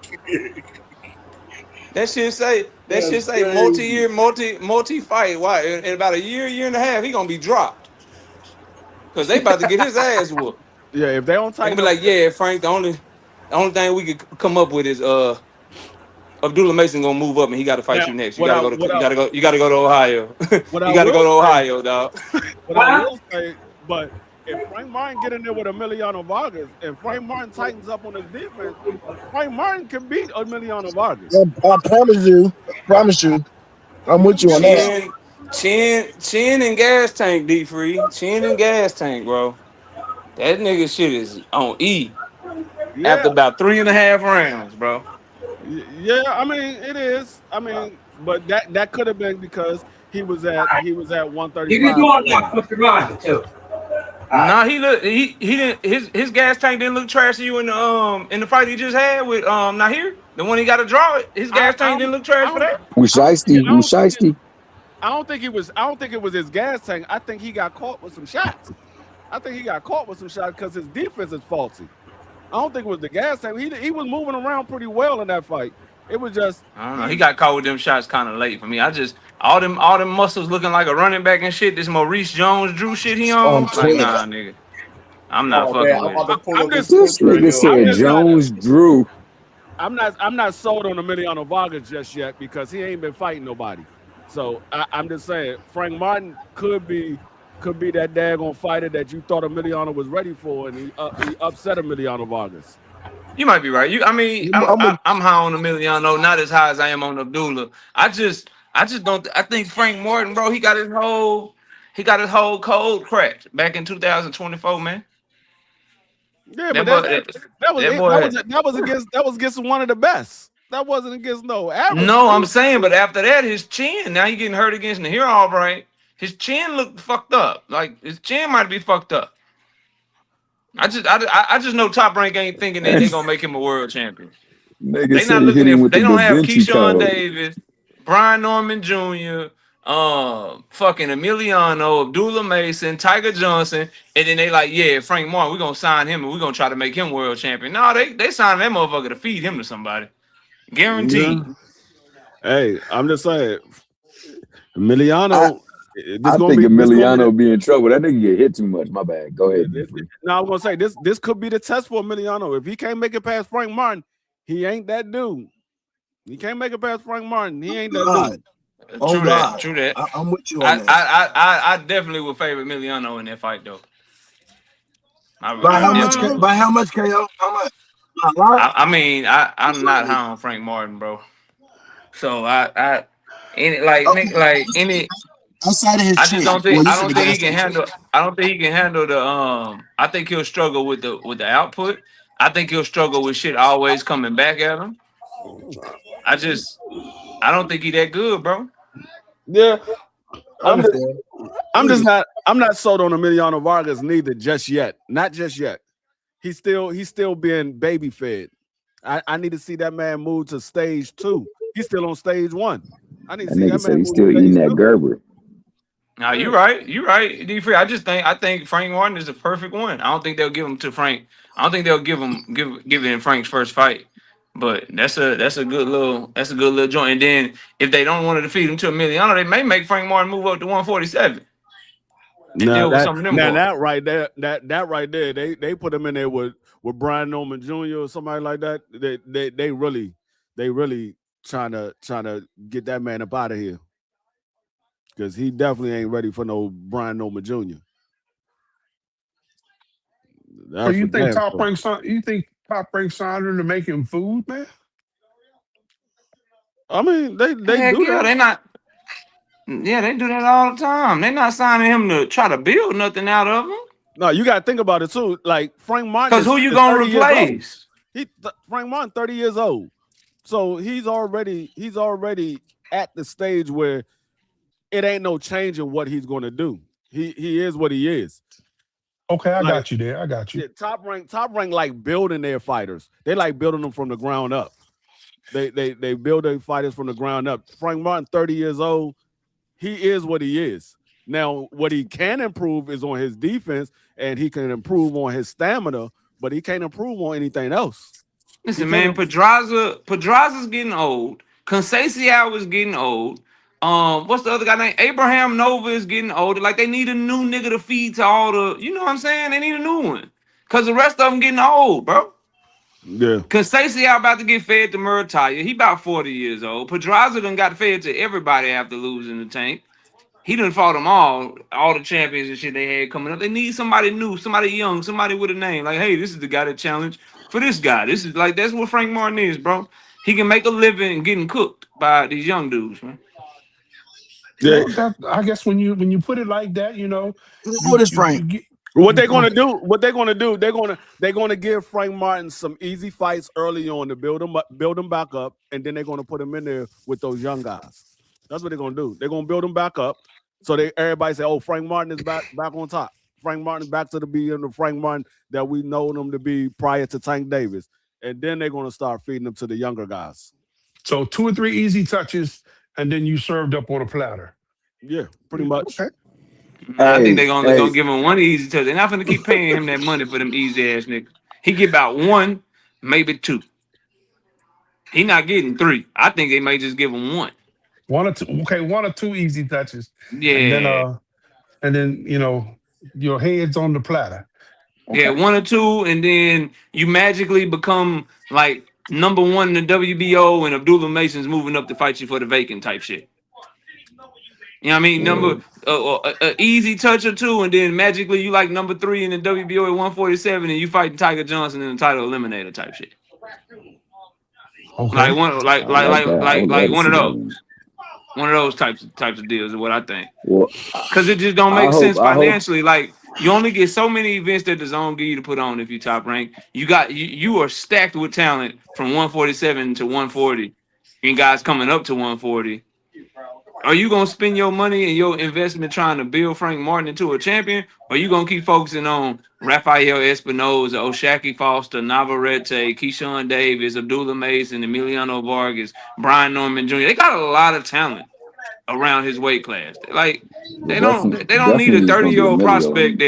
That shit say multi-year, multi-fight. Why? In about a year and a half, he gonna be dropped. Cause they about to get his ass whooped. Yeah, if they don't they gonna be like, yeah, Frank, the only thing we could come up with is Abdullah Mason gonna move up and he gotta fight you next. You gotta go to Ohio. You gotta go to Ohio, dog. What I will say, but if Frank Martin get in there with Emiliano Vargas, and Frank Martin tightens up on his defense, Frank Martin can beat Emiliano Vargas. Yeah, I promise you. I'm with you on that. Chin and gas tank, D-Free. Chin and gas tank, bro. That nigga shit is on E. after Yeah, about 3.5 rounds, bro. yeah. I mean, it is. I mean, but that could have been because he was at You can 135 go that on that round. with the run too. Nah, he didn't his gas tank didn't look trash to you in the fight he just had with Nahir. The one he got to draw it. His gas I tank didn't don't look trash I for don't that. With I don't think Shiesty, with Shiesty. I don't think it was. I don't think it was his gas tank. I think he got caught with some shots. I think he got caught with some shots because his defense is faulty. I don't think it was the gas tank. He was moving around pretty well in that fight. It was just I don't know. He got caught with them shots kind of late for me. I just all them muscles looking like a running back and shit. This Maurice Jones-Drew shit he On on. Like, Twitter. nah, nigga. I'm not Oh man, fucking I'm with it. about to pull I'm up his just This clips right nigga now. I'm said just not Jones Drew. I'm not sold on Emiliano Vargas just yet because he ain't been fighting nobody. So I'm just saying Frank Martin could be that daggone fighter that you thought Emiliano was ready for, and he upset Emiliano Vargas. You might be right. I mean, I'm a, I'm high on Emiliano, not as high as I am on Abdullah. I just don't. I think Frank Morton, bro, he got his whole code cracked back in 2024, man. Yeah, but That boy, that was that it. boy. That was against one of the best. That wasn't against no average. No, I'm saying, but after that, his chin. Now he getting hurt against the here, all right. His chin looked fucked up. Like his chin might be fucked up. I just know Top Rank ain't thinking that And they gonna make him a world champion. nigga They said not he hit looking him at. with They the don't Da have Vinci Keyshawn Code. Davis, Brian Norman Jr., fucking Emiliano, Abdullah Mason, Tiger Johnson, and then they like, yeah, Frank Martin, we're gonna sign him and we're gonna try to make him world champion. No, they signed that motherfucker to feed him to somebody. Yeah. Guaranteed. Hey, I'm just saying, I Emiliano. I think This gonna be the. Emiliano be in trouble. That nigga get hit too much. My bad. Go ahead, be free. Now I'm gonna say this could be the test for Emiliano. If he can't make it past Frank Martin, he ain't that dude. He can't make it past Frank Martin. He ain't that God. dude. Oh True that. God. True that. I'm with you on I, that. I I definitely would favor Emiliano in that fight though. By I how much? definitely would. By how much, KO? How much? A lot. I mean, I'm not high on Frank Martin, bro. So any like Okay. like any Outside of his I just chin. don't think Well, you I said don't the think he gas can station. handle the I think he'll struggle with the output. I think he'll struggle with shit always coming back at him. I just I don't think he that good, bro. Yeah, I understand. I'm not sold on Emiliano Vargas neither just yet. Not just yet. He's still being baby fed. I need to see that man move to stage 2. He's still on stage 1. I need to That see nigga that said man he's move to still eating stage that 2. Gerber. Nah, you right. You right. D free. I think Frank Martin is the perfect one. I don't think they'll give him to Frank. I don't think they'll give it in Frank's first fight. But that's a good little joint. And then if they don't want to defeat him to Emiliano, they may make Frank Martin move up to 147 and Now deal with some of them boys. that right there, that right there, they put him in there with Brian Norman Jr. or somebody like that. They really trying to get that man up out of here. Because he definitely ain't ready for no Brian Norman Jr. So That's you for think damn top sure. rank signed him to make him food, man? I mean, they Heck do yeah, that. they not. Yeah, they do that all the time. They not signing him to try to build nothing out of him. No, you got to think about it too. Like Frank Martin Cause who you is gonna 30 years old. replace? Frank Martin 30 years old. So he's already at the stage where it ain't no change in what he's going to do. He is what he is. Okay, I Like, got you there. I got you. Yeah, top rank like building their fighters. They like building them from the ground up. They build their fighters from the ground up. Frank Martin, 30 years old, he is what he is. Now, what he can improve is on his defense, and he can improve on his stamina, but he can't improve on anything else. Listen, man, Pedraza's getting old. Conceição is getting old. What's the other guy name? Abraham Nova is getting older. Like they need a new nigga to feed to all the, you know what I'm saying? They need a new one. Cause the rest of them getting old, bro. Yeah. Conceição about to get fed to Murataya. He about 40 years old. Pedraza done got fed to everybody after losing the tank. He done fought them all the champions and shit they had coming up. They need somebody new, somebody young, somebody with a name. Like, hey, this is the guy that challenged for this guy. This is like, that's what Frank Martin is, bro. He can make a living getting cooked by these young dudes, man. Yeah. Well, I guess when you put it like that, you know, What is Frank? What they're gonna do? What they're gonna do? They're gonna give Frank Martin some easy fights early on to build him up, build him back up, and then they're gonna put him in there with those young guys. That's what they're gonna do. They're gonna build him back up, so everybody say, "Oh, Frank Martin is back on top. Frank Martin back to being the Frank Martin that we know him to be prior to Tank Davis." And then they're gonna start feeding them to the younger guys. So 2 or 3 easy touches, and then you served up on a platter. Yeah, pretty much. Okay. I think Hey, they're only hey, gonna give him one easy touch. They're not gonna keep paying him that money for them easy ass niggas. He get about 1, maybe 2. He not getting 3. I think they may just give him 1. 1 or 2. Okay, 1 or 2 easy touches, Yeah. and then your head's on the platter. Yeah, Okay. 1 or 2, and then you magically become like number 1 in the WBO, and Abdullah Mason's moving up to fight you for the vacant type shit. You know what I mean? Number easy touch or 2, and then magically you like number 3 in the WBO at 147, and you fighting Tiger Johnson in the title eliminator type shit. Okay. Like one, I like that. I would love like to one see of that those, one. one of those types of deals is what I think. Well, Because it just don't I make hope. sense I hope. financially. Like you only get so many events that the zone give you to put on if you top rank. You are stacked with talent from 147 to 140, and guys coming up to 140. Are you gonna spend your money and your investment trying to build Frank Martin into a champion? Or are you gonna keep focusing on Rafael Espinoza, Oshaki Foster, Navarrete, Keyshawn Davis, Abdullah Mason, Emiliano Vargas, Brian Norman Jr.? They got a lot of talent around his weight class. Like Well, they don't need a definitely, it's gonna be a 30-year-old Emilio. prospect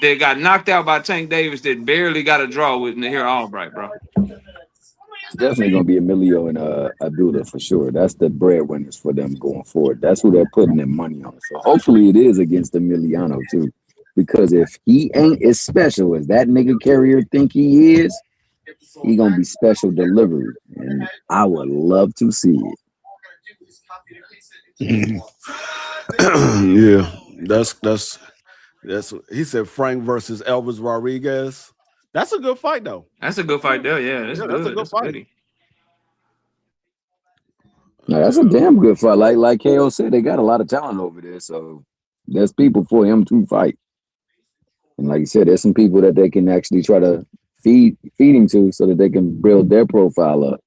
that got knocked out by Tank Davis that barely got a draw with Nahir Albright, bro. It's definitely gonna be Emilio and Abdullah for sure. That's the breadwinners for them going forward. That's who they're putting their money on. So hopefully it is against Emiliano too, because if he ain't as special as that nigga carrier think he is, he gonna be special delivery, and I would love to see it. Yeah, that's he said Frank versus Elvis Rodriguez. That's a good fight though. That's a good fight there. Yeah, that's Yeah, good. that's a good That's fight. good. Now, that's a damn good fight. Like KO said, they got a lot of talent over there, so there's people for him to fight. And like you said, there's some people that they can actually try to feed him to, so that they can build their profile up.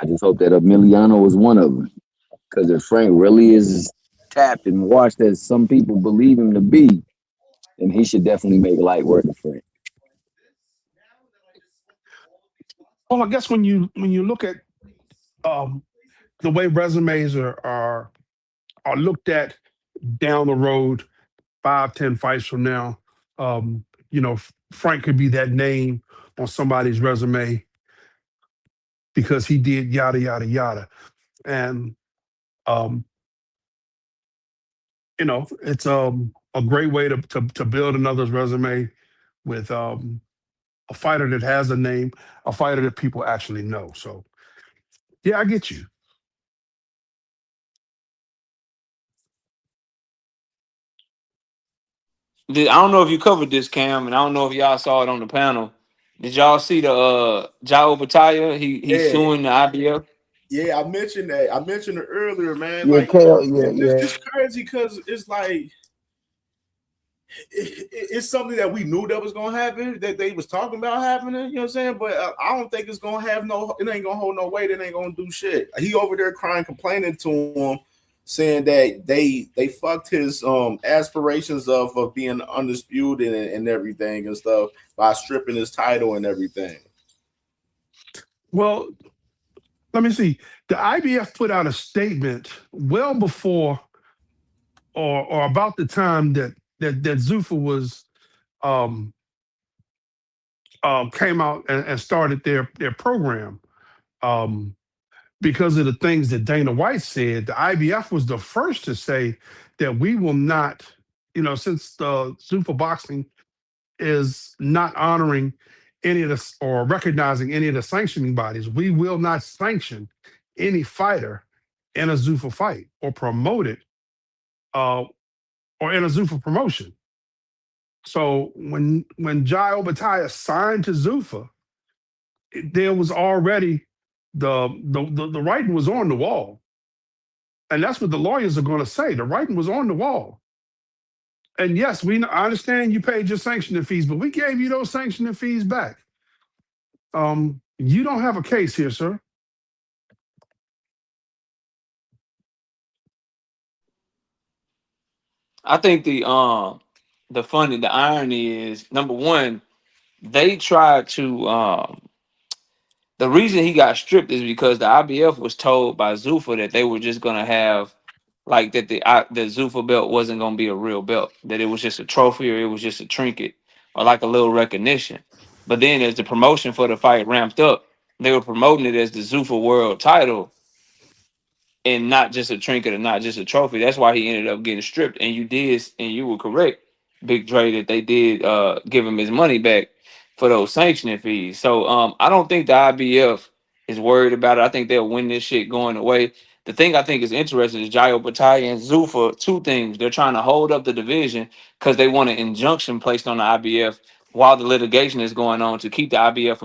I just hope that Emiliano is one of them, because if Frank really is tapped and washed as some people believe him to be, then he should definitely make light work of Frank. Well, I guess when you look at the way resumes are looked at down the road, 5, 10 fights from now, Frank could be that name on somebody's resume because he did yada yada yada, and um, it's a great way to build another's resume with a fighter that has a name, a fighter that people actually know. So yeah, I get you. I don't know if you covered this, Cam, and I don't know if y'all saw it on the panel. Did y'all see the Jao Bataya? He's Yeah, suing the IBF. yeah. I mentioned that. I mentioned it earlier, man. Yeah, Like KO, yeah. it's crazy because it's like it's something that we knew that was gonna happen, that they was talking about happening. You know what I'm saying? But I don't think it's gonna have no. It ain't gonna hold no weight. It ain't gonna do shit. He over there crying, complaining to him, saying that they fucked his aspirations of being undisputed and everything and stuff by stripping his title and everything. Well, let me see. The IBF put out a statement well before or about the time that Zuffa was came out and started their program. Because of the things that Dana White said, the IBF was the first to say that we will not, since the Zuffa Boxing is not honoring any of the or recognizing any of the sanctioning bodies, we will not sanction any fighter in a Zuffa fight or promote it or in a Zuffa promotion. So when Jai Obataia signed to Zuffa, there was already the writing was on the wall. And that's what the lawyers are going to say. The writing was on the wall. And yes, I understand you paid your sanctioning fees, but we gave you those sanctioning fees back. You don't have a case here, sir. I think the irony is, number one, they tried to the reason he got stripped is because the IBF was told by Zuffa that they were just gonna have like that the Zuffa belt wasn't gonna be a real belt, that it was just a trophy or it was just a trinket or like a little recognition. But then as the promotion for the fight ramped up, they were promoting it as the Zuffa World Title and not just a trinket or not just a trophy. That's why he ended up getting stripped. And you were correct, Big Dre, that they did give him his money back for those sanctioning fees. So I don't think the IBF is worried about it. I think they'll win this shit going away. The thing I think is interesting is Jayo Bataille and Zuffa, two things. They're trying to hold up the division because they want an injunction placed on the IBF while the litigation is going on to keep the IBF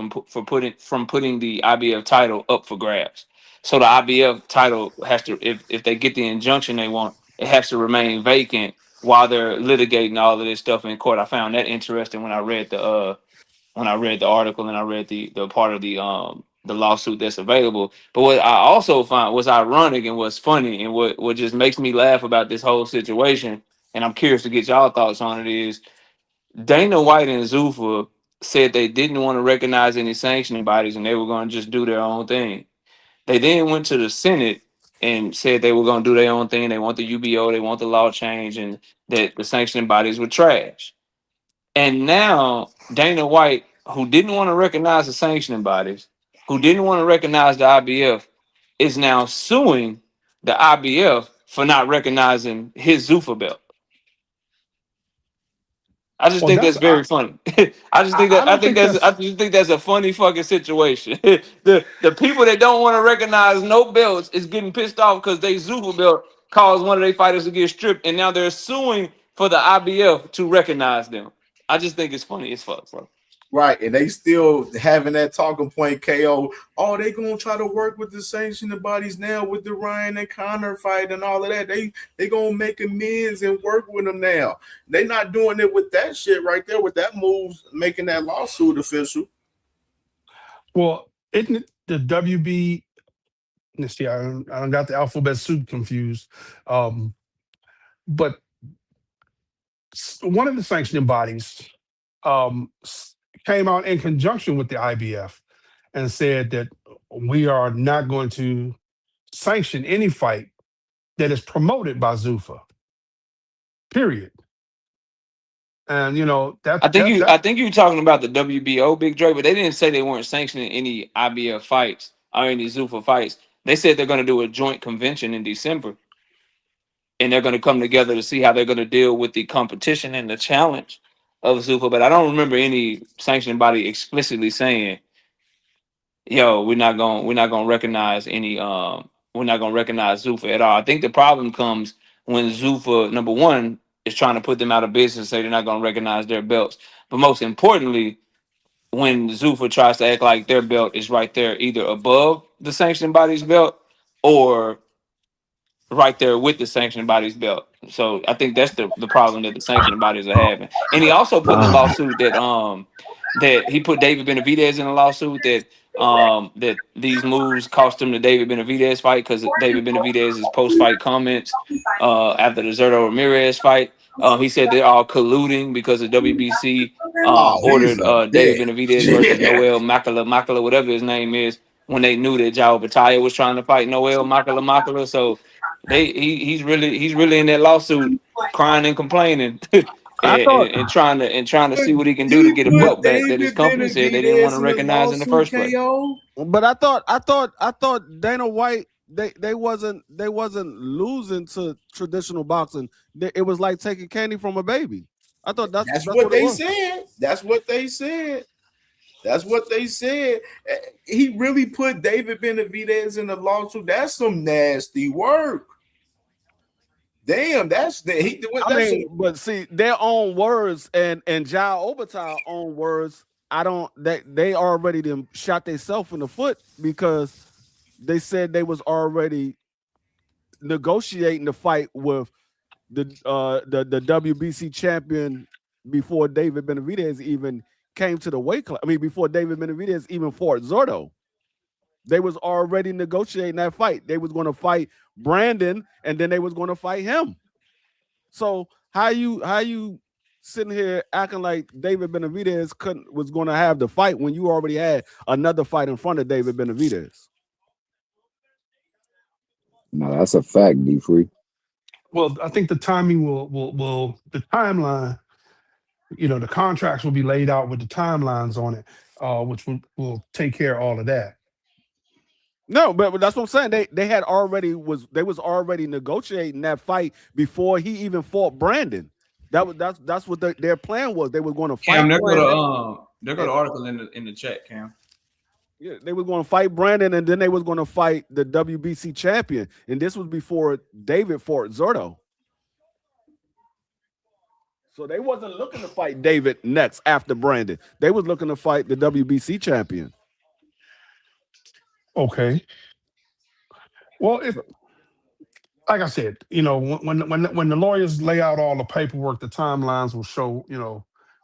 from putting the IBF title up for grabs. So the IBF title has to, if they get the injunction they want, it has to remain vacant while they're litigating all of this stuff in court. I found that interesting when I read the article and I read the part of the lawsuit that's available. But what I also found was ironic and what's funny and what just makes me laugh about this whole situation, and I'm curious to get y'all thoughts on it, is Dana White and Zuffa said they didn't want to recognize any sanctioning bodies and they were going to just do their own thing. They then went to the Senate and said they were going to do their own thing. They want the UBO, they want the law change, and that the sanctioning bodies were trash. And now Dana White, who didn't want to recognize the sanctioning bodies, who didn't want to recognize the IBF, is now suing the IBF for not recognizing his Zuffa belt. I just Well, think that's very funny. I don't think I that's just think that's a funny fucking situation. The people that don't want to recognize no belts is getting pissed off because they Zuffa belt caused one of their fighters to get stripped, and now they're suing for the IBF to recognize them. I just think it's funny as fuck, bro. Right, and they still having that talking point, KO. Oh, they gonna try to work with the sanctioning bodies now with the Ryan and Connor fight and all of that. They gonna make amends and work with them now. They not doing it with that shit right there, with that moves, making that lawsuit official. well, isn't it the WB? Let's see, I got the alphabet soup confused. But one of the sanctioning bodies came out in conjunction with the IBF and said that we are not going to sanction any fight that is promoted by Zuffa. Period. And I think you're talking about the WBO, Big Dre, but they didn't say they weren't sanctioning any IBF fights or any Zuffa fights. They said they're going to do a joint convention in December, and they're going to come together to see how they're going to deal with the competition and the challenge of Zuffa. But I don't remember any sanctioning body explicitly saying, "Yo, we're not gonna recognize any we're not gonna recognize Zuffa at all." I think the problem comes when Zuffa, number one, is trying to put them out of business, say they're not gonna recognize their belts. But most importantly, when Zuffa tries to act like their belt is right there, either above the sanctioning body's belt or right there with the sanctioning body's belt. So I think that's the problem that the sanctioning bodies are having. And he also put in the lawsuit that he put David Benavidez in a lawsuit that these moves cost him the David Benavidez fight because David Benavidez's post fight comments after the Zerto Ramirez fight. He said they're all colluding because the WBC He's ordered a David bitch. Benavidez versus Noel Makala, whatever his name is, when they knew that Jao Bataille was trying to fight Noel Makala. So he's really in that lawsuit crying and complaining I thought and trying to see what he can do to He get a put belt back that his David company said they didn't want Benavidez to in the recognize in the lawsuit, first place. KO. But I thought Dana White they wasn't losing to traditional boxing. It was like taking candy from a baby. I thought that's what what it they was. said. That's what they said. That's what they said. He really put David Benavidez in the lawsuit. That's some nasty work. Damn, that's the he. I mean, but see, their own words and Jao Obata's own words. I don't. They already them shot themselves in the foot because they said they was already negotiating the fight with the WBC champion before David Benavidez even came to the weight class. I mean, before David Benavidez even fought Zurdo. They was already negotiating that fight. They was going to fight Brandon, and then they was going to fight him. So how you sitting here acting like David Benavidez was going to have the fight when you already had another fight in front of David Benavidez? No, that's a fact, D Free. Well, I think the timing will the timeline, the contracts will be laid out with the timelines on it, which will take care of all of that. No, but that's what I'm saying. They was already negotiating that fight before he even fought Brandon. That's what their plan was. They were going to fight. Cam, Brandon. there go the article in the chat, Cam. Yeah, they were going to fight Brandon, and then they was going to fight the WBC champion. And this was before David fought Zurdo. So they wasn't looking to fight David next after Brandon. They was looking to fight the WBC champion. Okay. Well, like I said, when the lawyers lay out all the paperwork, the timelines will show,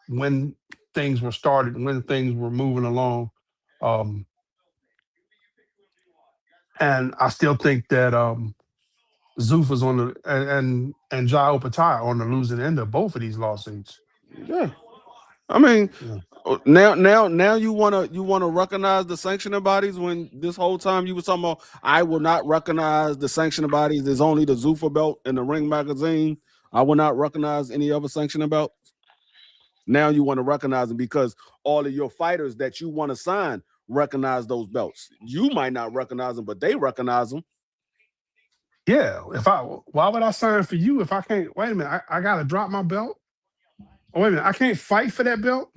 when things were started and when things were moving along. And I still think that Zuf is on the and Jai Opatai on the losing end of both of these lawsuits. Yeah, I mean, now you wanna recognize the sanctioning bodies when this whole time you were talking about I will not recognize the sanctioning bodies. There's only the Zuffa belt and the Ring magazine. I will not recognize any other sanctioning belts. Now you want to recognize them because all of your fighters that you want to sign recognize those belts. You might not recognize them, but they recognize them. Yeah. Why would I sign for you if I can't? Wait a minute. I gotta drop my belt. Oh, wait a minute. I can't fight for that belt.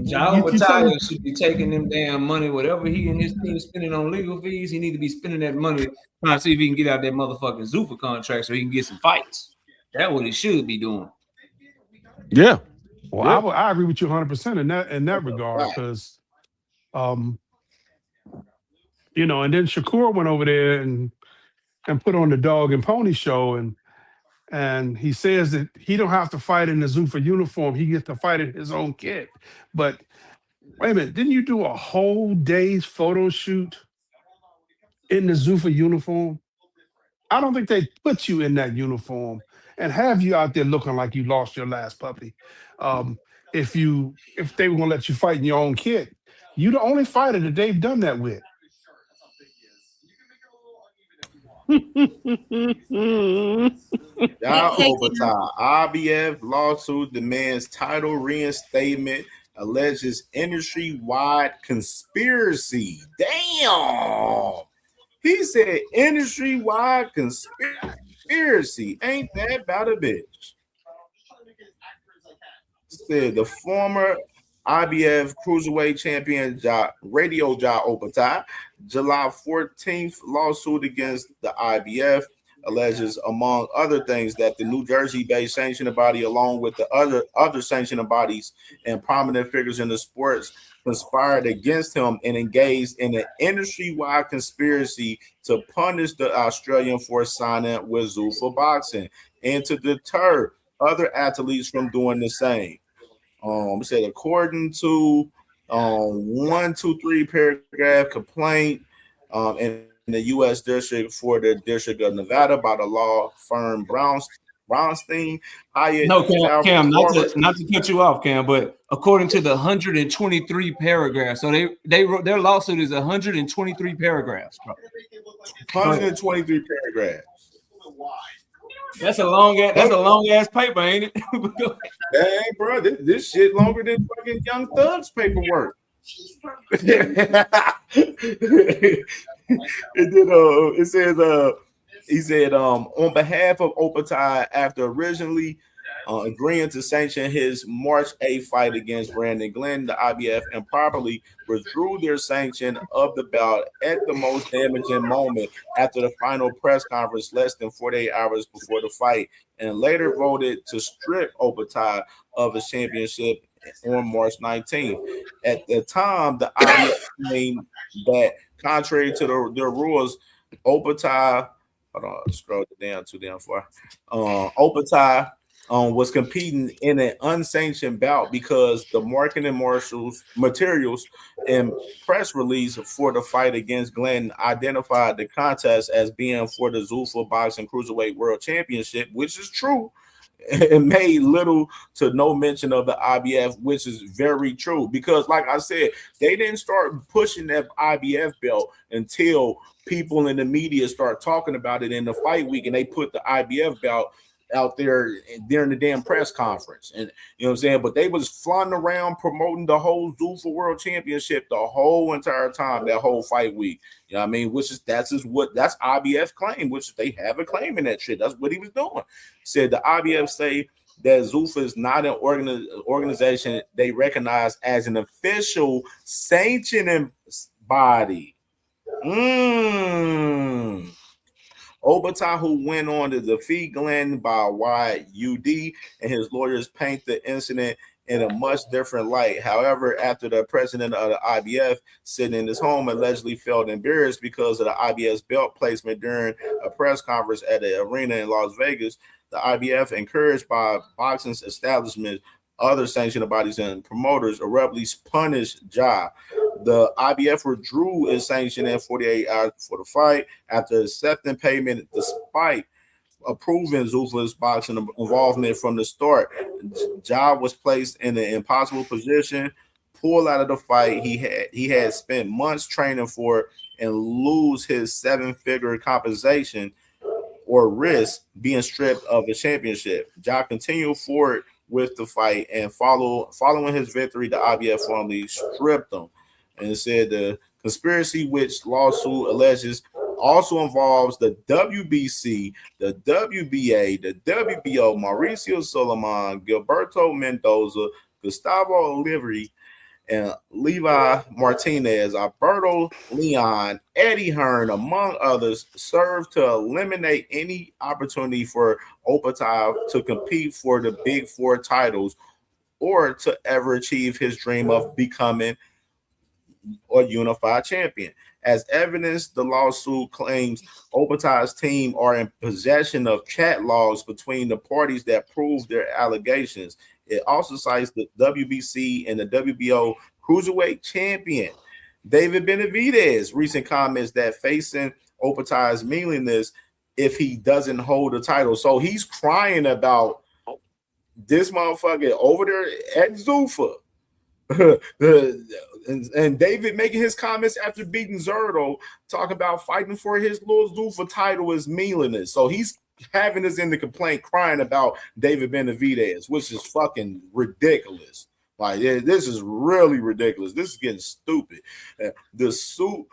Jai Opatai should be taking them damn money, whatever he and his team spending on legal fees. He need to be spending that money trying to see if he can get out that motherfucking Zuffa contract so he can get some fights. That's what he should be doing. Yeah. Well, I agree with you 100% in that regard because, and then Shakur went over there and put on the Dog and Pony show and he says that he don't have to fight in the Zuffa uniform. He gets to fight in his own kit. But wait a minute, didn't you do a whole day's photo shoot in the Zuffa uniform? I don't think they put you in that uniform and have you out there looking like you lost your last puppy. If they were gonna let you fight in your own kit, you're the only fighter that they've done that with. Overtime. IBF lawsuit demands title reinstatement, alleges industry-wide conspiracy. Damn. He said industry-wide conspiracy. Ain't that about a bitch? Said the former IBF Cruiserweight Champion Radio Jai Opatai, July 14th lawsuit against the IBF alleges, among other things, that the New Jersey-based sanctioning body, along with the other sanctioning bodies and prominent figures in the sports, conspired against him and engaged in an industry-wide conspiracy to punish the Australian for signing with Zuffa Boxing and to deter other athletes from doing the same. Said according to 123 paragraph complaint in the U.S. District for the District of Nevada by the law firm Brownstein Hyatt. No, Cam, not to cut you off, Cam, but according to the 123 paragraphs, so they wrote their lawsuit is 123 paragraphs, bro. 123 paragraphs. That's a long ass paper, ain't it? Dang, bro, this shit longer than fucking Young Thug's paperwork. And then it says he said on behalf of Opatai, after originally agreeing to sanction his March 8th fight against Brandon Glenn, the IBF improperly withdrew their sanction of the bout at the most damaging moment after the final press conference less than 48 hours before the fight, and later voted to strip Opatai of his championship on March 19th. At the time, the IBF claimed that contrary to their rules, Opatai Hold on, scroll it down too damn far. Opatai was competing in an unsanctioned bout because the marketing materials and press release for the fight against Glenn identified the contest as being for the Zuffa Boxing Cruiserweight World Championship, which is true. It made little to no mention of the IBF, which is very true because, like I said, they didn't start pushing that IBF belt until people in the media start talking about it in the fight week, and they put the IBF belt out there during the damn press conference. And you know what I'm saying? But they was flying around promoting the whole Zuffa World Championship the whole entire time, that whole fight week. You know what I mean? Which is that's IBF claim, which they have a claim in that shit. That's what he was doing. Said the IBF say that Zuffa is not an organization they recognize as an official sanctioning body. Obata, who went on to defeat Glenn by a wide UD, and his lawyers paint the incident in a much different light. However, after the president of the IBF sitting in his home allegedly felt embarrassed because of the IBF's belt placement during a press conference at the arena in Las Vegas, the IBF, encouraged by boxing's establishment, other sanctioned bodies and promoters, abruptly punished Ja. The IBF withdrew its sanction in 48 hours before the fight after accepting payment despite approving Zuffa's boxing involvement from the start. Ja was placed in an impossible position, pulled out of the fight he had spent months training for, and lose his 7-figure compensation or risk being stripped of the championship. Ja continued forward with the fight, and following his victory, the IBF formally stripped him. And said the conspiracy, which lawsuit alleges, also involves the WBC, the WBA, the WBO, Mauricio Solomon, Gilberto Mendoza, Gustavo Oliveira, and Levi Martinez, Alberto Leon, Eddie Hearn, among others, served to eliminate any opportunity for Opatai to compete for the Big Four titles or to ever achieve his dream of becoming a unified champion. As evidence, the lawsuit claims Opatai's team are in possession of chat logs between the parties that prove their allegations. It also cites the WBC and the WBO Cruiserweight champion David Benavidez' recent comments that facing Opatai's meaningless if he doesn't hold the title. So he's crying about this motherfucker over there at Zuffa. And David making his comments after beating Zerto, talking about fighting for his little Zuffa title is meaningless. So he's having us in the complaint crying about David Benavidez, which is fucking ridiculous. Like, this is really ridiculous. This is getting stupid. The suit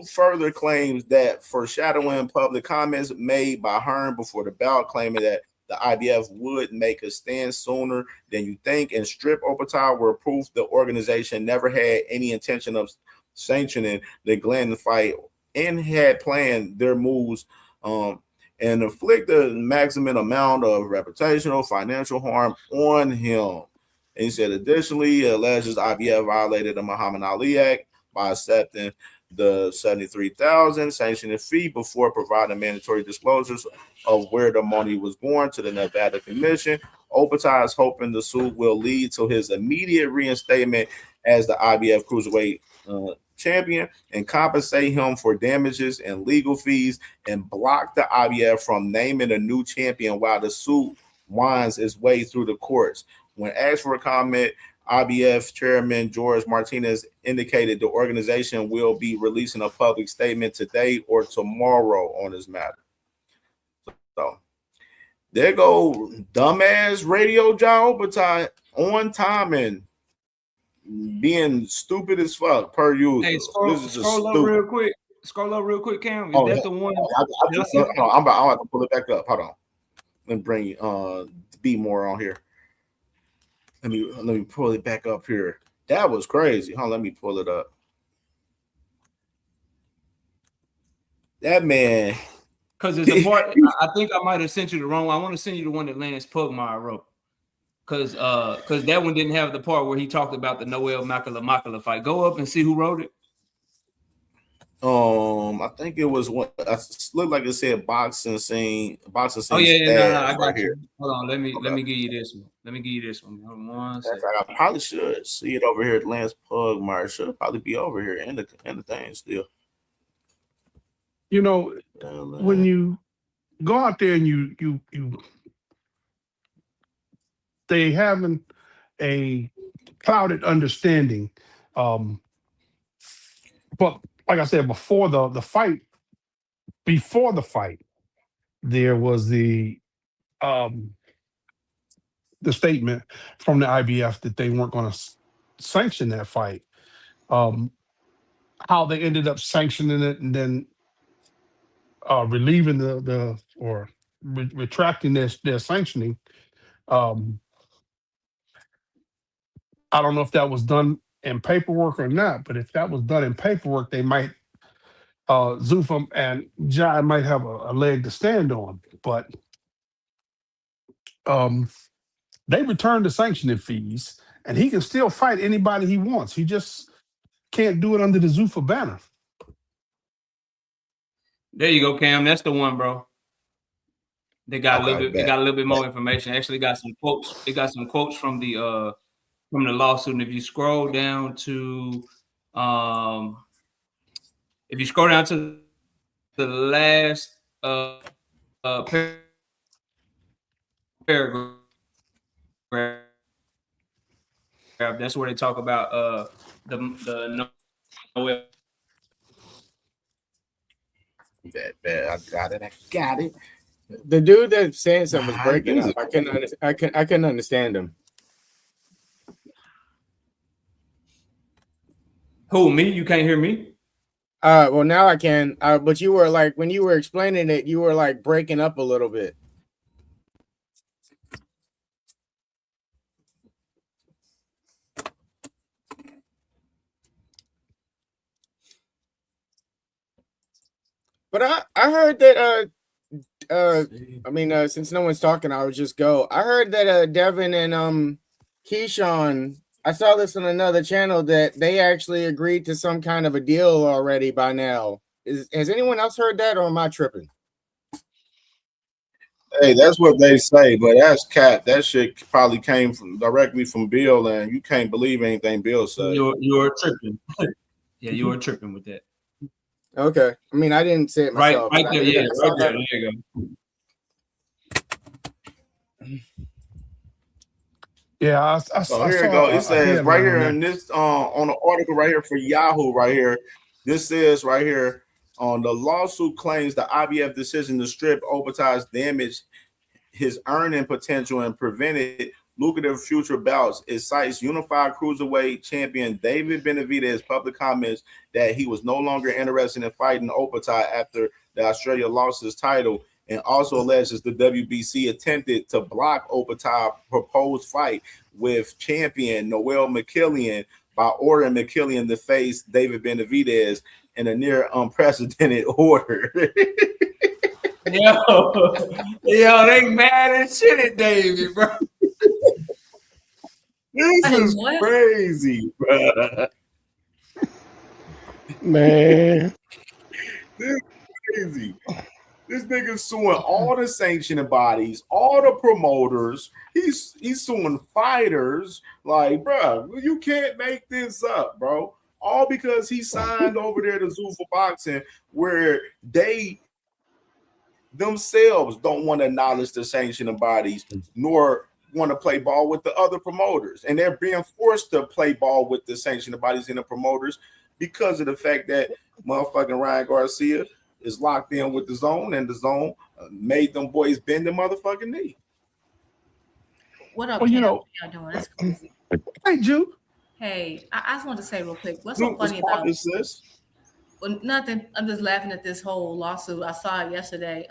further claims that foreshadowing public comments made by Hearn before the bout, claiming that the IBF would make a stand sooner than you think and strip Opatai were proof the organization never had any intention of sanctioning the Glenn fight and had planned their moves and inflict the maximum amount of reputational financial harm on him. And he said, additionally, alleges IBF violated the Muhammad Ali Act by accepting the $73,000 sanctioning fee before providing mandatory disclosures of where the money was going to the Nevada Commission. Opatai is hoping the suit will lead to his immediate reinstatement as the IBF Cruiserweight champion and compensate him for damages and legal fees and block the IBF from naming a new champion while the suit winds its way through the courts. When asked for a comment, IBF Chairman George Martinez indicated the organization will be releasing a public statement today or tomorrow on this matter. So there go dumbass radio job, but on time and being stupid as fuck per usual. Hey, scroll up real quick. Scroll up real quick, Cam. Is that the one? I'm about to pull it back up. Hold on. Let me bring be more on here. Let me pull it back up here. That was crazy. Let me pull it up. That man. Because it's a part. I think I might have sent you the wrong one. I want to send you the one that Lance Pugmire wrote. Because that one didn't have the part where he talked about the Noel Makala fight. Go up and see who wrote it. I think it was what I looked like it said boxing scene Oh yeah, no, I stats right got here. you. Hold on, let me Okay. give you this one. Let me give you this one. Hold on one That's second. right. I probably should see it over here at Lance Pugmire. Should probably be over here in the thing still. You know, when you go out there and you they having a clouded understanding. But like I said, before the fight, there was um, the statement from the IBF that they weren't going to sanction that fight. Um, how they ended up sanctioning it and then relieving the or retracting their sanctioning. Um, I don't know if that was done in paperwork or not, but if that was done in paperwork, they might Zufam and Jai might have a leg to stand on. But um, they returned the sanctioning fees, and he can still fight anybody he wants. He just can't do it under the Zuffa banner. There you go, Cam. That's the one, bro. They got a little Okay, bit. It got a little bit more information. Actually, got some quotes. It got some quotes from the lawsuit. And if you scroll down to, if you scroll down to the last paragraph, that's where they talk about the Noel. I got it. The dude that saying something was breaking up. I couldn't understand him. Who, me? You can't hear me? Well now I can. But you were like when you were explaining it, you were like breaking up a little bit. But I heard that since no one's talking, I would just go. I heard that Devin and Keyshawn, I saw this on another channel that they actually agreed to some kind of a deal already by now. Has anyone else heard that, or am I tripping? Hey, that's what they say, but that's cat. That shit probably came directly from Bill, and you can't believe anything Bill said. You're tripping. Yeah, you were tripping with that. Okay. I mean, I didn't say it myself. Right there. Yeah, right there. There you go. Yeah, So here it goes. It says right here in this on the article right here for Yahoo right here. This says right here on the lawsuit claims the IBF decision to strip Obatas damaged his earning potential and prevented lucrative future bouts. It cites unified cruiserweight champion David Benavidez's public comments that he was no longer interested in fighting Obatas after the Australia lost his title, and also alleges the WBC attempted to block Obatas' proposed fight with champion Noel McKillian by ordering McKillian to face David Benavidez in a near unprecedented order. Yo, they mad as shit at Davey, bro. This is crazy, bro. Man. This is crazy. This nigga's suing all the sanctioning bodies, all the promoters. He's suing fighters. Like, bro, you can't make this up, bro. All because he signed over there to Zuffa Boxing, where they themselves don't want to acknowledge the sanctioning bodies, nor want to play ball with the other promoters. And they're being forced to play ball with the sanctioning bodies and the promoters because of the fact that motherfucking Ryan Garcia is locked in with the zone, and the zone made them boys bend the motherfucking knee. What up, well, Cam? How y'all doing? That's crazy. Hey, Ju. Hey, I just want to say real quick, what's so funny about this? Well, nothing. I'm just laughing at this whole lawsuit. I saw it yesterday.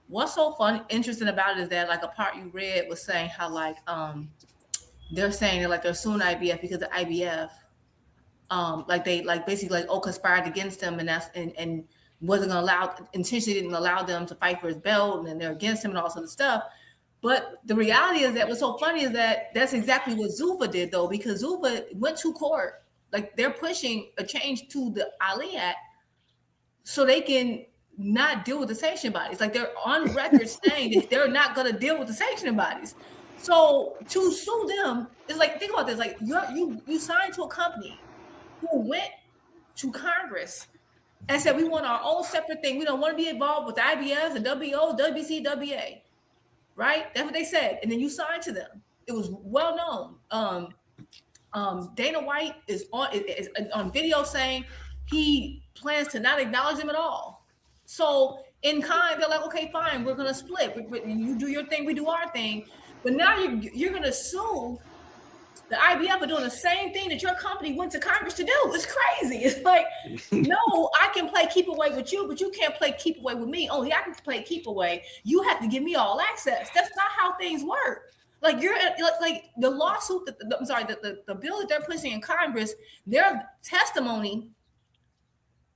What's so interesting about it is that like a part you read was saying how like they're saying that like they're suing IBF because the IBF like they like basically like conspired against them and wasn't gonna allow, intentionally didn't allow them to fight for his belt, and then they're against him and all sorts of stuff. But the reality is that what's so funny is that that's exactly what Zuffa did though, because Zuffa went to court. Like they're pushing a change to the Ali Act so they can not deal with the sanction bodies. Like they're on record saying that they're not going to deal with the sanctioning bodies. So to sue them is like, think about this: like you signed to a company who went to Congress and said we want our own separate thing. We don't want to be involved with the IBS, the WO, WBC, WA. Right? That's what they said. And then you signed to them. It was well known. Dana White is on video saying he plans to not acknowledge them at all. So in kind, they're like, okay, fine, we're gonna split. You do your thing, we do our thing. But now you're gonna sue the IBF for doing the same thing that your company went to Congress to do. It's crazy. It's like, no, I can play keep away with you, but you can't play keep away with me. Only I can play keep away. You have to give me all access. That's not how things work. Like you're like the lawsuit, the bill that they're pushing in Congress, their testimony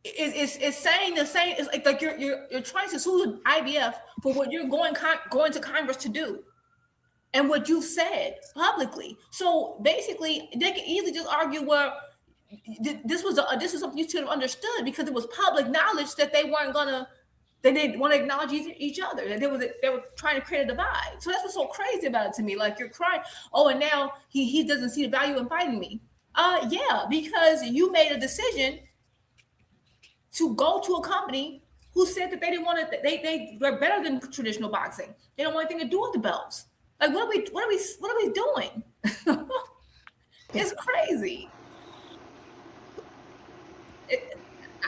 is saying the same. It's like you're trying to sue the IBF for what you're going to Congress to do. And what you said publicly. So basically, they can easily just argue, well, this was something you should have understood because it was public knowledge that they didn't want to acknowledge each other. That they were trying to create a divide. So that's what's so crazy about it to me. Like you're crying, oh, and now he doesn't see the value in fighting me. Yeah, because you made a decision to go to a company who said that they didn't want to. They're better than traditional boxing. They don't want anything to do with the belts. Like what are we doing? It's crazy.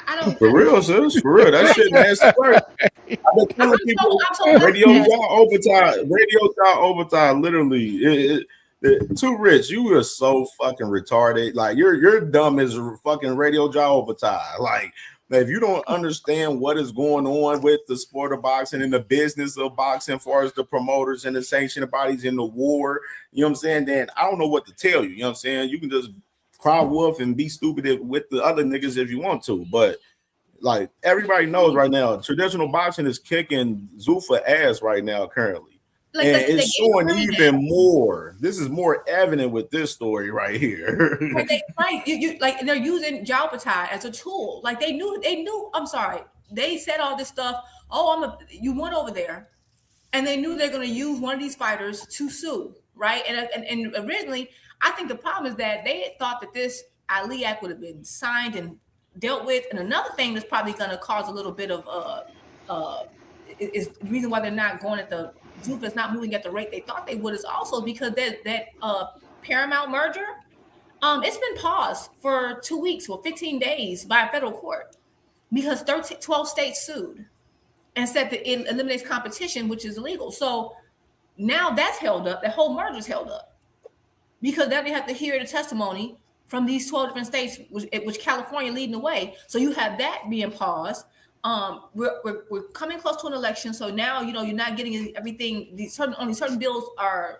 I don't for real, sis. For real, that shit nasty work. I've been telling people radio job overtime. Literally, too rich. You are so fucking retarded. Like you're dumb as fucking radio job overtime. Like. If you don't understand what is going on with the sport of boxing and the business of boxing, as far as the promoters and the sanctioning bodies in the war, you know what I'm saying? Then I don't know what to tell you. You know what I'm saying? You can just cry wolf and be stupid with the other niggas if you want to. But like everybody knows right now, traditional boxing is kicking Zuffa ass right now currently. Like and it's showing even more. This is more evident with this story right here. Right, you like they're using Jalpatai as a tool. Like they knew. I'm sorry, they said all this stuff. Oh, you went over there, and they knew they're going to use one of these fighters to sue, right? And originally, I think the problem is that they thought that this Ali Act would have been signed and dealt with. And another thing that's probably going to cause a little bit of is the reason why they're not going at the Zuffa's not moving at the rate they thought they would is also because that Paramount merger, it's been paused for 2 weeks or 15 days by a federal court because 12 states sued and said that it eliminates competition, which is illegal. So now that's held up. The whole merger is held up because then they have to hear the testimony from these 12 different states, which California leading the way. So you have that being paused. We're coming close to an election, so now you're not getting everything. Certain bills are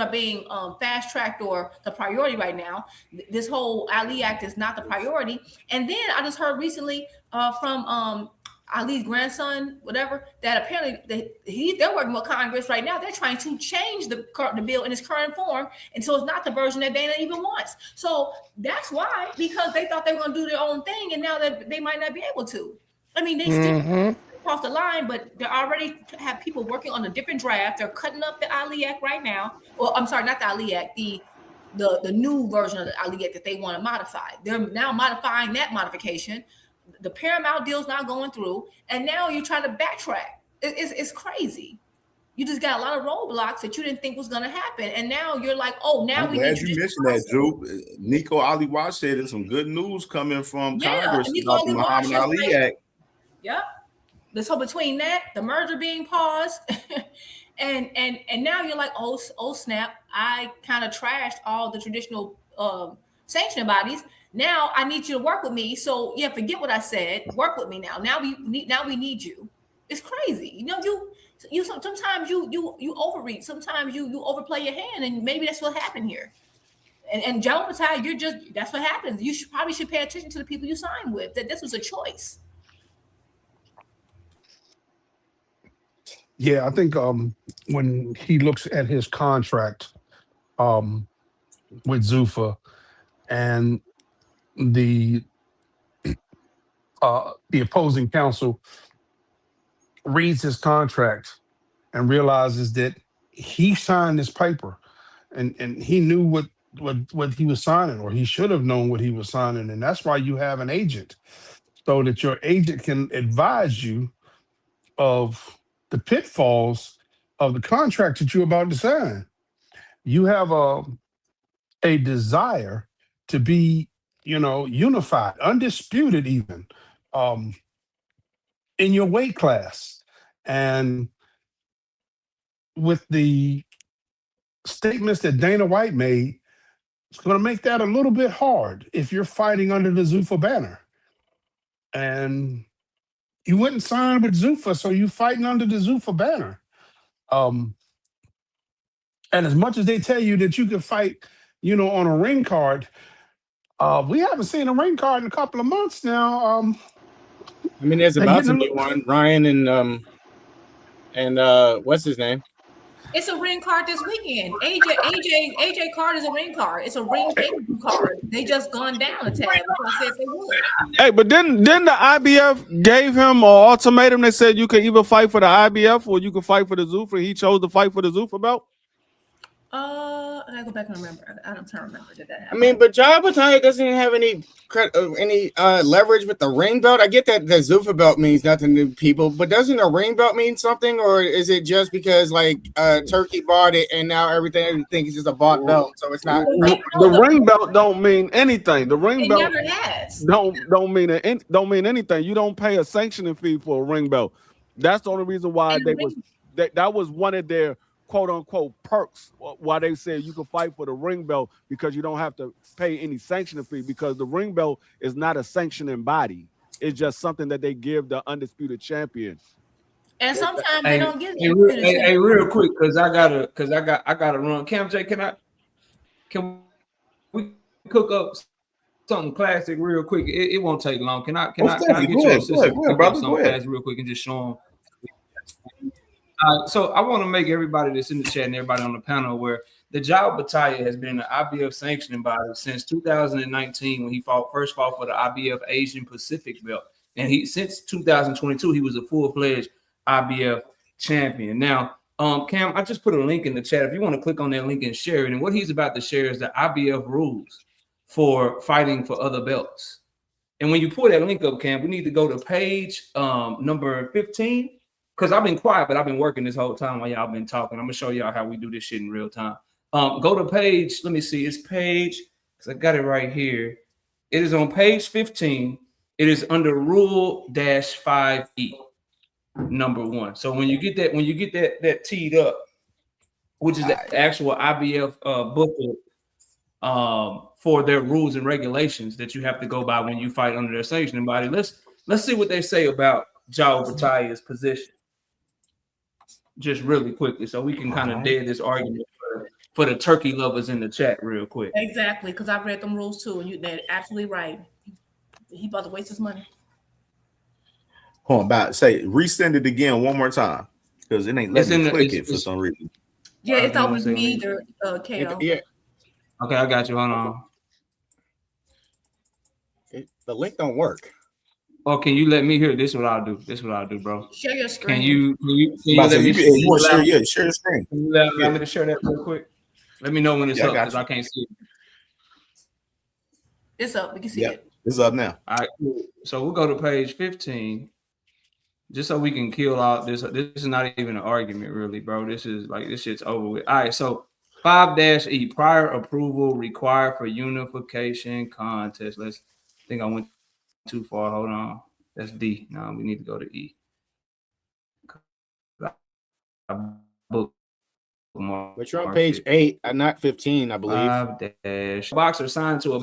being fast tracked or the priority right now. This whole Ali Act is not the priority. And then I just heard recently from Ali's grandson, whatever, that apparently they're working with Congress right now. They're trying to change the bill in its current form, and so it's not the version that Dana even wants. So that's why, because they thought they were going to do their own thing, and now that they might not be able to. I mean, they still cross the line, but they already have people working on a different draft. They're cutting up the Ali Act right now. Well, I'm sorry, not the Ali Act, the new version of the Ali Act that they want to modify. They're now modifying that modification. The Paramount deal's not going through, and now you're trying to backtrack. It's crazy. You just got a lot of roadblocks that you didn't think was going to happen, and now you're like, oh, now I'm glad you mentioned that, Drew. Nico Ali Watch said there's some good news coming from Congress about the Muhammad Ali Act. Yep. So between that, the merger being paused, and now you're like, oh snap! I kind of trashed all the traditional sanctioning bodies. Now I need you to work with me. So yeah, forget what I said. Work with me now. Now we need you. It's crazy. You sometimes you overreach. Sometimes you overplay your hand, and maybe that's what happened here. And Joe Patai, that's what happens. You probably should pay attention to the people you sign with. That this was a choice. Yeah, I think when he looks at his contract with Zuffa and the the opposing counsel reads his contract and realizes that he signed this paper and he knew what he was signing, or he should have known what he was signing. And that's why you have an agent, so that your agent can advise you of the pitfalls of the contract that you're about to sign. You have a desire to be, unified, undisputed, even um, in your weight class. And with the statements that Dana White made, it's going to make that a little bit hard if you're fighting under the Zuffa banner. And you wouldn't sign with Zuffa, so you fighting under the Zuffa banner. And as much as they tell you that you can fight, on a ring card, we haven't seen a ring card in a couple of months now. I mean, there's they're about getting to a be little- one. Ryan and what's his name? It's a ring card this weekend. AJ card is a ring card. It's a ring pay-per-view card. They just gone down a tad because I said they would. Hey, but didn't the IBF gave him an ultimatum? They said you could either fight for the IBF or you could fight for the Zuffa. He chose to fight for the Zuffa belt. I gotta go back and remember. I don't remember that happened. I mean, but Jai Battaglia doesn't have any leverage with the ring belt. I get that the Zuffa belt means nothing to people, but doesn't a ring belt mean something, or is it just because Turkey bought it and now everything is just a bought belt, so it's not? The ring belt don't mean anything. The ring belt never has. don't mean anything. You don't pay a sanctioning fee for a ring belt. That's the only reason why that was one of their quote unquote perks why they said you can fight for the ring belt, because you don't have to pay any sanctioning fee, because the ring belt is not a sanctioning body. It's just something that they give the undisputed champion. And sometimes they don't give Hey, real quick, because I gotta run. CamJ, can we cook up something classic real quick? It won't take long. Can I get your assistant to cook up something classic real quick and just show them? So I want to make everybody that's in the chat and everybody on the panel aware that Jai Battaglia has been an IBF sanctioning body since 2019 when he first fought for the IBF Asian Pacific belt, and since 2022 he was a full-fledged IBF champion. Now, Cam, I just put a link in the chat if you want to click on that link and share it. And what he's about to share is the IBF rules for fighting for other belts. And when you pull that link up, Cam, we need to go to page number 15. Because I've been quiet, but I've been working this whole time while y'all been talking. I'm going to show y'all how we do this shit in real time. Go to page, let me see, it's page, because I got it right here. It is on page 15. It is under Rule -5E, number 1. So when you get that teed up, which is the actual IBF booklet for their rules and regulations that you have to go by when you fight under their sanctioning body, let's see what they say about Jai Battaglia's position. Just really quickly, so we can kind of dead this argument for the turkey lovers in the chat real quick. Exactly, because I read them rules too, and they're absolutely right. He about to waste his money. Hold on, resend it again one more time, because it ain't letting me click it for some reason. Yeah, it's not with me either, KO. Yeah. Okay, I got you. Hold on. The link don't work. Oh, can you let me hear? This is what I'll do. Bro. Share your screen. Can you let me share your screen? Can you allow me to share that real quick? Let me know when it's up, because I can't see it. It's up. We can see it. It's up now. All right, cool. So we'll go to page 15, just so we can kill all this. This is not even an argument, really, bro. This is this shit's over with. All right, so 5-E, prior approval required for unification contest. I think I went too far. Hold on. That's D. No, we need to go to E. But you're on page 8 and not 15, I believe. 5- boxer signed to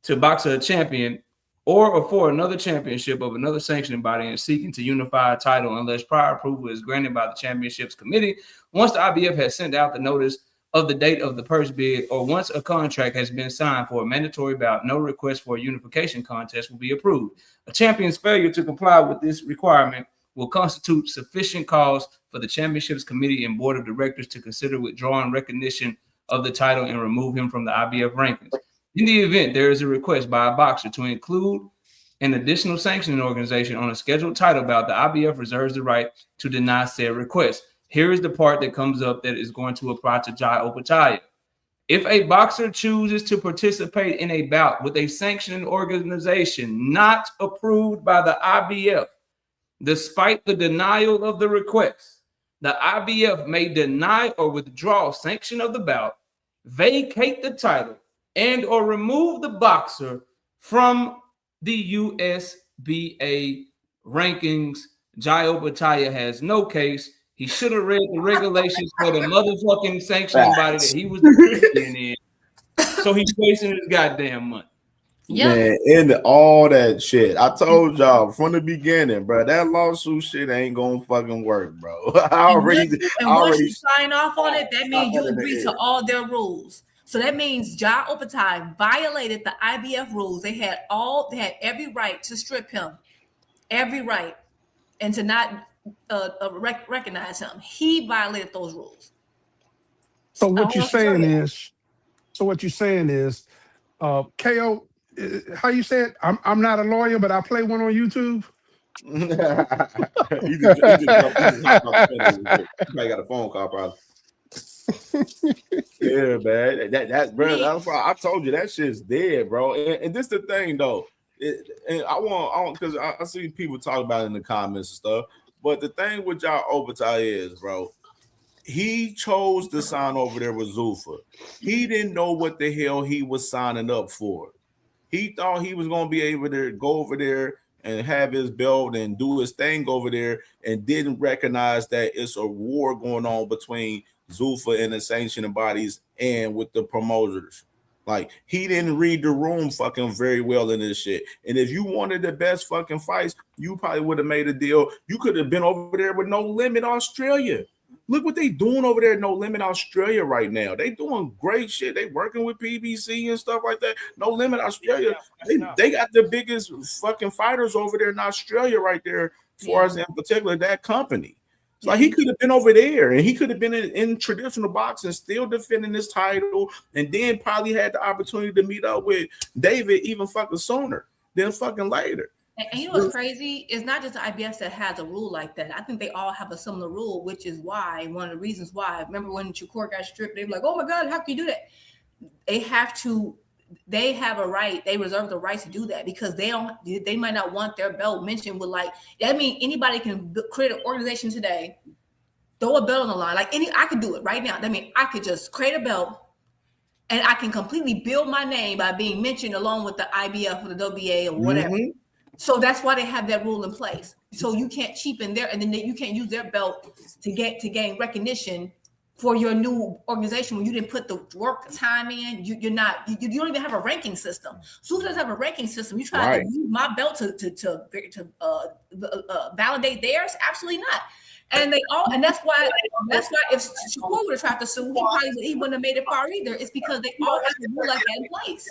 a boxer champion or for another championship of another sanctioning body and seeking to unify a title unless prior approval is granted by the championships committee. Once the IBF has sent out the notice of the date of the purse bid, or once a contract has been signed for a mandatory bout, no request for a unification contest will be approved. A champion's failure to comply with this requirement will constitute sufficient cause for the championships committee and board of directors to consider withdrawing recognition of the title and remove him from the IBF rankings. In the event there is a request by a boxer to include an additional sanctioning organization on a scheduled title bout, the IBF reserves the right to deny said request. Here is the part that comes up that is going to apply to Jai Opataya. If a boxer chooses to participate in a bout with a sanctioning organization not approved by the IBF, despite the denial of the request, the IBF may deny or withdraw sanction of the bout, vacate the title, and or remove the boxer from the USBA rankings. Jai Opataya has no case. He should have read the regulations for the motherfucking sanctioning body that he was in. So he's wasting his goddamn money. Man, and all that shit. I told y'all from the beginning, bro, that lawsuit shit ain't gonna fucking work, bro. Once you sign off on it, that means you agree to all their rules. So that means Jai Opataya violated the IBF rules. They had every right to strip him, every right, and to not recognize him. He violated those rules. So what you're saying is, KO, how you said? I'm not a lawyer, but I play one on YouTube. he just got a phone call, probably. Yeah, man. That bro. That's why I told you that shit's dead, bro. And this the thing though. And I want because I see people talk about it in the comments and stuff. But the thing with y'all Opataya is, bro, he chose to sign over there with Zuffa. He didn't know what the hell he was signing up for. He thought he was gonna be able to go over there and have his belt and do his thing over there, and didn't recognize that it's a war going on between Zuffa and the sanctioning bodies and with the promoters. Like, he didn't read the room fucking very well in this shit. And if you wanted the best fucking fights, you probably would have made a deal. You could have been over there with No Limit Australia. Look what they doing over there at No Limit Australia right now. They doing great shit. They working with PBC and stuff like that. No Limit Australia. They got the biggest fucking fighters over there in Australia right there, as far as in particular that company. It's like he could have been over there and he could have been in traditional boxing, still defending his title, and then probably had the opportunity to meet up with David even fucking sooner than fucking later. And you know what's crazy? It's not just the IBF that has a rule like that. I think they all have a similar rule, which is why one of the reasons why. Remember when Shakur got stripped? They were like, "Oh my God, how can you do that?" They have a right. They reserve the right to do that because they might not want their belt mentioned with like. I mean, anybody can create an organization today, throw a belt on the line. I could do it right now. I mean, I could just create a belt. And I can completely build my name by being mentioned along with the IBF or the WBA or whatever. Mm-hmm. So that's why they have that rule in place. So you can't cheapen their, and then you can't use their belt to gain recognition for your new organization when you didn't put the work, the time in. You don't even have a ranking system. Zuffa doesn't have a ranking system. You try to use my belt to validate theirs? Absolutely not. And that's why if Shakur would have tried to sue, he wouldn't have made it far either. It's because they all have to do like that in place.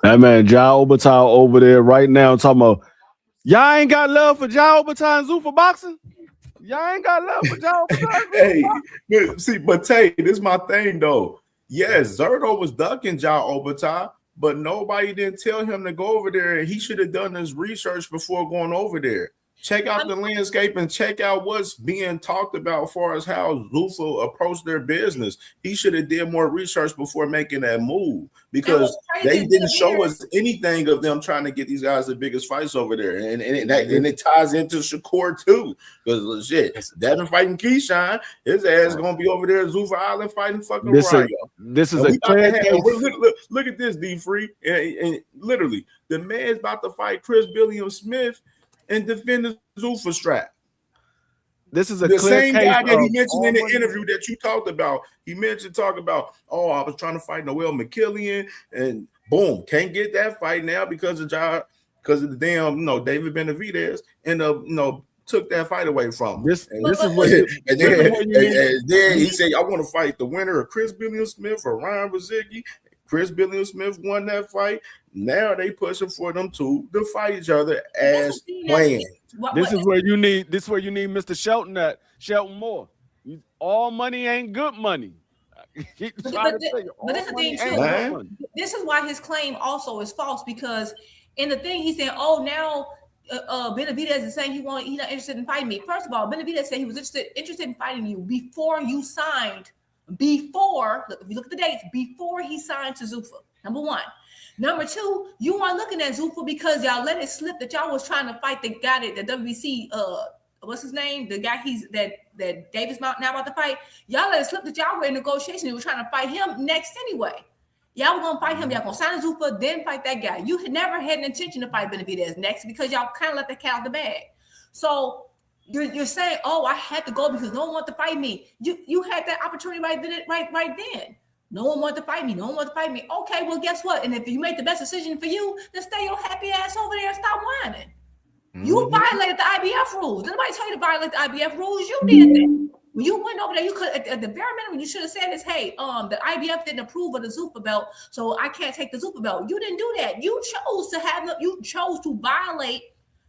That man Jai Opataya over there right now talking about y'all ain't got love for Jai Opataya and Zuffa boxing. Y'all ain't got love for Jai Opataya. But Tay, this is my thing though. Yes, Zerto was ducking Jai Opataya, but nobody didn't tell him to go over there. He should have done his research before going over there. Check out the landscape and check out what's being talked about as far as how Zuffa approached their business. He should have did more research before making that move because they didn't show us anything of them trying to get these guys the biggest fights over there. And it ties into Shakur too. Because shit, Devin fighting Keyshawn, his ass gonna be over there at Zuffa Island fighting fucking Ryo. This is a clear case. Look at this, D Free. And literally, the man's about to fight Chris Billiam Smith and defend the Zuffa strap. This is a the clear same case guy that he mentioned in the money. interview that you talked about. He mentioned talking about, oh, I was trying to fight Noel McKillian, and boom, can't get that fight now because of the damn, David Benavidez, and took that fight away from him. This is what and then he said, I want to fight the winner of Chris Billiam Smith or Ryan Rozicki. Chris Billiam Smith won that fight. Now they pushing for them two to fight each other as planned. This is where you need Mr. Shelton Moore. All money ain't good money. But this is the thing too. This is why his claim also is false, because And the thing he's saying, oh, now Benavidez is saying he's not interested in fighting me. First of all, Benavidez said he was interested in fighting you before you signed. Before, if you look at the dates, before he signed to Zuffa. Number one. Number two, you weren't looking at Zuffa because y'all let it slip that y'all was trying to fight the guy that the WBC, what's his name? The guy that Davis now about to fight. Y'all let it slip that y'all were in negotiation. You were trying to fight him next anyway. Y'all were gonna fight him. Y'all gonna sign Zuffa, then fight that guy. You had never had an intention to fight Benavidez next because y'all kind of let the cat out the bag. So you're saying, oh, I had to go because no one wanted to fight me. You had that opportunity right then. No one wanted to fight me. No one wanted to fight me. Okay, well, guess what? And if you make the best decision for you, then stay your happy ass over there and stop whining. You violated the IBF rules. Did nobody tell you to violate the IBF rules? You did that. When you went over there, you could at the very minimum, you should have said is, hey, the IBF didn't approve of the Zuffa belt, so I can't take the Zuffa belt. You didn't do that. You chose to violate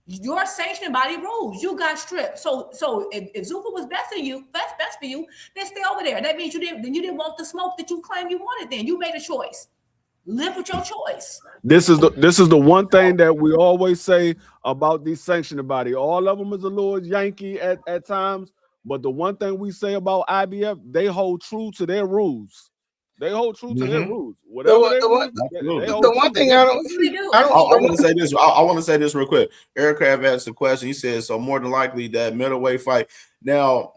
your sanctioned body rules. You got stripped. So if Zuffa was best for you, then stay over there. That means you didn't want the smoke that you claimed you wanted. Then you made a choice. Live with your choice. This is the one thing that we always say about these sanctioned body. All of them is a little Yankee at times, but the one thing we say about IBF, they hold true to their rules. They hold true to their rules. Whatever the one thing I want to say this. I want to say this real quick. Eric Craft asked a question. He said, so more than likely that middleweight fight. Now,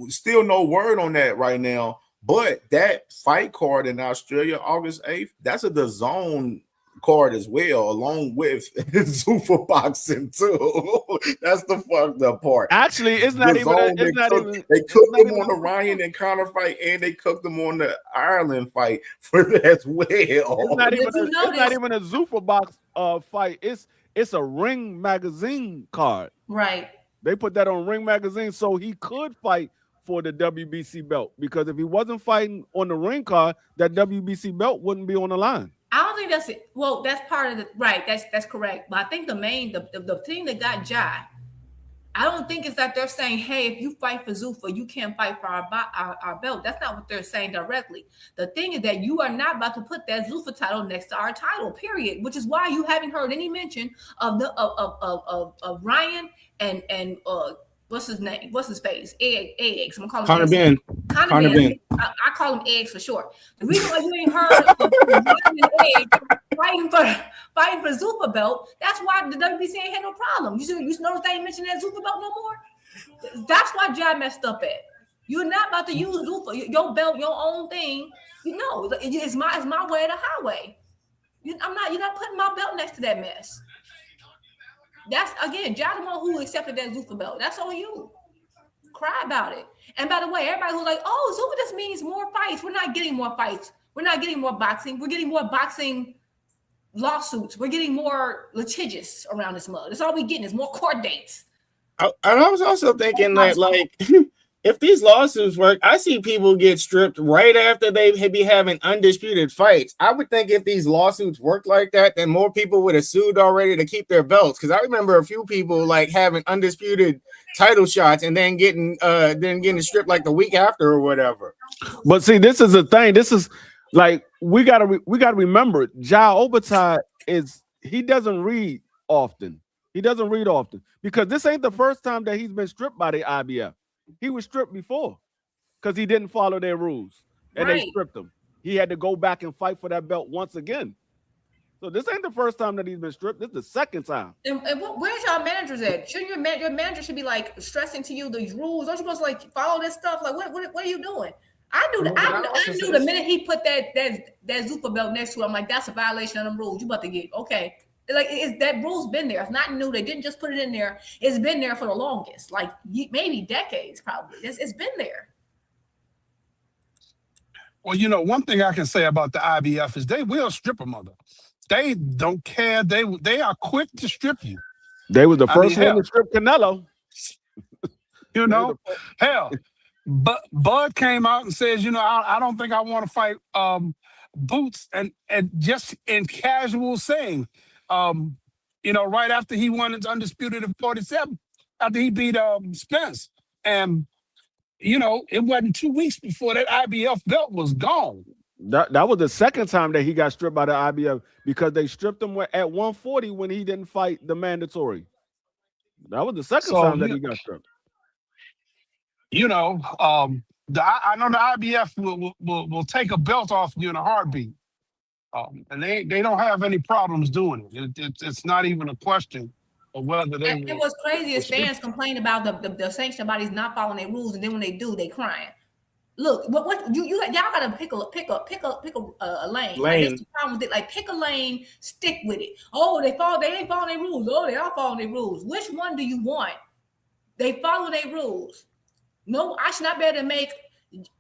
still no word on that right now. But that fight card in Australia, August 8th, that's a DAZN card as well, along with Zuffa boxing too. That's the fucked up part. Actually, it's not even. They cooked them on the Ryan and Connor fight, and they cooked them on the Ireland fight for that as well. It's not even a Zuffa box fight. It's a Ring Magazine card. Right. They put that on Ring Magazine so he could fight for the WBC belt, because if he wasn't fighting on the ring card, that WBC belt wouldn't be on the line. I don't think that's it. Well, that's part of the right. That's correct. But I think the thing that got Jai, I don't think it's that they're saying, hey, if you fight for Zuffa, you can't fight for our belt. That's not what they're saying directly. The thing is that you are not about to put that Zuffa title next to our title, period. Which is why you haven't heard any mention of Ryan and what's his name? What's his face? Eggs. I'm gonna call him Connor Ben. I call him Eggs for short. The reason why you ain't heard of Eggs fighting for Zuffa belt, that's why the WBC ain't had no problem. You notice they ain't mentioned that Zuffa belt no more? That's why Jai messed up at. You're not about to use Zuffa, your belt, your own thing. You know, it's my way or the highway. You're not putting my belt next to that mess. That's again, Jai the one who accepted that Zuffa belt. That's on you. Cry about it. And by the way, everybody who's like, oh, Zuffa just means more fights. We're not getting more fights. We're not getting more boxing. We're getting more boxing lawsuits. We're getting more litigious around this mug. That's all we're getting is more court dates. I was also thinking that, like, if these lawsuits work, I see people get stripped right after they be having undisputed fights. I would think if these lawsuits worked like that, then more people would have sued already to keep their belts. Because I remember a few people like having undisputed title shots and then getting stripped like the week after or whatever. But see, this is the thing. This is like we gotta remember. Jai Obertai he doesn't read often. He doesn't read often because this ain't the first time that he's been stripped by the IBF. He was stripped before because he didn't follow their rules and they stripped him. He had to go back and fight for that belt once again. So this ain't the first time that he's been stripped. This is the second time. And where's y'all managers at? Shouldn't your manager should be like stressing to you these rules? Aren't you supposed to like follow this stuff? Like what are you doing? I knew the minute he put that Zuffa belt next to him, I'm like, that's a violation of them rules. You about to get okay. Like that rule's been there. It's not new. They didn't just put it in there. It's been there for the longest, like maybe decades, probably. It's been there. Well, one thing I can say about the IBF is they will strip a mother. They don't care. They are quick to strip you. They were the first one to strip Canelo. Hell, but Bud came out and says, I don't think I want to fight Boots, and just in casual saying. Right after he won his undisputed at 47, after he beat Spence. And, it wasn't 2 weeks before that IBF belt was gone. That was the second time that he got stripped by the IBF because they stripped him at 140 when he didn't fight the mandatory. That was the second time that he got stripped. I know the IBF will take a belt off you in a heartbeat, and they don't have any problems doing it. It's not even a question of whether they. And it was crazy as fans complain about the sanction bodies not following their rules, and then when they do, they crying. Look, what y'all gotta pick a lane. Like, that's the problem with it. Like, pick a lane, stick with it. Oh, they ain't following their rules. Oh, they are following their rules. Which one do you want? They follow their rules. No, I should not be able to make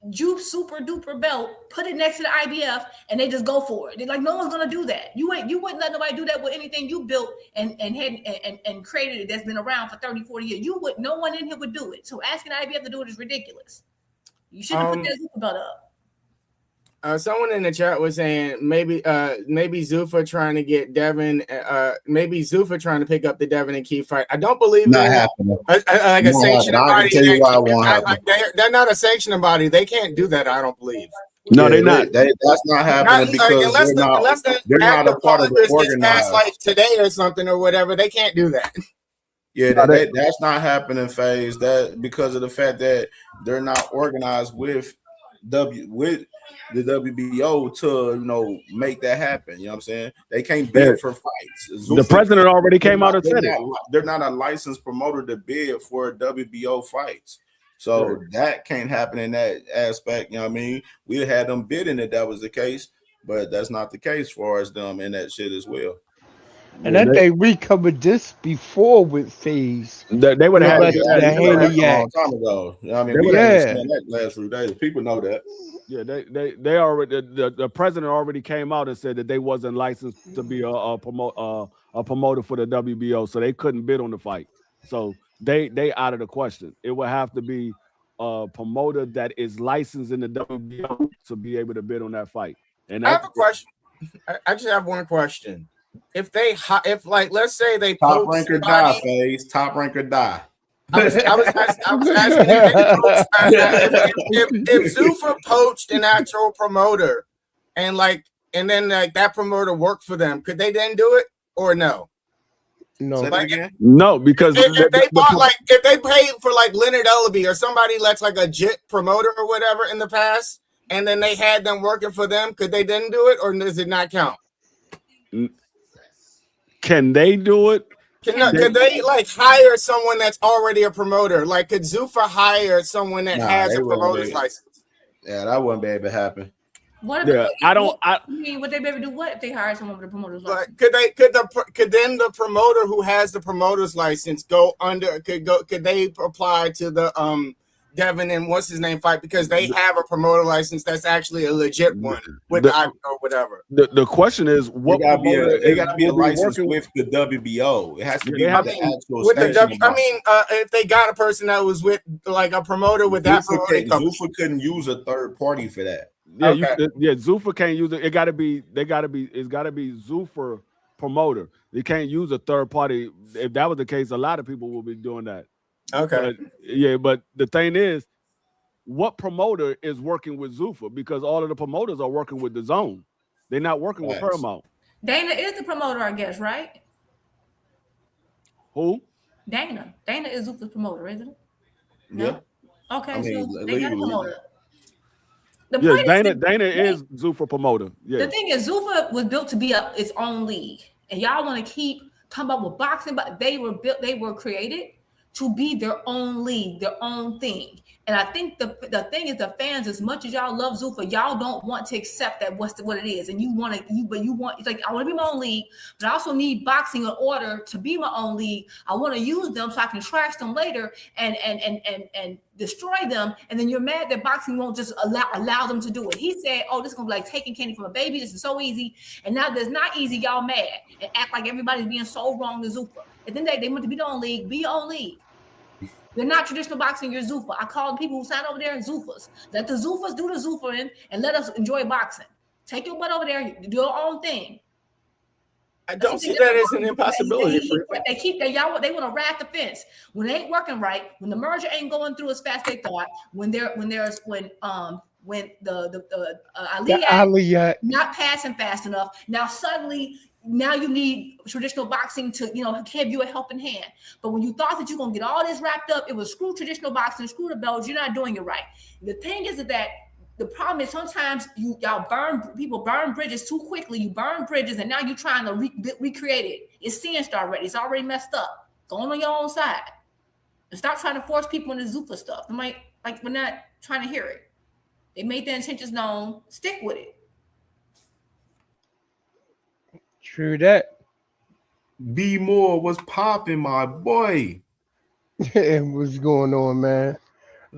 Jupe super duper belt, put it next to the IBF, and they just go for it. They're like, no one's gonna do that. You wouldn't let nobody do that with anything you built and created it that's been around for 30, 40 years. No one in here would do it. So asking the IBF to do it is ridiculous. You shouldn't put that Zuffa belt up. Someone in the chat was saying maybe Zuffa trying to get Devin, maybe Zuffa trying to pick up the Devin and Keith fight. I don't believe not happening. Like a sanctioning body. I can tell you why it won't happen. They're not a sanctioning body. They can't do that. I don't believe. No, they're not. That's not happening because they're not a part of the organized. Like today or something or whatever, they can't do that. Yeah, that's not happening, FaZe. That because of the fact that they're not organized with the WBO to make that happen. You know what I'm saying? They can't bid for fights. The president already came out and said it. They're not a licensed promoter to bid for WBO fights. So that can't happen in that aspect. You know what I mean? We had them bidding if that was the case, but that's not the case for us them in that shit as well. And I think we covered this before with FaZe. They would have had the a long time ago. You know what I mean, we understand that last few days. People know that. Yeah, they already the president already came out and said that they wasn't licensed to be a promoter for the WBO, so they couldn't bid on the fight. So they out of the question. It would have to be a promoter that is licensed in the WBO to be able to bid on that fight. And I have a question. I just have one question. If let's say they top rank or die, FaZe, top rank or die. I was asking if Zuffa poached an actual promoter and then that promoter worked for them, could they then do it or no? No, no, because if they paid for Leonard Ellaby or somebody that's like a JIT promoter or whatever in the past, and then they had them working for them, could they then do it or does it not count? Can they do it? Could they hire someone that's already a promoter? Could Zuffa hire someone that has a promoter's license? Yeah, that wouldn't be able to happen. Would they be able to do what if they hire someone with a promoter's license? Could then the promoter who has the promoter's license could they apply to the Devin and what's his name fight because they have a promoter license that's actually a legit one with the IBO or whatever. The question is, what they got to be a license with the WBO. It has to be the actual station. If they got a person that was with a promoter with that promoter, Zuffa couldn't use a third party for that. Yeah, Zuffa can't use it. It's got to be Zuffa promoter. They can't use a third party. If that was the case, a lot of people will be doing that. Okay. But the thing is, what promoter is working with Zuffa? Because all of the promoters are working with the Zone. They're not working with Paramount. Dana is the promoter, I guess, right? Who? Dana. Dana is Zuffa's promoter, isn't it? No? Yeah. Okay, so they got a promoter. Dana is Zuffa promoter. Yeah. The thing is, Zuffa was built to be its own league, and y'all want to keep talking about with boxing, but they were created to be their own league, their own thing. And I think the thing is, the fans, as much as y'all love Zuffa, y'all don't want to accept that what it is. And it's like, I want to be my own league, but I also need boxing in order to be my own league. I want to use them so I can trash them later and destroy them. And then you're mad that boxing won't just allow them to do it. He said, oh, this is going to be like taking candy from a baby. This is so easy. And now that's not easy. Y'all mad and act like everybody's being so wrong to Zuffa. At the end of the day, they want to be their own league. Be your own league. You're not traditional boxing, you're Zuffa. I call the people who sign over there Zuffas. Let the Zuffas do the Zuffa and let us enjoy boxing. Take your butt over there, do your own thing. I don't see that as an impossibility. They want to rat the fence. When it ain't working right, when the merger ain't going through as fast as they thought, when when the The Ali Act Aliyah. not passing fast enough. Now suddenly, now you need traditional boxing to, give you a helping hand. But when you thought that you're gonna get all this wrapped up, it was screw traditional boxing, screw the belts. You're not doing it right. The thing is that the problem is sometimes people burn bridges too quickly. You burn bridges, and now you're trying to recreate it. It's singed already. It's already messed up. Go on your own side and stop trying to force people into Zupa stuff. Like we're not trying to hear it. They made their intentions known. Stick with it. True that. B Moore was popping, my boy. What's going on, man?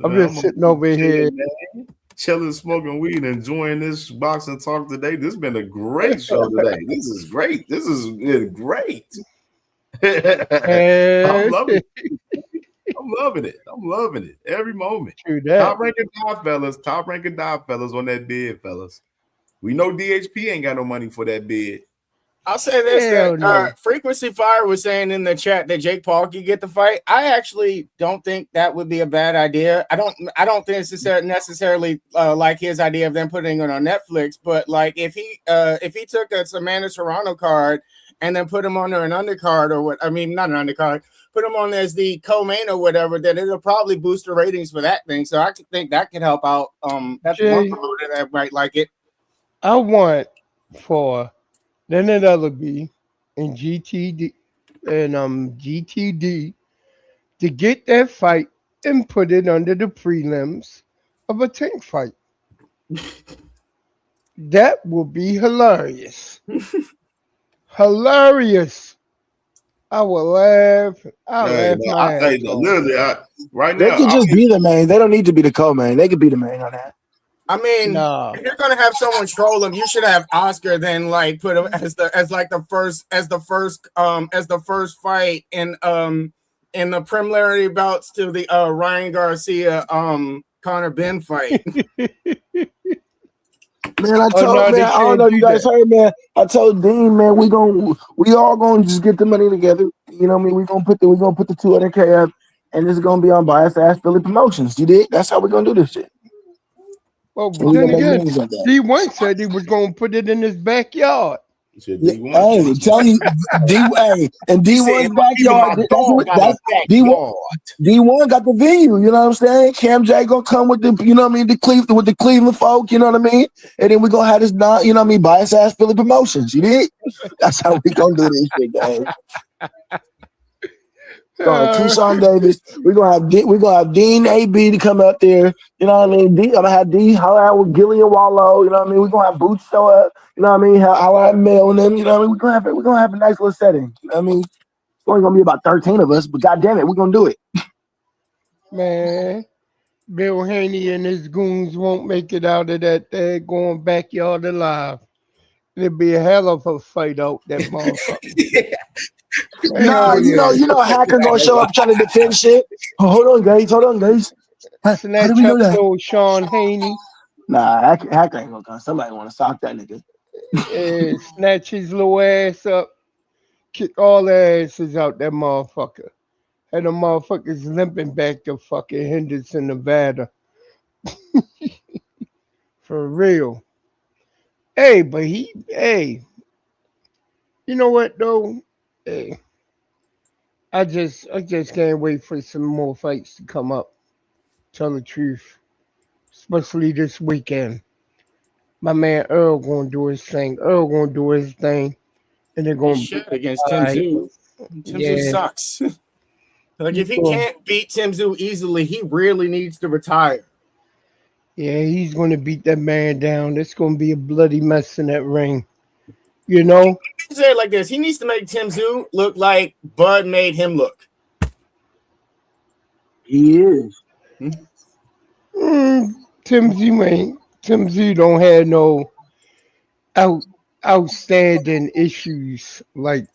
I'm Man, just sitting over here. man. Chilling, smoking weed, enjoying this boxing talk today. This has been a great show today. This is great. This has been great. I'm loving it. I'm loving it. I'm loving it every moment. Top ranking dive fellas. Top ranking dive fellas on that bid, fellas. We know DHP ain't got no money for that bid. I'll say this: that Frequency Fire was saying in the chat that Jake Paul could get the fight. I actually don't think that would be a bad idea. I don't think it's necessarily like his idea of them putting it on Netflix. But like if he took a Samantha Serrano card and then put him on an undercard or what? I mean, not an undercard. Put him on as the co-main or whatever. Then it'll probably boost the ratings for that thing. So I think that could help out. That's one promoter that might like it. I want for Leonard Ellaby and GTD to get that fight and put it under the prelims of a tank fight. That will be hilarious. Hilarious. I will laugh. I'll laugh my ass off. Right They now, could just be the main. They don't need to be the co-main. They could be the main on that. I mean, if you're gonna have someone troll him, you should have Oscar then like put him as the first fight in the preliminary bouts to the Ryan Garcia Conor Ben fight. Man, I don't know if you guys heard, man. I told Deen, man, we all gonna just get the money together. You know what I mean? We're gonna put the 200K up, and it's gonna be on bias ass Philly promotions. You did? That's how we're gonna do this shit. Well, but then again, D1 said he was gonna put it in his backyard. Yeah, hey, tell you, and D1's backyard. D1 got the venue. You know what I'm saying? CamJ gonna come with the, you know what I mean, the Cleveland folk. You know what I mean? And then we gonna have this, you know what I mean, bias ass Philly promotions. You did? That's how we gonna do this shit, guys. Keyshawn Davis. We're gonna have Deen AB to come up there. You know what I mean? I'm gonna have D holler out with Gillian Wallow. You know what I mean? We're gonna have Boots show up. You know what I mean? Holler at Mel and them. You know what I mean? We're gonna have a nice little setting. You know what I mean? It's only gonna be about 13 of us, but goddamn it, we're gonna do it. Man, Bill Haney and his goons won't make it out of that going backyard alive. It'll be a hell of a fight out that motherfucker. No, you know, Hacker gonna show up trying to defend shit. Hold on, guys. Snatch up old Sean Haney. Nah, Hacker ain't gonna come. Somebody wanna sock that nigga. Snatch his little ass up, kick all the asses out that motherfucker. And the motherfuckers limping back to fucking Henderson, Nevada. For real. Hey, but you know what though? Hey, I just can't wait for some more fights to come up. Tell the truth. Especially this weekend. My man Errol gonna do his thing. And they're gonna shit against Tim Tszyu. Tim Tszyu sucks. Like if he can't beat Tim Tszyu easily, he really needs to retire. Yeah, he's gonna beat that man down. It's gonna be a bloody mess in that ring. You know? Say it like this: he needs to make Tim Tszyu look like Bud made him look. He is. Tim Tszyu don't have no outstanding issues like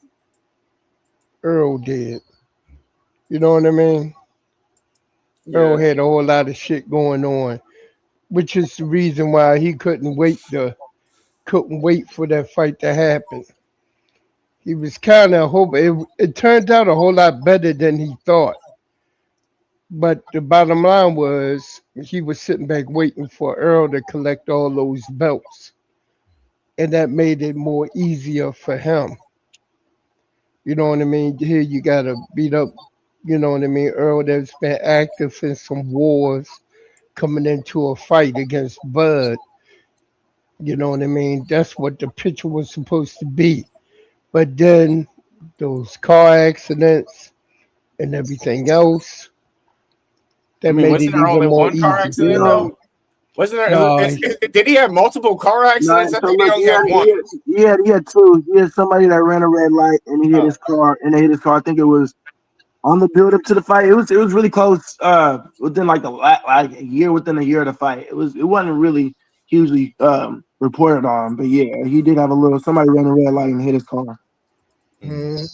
Errol did. You know what I mean? Yeah. Errol had a whole lot of shit going on, which is the reason why he couldn't wait for that fight to happen. He was kind of hoping it turned out a whole lot better than he thought. But the bottom line was he was sitting back waiting for Earl to collect all those belts, and that made it more easier for him. You know what I mean? Here you gotta beat up, you know what I mean, Earl that's been active in some wars coming into a fight against Bud. You know what I mean? That's what the picture was supposed to be. But then those car accidents and everything else, I that mean, made wasn't it there even only more one car easy for accident him. though? Wasn't there? No, Did he have multiple car No, accidents? I so think he look, only had one. he had two. He had somebody that ran a red light and he hit Oh, his car, and they hit his car. I think it was on the build up to the fight. It was really close. Within like like a year, within a year of the fight, it wasn't really hugely reported on. But yeah, he did have a little. Somebody ran a red light and hit his car. mm,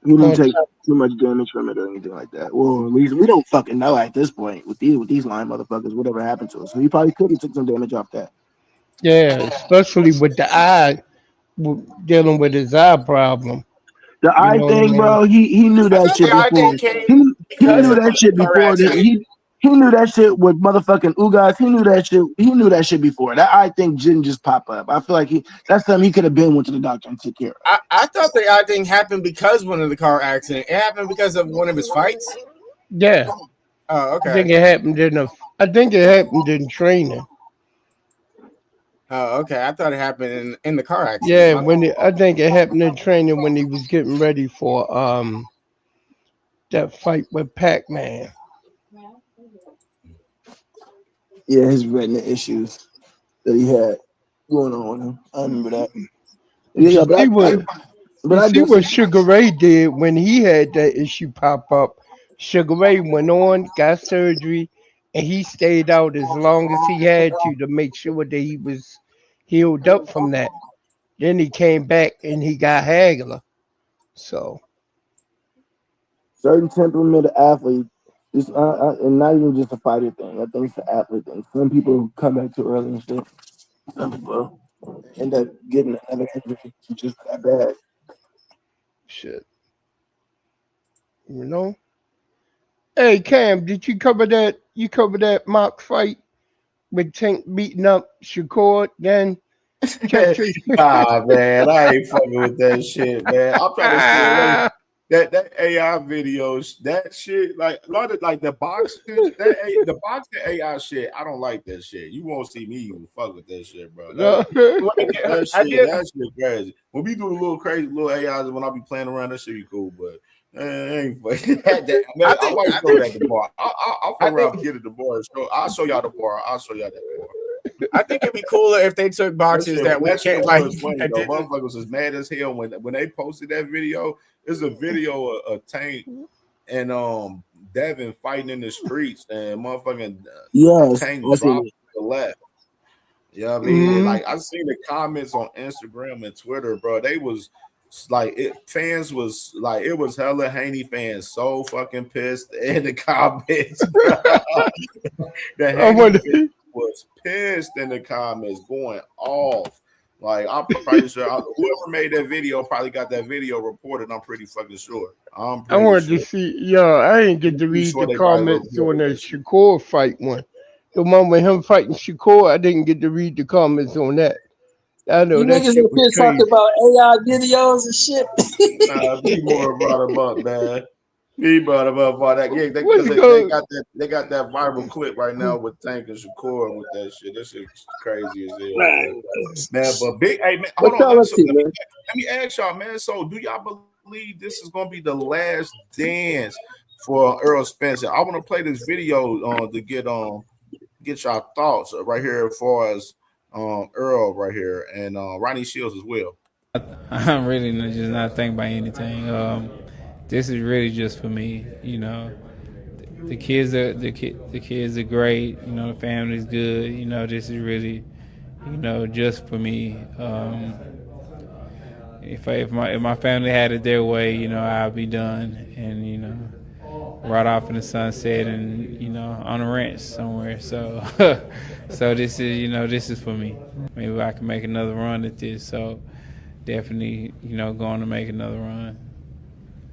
He didn't not take too much damage from it or anything like that. Well, at least we don't fucking know at this point with these lying motherfuckers. Whatever happened to us, so he probably could have took some damage off that. yeah, especially with the eye, dealing with his eye problem. The You eye know what I thing, mean? bro. He knew I that thought shit the idea before. came He because knew of that the shit car before. accident. He knew that shit with motherfucking Ugas. He knew that shit. He knew that shit before. That eye thing didn't just pop up. I feel like that's something he could have been went to the doctor and took care of. I thought the eye thing happened because one of the car accident. It happened because of one of his fights. Yeah, Oh, I think okay. it happened in a. I think it happened in training. Oh, okay. I thought it happened in the car accident. Yeah, My when I think it happened in training when he was getting ready for that fight with Pac Man. Yeah, his retina issues that he had going on with him. I remember that. But Yeah, you see what but you I see what definitely. Sugar Ray did when he had that issue pop up. Sugar Ray went on, got surgery, and he stayed out as long as he had to make sure that he was healed up from that. Then he came back and he got Hagler. So Certain temperament of athlete, just and not even just a fighter thing. I think it's an athlete thing. Some people come back too early and shit. Some people end up getting another injury just that bad. shit, you know. Hey Cam, did you cover that? You cover that mock fight with Tank beating up Shakur? Then catch your Nah, man, I ain't fucking with that shit, man. I'm trying to stay away. That AI videos, that shit, like a lot of like the boxing, the boxing AI shit. I don't like that shit. You won't see me even fuck with that shit, bro. No. I did. That shit crazy. When we do the little crazy little AIs, when I be playing around, that shit be cool. But ain't fucking man, I might show that the bar. I'll fuck I around think and get it the bar. I'll show y'all the bar. I'll show y'all that bar. I think it'd be cooler if they took boxes that we That shit can't like was funny that though. didn't. Motherfuckers was mad as hell when they posted that video. It's a video of Tank and Devin fighting in the streets and motherfucking Yes, Tank I see dropped it. to the left. You know what I mean? And Mhm. like I seen the comments on Instagram and Twitter, bro. They was like fans was like it was hella Haney fans so fucking pissed in the comments, bro. The I Haney wonder. fans was pissed in the comments, going off. Like I'm pretty sure whoever made that video probably got that video reported. I'm pretty fucking sure. I'm I pretty wanted to sure. see. Yo, I didn't get I'm to pretty read sure the they probably comments on reported the that shit. Shakur fight one. The one with him fighting Shakur, I didn't get to read the comments on that. I know You that niggas shit up was here talking crazy. about AI videos and shit. Nah, B more brought him up, man. He brought him up all that. Yeah, What's because good? they got that viral clip right now with Tank and Shakur with that shit. That shit's crazy as hell, man. Man, Man, but big hey man, hold what on. y'all up to, man? Let me ask y'all, man. So do y'all believe this is gonna be the last dance for Earl Spencer? I want to play this video to get y'all thoughts right here as far as Earl right here and Ronnie Shields as well. I'm really just not thinking about anything. This is really just for me. You know, the kids are great. You know, the family's good. You know, this is really, you know, just for me. If my family had it their way, you know, I'll be done, and you know, right off in the sunset, and you know, on a ranch somewhere. So, so this is for me. Maybe I can make another run at this. So, definitely, you know, going to make another run.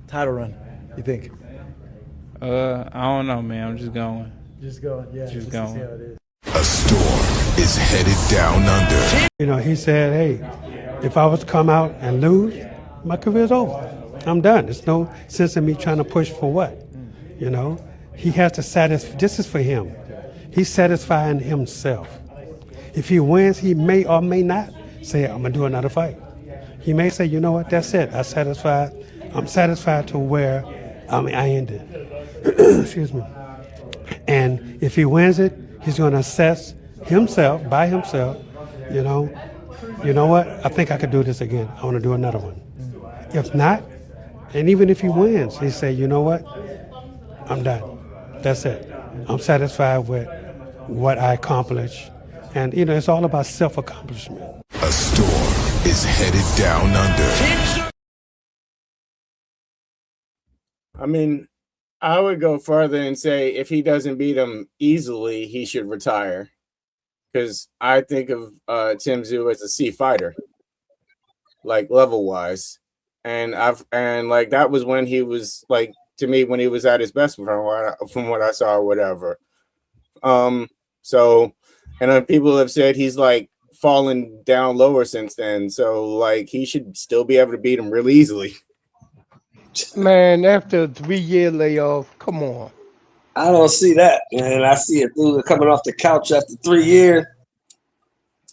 Title run, you think? I don't know, man. I'm just going. Just go, yeah. Just See how going. it is. A storm is headed down under. You know, he said, hey, if I was to come out and lose, my career's over. I'm done. There's no sense in me trying to push for what. You know, he has to satisfy. This is for him. He's satisfying himself. If he wins, he may or may not say, I'm going to do another fight. He may say, you know what, that's it. I'm satisfied to where I ended. Excuse me. And if he wins it, he's going to assess himself, by himself, you know what, I think I could do this again. I want to do another one. If not, and even if he wins, he say, you know what, I'm done. That's it. I'm satisfied with what I accomplished. And, you know, it's all about self-accomplishment. A storm is headed down under. I mean, I would go further and say if he doesn't beat him easily, he should retire. Because I think of Tim Tszyu as a C fighter, like level wise, and like that was when he was like, to me, when he was at his best from what I saw or whatever. So, and then people have said he's like fallen down lower since then. So like he should still be able to beat him really easily. Man, after a 3-year layoff, come on. I don't see that, man. I see a dude coming off the couch after 3 years.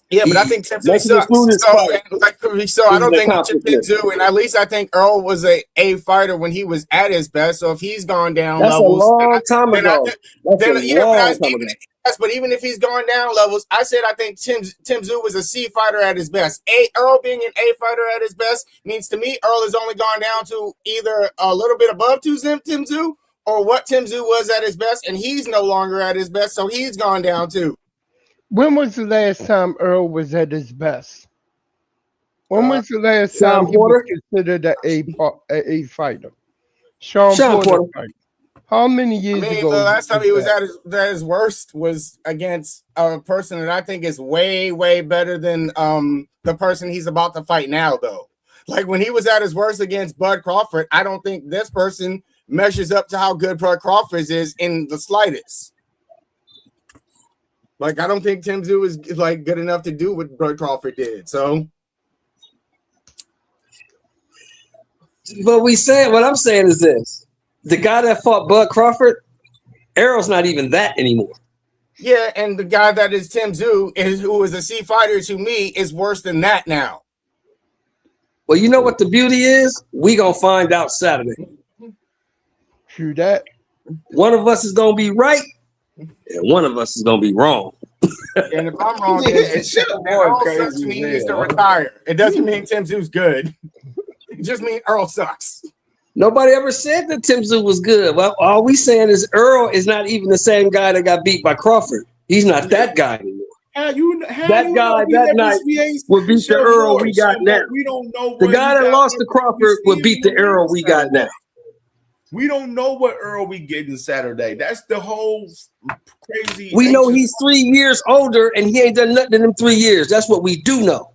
Yeah, but I think Tim Tszyu sucks. So I don't think Tim Tszyu, and at least I think Errol was a fighter when he was at his best. So if he's gone down that's levels, a long time ago. But even if he's gone down levels, I said I think Tim Tszyu was a C fighter at his best. Errol being an A fighter at his best means to me Errol has only gone down to either a little bit above Tim Tszyu or what Tim Tszyu was at his best, and he's no longer at his best, so he's gone down too. When was the last time Errol was at his best? When was the last time he was considered an A fighter? Sean Porter. Fighter. How many years ago? The last time he was at his worst was against a person that I think is way, way better than the person he's about to fight now, though. Like when he was at his worst against Bud Crawford, I don't think this person measures up to how good Bud Crawford is in the slightest. Like, I don't think Tim Tszyu is like good enough to do what Bud Crawford did. So, but what I'm saying is this: the guy that fought Bud Crawford, Errol's not even that anymore. Yeah, and the guy that is Tim Tszyu, who is a C fighter to me, is worse than that now. Well, you know what the beauty is? We gonna find out Saturday. True that. One of us is gonna be right. And one of us is gonna be wrong. And if I'm wrong, Errol sucks to me needs to retire. It doesn't mean Tim Tszyu's good. It just means Errol sucks. Nobody ever said that Tim Tszyu was good. Well, all we saying is Errol is not even the same guy that got beat by Crawford. He's not that guy anymore. That guy that night would beat the Errol we got now. We don't know. The guy that lost to Crawford would beat the Errol we got now. We don't know what Errol we getting Saturday. That's the whole crazy. We know he's 3 years older and he ain't done nothing in them 3 years. That's what we do know.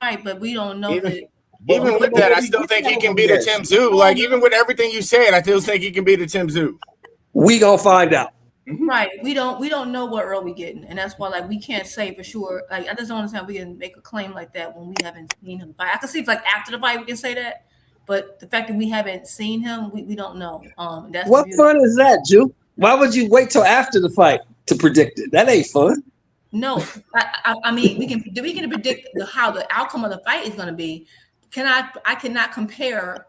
Right, but we don't know that. Even with that, I still think he can beat a Tim Tszyu. Like, even with everything you said, I still think he can beat a Tim Tszyu. We gonna find out. Right, we don't know what Errol we getting, and that's why like we can't say for sure. Like I just don't understand we can make a claim like that when we haven't seen him fight. I can see if like after the fight we can say that. But the fact that we haven't seen him, we don't know. That's what fun is that, Jew? Why would you wait till after the fight to predict it? That ain't fun. No, I mean we can predict how the outcome of the fight is going to be. I cannot compare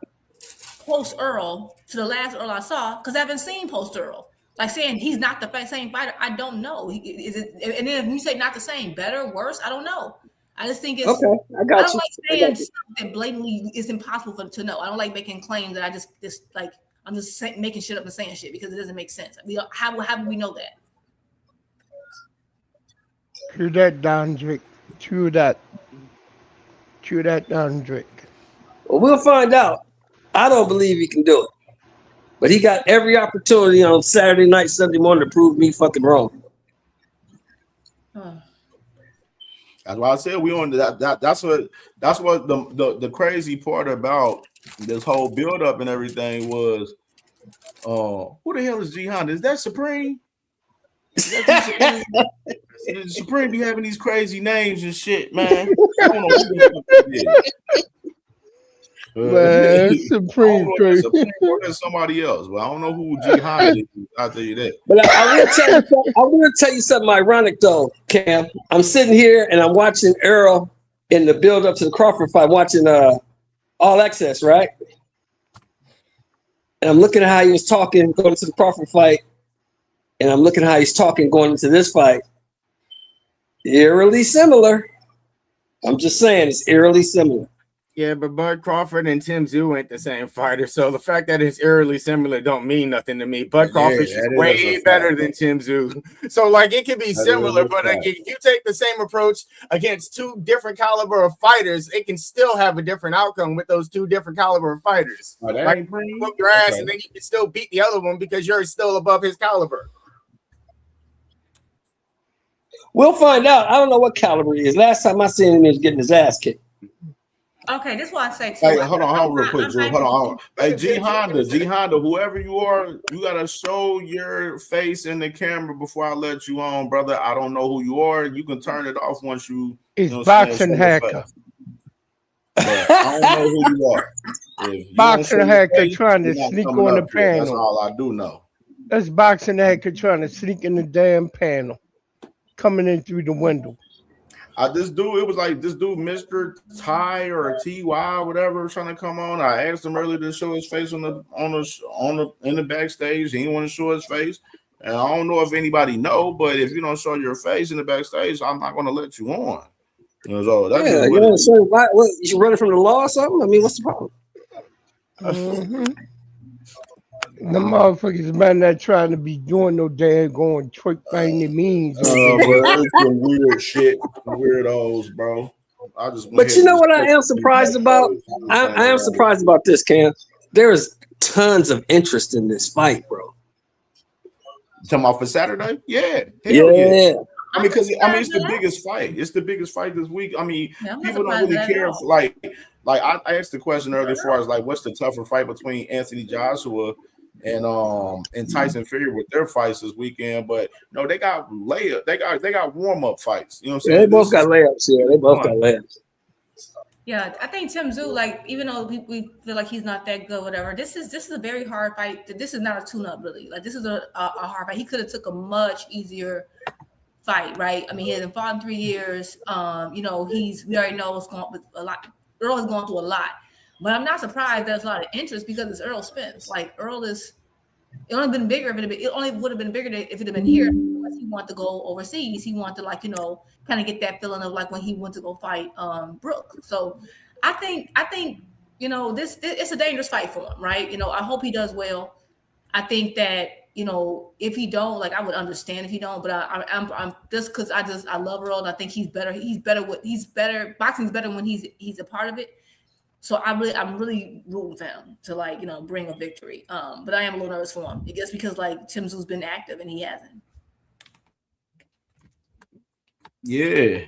post Errol to the last Errol I saw because I haven't seen post Errol. Like saying he's not the same fighter, I don't know. Is it? And then if you say not the same, better, worse, I don't know. I just think it's okay. I don't like saying something blatantly it's impossible to know. I don't like making claims that I just like I'm just making shit up and saying shit because it doesn't make sense. How do we know that? True that, Don Drake. True that, Don Drake. Well, we'll find out. I don't believe he can do it, but he got every opportunity on Saturday night, Sunday morning to prove me fucking wrong. That's why I said we on that. That's what the crazy part about this whole build up and everything was. Who the hell is G Honda? Is that Supreme? Is that the Supreme? Supreme be having these crazy names and shit, man. I don't know who the fuck it is. Man, Supreme crazy. Or there's somebody else, but I don't know who G Honda is. I'll tell you that. But I will tell you something ironic though, Cam. I'm sitting here and I'm watching Errol in the build up to the Crawford fight, watching All Access, right? And I'm looking at how he was talking going into the Crawford fight, and I'm looking at how he's talking going into this fight. Eerily similar. I'm just saying, it's eerily similar. Yeah, but Bud Crawford and Tim Tszyu ain't the same fighter, so the fact that it's eerily similar don't mean nothing to me. Bud Crawford is way better than Tim Tszyu, so like it can be similar, but if you take the same approach against two different caliber of fighters, it can still have a different outcome with those two different caliber of fighters. Like whoop your ass, and then you can still beat the other one because you're still above his caliber. We'll find out. I don't know what caliber he is. Last time I seen him, he was getting his ass kicked. Okay, this is what I say too. Hey, hold on, real quick, Drew. Hold on. Hey, G Honda, whoever you are, you gotta show your face in the camera before I let you on, brother. I don't know who you are. You can turn it off once you. It's boxing hacker. I don't know who you are. Boxing hacker trying to sneak on the panel. That's all I do know. That's boxing hacker trying to sneak in the damn panel, coming in through the window. This dude, it was like this dude, Mr. Ty or TY, whatever, was trying to come on. I asked him earlier to show his face in the backstage. He didn't want to show his face, and I don't know if anybody know, but if you don't show your face in the backstage, I'm not going to let you on. So that's yeah, you know, so what, you running from the law or something? I mean, what's the problem? The motherfuckers might not trying to be doing no daggone trick thing that means. Bro, it's some weird shit, weirdos, bro. But you know what I am surprised about? I am surprised about this, Cam. There is tons of interest in this fight, bro. You talking about for Saturday? Yeah. Yeah. I mean, it's the biggest fight. It's the biggest fight this week. I mean, people don't really care. Like I asked the question earlier, as far as like, what's the tougher fight between Anthony Joshua and Tyson Fury with their fights this weekend? But no, they got layup. They got warm up fights. You know what I'm saying? Yeah, they both got layups. Yeah, they both got layups. Yeah, I think Tim Tszyu, like, even though we feel like he's not that good, whatever, this is a very hard fight. This is not a tune-up, really. Like, this is a hard fight. He could have took a much easier fight, right? I mean, he hasn't fought in 3 years. You know, we already know what's going on with a lot. Earl is going through a lot, but I'm not surprised there's a lot of interest because it's Errol Spence. Like, Errol it only been bigger it only would have been bigger if it had been here. Because he wanted to go overseas. He wanted to, like, you know, kind of get that feeling of like when he went to go fight Brooke. So I think you know, this it's a dangerous fight for him, right? You know, I hope he does well. I think that, you know, if he don't, like, I would understand if he don't, but I'm just because I love Errol and I think he's better. He's better. Boxing's better when he's a part of it. So I'm really rooting for him to, like, you know, bring a victory. But I am a little nervous for him. I guess because, like, Tim Tszyu's been active and he hasn't. Yeah.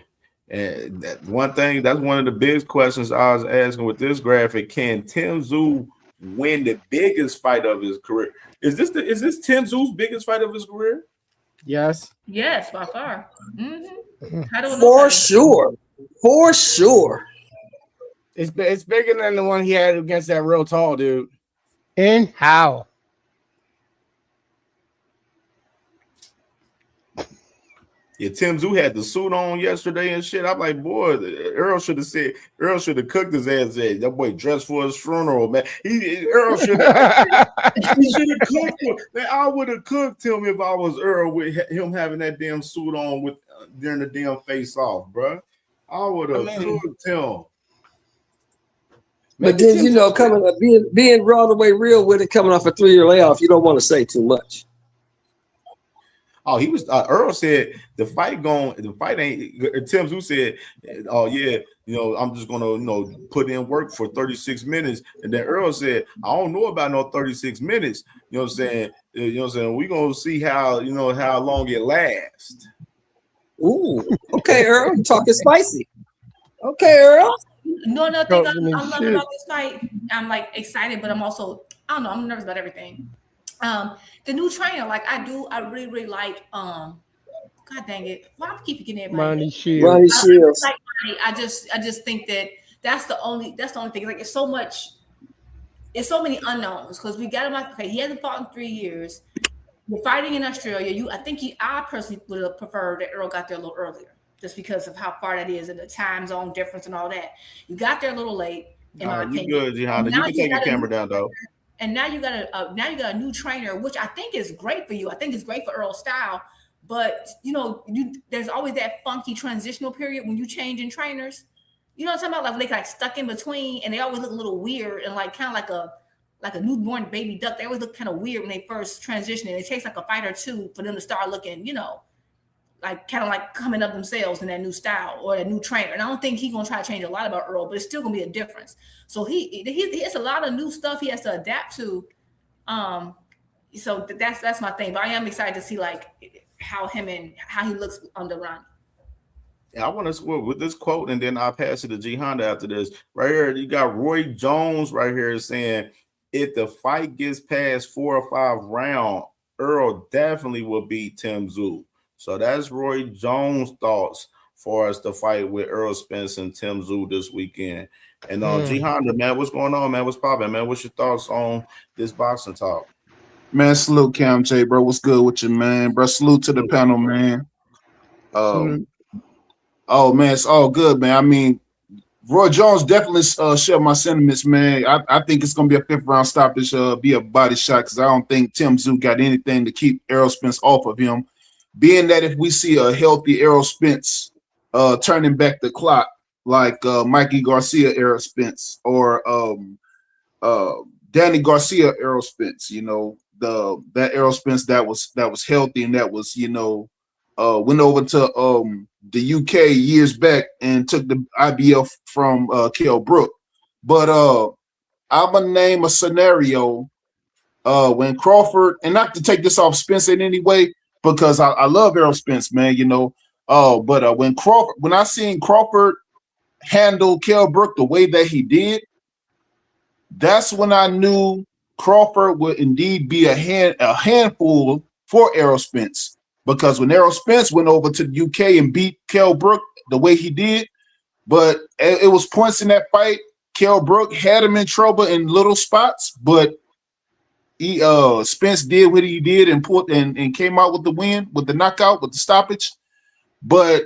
And that's one of the biggest questions I was asking with this graphic. Can Tim Tszyu win the biggest fight of his career? Is this Tim Tszyu's biggest fight of his career? Yes. Yes, by far. Mm-hmm. For sure. It's bigger than the one he had against that real tall dude. And how? Yeah, Tim Tszyu had the suit on yesterday and shit. I'm like, boy, Errol should have cooked his ass. Said that boy dressed for his funeral, man. Errol should have cooked him. Man, I would have cooked him if I was Errol with him having that damn suit on with during the damn face off, bro. I would have cooked him. But then, you know, coming up, being all the way real with it, coming off a 3-year layoff, you don't want to say too much. Oh, he was. Errol said the fight ain't. Tim Tszyu said, "Oh yeah, you know, I'm just gonna, you know, put in work for 36 minutes." And then Errol said, "I don't know about no 36 minutes. You know what I'm saying? We gonna see how long it lasts." Ooh, okay, Errol, you talking spicy. Okay, Errol. No, nothing. I'm loving about this fight. I'm, like, excited, but I'm also, I don't know, I'm nervous about everything. The new trainer, like I really like. God dang it! Why do I keep forgetting everybody? Ronnie Shields. I just think that's the only thing. Like it's so many unknowns because we got him. Okay, he hasn't fought in 3 years. We're fighting in Australia. I personally would have preferred that Errol got there a little earlier, just because of how far that is and the time zone difference and all that. You got there a little late, in my opinion. You good, Gihanna. You can take your camera down though. And now you got a new trainer, which I think is great for you. I think it's great for Errol's style. But there's always that funky transitional period when you change in trainers. You know what I'm talking about? Like they like stuck in between, and they always look a little weird and like kind of like a newborn baby duck. They always look kind of weird when they first transition. And it takes like a fight or two for them to start looking, like kind of like coming up themselves in that new style or that new trainer. And I don't think he's gonna try to change a lot about Errol, but it's still gonna be a difference. So he has a lot of new stuff he has to adapt to. So that's my thing. But I am excited to see like how he looks under Ronnie. Yeah, I want to score with this quote, and then I'll pass it to G Honda after this. Right here, you got Roy Jones right here saying, if the fight gets past 4 or 5 rounds, Errol definitely will beat Tim Tszyu. So that's Roy Jones' thoughts for us to fight with Errol Spence and Tim Tszyu this weekend. And G Honda, man, what's going on, man? What's popping, man? What's your thoughts on this boxing talk? Man, salute Cam J, bro. What's good with you, man? Bro, salute to the panel, man. Oh, man, it's all good, man. I mean, Roy Jones definitely shared my sentiments, man. I think it's going to be a 5th round stoppage, be a body shot, because I don't think Tim Tszyu got anything to keep Errol Spence off of him. Being that if we see a healthy Errol Spence turning back the clock, like Mikey Garcia Errol Spence or Danny Garcia Errol Spence, that Errol Spence that was healthy and that was, went over to the UK years back and took the IBF from Kell Brook. But I'm gonna name a scenario when Crawford, and not to take this off Spence in any way, because I love Errol Spence, man, but when I seen Crawford handle Kell Brook the way that he did, that's when I knew Crawford would indeed be a handful for Errol Spence. Because when Errol Spence went over to the UK and beat Kell Brook the way he did, but it was points in that fight. Kell Brook had him in trouble in little spots, but Spence did what he did and came out with the win, with the knockout, with the stoppage. But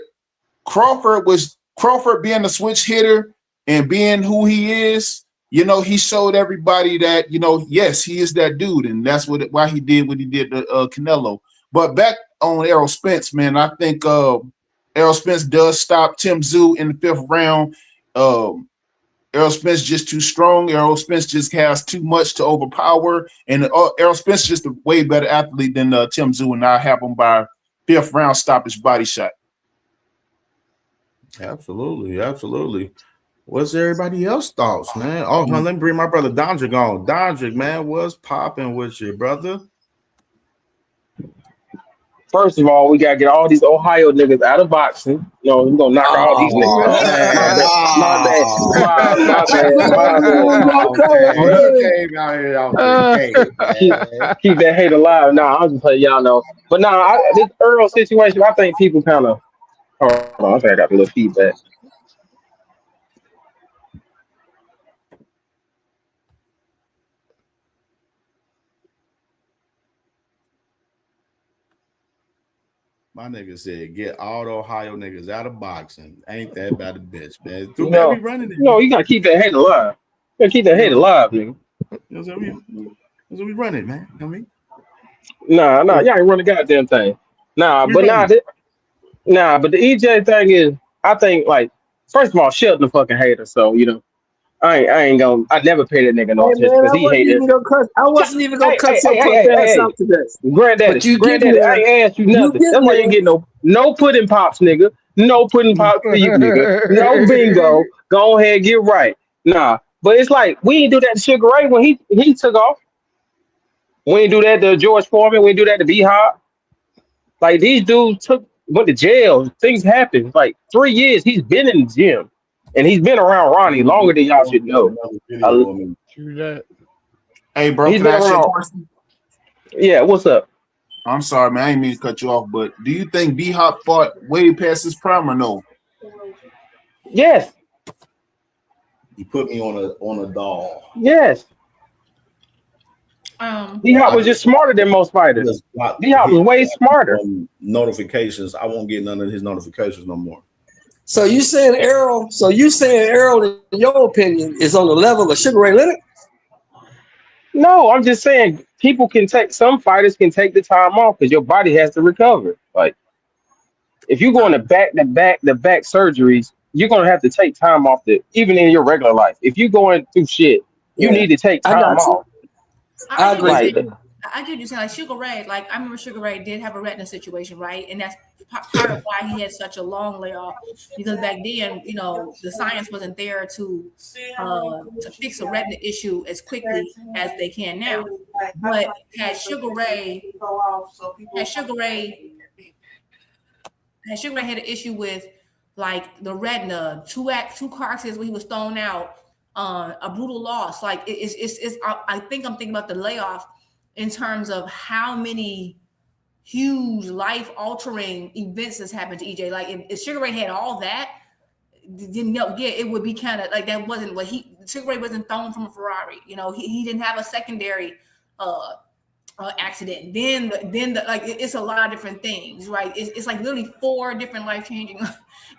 Crawford being a switch hitter and being who he is, he showed everybody that, yes, he is that dude, and that's why he did what he did to Canelo. But back on Errol Spence, man, I think Errol Spence does stop Tim Tszyu in the 5th round. Errol Spence just too strong. Errol Spence just has too much to overpower, and Errol Spence just a way better athlete than Tim Tszyu, and I have him by 5th round stoppage body shot. Absolutely. What's everybody else thoughts, man? Let me bring my brother Dondrick on. Dondrick, man, what's popping with you, brother? First of all, we gotta get all these Ohio niggas out of boxing. We're gonna knock all these niggas out. My bad. Keep that hate alive. Nah, I'm just letting y'all know. But this Errol situation, I think people kind of. Hold on, I think I got a little feedback. My nigga said, get all the Ohio niggas out of boxing. Ain't that about a bitch, man? You gotta keep that hate alive. You gotta keep that hate alive, nigga. That's what we running, man. I mean, y'all ain't run the goddamn thing. But the EJ thing is, I think, like, first of all, Shelton a fucking hater, so I never paid that nigga no attention because he hated. I wasn't even gonna cut your ass out today. Granddaddy, I ain't asked you nothing. That's why you get no pudding pops, nigga. No pudding pops for you, nigga. No bingo. Go ahead, get right. Nah, but it's like we didn't do that to Sugar Ray when he took off. We didn't do that to George Foreman. We didn't do that to B-Hop. Like, these dudes went to jail. Things happened. Like 3 years, he's been in the gym. And he's been around Ronnie longer than y'all should know. Hey, bro, can I ask you a question? Yeah, what's up? I'm sorry, man. I didn't mean to cut you off, but do you think B Hop fought way past his prime or no? Yes. You put me on a doll. Yes. D Hop was just smarter than most fighters. D Hop was way smarter. Notifications. I won't get none of his notifications no more. So you saying Errol? In your opinion, is on the level of Sugar Ray Leonard? No, I'm just saying some fighters can take the time off because your body has to recover. Like if you're going to back surgeries, you're gonna have to take time off even in your regular life. If you're going through shit, you need to take time off. I agree. Like, I get you saying like Sugar Ray. Like I remember Sugar Ray did have a retina situation, right? And that's part of why he had such a long layoff because back then, you know, the science wasn't there to fix a retina issue as quickly as they can now. But had Sugar Ray had an issue with like the retina, two car accidents where he was thrown out, a brutal loss. Like it's I think I'm thinking about the layoff in terms of how many huge life altering events has happened to EJ. Like if Sugar Ray had all that, it would be kind of like that wasn't what Sugar Ray wasn't thrown from a Ferrari. You know, he didn't have a secondary accident. Then like it's a lot of different things, right? It's like literally 4 different life-changing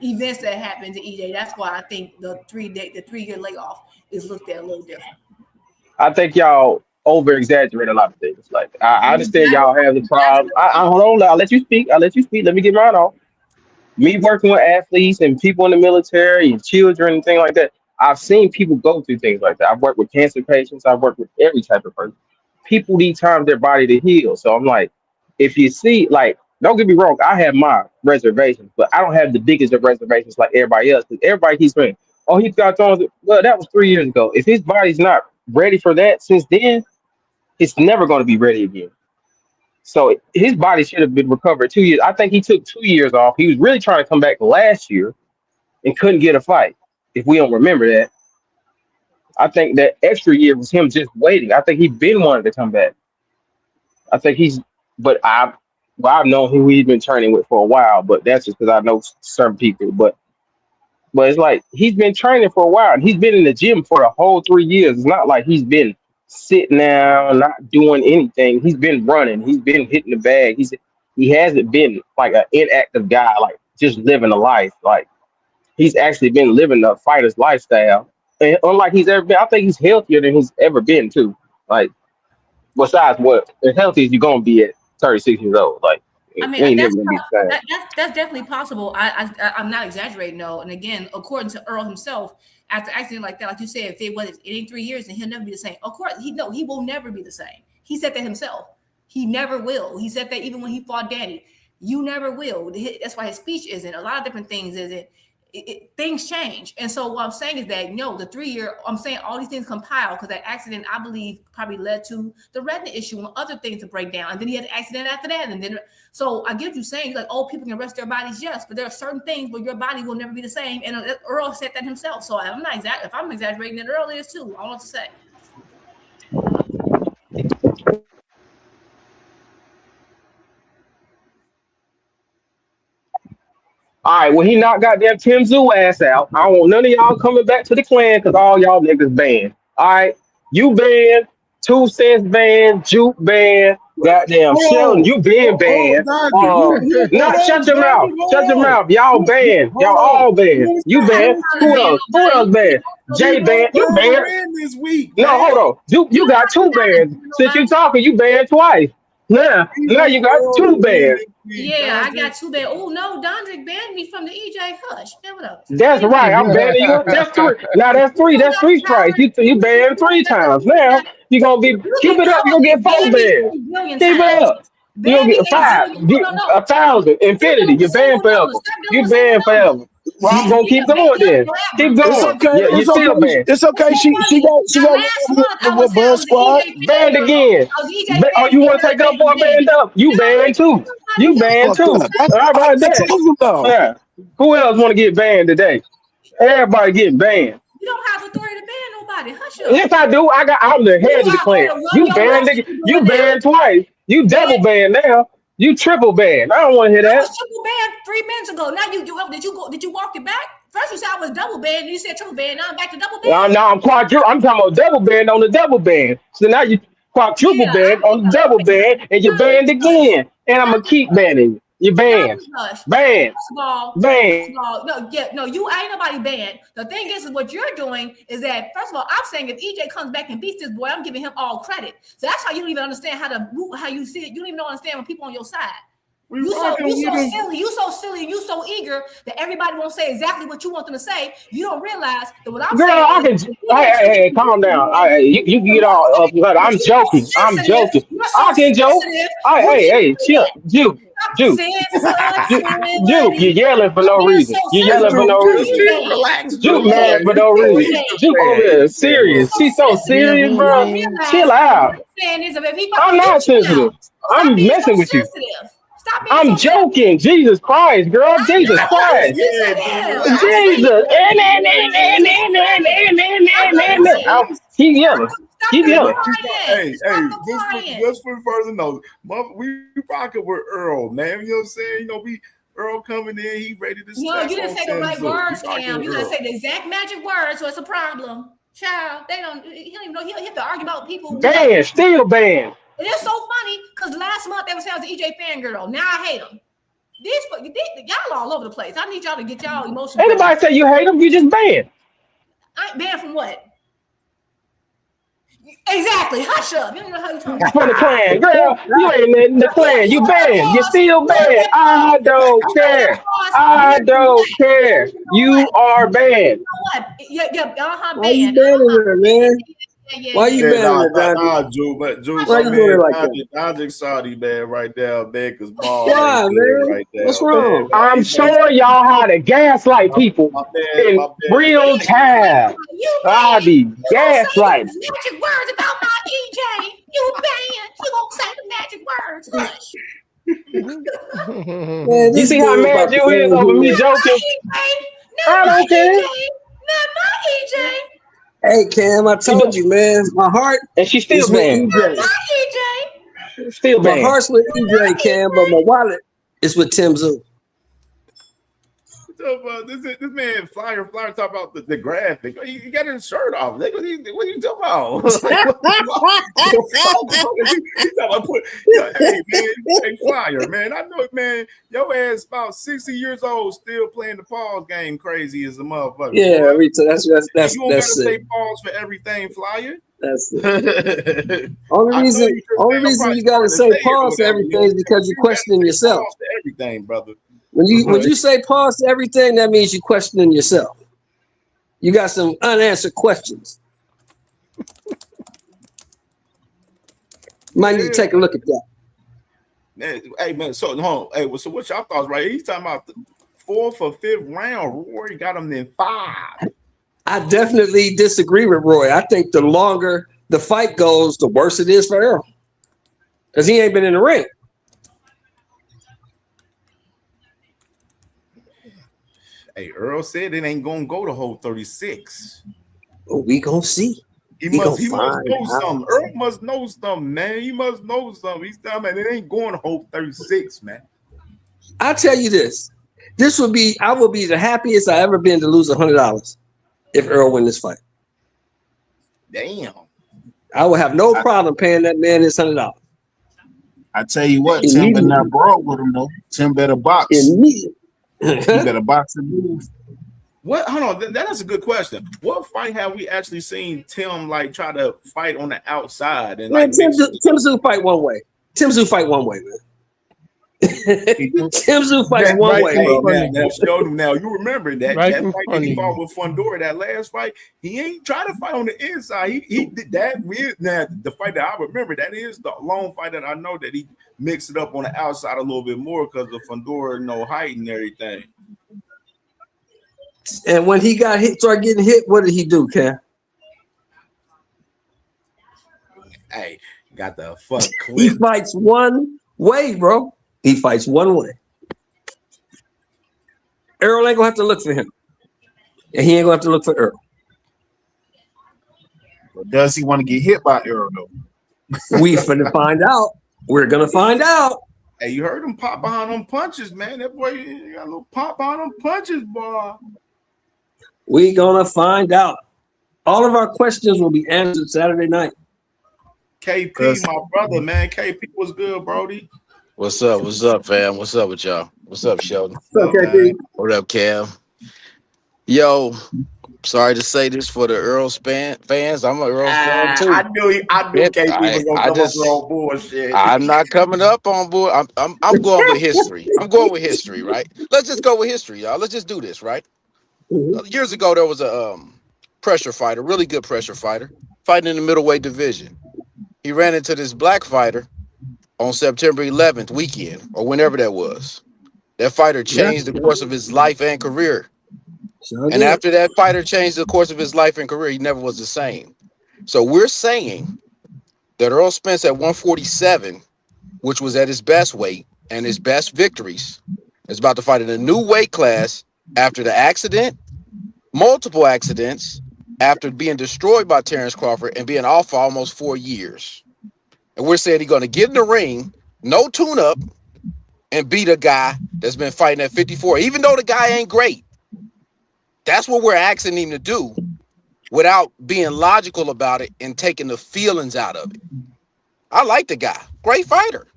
events that happened to EJ. That's why I think the 3-year layoff is looked at a little different. I think y'all over exaggerate a lot of things. Like I understand y'all have the problem. Hold on, I'll let you speak. Let me get mine off. Me working with athletes and people in the military and children and things like that, I've seen people go through things like that. I've worked with cancer patients. I've worked with every type of person. People need time for their body to heal. So I'm like, if you see, like, don't get me wrong, I have my reservations, but I don't have the biggest of reservations like everybody else. Because everybody keeps saying, "Oh, he's got thrown." Well, that was 3 years ago. If his body's not ready for that since then, it's never going to be ready again. So his body should have been recovered 2 years. I think he took 2 years off. He was really trying to come back last year and couldn't get a fight. If we don't remember that, I think that extra year was him just waiting. I think he'd been wanting to come back. I think I've known who he's been training with for a while, but that's just because I know certain people. But it's like he's been training for a while. And he's been in the gym for the whole 3 years. It's not like he's been sitting down, not doing anything. He's been running. He's been hitting the bag. He hasn't been like an inactive guy, like just living a life. Like he's actually been living the fighter's lifestyle. And unlike he's ever been, I think he's healthier than he's ever been too. Like besides what as healthy as you're gonna be at 36 years old. Like I mean, that's definitely possible. I'm not exaggerating though. And again, according to Errol himself, after accident like that, like you said, if it ain't 3 years, then he'll never be the same. Of course, he will never be the same. He said that himself. He never will. He said that even when he fought Danny, you never will. That's why his speech isn't. A lot of different things isn't. Things change. And so what I'm saying is that, the 3 year, I'm saying all these things compile because that accident, I believe, probably led to the retina issue and other things to break down. And then he had an accident after that. And then, so I get what you're saying. Like, oh, people can rest their bodies. Yes, but there are certain things where your body will never be the same. And Earl said that himself. So I'm not if I'm exaggerating, then Earl is too. I don't know what to say. All right, well, he knocked goddamn Tim Zoo ass out. I don't want none of y'all coming back to the clan because all y'all niggas banned. All right, you banned, 2 Cents banned, Juke banned, goddamn Sheldon, you been banned. Shut your mouth. Shut your mouth. Y'all banned. Y'all all banned. You banned. Who else? Who else banned? Jay banned. You banned. This week, no, hold on. You got 2 bans. Since you talking, you banned twice. Now you got 2 bans. Yeah, I got 2 banned. Oh no, Dondrick banned me from the EJ Hush. What up? That's right. I'm banning you. That's 3. Now that's 3. That's 3 strikes. You banned 3 times. Now you gonna be keep it up. You gonna get 4 bans. Keep it up. You gonna get 5. 1,000. Infinity. You banned forever. You banned forever. Well, I'm gonna keep going then. Keep going. It's okay. Yeah, you're still banned. It's okay. She got with Buzz Squad. Banned again. Oh, you want to take up for a banned up? You banned too. You banned too. How about that? Yeah. Who else want to get banned today? Everybody getting banned. You don't have authority to ban nobody. Hush up. Yes, I do. I'm the head of the clan. You banned twice. You double banned now. You triple banned. I don't want to hear I that. was triple banned 3 minutes ago. Now did you walk it back? First you said I was double banned, and you said triple banned. Now I'm back to double banned. Now I'm quadruple. I'm talking about double band on the double band. So now you quadruple Yeah, band on the double band, and you're banned again. And I'm gonna keep banning you. You're banned. Banned. First Banned. of all, no, you ain't nobody banned. The thing is what you're doing is that first of all, I'm saying if EJ comes back and beats this boy, I'm giving him all credit. So that's how you don't even understand how you see it. You don't even understand when people on your side. You so silly, and you so eager that everybody won't say exactly what you want them to say. You don't realize that what I'm Girl, I can. saying. Hey, calm down. You can get all up. I'm joking. I'm joking. I can joke. Hey, chill. Juke. Juke. Juke, you're yelling for no reason. You're yelling for no reason. Relax, Juke mad for no reason. Juke over there serious. She's so serious, bro. Chill out. I'm not sensitive. I'm messing with you. I'm joking. Jesus Christ, girl. Jesus Christ. Jesus. Keep yelling. Keep yelling. Hey, just for further note, we rocking with Errol, man. You know what I'm saying? Earl coming in, he ready to No, you didn't say the right words, Cam. You didn't say the exact magic words, so it's a problem. Child, he don't even know. He'll have to argue about people. Banned, still banned. It is so funny because last month they were saying I was an EJ fangirl. Now I hate him. Y'all all over the place. I need y'all to get y'all emotions. Anybody say you hate him, you just banned. I ain't banned from what? Exactly. Hush up. You don't know how you talking. For the clan, girl. You ain't in the clan. You banned. You still banned. I don't care. I don't care. You are banned. Why you banning her, man? Why you banning her, Nah, Drew, Why you doing it like that? Logic Saudi, man, right there, man, because Why, man? right there. What's wrong? I'm showing y'all how to gaslight people in real time. I'll be gaslighting. Magic words about my EJ. You banned. You gonna say the magic words? Hush. Man, You see how mad you is over me joking? I don't care. Not my EJ. Hey, Cam, I told you, man. My heart and she's still banned. Still banned. My heart's with EJ, Cam, but my wallet is with Tim Zoo. This man flyer talk about the graphic. He got his shirt off. What are you talking about? Hey man, flyer man. I know, man. Your ass about 60 years old, still playing the pause game, crazy as a motherfucker. Yeah, Rita, that's you don't gotta it. say pause for everything, flyer. That's it. Only reason you gotta say pause for everything is because you're questioning yourself. Everything, brother. When you say pause to everything, that means you're questioning yourself. You got some unanswered questions. Might need to take a look at that. Man, hey man, so what y'all thoughts, right? He's talking about the 4th or 5th round. Rory got him in 5. I definitely disagree with Roy. I think the longer the fight goes, the worse it is for Errol. Because he ain't been in the ring. Hey, Earl said it ain't gonna go the whole 36. Well, we gonna see. He must know something. Earl must know something, man. He must know something. He's telling me it ain't going the whole 36, man. I'll tell you this. I will be the happiest I ever been to lose $100 if Earl win this fight. Damn. I will have no problem paying that man his $100. I tell you what, Tim better not brawl with him though. Tim better box. Immediately. He better box and move. What? Hold on. That is a good question. What fight have we actually seen Tim like try to fight on the outside? And man, like Tim Zoo fight one way. Tim Zoo fight one way, man. Tim Zoo fights one way, bro. Now you remember that fight that he fought with Fundora, that last fight. He ain't trying to fight on the inside. He did that with now the fight that I remember. That is the long fight that I know that he mixed it up on the outside a little bit more because of Fundora, no height and everything. And when he got hit, started getting hit, what did he do, Cam? Hey, got the fuck clip. He fights one way, bro. He fights one way. Errol ain't gonna have to look for him. And he ain't gonna have to look for Errol. But does he want to get hit by Errol though? We finna find out. We're gonna find out. Hey, you heard him pop behind them punches, man. That boy got a little pop behind them punches, boy. We're gonna find out. All of our questions will be answered Saturday night. KP, my brother, man. KP was good, Brody. What's up? What's up, fam? What's up with y'all? What's up, Sheldon? What's up, KP? What up, Cam? Yo, sorry to say this for the Errol fans. I'm an Errol fan too. I knew KP was gonna come up with all bullshit. I'm not coming up on board. I'm going with history. I'm going with history, right? Let's just go with history, y'all. Let's just do this, right? Years ago, there was a pressure fighter, really good pressure fighter, fighting in the middleweight division. He ran into this black fighter on September 11th weekend, or whenever that was. That fighter changed the course of his life and career. And after that fighter changed the course of his life and career, he never was the same. So we're saying that Errol Spence at 147, which was at his best weight and his best victories, is about to fight in a new weight class after the accident, multiple accidents, after being destroyed by Terrence Crawford and being off for almost 4 years. And we're saying he's going to get in the ring, no tune-up, and beat a guy that's been fighting at 54, even though the guy ain't great. That's what we're asking him to do without being logical about it and taking the feelings out of it. I like the guy. Great fighter.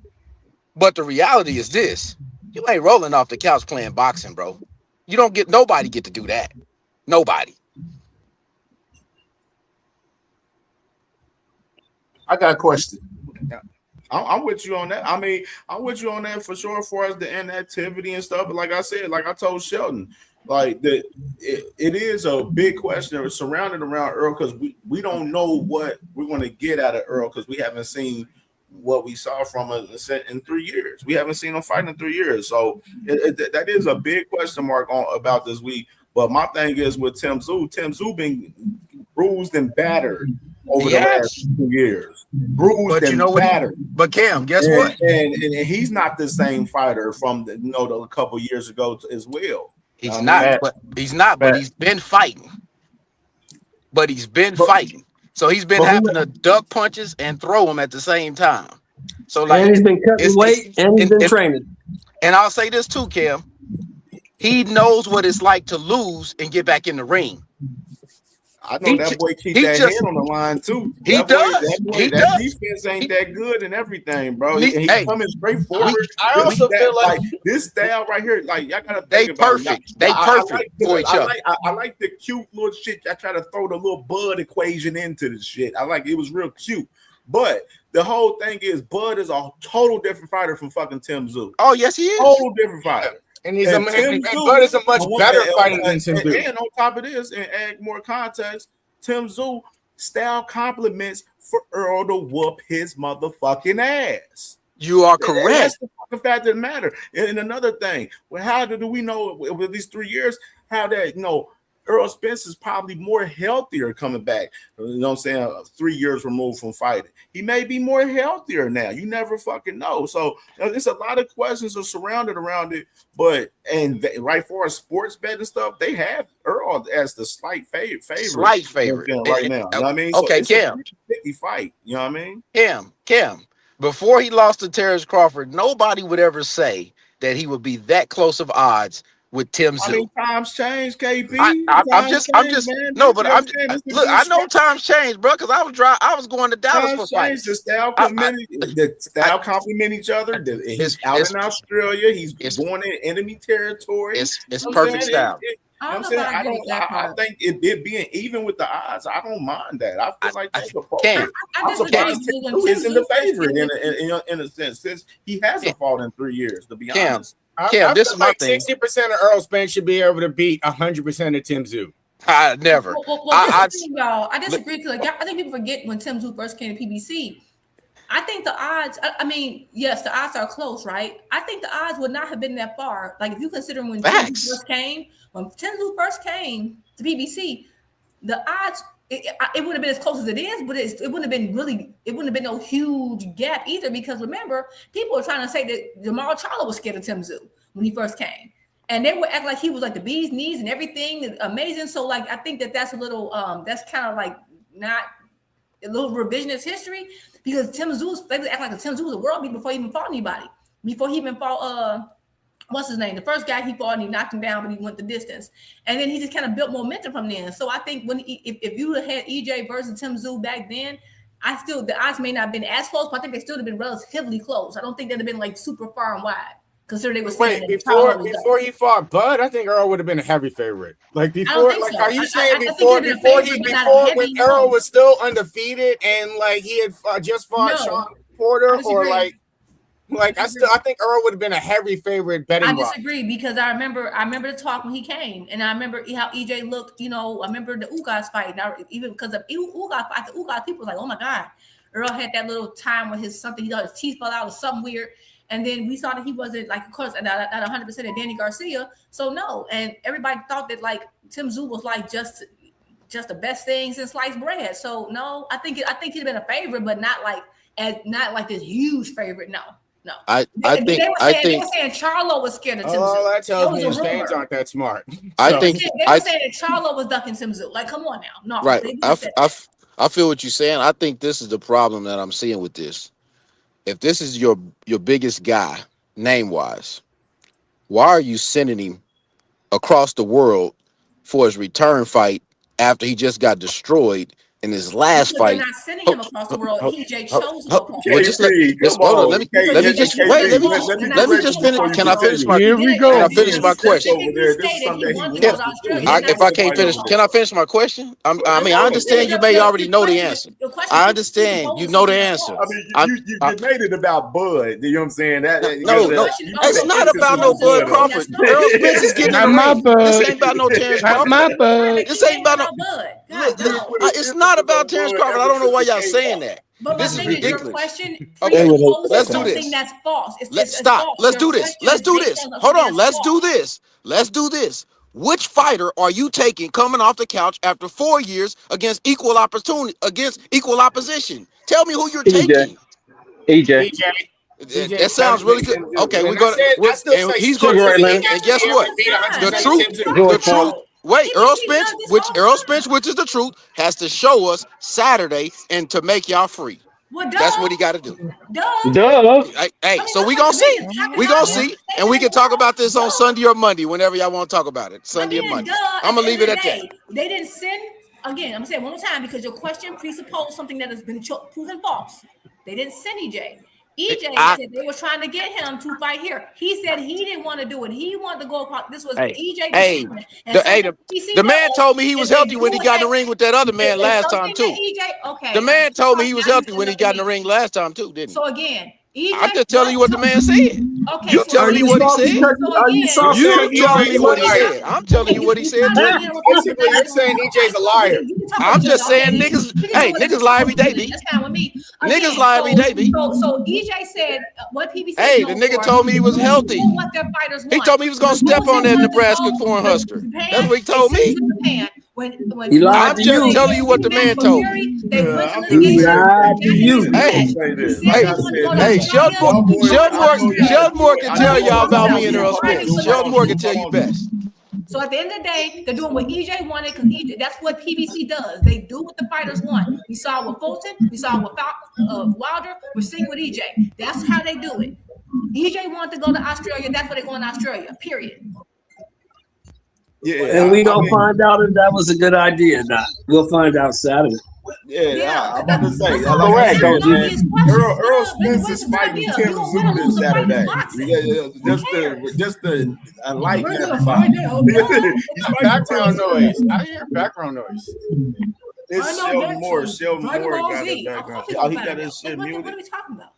But the reality is this. You ain't rolling off the couch playing boxing, bro. Nobody get to do that. Nobody. I got a question. I'm with you on that. I mean, I'm with you on that for sure as far as the inactivity and stuff. But like I said, like I told Sheldon, like it is a big question surrounded around Errol because we don't know what we're going to get out of Errol because we haven't seen what we saw from him in 3 years. We haven't seen him fight in 3 years. So that is a big question mark about this week. But my thing is with Tim Tszyu been bruised and battered over the last 2 years. Bruised and battered. But Cam, guess what? And he's not the same fighter from a couple years ago as well. He's not, but he's been fighting. So he's been having to duck punches and throw them at the same time. So like, and he's been cutting weight and he's been training. And I'll say this too, Cam. He knows what it's like to lose and get back in the ring. I know that boy keep that head on the line too. That defense ain't that good and everything, bro. He's coming straight forward. I also feel like this style right here, like y'all gotta think they about perfect. They perfect for each other. I like the cute little shit. I try to throw the little Bud equation into this shit. I like it was real cute. But the whole thing is Bud is a total different fighter from fucking Tim Tszyu. Oh, yes, he is. Total different fighter. And Bud is a much better fighter than Tim Tszyu. And on top of this, and add more context, Tim Tszyu style compliments for Errol to whoop his motherfucking ass. You are correct. That's the fucking fact that matter. And another thing, well, how do we know with these 3 years how that Errol Spence is probably more healthier coming back. You know what I'm saying? 3 years removed from fighting. He may be more healthier now. You never fucking know. So there's a lot of questions are surrounded around it. But right for a sports bet and stuff, they have Errol as the slight favorite. Slight favorite right now. You know what I mean? Okay, so Cam. 50 fight. You know what I mean? Cam. Before he lost to Terrence Crawford, nobody would ever say that he would be that close of odds with Tim Tszyu. I mean, times change, KP. I know times change, bro, because I was going to Dallas for fights. The style complement each other. He's out in Australia. He's going in enemy territory. It's perfect style. I think it being even with the odds, I don't mind that. I feel like that's I'm surprised Tim is in the favorite in a sense, since he hasn't fought in 3 years, to be honest. I this is my thing. 60% of Errol Spence should be able to beat 100% of Tim Tszyu. I never. I disagree because I think people forget when Tim Tszyu first came to PBC. I think the odds. I mean, yes, the odds are close, right? I think the odds would not have been that far. Like if you consider when Tim Tszyu first came to PBC, the odds. It wouldn't have been as close as it is, but it wouldn't have been it wouldn't have been no huge gap either. Because remember, people were trying to say that Jamal Charlo was scared of Tim Tszyu when he first came, and they would act like he was like the bee's knees and everything amazing. So like I think that's a little that's kind of like not a little revisionist history because Tim Tszyu, they act like Tim Tszyu was a world beater before he even fought anybody. Before he even fought what's his name? The first guy he fought and he knocked him down, but he went the distance. And then he just kind of built momentum from then. So I think if you had EJ versus Tim Tszyu back then, the odds may not have been as close, but I think they still have been relatively close. I don't think they'd have been like super far and wide. Consider they were saying before he fought Bud, I think Errol would have been a heavy favorite. Like before, like so. are you saying before when Errol was still undefeated and like he had just fought Sean Porter or like I think Errol would have been a heavy favorite betting. I disagree because I remember the talk when he came, and I remember how EJ looked. You know, I remember the Ugas fight. Now, even because of Ugas fight, the Ugas people was like, "Oh my God, Errol had that little time with his something. He thought his teeth fell out or something weird." And then we saw that he wasn't like, of course, not 100% at Danny Garcia. So no, and everybody thought that like Tim Tszyu was like just the best thing since sliced bread. So no, I think he'd have been a favorite, but not like this huge favorite. No. I think they were saying Charlo was scared of Tim Tszyu. Oh, that tells me his fans aren't that smart. I think they were saying that Charlo was ducking Tim Tszyu. Like, come on now, no. Right. I feel what you're saying. I think this is the problem that I'm seeing with this. If this is your biggest guy, name-wise, why are you sending him across the world for his return fight after he just got destroyed in his last fight? They're not sending him across the world. EJ chose him across the world. Hold on. Let me just finish. Can I finish my? Here we go. Can I finish my question? If I can't finish, can I finish my question? I mean, I understand you may already know the answer. I understand you know the answer. I mean, you made it about Bud. You know what I'm saying? No, it's not about no Bud Crawford. Errol Spence is getting in the ring. This ain't about no Terrence Crawford. This ain't about no. It's not about Terrence Crawford. I don't know why y'all saying that. But this is ridiculous. Okay, let's do this. That's false. Let's stop. Let's do this. Let's do this. Hold on. Let's do this. Let's do this. Which fighter are you taking coming off the couch after 4 years against equal opportunity, against equal opposition? Tell me who you're taking. EJ. That sounds really good. Okay, we're gonna. And he's going to. And guess what? The truth. Wait, Errol Spence, which is the truth, has to show us Saturday and to make y'all free. Well, that's what he got to do. Duh. Hey, so we gonna see. We gonna see, and we can talk about this on Sunday or Monday, whenever y'all want to talk about it. Sunday or Monday. I'm gonna leave it at that. They didn't send. Again, I'm gonna say it one more time because your question presupposed something that has been proven false. They didn't send EJ. EJ said they were trying to get him to fight here. He said he didn't want to do it. He wanted to go across. This was EJ. The man told me he was healthy when he got in the ring with that other man last time too. The man told me he was healthy when he got in the ring last time too, didn't he? So again, EJ, I'm just telling you what the man said. Okay, you telling me what he said. You telling me what he said. I'm telling you what he said too. Basically, you're saying EJ's a liar. I'm just saying niggas. Hey, niggas lie every day, B. That's fine with me. Niggas lie every day, B. So EJ said what PBC. Hey, the nigga told me he was healthy. What their fighters want. He told me he was gonna step on that Nebraska Cornhusker. That's what he told me. He lied to you. I'm telling you what the man told me. He lied to you. Hey, Sheldon Moore can tell y'all about me and Errol Spence. Sheldon Moore can tell you best. So at the end of the day, they're doing what EJ wanted because that's what PBC does. They do what the fighters want. We saw it with Fulton. We saw it with Wilder. We're seeing with EJ. That's how they do it. EJ wanted to go to Australia. That's why they're going to Australia, period. Yeah, and we gonna find out if that was a good idea or not. We'll find out Saturday. I'm about to say, Errol Spence is fighting Tim Tszyu this Saturday. Just the enlightenment fight. Background noise. I hear background noise. It's Sheldon Moore. Sheldon Moore got his background. Oh, he got his shit muted. What are we talking about?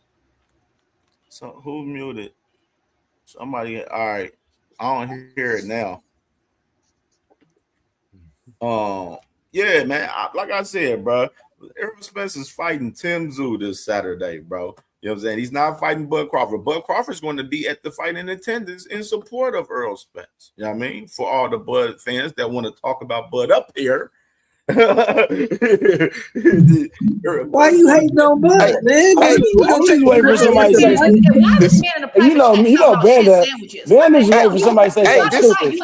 So who muted? Somebody. All right, I don't hear it now. Yeah, man. Like I said, bro, Errol Spence is fighting Tim Tszyu this Saturday, bro. You know what I'm saying? He's not fighting Bud Crawford. Bud Crawford's going to be at the fight in attendance in support of Errol Spence. You know what I mean? For all the Bud fans that want to talk about Bud up here. Why you hating on Bud, man? I'm just waiting for somebody to say something. You know, Vander's waiting for somebody to say something stupid.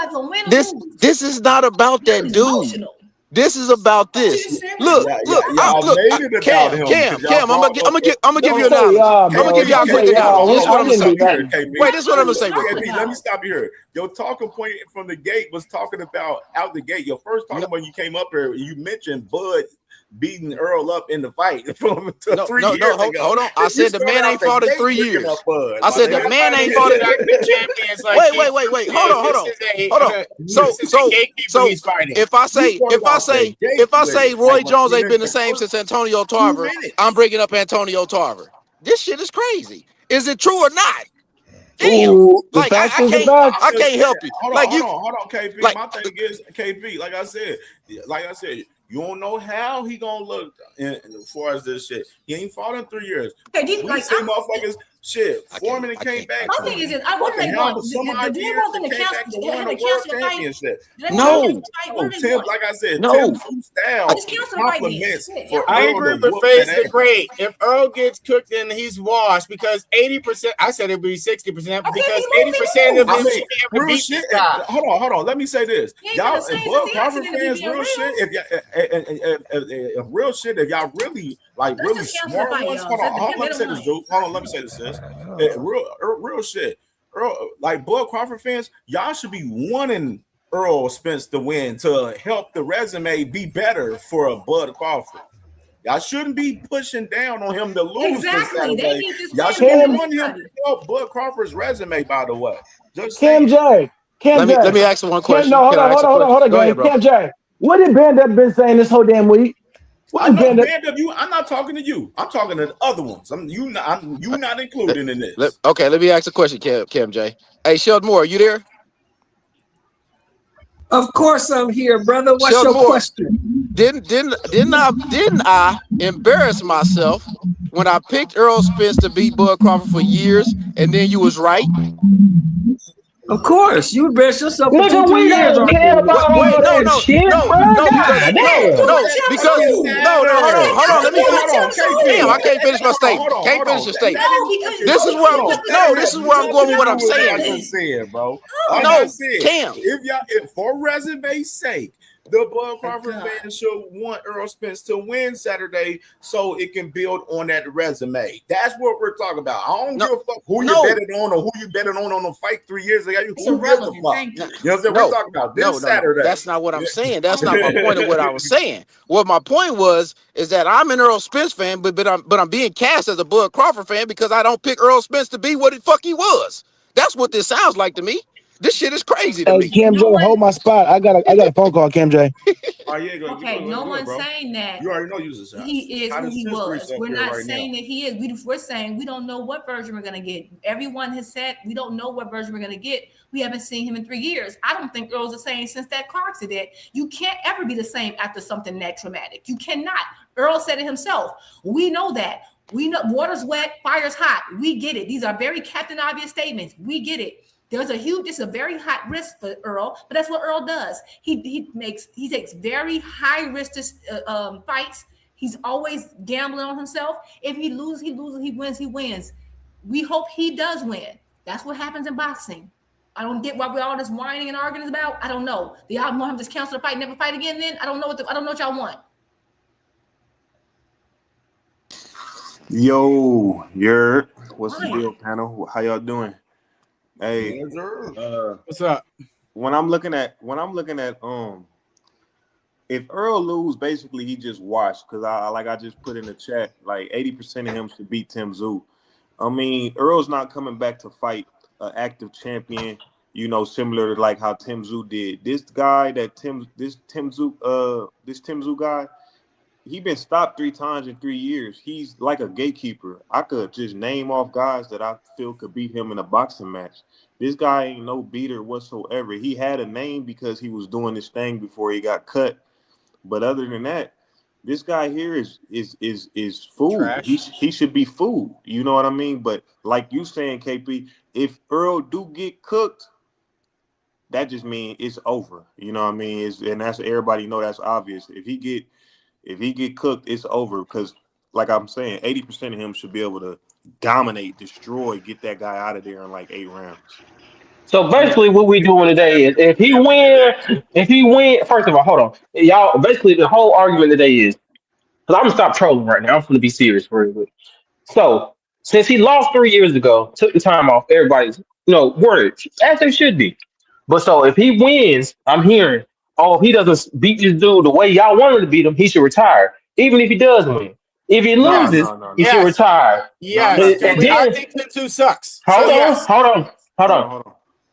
This is not about that dude. This is about this. Look, made it about him. Cam, I'm gonna give you an Don't say analogy. y'all, I'm gonna bro. give y'all a Don't quick say y'all. analogy. This is what I'm gonna say. Wait, this is what I'm gonna say real quick. Let me stop you here. Your talking point from the gate was talking about out the gate. Your first talking when you came up here, you mentioned Bud beating Earl up in the fight from 3 years ago. Hold on. I said the man ain't fought in 3 years. I said the man ain't fought in. Wait. Hold on. So if I say Roy Jones ain't been the same since Antonio Tarver, I'm bringing up Antonio Tarver. This shit is crazy. Is it true or not? Damn. Ooh, the Like I facts is the can't facts. I can't help you. Hold on, KP. Like, my thing is KP. Like I said, you don't know how he gonna look as far as this shit. He ain't fought in 3 years. Okay, we see motherfuckers shit. Foreman came back. My thing is, I wonder they want. Do they want them to cancel? They had to cancel the fight. No. Tim, like I said, No. Tim's style compliments. I agree with Face the Great. If Earl gets cooked, then he's washed because 80%. I said it'd be 60% because 80% of them should be able to beat shit. this guy. Hold on. Let me say this, y'all. Blood Crawford fans, real shit. If real shit, if y'all really really smart ones, hold on. Let me say this, dude. Hold on. Let me say this, sis. Real shit. Earl, like Blood Crawford fans, y'all should be wanting Earl Spence to win to help the resume be better for a Bud Crawford. Y'all shouldn't be pushing down on him to lose. Exactly. This y'all should want him to help Bud Crawford's resume, by the way. Just CamJ. Let me ask you one question. No, hold on, Go ahead, bro. CamJ. What did Bandit been saying this whole damn week? I know Bandit, I'm not talking to you. I'm talking to the other ones. You not included in this. Okay, let me ask a question, CamJ. Hey, Sheldon Moore, you there? Of course I'm here, brother. What's Sheldon your Moore, question? Didn't I embarrass myself when I picked Errol Spence to beat Bud Crawford for years, and then you was right? Of course, you embarrassed yourself for Nigga, 2-3 we years don't care already. about all that shit, bro. Hold on. Let me finish. Damn, I can't finish my statement. Can't finish the statement. This is where I'm going with what I'm saying, bro. No, Cam. If for resume's sake, the Bud Crawford fans should want Errol Spence to win Saturday so it can build on that resume. That's what we're talking about. I don't give a fuck who you betted on or who you betted on the fight 3 years ago. Who gives a fuck? You know what I'm saying? We're talking about this Saturday. That's not what I'm saying. That's not my point of what I was saying. What my point was is that I'm an Errol Spence fan, but I'm being cast as a Bud Crawford fan because I don't pick Errol Spence to be what the fuck he was. That's what this sounds like to me. This shit is crazy to me. CamJ, hold my spot. I got a phone call, CamJ. Okay, no one's saying that you already know he is who he was. We're not saying that he is. We're saying we don't know what version we're going to get. Everyone has said we don't know what version we're going to get. We haven't seen him in 3 years. I don't think Earl's the same since that car accident. You can't ever be the same after something that traumatic. You cannot. Earl said it himself. We know that. We know water's wet, fire's hot. We get it. These are very Captain Obvious statements. We get it. It's a very high risk for Errol, but that's what Errol does. He takes very high risk fights. He's always gambling on himself. If he loses, he loses. He wins, he wins. We hope he does win. That's what happens in boxing. I don't get why we're all this whining and arguing about. I don't know. Do y'all want him to just cancel the fight, never fight again? Then I don't know what y'all want. Yo, what's the deal, panel? How y'all doing? Hey, what's up? When I'm looking at if Earl lose, basically he just watched because I just put in the chat like 80% of him should beat Tim Tszyu. I mean, Earl's not coming back to fight an active champion, similar to like how Tim Tszyu did. This guy this Tim Tszyu guy, he been stopped 3 times in 3 years. He's like a gatekeeper. I could just name off guys that I feel could beat him in a boxing match. This guy ain't no beater whatsoever. He had a name because he was doing this thing before he got cut. But other than that, this guy here is food. He should be food. You know what I mean? But like you saying, KP, if Earl do get cooked, that just means it's over. You know what I mean? And that's everybody know that's obvious. If he get cooked, it's over because, like I'm saying, 80% of him should be able to dominate, destroy, get that guy out of there in like 8 rounds. So basically, what we doing today is if he win. First of all, hold on, y'all. Basically, the whole argument today is because I'm gonna stop trolling right now. I'm gonna be serious for a bit. So since he lost 3 years ago, took the time off, everybody's word as they should be. But so if he wins, I'm hearing, oh, if he doesn't beat this dude the way y'all want him to beat him, he should retire. Even if he does win. If he No, loses, no, no, he no. should Yes. retire. No, I'm Yes. not And saying then that. I think Tim 2 sucks. hold So on, yes. hold on. Hold on.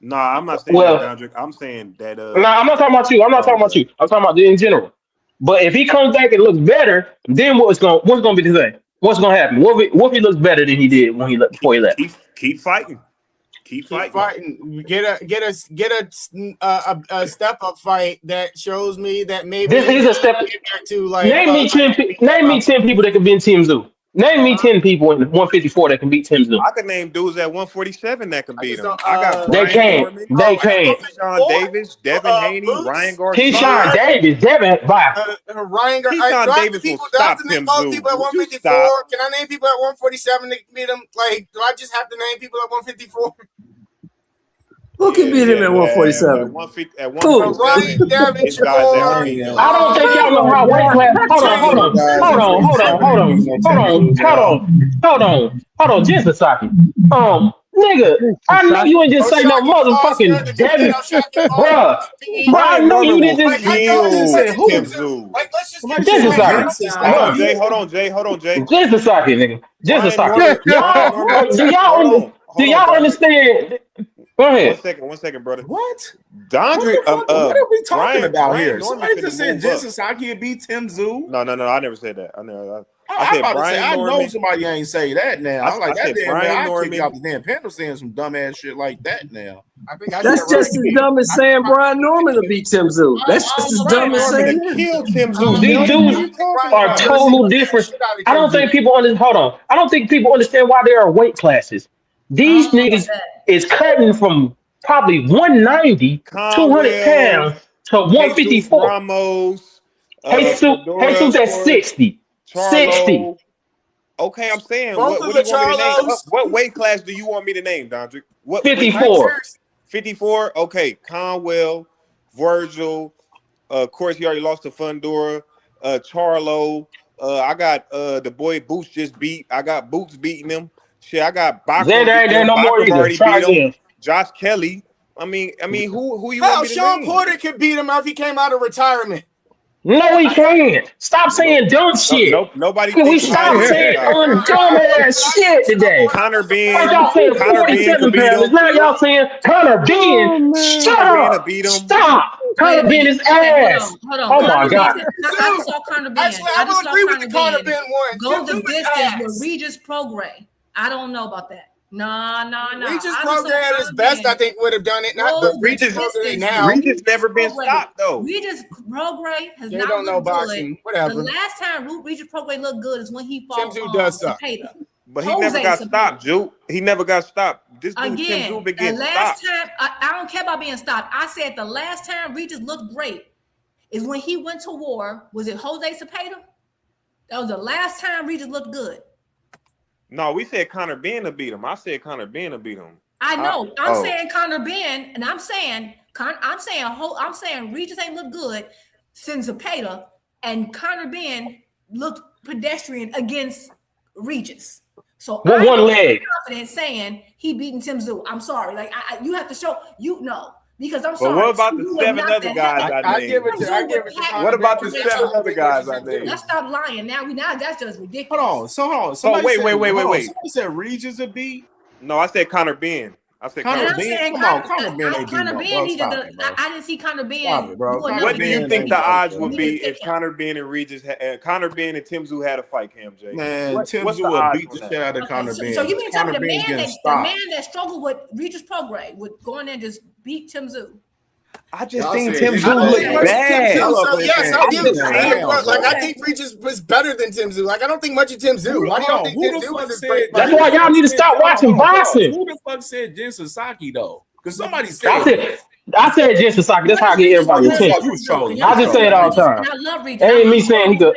No, I'm not saying that, Well, Dondrick. I'm saying that no, I'm not talking about you. I'm not talking about okay. you. I'm talking about in general. But if he comes back and looks better, then what's gonna be the thing? What's gonna happen? What if he looks better than he did when he left before he left? Keep fighting. Keep Keep fighting. fighting. Get a step up fight that shows me that maybe This is a step. get back to like Name me 10. Name me 10 people that can beat Tim Zoo. Name me 10 people in 154 that can beat Tim Zoo. I could name dudes at 147 that can beat him. don't, I got They Brian can't. Norman, They can't. Keyshawn Davis, Devin Haney, Ryan Boots, Garcia. Keyshawn Davis, Devin, bye. Ryan. Do Keyshawn I have Davis will do I have stop to name Tim all the Zoo. people at Would you 154? stop? Can I name people at 147 that can beat him? Like, do I just have to name people at 154? Who can beat him at 147? At 147, Ryan, Devin, it's guys that can beat him. I don't think y'all know how weight class. Hold on, just a second. Nigga, I know you ain't just say no motherfucking Devin, bruh. I Brian know you Norman will didn't kill who? Tim Zoo. Like, let's just Somebody Just a said second, Jensen Hold on, bruh. Jay. Hold on, Jay. Just a second, nigga. Just a Brian second. Norman. Brian Y'all, Norman. do y'all Hold on, Dondrick. understand? Go ahead. One second, brother. What? Dondrick, What are we talking about Brian here? Norman Somebody finna just said move Jensen up. Saki beat Tim Zoo. No, I never said that. I I'm said about to say, Brian I know Norman. somebody ain't say that now. I'm like, I that said damn man, Brian I kick Norman. you out the damn panel saying some dumbass shit like that now. I think I That's just as dumb as saying Brian Norman to beat Tim Zoo. That's just as Brian dumb as Norman saying to that. kill Tim Zoo. These What are dudes you talking are about? total different. I don't think people understand. Hold on. I don't think people understand why there are weight classes. These niggas is cutting from probably 190, 200 Conwell, pounds to Jesus 154. Ramos, Fedora, Jesus of at course, 60. 60. Charlo. Okay, I'm saying, Both what of do the you want me to name? Charlos. What weight class do you want me to name, Dondrick? What weight class? 54. 54? Okay, Conwell, Virgil. Of course, he already lost to Fundora. Charlo. I got the boy Boots just beat. I got Boots beating him. Shit, I got There Bachram ain't beating there him. no more Bachram either. already Try beat him. again. Josh Kelly. I mean, who you want Hell, me to Sean name? Porter could beat him if he came out of retirement. No, he can't. Stop saying dumb shit. Nobody Can we thinks high stop of this saying guy. dumb ass shit today? Connor First Ben. y'all saying Connor Ben could 47 beat pounds. him. Now y'all saying Connor Ben. Shut Connor Ben will up. beat him. Stop. Wait a Connor Ben minute. is Okay, ass. hold on. Oh my Connor Ben. God. I just saw Connor Ben. Actually, I will agree with the Connor Ben one. Go Tim the Zoo is distance ass. with Regis Prograis. I don't know about that. Nah. Regis I just saw Prograis at his Connor best, Ben. I think, would have done it. Not Go the the Regis Prograis distance now. with Regis never been Prograis. stopped though. Regis Prograis has They not don't know looked boxing. good. Whatever. The last time Regis Prograis looked good is when he Tim fought Zoo does suck. Cepeda. But he never got stopped, Juke. He never got stopped. This dude Tim Zoo Again, been the getting last stopped. time I don't care about being stopped. I said the last time Regis looked great is when he went to war. Was it Jose Cepeda? That was the last time Regis looked good. No, we said Connor Ben to beat him. I said Connor Ben to beat him. I know. I'm saying Connor Ben, and I'm saying Regis ain't looked good since Cepeda, and Connor Ben looked pedestrian against Regis. So With I'm one leg. confident saying he beating Tim Zoo. I'm sorry. Like you have to show because I'm But sorry. what about the 7 other guys I named? What about the 7 other guys I named? Let's stop lying. Now that's just ridiculous. Hold on. Wait. Somebody said Regis a beat. No, I said Connor Ben. I said Connor Ben. Ben. Come on, Connor Ben ain't beat no, bro. Stop it, bro. I didn't see Connor Ben. Stop it, bro. What do you think the odds would be if Connor Ben and Regis, Connor Ben and Tim Zoo had a fight, CamJ? Man, Tim what's Zoo the will odds beat on the that? shit out of Connor Ben. So you mean tell me Connor the Ben's getting man stopped. that struggled with Regis Prograis would go in there and just beat Tim Zoo? I just seen Tim Zoo look bad. So yes, I'll give it. I Okay. think Regis was better than Tim Zoo. Like I don't think much of Tim Zoo. Why do y'all think Tim Zoo was a great That's fighter? why y'all need to stop watching boxing. Who the fuck said Jensen Saki though? Because somebody said. I said Jensen Saki. That's how I get everybody's attention. I just say it all the time. And I love Regis. It ain't me saying he could.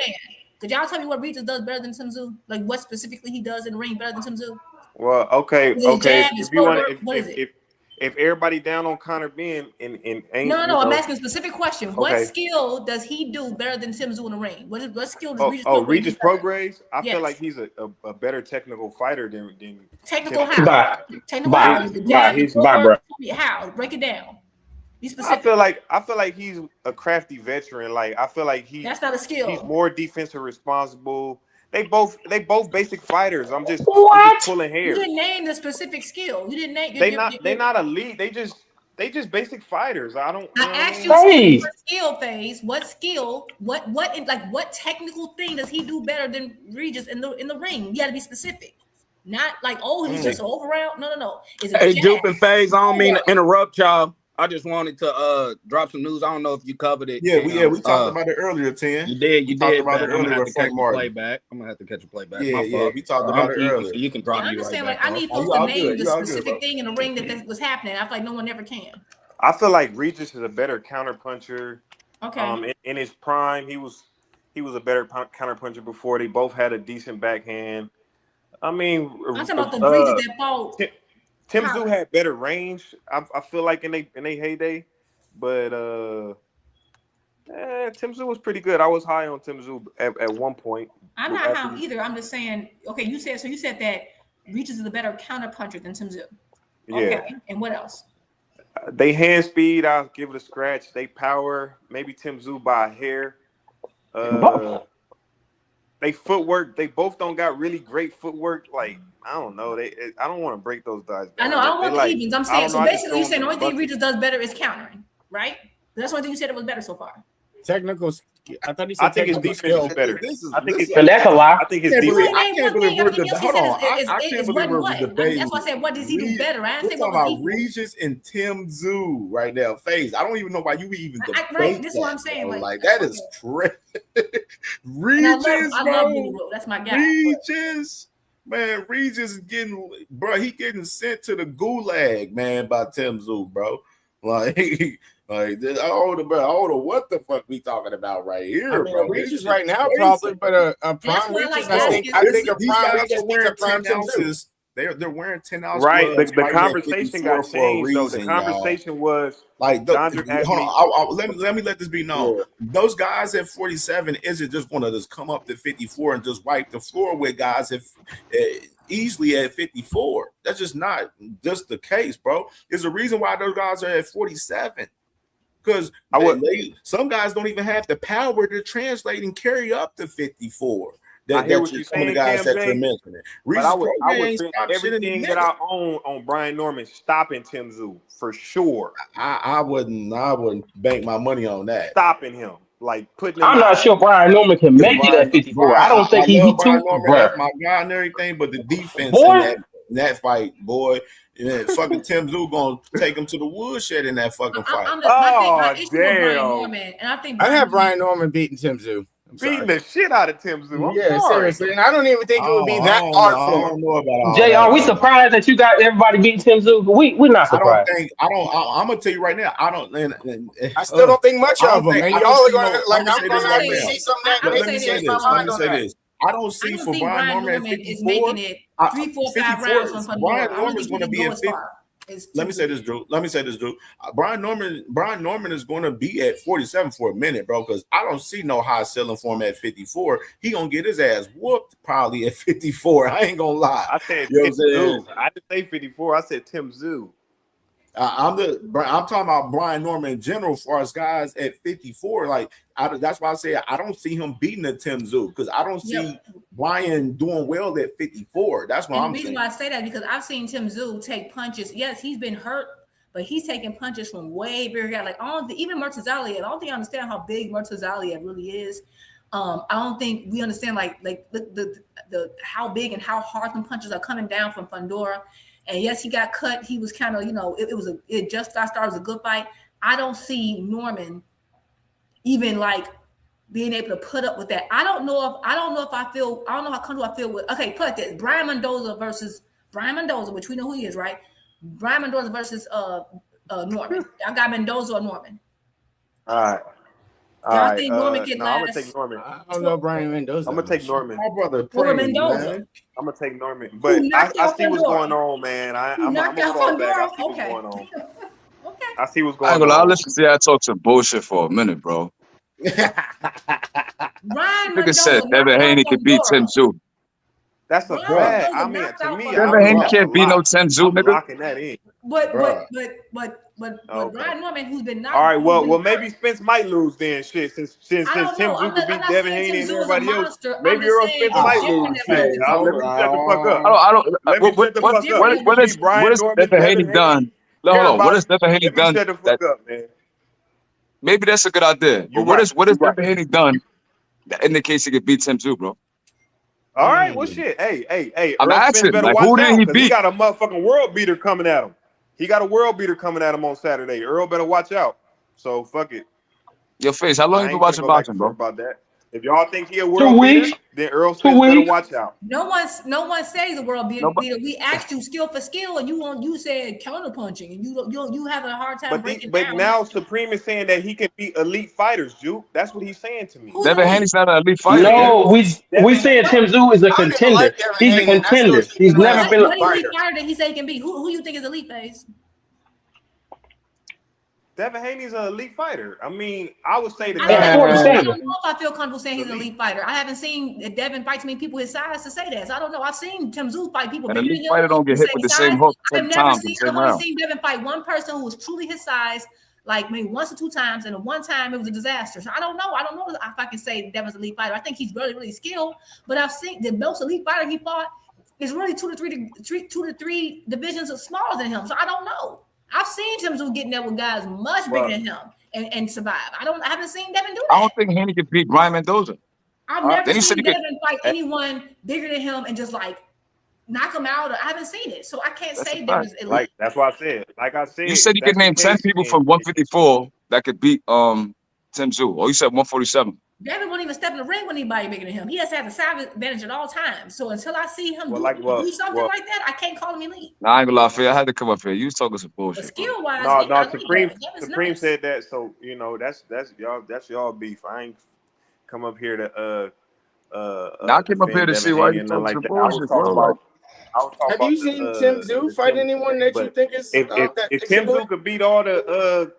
Could y'all tell me what Regis does better than Tim Zoo? Like what specifically he does in the ring better than Tim Zoo? Well, okay. Is it jab, If his you want, footwork? What is it? if everybody down on Connor Ben and ain't no, I'm asking a specific question. Okay. What skill does he do better than Tim Tszyu in the ring? What skill does Regis Prograis? I yes. feel like he's a better technical fighter than technical Tim. how? Technical how? The jab, the footwork, how? Break it down. Be specific. I feel like he's a crafty veteran. Like I feel like that's not a skill. He's more defensive responsible. They both basic fighters. I'm just pulling hair. You didn't name the specific skill. You didn't name. They're not elite. They just basic fighters. I asked you skill phase. What skill? What technical thing does he do better than Regis in the ring? You got to be specific. Not like he's just over round. No. Hey, Jupe and Phase, I don't mean to interrupt y'all. I just wanted to drop some news. I don't know if you covered it. Yeah, we talked about it earlier, 10. You did. Talked about it earlier with Frank Martin. Playback. I'm gonna have to catch a playback. Yeah, we talked about it earlier. You can drop me right back. Like I need folks to name the specific thing in the ring that was happening. I feel like no one ever can. I feel like Regis is a better counter puncher. Okay. In his prime, he was a better counter puncher before. They both had a decent backhand. I mean, I'm talking about the Regis that fought. Tim Tszyu had better range. I feel like in they heyday, but Tim Tszyu was pretty good. I was high on Tim Tszyu at one point. I'm not high either. I'm just saying. Okay, you said that Regis is a better counter puncher than Tim Tszyu. Okay, yeah. And what else? They hand speed, I'll give it a scratch. They power, maybe Tim Tszyu by a hair. They footwork, they both don't got really great footwork. Like, I don't know. I don't want to break those guys down. I know, I don't want the evens. I'm saying, so basically you're saying the only thing Regis does better is countering, right? That's one thing you said it was better so far. Technical. I thought he said his defense is better. And that's a lie. I think his defense. I can't believe we're debating. Hold on. I can't believe we're what? debating. That's why I said, what does he do better? I didn't say We're what talking about Regis and Tim Tszyu right now. Phase. I don't even know why you even debate right. This is what I'm saying. Like that is crazy. Regis, I love Boo. That's my guy. Regis. Man, Regis is he getting sent to the gulag, man, by Tim Tszyu, bro. Like, I don't know what the fuck we talking about right here, bro. Regis right now, probably, but a prime Regis, I think a prime Regis is a prime Tim Tszyu. They're wearing 10 ounces. Right, the conversation got changed. So the conversation was like, let me let this be known. Yeah. Those guys at 47 isn't just going to just come up to 54 and just wipe the floor with guys easily at 54. That's just not just the case, bro. There's a reason why those guys are at 47. Because some guys don't even have the power to translate and carry up to 54. I hear what you're saying, CamJ, but I would spend everything that I own on Brian Norman stopping Tim Tszyu for sure. I wouldn't bank my money on that. Stopping him, like putting. I'm not sure Brian Norman can make it at 54. I don't think he's too. That's my guy and everything, but the defense in that fight, boy. Yeah, fucking Tim Tszyu gonna take him to the woodshed in that fucking fight. I have Brian Norman beating Tim Tszyu. Beating the shit out of Tim Tszyu. Seriously, and I don't even think it would be that hard for him. Jay, are we surprised that you got everybody beating Tim Tszyu? We're not surprised. I'm gonna tell you right now. I still don't think much of them. And y'all are gonna I'm gonna have to see something. Let me say this. I don't see for Brian Norman at 54. Is making it 3, 4, 5 rounds on Pandora. Brian Norman's going to be at 50. Let me say this, Drew. Brian Norman is going to be at 47 for a minute, bro, because I don't see no high ceiling for him at 54. He going to get his ass whooped probably at 54. I ain't going to lie. I said Tim Tszyu. I didn't say 54. I said Tim Tszyu. I'm talking about Brian Norman in general, as far as guys at 54. Like that's why I say I don't see him beating a Tim Tszyu because I don't see Brian doing well at 54. That's what I'm saying. The reason why I say that because I've seen Tim Tszyu take punches. Yes, he's been hurt, but he's taking punches from way bigger guys. Like even Murtaza, I don't think I understand how big Murtaza really is. I don't think we understand like the how big and how hard the punches are coming down from Pandora. And yes, he got cut. He was kind of, it just got started. It was a good fight. I don't see Norman even like being able to put up with that. I don't know how comfortable I feel with. Okay, put this: Brian Mendoza, which we know who he is, right? Brian Mendoza versus Norman. I got Mendoza or Norman. All right. All Y'all right. think Norman get No, I'm gonna last? take Norman. I don't know Brian Mendoza. I'm gonna take Norman. My brother Over Preem, Mendoza, man. I'm gonna take Norman, who but knocked I out see what's going Fundora. on, man. Who I'm knocked gonna out fall back. I Fundora? see what's Okay. going on. Okay. I see what's I ain't going gonna lie, I'll on. listen to y'all talk some bullshit for a minute, bro. Ryan Nigga said Mendoza Devin knocked out Haney could beat Tim Fundora. Zoo. That's a Ryan Bruh. fact. I Mendoza mean, knocked to out me, Devin I mean Haney Fundora. that's a can't beat no lot. Tim Zoo, I'm nigga. locking that in. But Bruh. Okay. Ryan Norman, who's been All right. knocked, Well, maybe Spence might lose then. Shit, since I don't Tim know. Zoo could I'm beat not Devin saying Haney Tim and Zoo is a everybody else, monster. I'm maybe just Earl saying Spence it's might different lose. than Shit, Fundora. let me shut the fuck up. I don't. Let me shut the What fuck up. It what could be is Brian Norman, Devin Haney Devin Haney, done? No, hold on. What everybody. has Devin Haney Let me done? shut the That fuck up, man. maybe that's a good idea. You But right. what You has right. Devin Haney done that indicates he could beat Tim Zoo, bro? All right. Well, shit. Hey. I'm Earl Spence asking, better like, who watch did out he because he beat? got a motherfucking world beater coming at him. He got a world beater coming at him on Saturday. Earl better watch out. So fuck it. Your face. How long you I been ain't finna watching go back boxing, and forth bro? about that. If y'all think he a 2 world beater, weeks. then Earl 2 Spence better weeks. watch out. No one says he's a world beater. No, but We asked you skill for skill, and you said counter punching, and you having a hard time breaking But down. now Supreme is saying that he can beat elite fighters, Juke. That's what he's saying to me. Who's Devin elite? Haney's not an elite fighter, gang. No, we Devin said Haney. Tim Zoo is a I don't even contender. like Devin He's a Haney, and I still contender. keep He's him never as been. a What elite fighter. fighter did he say he can be? Who you think is elite phase? Devin Haney's an elite fighter. I mean, I would say the I don't, guy I that don't Understandable. know if I feel comfortable saying he's an elite. elite fighter. I haven't seen Devin fight too many people his size to say that. So I don't know. I've seen Tim Zoo fight people An bigger than elite him fighter don't the get hit with same the same size. hook 10 times in the I've same only round. seen Devin fight one person who was truly his size, like maybe once or two times, and the one time it was a disaster. So I don't know if I can say Devin's an elite fighter. I think he's really, really skilled, but I've seen the most elite fighter he fought is really two to three divisions smaller than him. So I don't know. I've seen Tim Zoo getting there with guys much bigger than him and survive. I haven't seen Devin do I that. don't think Haney could beat Brian Mendoza. I've never Then he said seen he could. Devin fight anyone bigger than him and just like knock him out. I haven't seen it, so I can't That's a say fact. Devin's elite. Like that's what I said. Like I said, You said if you could that's the name 10 case, people then from 154 that could beat Tim Zoo. Or you said 147. Devin won't even step in the ring with anybody bigger than him. He has to have the size advantage at all times. So until I see him do something like that, I can't call him elite. Nah, I ain't gonna lie, Phil. I had to come up here. You was talking some But bullshit, bro. skill wise, no, I like Supreme Devin's Supreme nice. said that. So you know that's y'all beef. I ain't come up here to Now I came up here defend to Devin see why Haney you or nothing talking like some that. I was bullshit, talking bro. Like, Have you seen Tim Zoo the fight Tim anyone thing. that you But think is if Tim Zoo could beat all the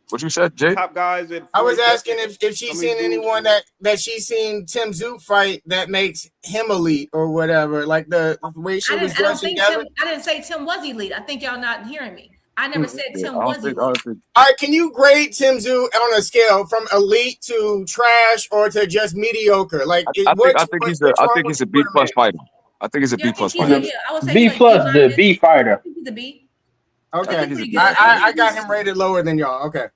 what you said, Jay? top guys at I was 47, asking if she's seen anyone that she's seen Tim Zoo fight that makes him elite or whatever, like the way she was dressing Devin. I didn't say Tim was elite. I think y'all not hearing me. I never said Tim I was don't think. elite. All right, can you grade Tim Zoo on a scale from elite to trash or to just mediocre? Like, I which think he's which I one think would he's you a B put him plus in? fighter. I think he's a B plus fighter. I would say B he's like plus, B the minus. B fighter. He's a B. Okay, He's a B. I got him rated lower than y'all. Okay,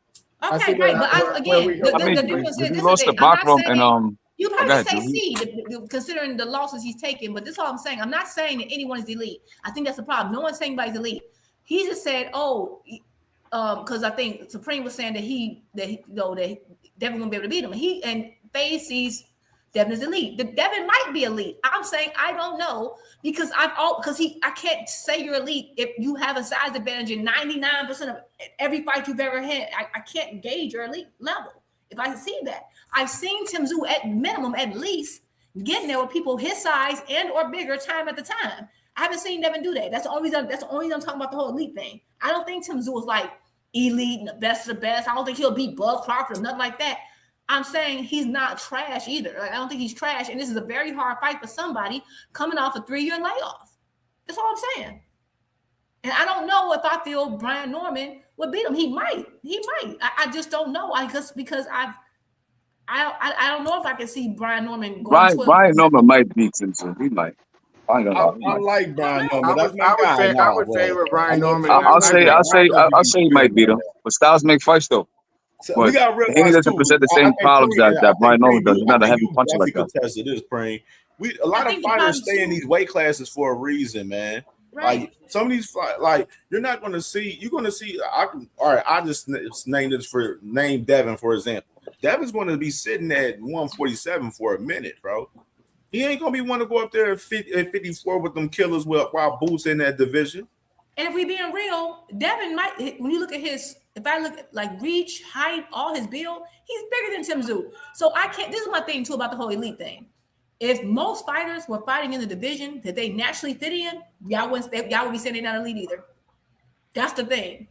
I see Okay, right. But I mean, the difference is he this lost is to it. I'm not Bachram and saying you go probably ahead, say Drew. C, considering the losses he's taken. But this is all I'm saying. I'm not saying that anyone is elite. I think that's the problem. No one's saying anybody's elite. He just said, because I think Supreme was saying that Devin won't be able to beat him. And FaZe sees Devin is elite. Devin might be elite. I'm saying I don't know because I can't say you're elite if you have a size advantage in 99% of every fight you've ever had. I can't gauge your elite level if I see that. I've seen Tim Zoo at minimum, at least, getting there with people his size and or bigger time at the time. I haven't seen Devin do that. That's the only reason I'm talking about the whole elite thing. I don't think Tim Zoo is like elite and the best of the best. I don't think he'll beat Bud Crawford or nothing like that. I'm saying he's not trash either. Like, I don't think he's trash. And this is a very hard fight for somebody coming off a 3-year layoff. That's all I'm saying. And I don't know if I feel Brian Norman would beat him. He might. I just don't know. Because I don't know if I can see Brian Norman going 12. Brian Norman might beat Tim Zoo. He might. I ain't gonna lie. I like Brian Norman. That's my I guy. would favor Brian Norman. I'll say he might beat him. But styles make fights though. So but we gotta Haney realize doesn't too. present the I same think problems Preem, that Brian Norman does. He's I not a think heavy you puncher like definitely that. could test this, Preem. A lot of fighters stay in these weight classes for a reason, man. Right. Like some of these, like you're not going to see. You're going to see. I just named Devin for example. Devin's going to be sitting at 147 for a minute, bro. He ain't going to be one to go up there at 54 with them killers while Boots in that division. And if we being real, Devin might, when you look at his if I look at like reach, height, all his build, he's bigger than Tim Tszyu. So I can't. This is my thing too about the whole elite thing. If most fighters were fighting in the division that they naturally fit in, y'all would be saying they're not elite either. That's the thing.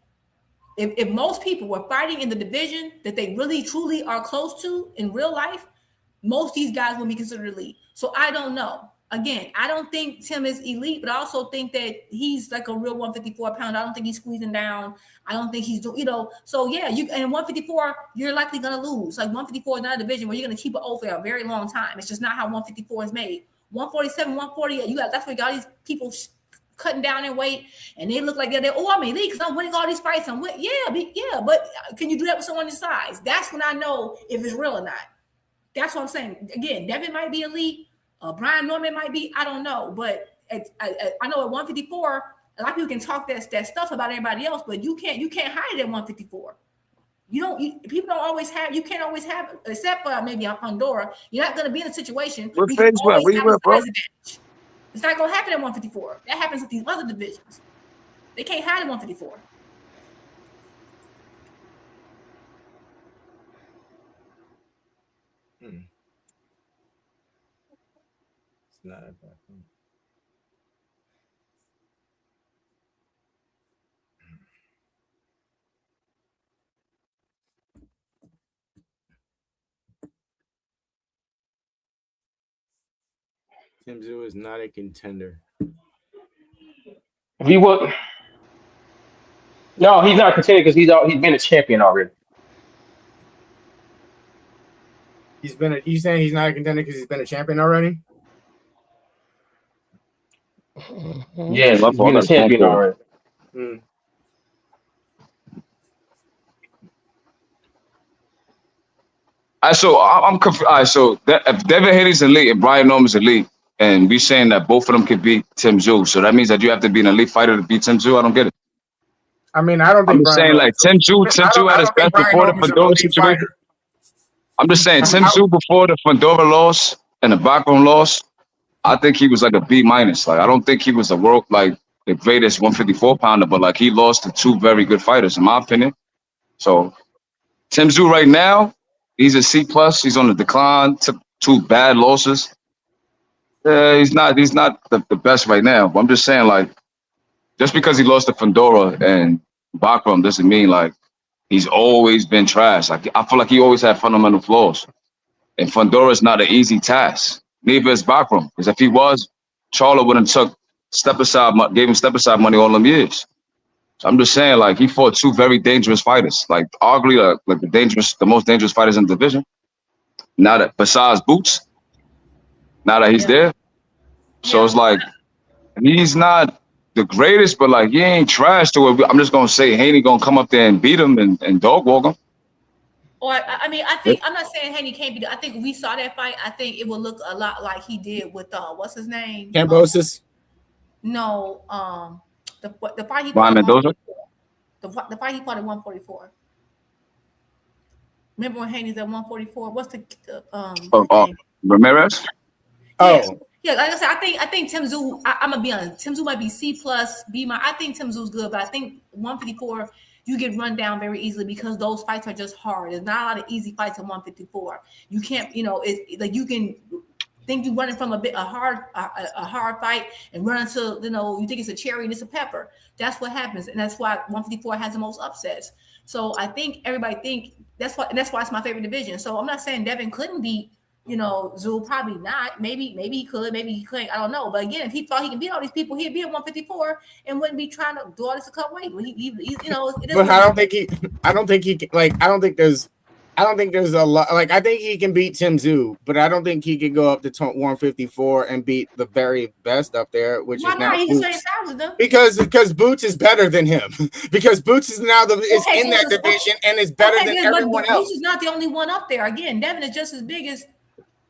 If most people were fighting in the division that they really truly are close to in real life, most of these guys will be considered elite. So I don't know. Again, I don't think Tim is elite, but I also think that he's like a real 154 pounder. I don't think he's squeezing down. I don't think he's doing, so yeah, and 154, you're likely going to lose. Like 154 is not a division where you're going to keep it old for a very long time. It's just not how 154 is made. 147, 140, that's where you got these people cutting down in weight, and they look like I'm elite because I'm winning all these fights. But can you do that with someone this size? That's when I know if it's real or not. That's what I'm saying. Again, Devin might be elite. Brian Norman might be. I don't know, but I know at 154, a lot of people can talk that stuff about everybody else, but you can't hide it at 154. People don't always have. You can't always have, except for maybe on Pandora. You're not going to be in a situation What where you phase always where you have a at, bro? size advantage. It's not going to happen at 154. That happens with these other divisions. They can't hide at 154. It's not a bad thing. Tim Tszyu is not a contender. If he was, no, he's not a contender because he's been a champion already. You saying he's not a contender because he's been a champion already? Yes, he's been a champion already. I'm confused. All right, so if Devin Haney's elite and Brian Norman's elite, and we're saying that both of them could beat Tim Tszyu, so that means that you have to be an elite fighter to beat Tim Tszyu? I don't get it. I mean, I don't think I'm just saying, like, Tim Tszyu at his best before the Fedora situation. I'm just saying, Tim Tszyu before the Fedora loss and the backroom loss, I think he was like a B minus. Like, I don't think he was the world, like, the greatest 154 pounder, but like he lost to two very good fighters, in my opinion. So Tim Tszyu right now, he's a C plus. He's on the decline. Took two bad losses. He's not the best right now. But I'm just saying, like, just because he lost to Fedora and Bakram doesn't mean like he's always been trash. Like, I feel like he always had fundamental flaws. And Fedora is not an easy task. Neither is Bakram. Because if he was, Charlo wouldn't gave him step aside money all them years. So I'm just saying, like, he fought two very dangerous fighters, like arguably like the most dangerous fighters in the division. Now that besides Boots, now that he's there, so it's like he's not the greatest, but like he ain't trash to it. I'm just gonna say Haney gonna come up there and beat him and dog walk him. Or I mean, I think I'm not saying Haney can't be. I think we saw that fight. I think it will look a lot like he did with what's his name? Cambosis. No, the fight he fought at the fight he fought at 144. Remember when Haney's at 144? What's the Ramirez? Oh. Yeah, like I said, I think Tim Tszyu, I'm gonna be honest, Tim Tszyu might be C plus, B minus. I think Tim Tszyu's good, but I think 154, you get run down very easily because those fights are just hard. There's not a lot of easy fights at 154. You can't, it's like you can think you're running from a hard fight and run into, you think it's a cherry and it's a pepper. That's what happens, and that's why 154 has the most upsets. So I think everybody that's why it's my favorite division. So I'm not saying Devin couldn't beat, Tszyu, probably not. Maybe he could, maybe he couldn't. I don't know. But again, if he thought he could beat all these people, he'd be at 154 and wouldn't be trying to do all this to cut weight. But I don't think there's a lot. Like, I think he can beat Tim Tszyu, but I don't think he can go up to 154 and beat the very best up there, which is now Boots. Because Boots is better than him. Because Boots is now in that division and is better than everyone else. Boots is not the only one up there. Again, Devin is just as big as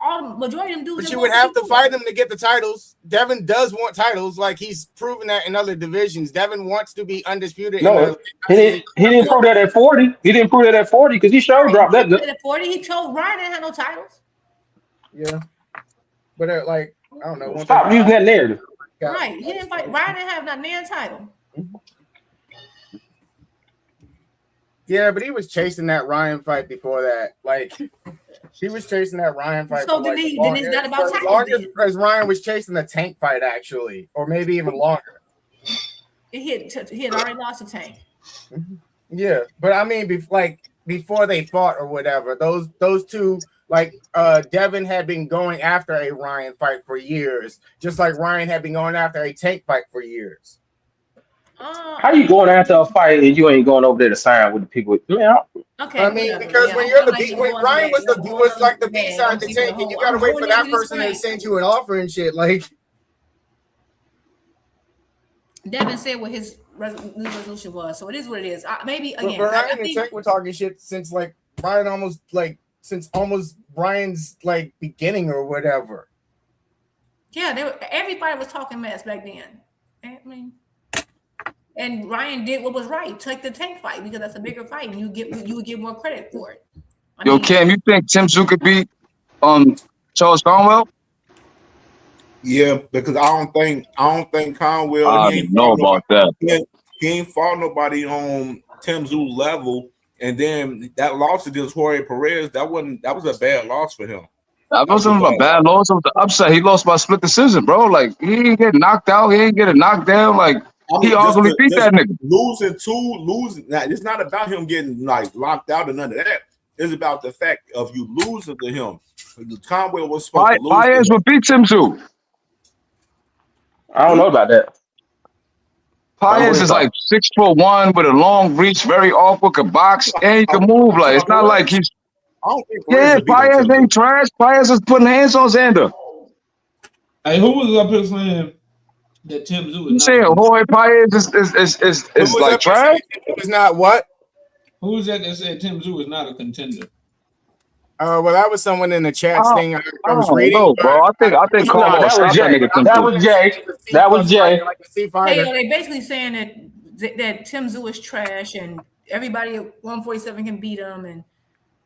all majority of them dudes. But you would have to fight him to get the titles. Devin does want titles, like he's proven that in other divisions. Devin wants to be undisputed. No, he didn't prove that at 40. He didn't prove that at 40 because he sure dropped that. At 40, he told Ryan didn't have no titles. Yeah, but I don't know. Stop using that narrative. Right, he didn't fight. Ryan didn't have that man title. Yeah, but he was chasing that Ryan fight before that. Like he was chasing that Ryan fight. So for then like it's not about as titles. long as Ryan was chasing the Tank fight, actually, or maybe even longer. He had already lost to Tank. Yeah, but I mean, before they fought or whatever, those two, like Devin had been going after a Ryan fight for years, just like Ryan had been going after a Tank fight for years. How you going after a fight and you ain't going over there to sign with the people? Man, Okay, I mean, because when you're the B, when Ryan was like the B side to Tank, and you gotta wait for that person to send you an offer and shit. Like Devin said what his resolution was, so it is what it is. Maybe again, but Ryan and Tank were talking shit since like since almost Brian's like beginning or whatever. Yeah, everybody was talking mess back then. I mean, and Ryan did what was right. Took the Tank fight because that's a bigger fight, and you would get more credit for it. Yo, Cam, you think Tim Tszyu could beat Charles Conwell? Yeah, because I don't think Conwell. I don't know about that. He ain't fought nobody on Tim Tszyu level, and then that loss against Jorge Perez, that was a bad loss for him. That wasn't a bad loss. It was the upset. He lost by split decision, bro. Like he didn't get knocked out. He didn't get a knockdown. Like he arguably beat that nigga. Losing. Now, it's not about him getting like locked out or none of that. It's about the fact of you losing to him. Conwell was supposed to lose. Baez would beat Tim Tszyu. I don't know about that. Paez is like 6'1" with a long reach, very awkward, could box, and he can move. Like it's not like he's. I don't think. Yeah, Paez ain't trash. Paez is putting hands on Xander. Hey, who was up here saying that Tim Tszyu is? You saying Jorge Paez is like trash? It was not what? Who was that said Tim Tszyu is not a contender? Well, that was someone in the chat thing. I was reading. No, bro. I think Conwell that was Jay. That was Jay. Hey, they basically saying that Tim Tszyu is trash and everybody at 147 can beat him, and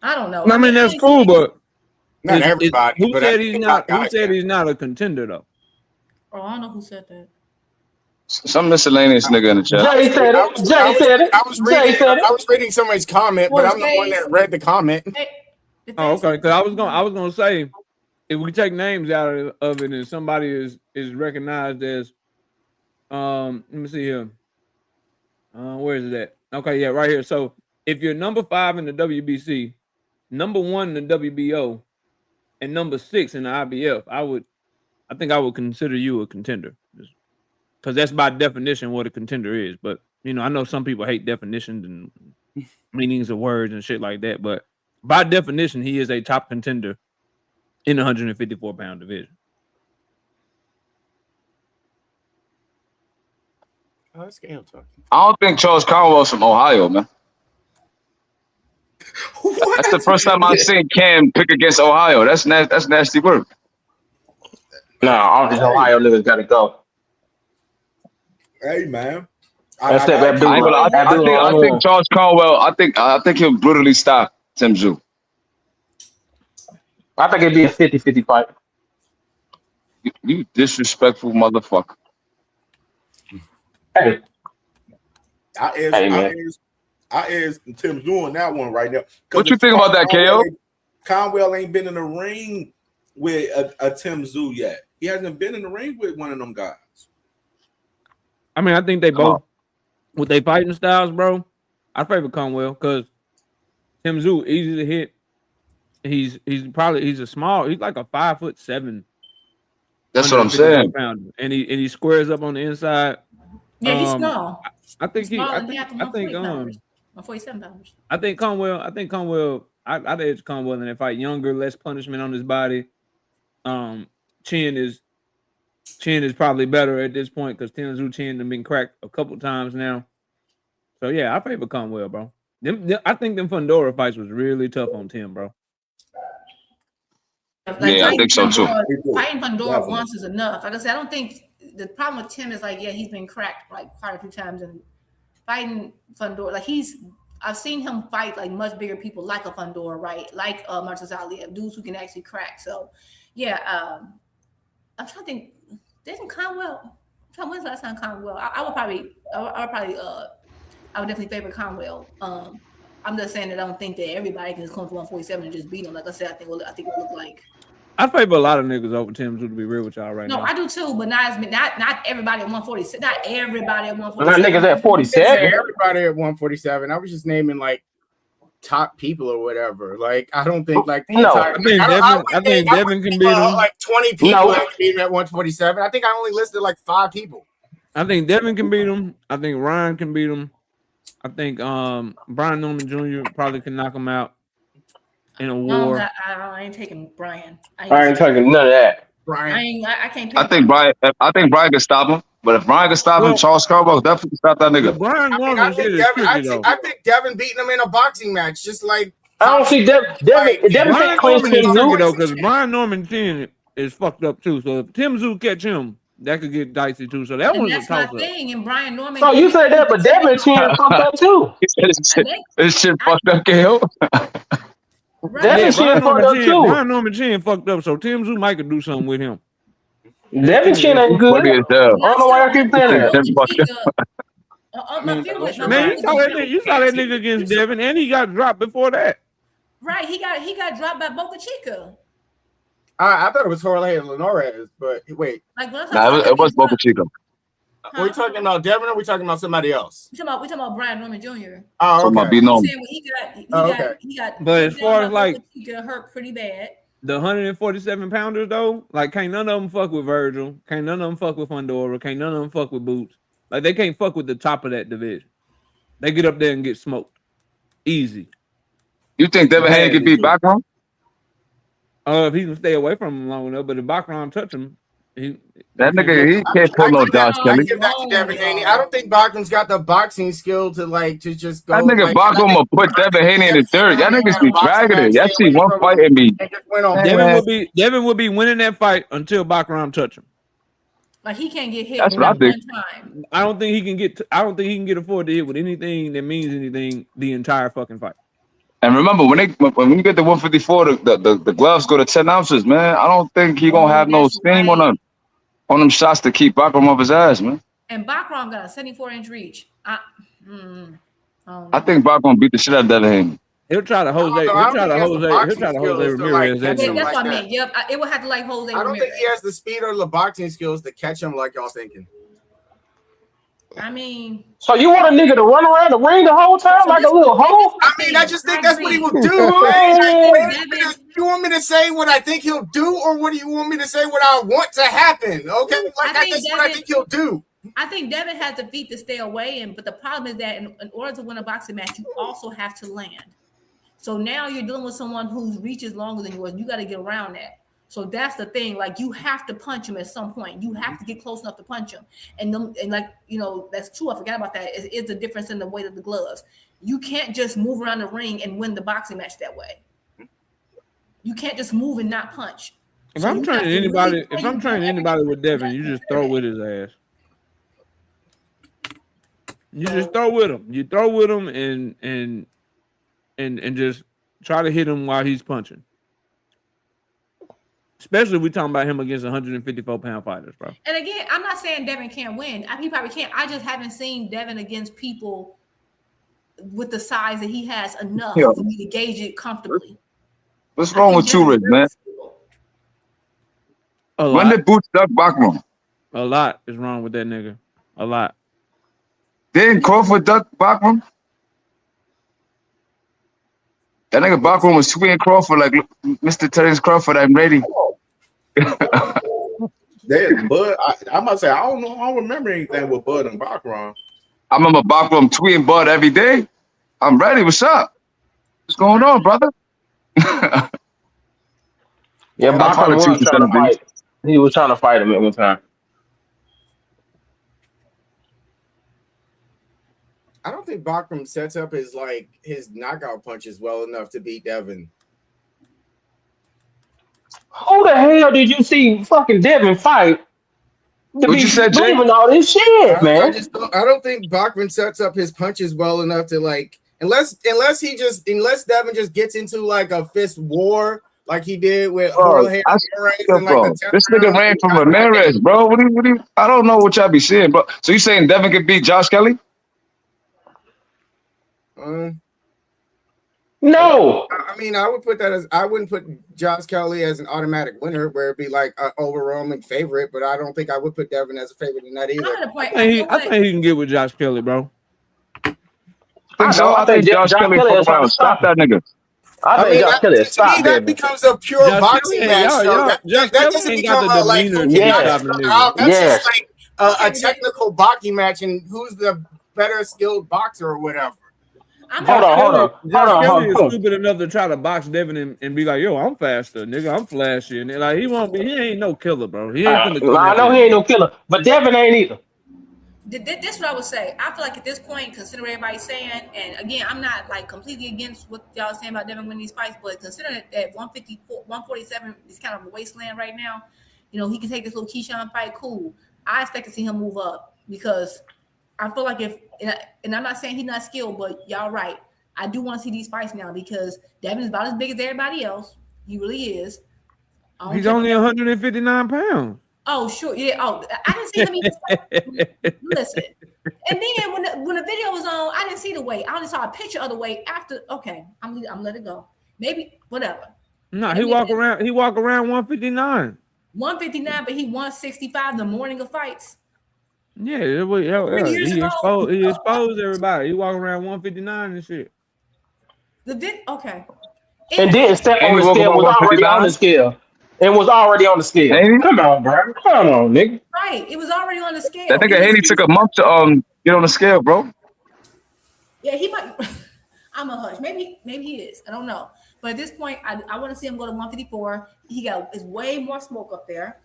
I don't know. I mean that's cool, but not everybody. Who said he's not? Who said he's not a contender though? Oh, I don't know who said that. Some miscellaneous nigga in the chat. Jay said it. Jay said it. I was reading somebody's comment, but I'm the one that read the comment. Oh, okay. Because I was gonna say, if we take names out of it and somebody is recognized as, let me see here. Where is it at? Okay, yeah, right here. So if you're number 5 in the WBC, number 1 in the WBO, and number 6 in the IBF, I think I would consider you a contender, because that's by definition what a contender is. But I know some people hate definitions and meanings of words and shit like that, but by definition, he is a top contender in the 154-pound division. Oh, that's Gail talking. I don't think Charles Conwell's from Ohio, man. That's the first time I've seen Cam pick against Ohio. That's nasty work. No, all these Ohio niggas gotta go. Hey, man. I think Charles Conwell. I think he'll brutally stop Tim Tszyu. I think it'd be a 50-50 fight. You disrespectful motherfucker. Hey. I asked Tim Tszyu on that one right now. What you think about that, KO? Conwell ain't been in the ring with a Tim Tszyu yet. He hasn't been in the ring with one of them guys. I mean, I think they both, with their fighting styles, bro, I favor Conwell because Tim Tszyu easy to hit. He's a small. He's like a 5'7". That's what I'm saying. Pounder. And he squares up on the inside. Yeah, he's small. I think 47 pounds. I think Conwell. I'd edge Conwell in that fight. Younger, less punishment on his body. Chin is probably better at this point because Tim Tszyu chin has been cracked a couple times now. So yeah, I favor Conwell, bro. I think them Fundora fights was really tough on Tim, bro. Yeah, I think so too. Fighting Fundora once is enough. Like I said, I don't think the problem with Tim is like, yeah, he's been cracked like quite a few times, and fighting Fundora, like I've seen him fight like much bigger people, like a Fundora, right? Like Marcus Ali, dudes who can actually crack. So yeah, I'm trying to think. Didn't Conwell? When's the last time Conwell? I would definitely favor Conwell. I'm just saying that I don't think that everybody can just come to 147 and just beat him. Like I said, I think it will look like. I favor a lot of niggas over Tim Tszyu, to be real with y'all right now. No, I do too, but not everybody at 146. Not everybody at 147. Not niggas at 47. Everybody at 147. I was just naming like top people or whatever. Like I don't think like No, I think Devin can beat him. Like 20 people that can beat him at 147. I think I only listed like 5 people. I think Devin can beat him. I think Ryan can beat him. I think Brian Norman Jr. probably can knock him out in a war. I ain't taking Brian. I ain't taking none of that. Brian. I can't pick I think Brian can stop him. But if Brian can stop him, Charles Scarborough definitely stop that nigga. Brian Norman shit is tricky though. I think Devin beating him in a boxing match, just like I don't see Devin Brian Norman is tricky though, because Brian Norman chin is fucked up too. So if Tim Tszyu catch him, that could get dicey too. So that one's a that's my toss up. thing. And Brian Norman. So you say that, but Devin chin fucked up too. This shit fucked up, KO. Devin chin fucked up too. Brian Norman chin fucked up. So Tim Tszyu might could do something with him. Devin chin ain't good. I don't know why I keep saying that. Man, you saw that nigga against Devin, and he got dropped before that. Right, he got dropped by Boca Chica. I thought it was Jorge Linares, but wait. Like, it was Boca Chica. Are we talking about Devin or are we talking about somebody else? We talking about Brian Norman Jr. Oh, okay. He got But as far as like he got hurt pretty bad. The 147 pounders though, like can't none of them fuck with Virgil, can't none of them fuck with Fundora, can't none of them fuck with Boots. Like they can't fuck with the top of that division. They get up there and get smoked. Easy. You think Devin Haney can beat Bacron? If he can stay away from him long enough, but if Bacron touch him, he can't pull no Josh Kelly. I don't think Bachman's got the boxing skill to just go. That nigga Bachman will put Devin Haney in the third. Y'all niggas be dragging it. Y'all see one fight and be. Devin will be winning that fight until Bacron touch him. Like he can't get hit. That's what I think. One time. I don't think he can get. I don't think he can get afforded to hit with anything that means anything the entire fucking fight. And remember, when you get the 154, the gloves go to 10 ounces, man. I don't think he gonna have no steam on them shots to keep Bacron off his ass, man. And Bacron got a 74-inch reach. I think Bacron beat the shit out of Devin Haney. He'll try to Jose. He'll try to Jose Ramirez. That's what I meant. Yep, it would have to like Jose. I don't think he has the speed or the boxing skills to catch him like y'all thinking. I mean, so you want a nigga to run around the ring the whole time like a little hoe? I mean, I just think that's what he will do. Man. You want me to say what I think he'll do, or what do you want me to say what I want to happen? Okay, that's what I think he'll do. I think Devin has the feet to stay away, but the problem is that in order to win a boxing match, you also have to land. So now you're dealing with someone whose reach is longer than yours. You got to get around that. So that's the thing. Like you have to punch him at some point. You have to get close enough to punch him. And like that's true. I forgot about that. It's the difference in the weight of the gloves. You can't just move around the ring and win the boxing match that way. You can't just move and not punch. If I'm training anybody with Devin, you just throw with his ass. You just throw with him. You throw with him and just try to hit him while he's punching. Especially if we're talking about him against 154-pound fighters, bro. And again, I'm not saying Devin can't win. He probably can't. I just haven't seen Devin against people with the size that he has enough for me to gauge it comfortably. What's wrong with you, Rick, man? When did Boots duck Bacron? A lot is wrong with that nigga. A lot. Didn't Crawford duck Bacron? That nigga Bacron was tweeting Crawford like, Mr. Terrence Crawford, I'm ready. Bud, I must say, I don't remember anything with Bud and Bacron. I remember Bacron tweeting Bud every day. I'm ready. What's up? What's going on, brother? Yeah, Bacron was trying to fight. He was trying to fight him at one time. I don't think Bachman sets up his knockout punches well enough to beat Devin. Who the hell did you see fucking Devin fight? What you said, Jay? All this shit, man. I don't think Bachman sets up his punches well enough to unless Devin just gets into like a fist war like he did with Jorge Ramirez. This nigga ran from Ramirez, bro. What do you? I don't know what y'all be seeing, bro. So you saying Devin could beat Josh Kelly? No. I mean, I would put that as I wouldn't put Josh Kelly as an automatic winner, where it'd be like an overwhelming favorite. But I don't think I would put Devin as a favorite in that either. I think he can get with Josh Kelly, bro. I think Josh Kelly is trying to stop that nigga. I think Josh Kelly is to me, stop that Devin. becomes a pure Josh boxing Kelly, match. Josh That Kelly doesn't ain't become got the like demeanor who to can knock stop this a brother nigga. out. That's Yes. just like a technical boxing match, and who's the better skilled boxer or whatever. Hold Josh Kelly is on. stupid enough to try to box Devin and be like, yo, I'm faster, nigga. I'm flashy. And like he ain't no killer, bro. He ain't finna come I out know there. he ain't no killer, but Devin ain't either. This is what I would say. I feel like at this point, considering everybody's saying, and again, I'm not like completely against what y'all saying about Devin winning these fights, but considering that 154, 147 is kind of a wasteland right now, you know, he can take this little Keyshawn fight, cool. I expect to see him move up because I feel like and I'm not saying he's not skilled, but y'all right. I do want to see these fights now because Devin is about as big as everybody else. He really is. He's only 159 pounds. Oh, sure. Yeah. Oh, I didn't see him even. Listen. And then when the video was on, I didn't see the weight. I only saw a picture of the weight after. Okay, I'm let it go. Maybe whatever. No, he walk around 159. 159, but he 165 the morning of fights. Yeah, he exposed everybody. He walk around 159 and shit. Okay. And then step on the scale was already on the scale. It was already on the scale. Come on, bro. Come on, nigga. Right. It was already on the scale. That nigga Haney took a month to get on the scale, bro. Yeah, he might. I'm a hush. Maybe he is. I don't know. But at this point, I want to see him go to 154. Is way more smoke up there.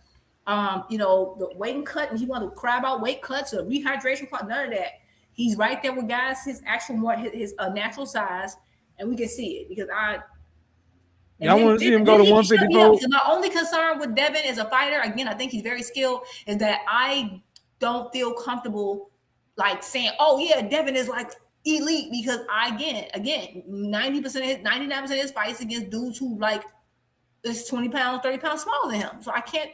You know, the weight and cut, and he want to cry about weight cuts or rehydration, none of that. He's right there with guys his natural size, and we can see it because Y'all want to see him go to 154? My only concern with Devin as a fighter, again, I think he's very skilled, is that I don't feel comfortable like saying, oh yeah, Devin is like elite because again, 90% of his 99% of his fights against dudes who like is 20 pounds, 30 pounds smaller than him. So I can't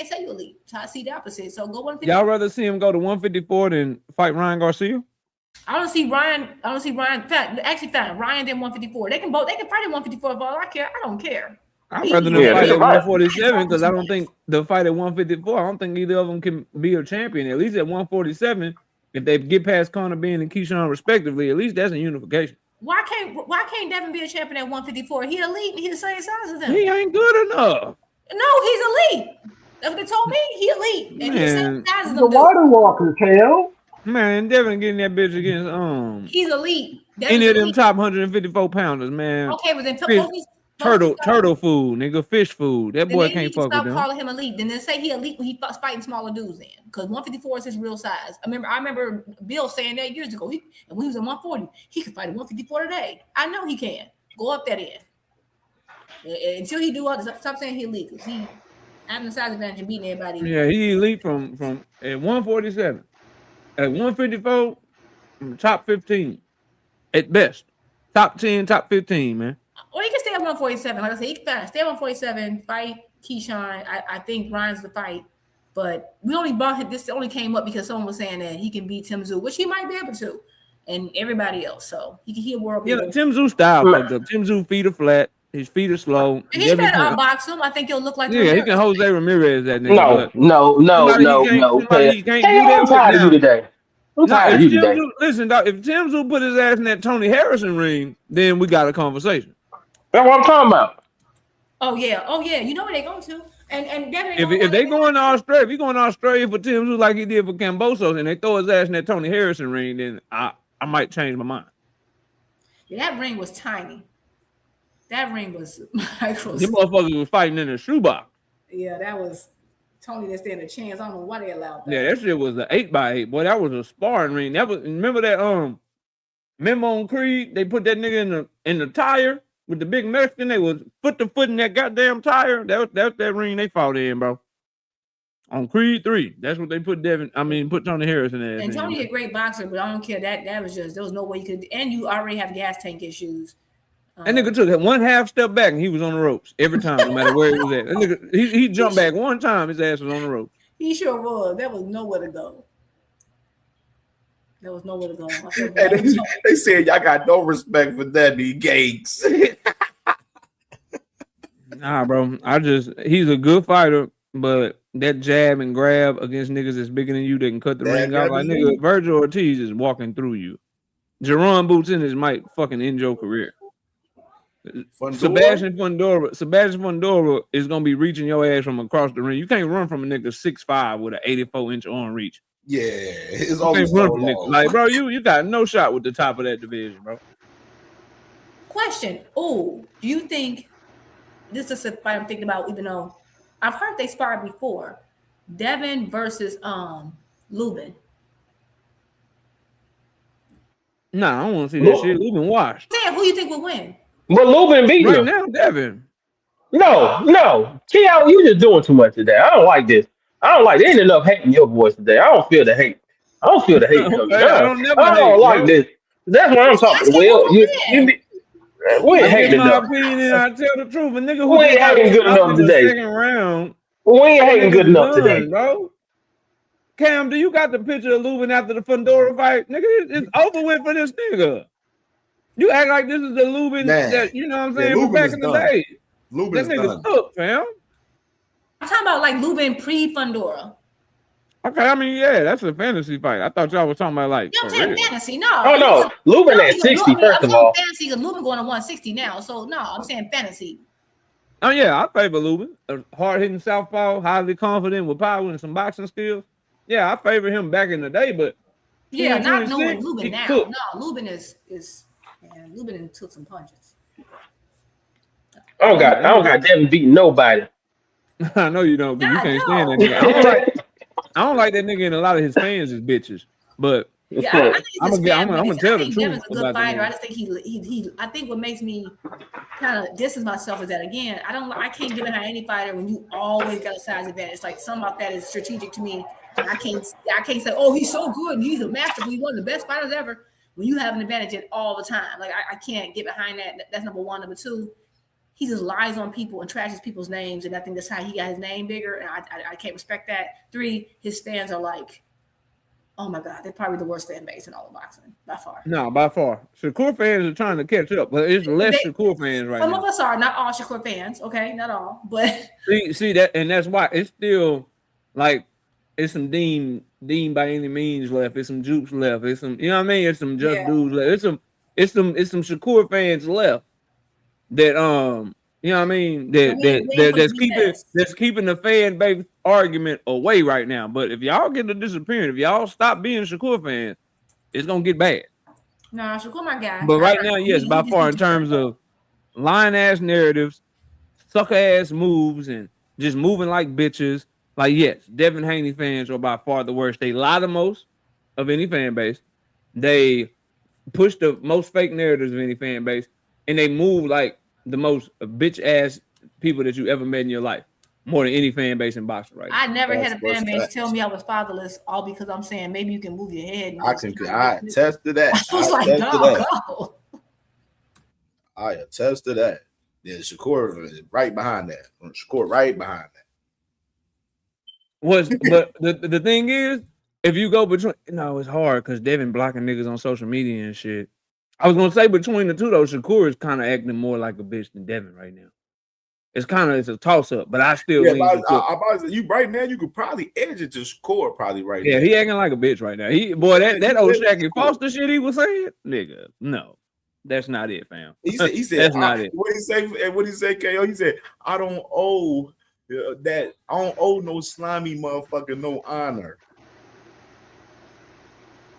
say you elite. So I see the opposite. So go 154. Y'all rather see him go to 154 than fight Ryan Garcia? I don't see Ryan. Actually, Ryan did 154. They can fight at 154 if all I care. I don't care. I'd rather them fight at 147 because I don't think the fight at 154. I don't think either of them can be a champion. At least at 147, if they get past Conor Benn and Keyshawn respectively, at least that's a unification. Why can't Devin be a champion at 154? He elite. He the same size as him. He ain't good enough. No, he's elite. That's what they told me. He elite. And he's the same size as them. The water walker, Kale. Man, Devin getting that bitch against he's elite. Any of them top 154 pounders, man. Okay, but then turtle food, nigga, fish food. That boy can't fuck with them. Stop calling him elite. Then they say he elite when he fighting smaller dudes then, because 154 is his real size. I remember Bill saying that years ago. And when he was at 140, he could fight at 154 today. I know he can. Go up that end. Until he do others, stop saying he elite, because he having the size advantage and beating everybody. Yeah, he elite from at 147. At 154, top 15 at best. Top 10, top 15, man. Or he can stay at 147. Like I said, he can stay at 147, fight Keyshawn. I think Ryan's the fight. But we only brought him, this only came up because someone was saying that he can beat Tim Tszyu, which he might be able to, and everybody else. So he a world beater. Yeah, Tim Tszyu style fucked up. Tim Tszyu feet are flat. His feet are slow. He's better outbox him. I think he'll look like he can Jose Ramirez that nigga. No. I'm tired of you today. I'm tired of you today. Listen, dog, if Tim Tszyu put his ass in that Tony Harrison ring, then we got a conversation. That's what I'm talking about. Oh yeah. You know where they going to. And Devin, if they going to Australia, if you going to Australia for Tim Tszyu like he did for Cambosos, and they throw his ass in that Tony Harrison ring, then I might change my mind. Yeah, that ring was tiny. That ring was micro. Them motherfuckers was fighting in a shoebox. Yeah, that was Tony that stand a chance. I don't know why they allowed that. Yeah, that shit was an 8x8. Boy, that was a sparring ring. That was, remember that remember on Creed, they put that nigga in the tire with the big Mexican. They was foot to foot in that goddamn tire. That was that ring they fought in, bro. On Creed 3. That's what they put put Tony Harrison in. And Tony a great boxer, but I don't care. That was just, there was no way you could, and you already have gas tank issues. That nigga took that one half step back and he was on the ropes every time, no matter where he was at. That nigga, he jumped back one time, his ass was on the ropes. He sure was. There was nowhere to go. There was nowhere to go. I feel And bad. they said y'all got no respect for Debbie Gates. Nah, bro. He's a good fighter, but that jab and grab against niggas that's bigger than you that can cut the ring out. Like nigga, Virgil Ortiz is walking through you. Jerron Boots in his might fucking end your career. Sebastian Fundora is gonna be reaching your ass from across the ring. You can't run from a nigga 6'5" with an 84-inch arm reach. Yeah, it's You always can't run so from niggas. low. Like, bro, you got no shot with the top of that division, bro. Question. Oh, do you think this is a fight I'm thinking about, even though I've heard they sparred before? Devin versus Lubin. Nah, I don't want to see that shit. Lubin washed. Damn, who you think will win? But Lubin beat right him. now, Devin. No. T.O., you just doing too much today. I don't like this. I don't like there ain't enough hate in your voice today. I don't feel the hate. I don't feel the hate coming Okay, down. I don't never I don't hate, like bro. this. That's what I'm talking. Well, you be we ain't I hating give my enough. opinion and I tell the truth. A nigga who We ain't just got hating good out enough in the today. second round. We ain't that hating good nigga's enough today. done, bro. Cam, do you got the picture of Lubin after the Fundora fight? Nigga, it's over with for this nigga. You act like this is the Lubin that, you know what I'm saying, from Lubin back is in the done. day. Lubin That is nigga's done. up, fam. I'm talking about like Lubin pre-Fundora. Okay, I mean, yeah, that's a fantasy fight. I thought y'all was talking about like You know for what I'm saying? real. Fantasy, no. Oh no, Lubin at 60, I'm first of saying all. fantasy because Lubin going to 160 now. So no, I'm saying fantasy. Oh yeah, I favor Lubin. A hard-hitting southpaw, highly confident with power and some boxing skills. Yeah, I favor him back in the day, but Yeah, not knowing 26, Lubin he now. cooked. No, Lubin is man, Lubin took some punches. I don't got Devin beating nobody. I know you don't, because you God, can't stand that no. nigga. I don't like that nigga, and a lot of his fans is bitches. But Yeah, I think I'm it's his fan gonna base. tell I the think truth Devin's a good about the fighter. I nigga. just think he I think what makes me kind of distance myself is that again, I can't get behind any fighter when you always got a size advantage. It's like something about that is strategic to me. And I can't say, oh, he's so good and he's a masterful. He's one of the best fighters ever. When you have an advantage in all the time, like I can't get behind that. That's number one. Number two, he just lies on people and trashes people's names, and I think that's how he got his name bigger. And I can't respect that. Three, his fans are like, oh my God, they're probably the worst fan base in all of boxing by far. No, by far. Shakur fans are trying to catch up, but it's less Shakur fans right Some now. of us are, not all Shakur fans, okay, not all, but See that, and that's why it's still like it's some Deen by any means left. It's some Jukes left. It's some, you know what I mean? It's some Just Dudes left. It's some Shakur fans left that you know what I mean? That's keeping the fan base argument away right now. But if y'all get to disappearing, if y'all stop being Shakur fans, it's gonna get bad. nah, Shakur my guy. But right now, yes, by far in terms of lying ass narratives, sucker ass moves, and just moving like bitches. Like, yes, Devin Haney fans are by far the worst. They lie the most of any fan base. They push the most fake narratives of any fan base, and they move like the most bitch ass people that you ever met in your life, more than any fan base in boxing right now. I never had a fan base tell me I was fatherless, all because I'm saying maybe you can move your head. I attest to that. I was like, dog, go. I attest to that. Yeah, Shakur is right behind that. Shakur right behind that. But the thing is, if you go between, it's hard because Devin blocking niggas on social media and shit. I was gonna say between the two though, Shakur is kind of acting more like a bitch than Devin right now. It's a toss up, but I still lean Shakur. You right now, you could probably edge it to Shakur probably right now. Yeah, he acting like a bitch right now. That old Shaq Foster shit he was saying, nigga, no, that's not it, fam. He said that's not it. What he say, KO? He said, I don't owe no slimy motherfucker no honor.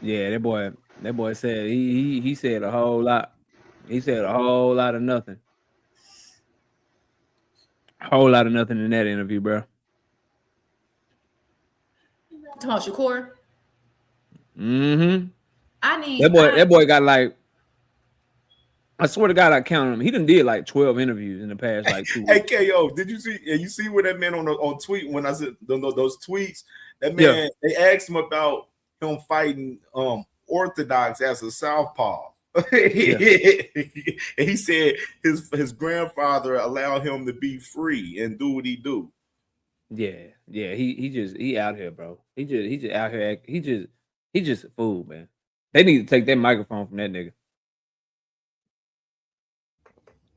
Yeah, that boy said he said a whole lot. He said a whole lot of nothing. A whole lot of nothing in that interview, bro. Talking about Shakur. Mm-hmm. That boy got like, I swear to God, I counted him. He done did like 12 interviews in the past like 2 weeks. Hey KO, did you see? You see where that man on tweet when I said those tweets? That man, they asked him about him fighting Orthodox as a southpaw. And he said his grandfather allowed him to be free and do what he do. Yeah. He out here, bro. He just out here. He just a fool, man. They need to take that microphone from that nigga.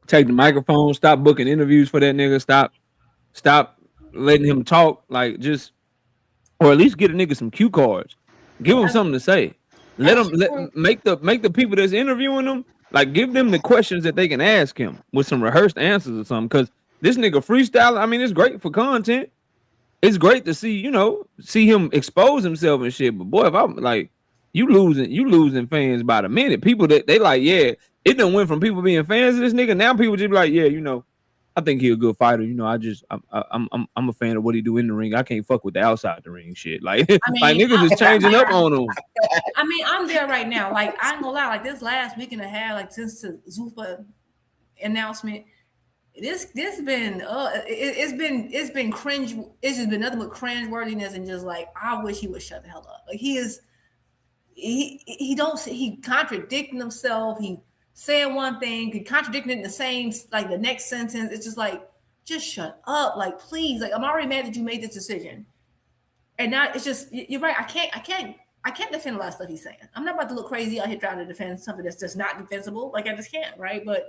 Take the microphone. Stop booking interviews for that nigga. Stop letting him talk. Like just, or at least get a nigga some cue cards. Give him something to say. Make the people that's interviewing them, like, give them the questions that they can ask him with some rehearsed answers or something. Because this nigga freestyle, I mean, it's great for content. It's great to see, see him expose himself and shit. But boy, if I'm like, you losing fans by the minute. People that they like, yeah, it done went from people being fans of this nigga. Now people just be like, yeah, I think he a good fighter. I'm a fan of what he do in the ring. I can't fuck with the outside the ring shit. Like, like niggas is changing up on him. I mean, I'm there right now. Like, I ain't gonna lie. Like this last week and a half, like since the Zuffa announcement, it's been cringe. It's just been nothing but cringe worthiness and just like, I wish he would shut the hell up. Like he contradicting himself. He saying one thing, he contradicting it in the same, like the next sentence. It's just like, just shut up. Like, please. Like, I'm already mad that you made this decision. And now it's just, you're right. I can't defend a lot of stuff he's saying. I'm not about to look crazy out here trying to defend something that's just not defensible. Like, I just can't, right? But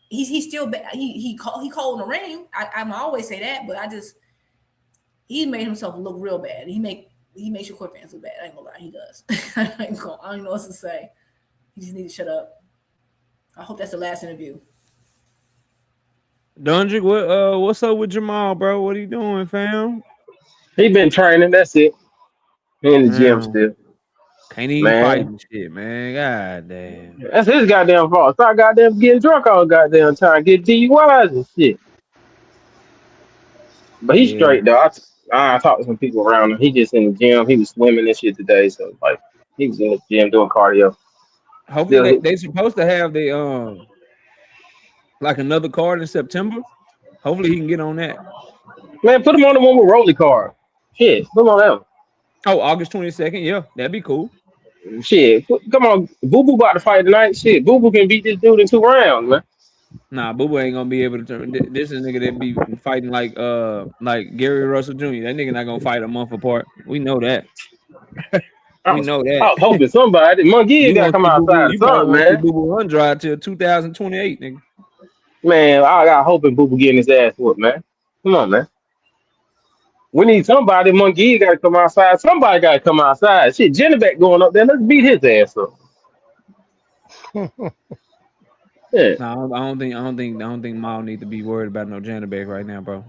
he's still bad. He cold in the ring. I'm always say that, but he made himself look real bad. He makes your core fans look bad. I ain't gonna lie, he does. I don't know what to say. He just needs to shut up. I hope that's the last interview. Dundrick, what's up with Jamal, bro? What are you doing, fam? He been training. That's it. He in the gym still. Can't even fight and shit, man. God damn. That's his goddamn fault. Start goddamn getting drunk all the goddamn time, get DUIs and shit. But he's straight though. I talked to some people around him. He just in the gym. He was swimming and shit today, so like he was in the gym doing cardio. Hopefully they supposed to have the like another card in September. Hopefully he can get on that. Man, put him on the one with Rolly card. Shit, put him on that one. Oh, August 22nd. Yeah, that'd be cool. Shit, come on. Boo Boo about to fight tonight. Shit, Boo Boo can beat this dude in 2 rounds, man. Nah, Boo Boo ain't gonna be able to turn. This is a nigga that be fighting like Gary Russell Jr. That nigga not gonna fight a month apart. We know that. We know that. I was hoping somebody, Monkey, gotta come outside. You probably man. Boo Boo undrive till 2028, nigga. Man, I got hoping Boo Boo getting his ass whooped, man. Come on, man. We need somebody. Monkey got to come outside. Somebody got to come outside. Shit, Jennebeck going up there. Let's beat his ass up. Yeah. No, I don't think Maul need to be worried about no Jennebeck right now, bro.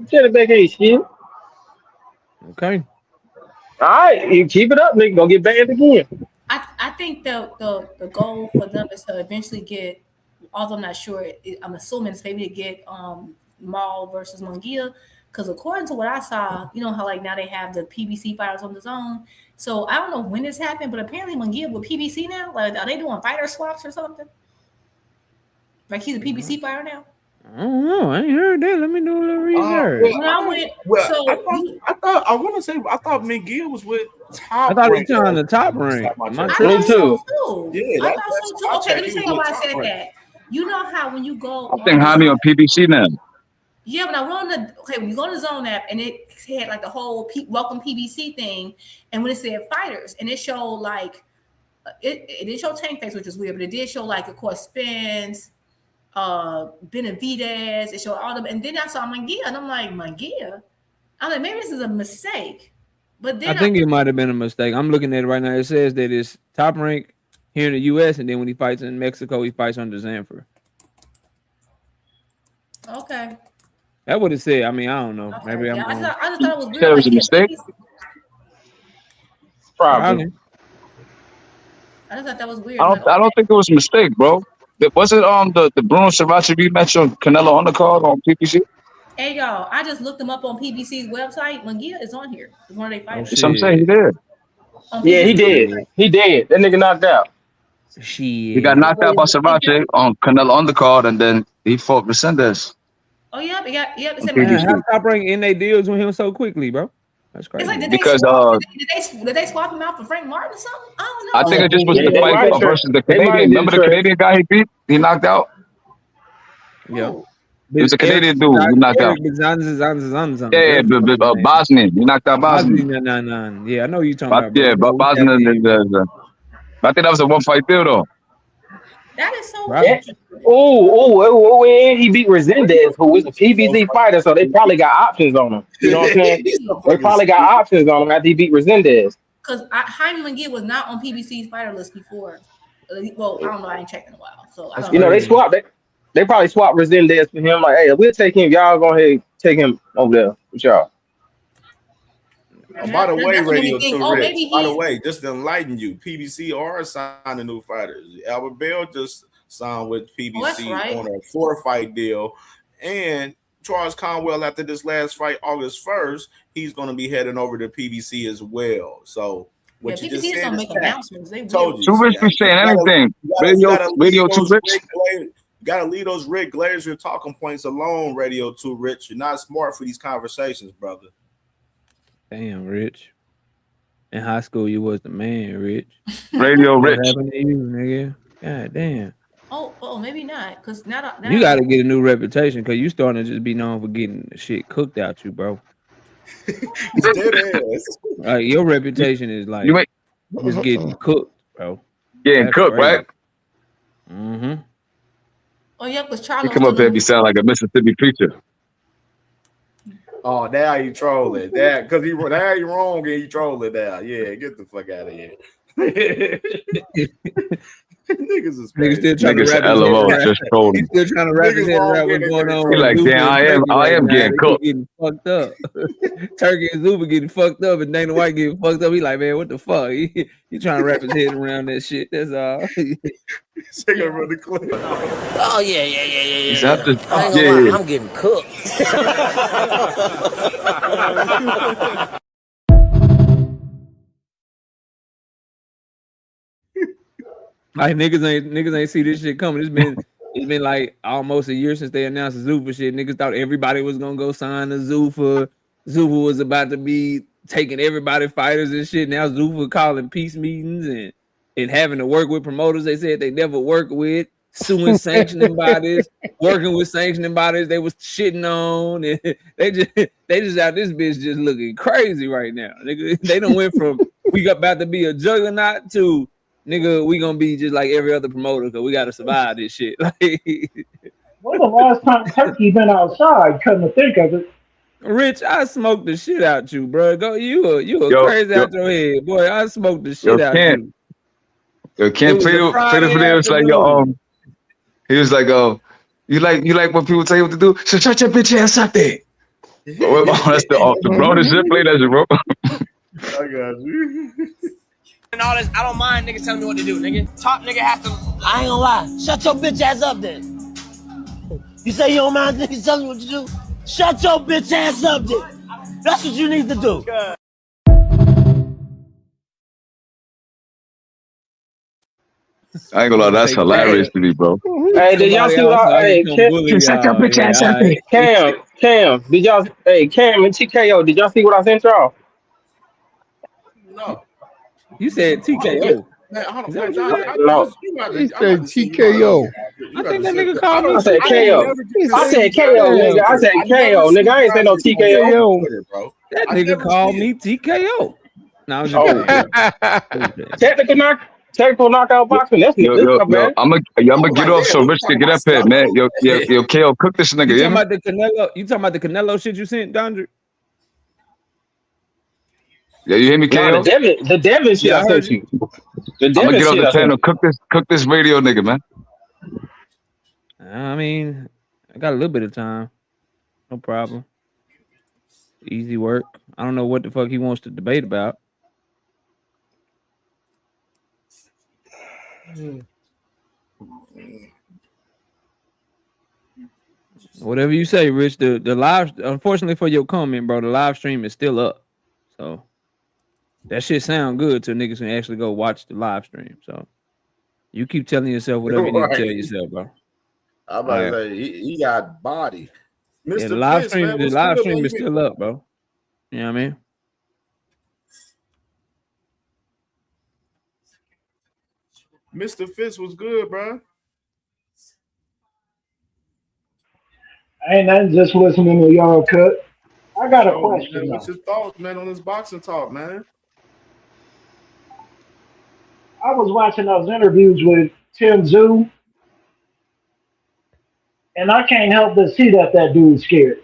Jennebeck ain't shit. Okay. All right, you keep it up, nigga. Gonna get banned again. I think the goal for them is to eventually get, although I'm not sure, I'm assuming it's maybe to get Maul versus Munguia. Because according to what I saw, you know how like now they have the PBC fighters on the zone. So I don't know when this happened, but apparently Munguia with PBC now, like are they doing fighter swaps or something? Like he's a PBC fighter now? I don't know. I ain't heard that. Let me do a little research. I thought McGill was with Top. I thought he was on the Top Rank. Me too. Yeah, I thought so too. Okay, let me tell you why I said that. You know how when you go, I think Jaime on PBC now. Yeah, but I went on when you go to the Zone app and it had like the whole welcome PBC thing, and when it said fighters, and it showed like it didn't show Tank Face, which was weird, but it did show like of course Spence, Benavidez, it showed all them, and then I saw Munguia, and I'm like Munguia, I'm like maybe this is a mistake, but then I think it might have been a mistake. I'm looking at it right now. It says that it's Top Rank here in the U.S., and then when he fights in Mexico, he fights under Zanfer. Okay. That what it said. I mean, I don't know. Okay. Maybe I just thought it was weird. Said it was a mistake. Probably. I just thought that was weird. I don't think it was a mistake, bro. Was it the Bruno Savachi rematch on Canelo undercard on PBC? Hey y'all, I just looked him up on PBC's website. Munguia is on here. It's one of their fighters. I'm saying he did. Yeah, he did. He did. That nigga knocked out. He got knocked out by Savachi on Canelo undercard, and then he fought Resendez. Oh yeah, yeah. How Top Rank in their deals with him so quickly, bro? That's crazy. It's like, did they swap him out for Frank Martin or something? I don't know. I think it just was the fight versus the Canadian. Remember the Canadian guy he beat? He knocked out. Yeah, it was a Canadian dude who knocked out. Yeah, Bosnian. He knocked out Bosnian. No. Yeah, I know you talking about. Yeah, but Bosnian. I think that was a one fight deal though. That is so. Yeah. Oh, and he beat Resendez, who was a PBC fighter, so they probably got options on him. You know what I'm saying? They probably got options on him after he beat Resendez. Because Jaime Munguia was not on PBC's fighter list before. Well, I don't know. I ain't checked in a while, so I don't know. They swapped. They probably swapped Resendez for him. Like, hey, we'll take him. Y'all go ahead, take him over there with y'all. By the way, Radio 2 Rich. By the way, just to enlighten you, PBC are signing new fighters. Albert Bell just signed with PBC on a 4-fight deal, and Charles Conwell, after this last fight, August 1st, he's going to be heading over to PBC as well. So what you just said is announcements. They told you. Too Rich be saying anything. Radio 2 Rich. You got to leave those Rick Glazer talking points alone, Radio 2 Rich. You're not smart for these conversations, brother. Damn, Rich. In high school, you was the man, Rich. Radio Rich. What happened to you, nigga? God damn. Oh, maybe not. Because now You got to get a new reputation because you starting to just be known for getting shit cooked out you, bro. Like, your reputation is like just getting cooked, bro. Getting cooked, right? Mm-hmm. Oh yeah, because Charles. You come up there and you sound like a Mississippi preacher. Oh, now you trolling. That because now you wrong and you trolling now. Yeah, get the fuck out of here. Niggas is crazy. Niggas still trying to wrap his head around. Just trolling. He's still trying to wrap his head around what's going on. He like, damn, I am getting cooked. Getting fucked up. Turkey and Zuba getting fucked up, and Dana White getting fucked up. He like, man, what the fuck? He trying to wrap his head around that shit. That's all. The clip. Oh yeah. I'm getting cooked. Like niggas ain't see this shit coming. It's been like almost a year since they announced the Zuffa shit. Niggas thought everybody was gonna go sign the Zuffa. Zuffa was about to be taking everybody fighters and shit. Now Zuffa calling peace meetings and having to work with promoters they said they never worked with, suing sanctioning bodies, working with sanctioning bodies they was shitting on, and they just out this bitch just looking crazy right now. Nigga, they done went from we got about to be a juggernaut to nigga, we gonna be just like every other promoter because we gotta survive this shit. Like, when the last time Turkey been outside? Couldn't think of it. Rich, I smoked the shit out you, bro. Go, you crazy out your head, boy. I smoked the shit out you. Yo, Ken played for them. It's like he was like, you like what people tell you what to do? So shut your bitch ass up there. That's the off the bro. The shit play that shit, bro. I got you. And all this, I don't mind niggas telling me what to do, nigga. Top nigga has to. I ain't gonna lie. Shut your bitch ass up then. You say you don't mind niggas telling you what to do? Shut your bitch ass up then. That's what you need to do. I ain't gonna lie, that's hilarious to me, bro. Hey, did y'all see what I shut your bitch ass up there. Cam, did y'all Cam and TKO, did y'all see what I sent y'all? No. You said TKO. No. He said TKO. I think that nigga called me. I said KO. I said KO, nigga. I said KO, nigga. I ain't say no TKO. That nigga called me TKO. No, I'm just Technical knockout boxing. That's yo, I'm gonna get off so Rich can get up here, man. Yo, KO, cook this nigga. You talking about the Canelo shit you sent, Dondre? Yeah, you hear me, KO? The Devin shit I sent you. I'm gonna get off the channel. Cook this radio nigga, man. I mean, I got a little bit of time. No problem. Easy work. I don't know what the fuck he wants to debate about. Whatever you say, Rich. The live, unfortunately for your comment, bro, the live stream is still up. So that shit sound good till niggas can actually go watch the live stream. So you keep telling yourself whatever you need to tell yourself, bro. I'm about to say he got body. Yeah, the live stream is still up, bro. You know what I mean? Mr. Fitz was good, bro. Ain't nothing, just listening to y'all cut. I got a question. Man, what's your thoughts, man, on this boxing talk, man? I was watching those interviews with Tim Zoo, and I can't help but see that dude's scared.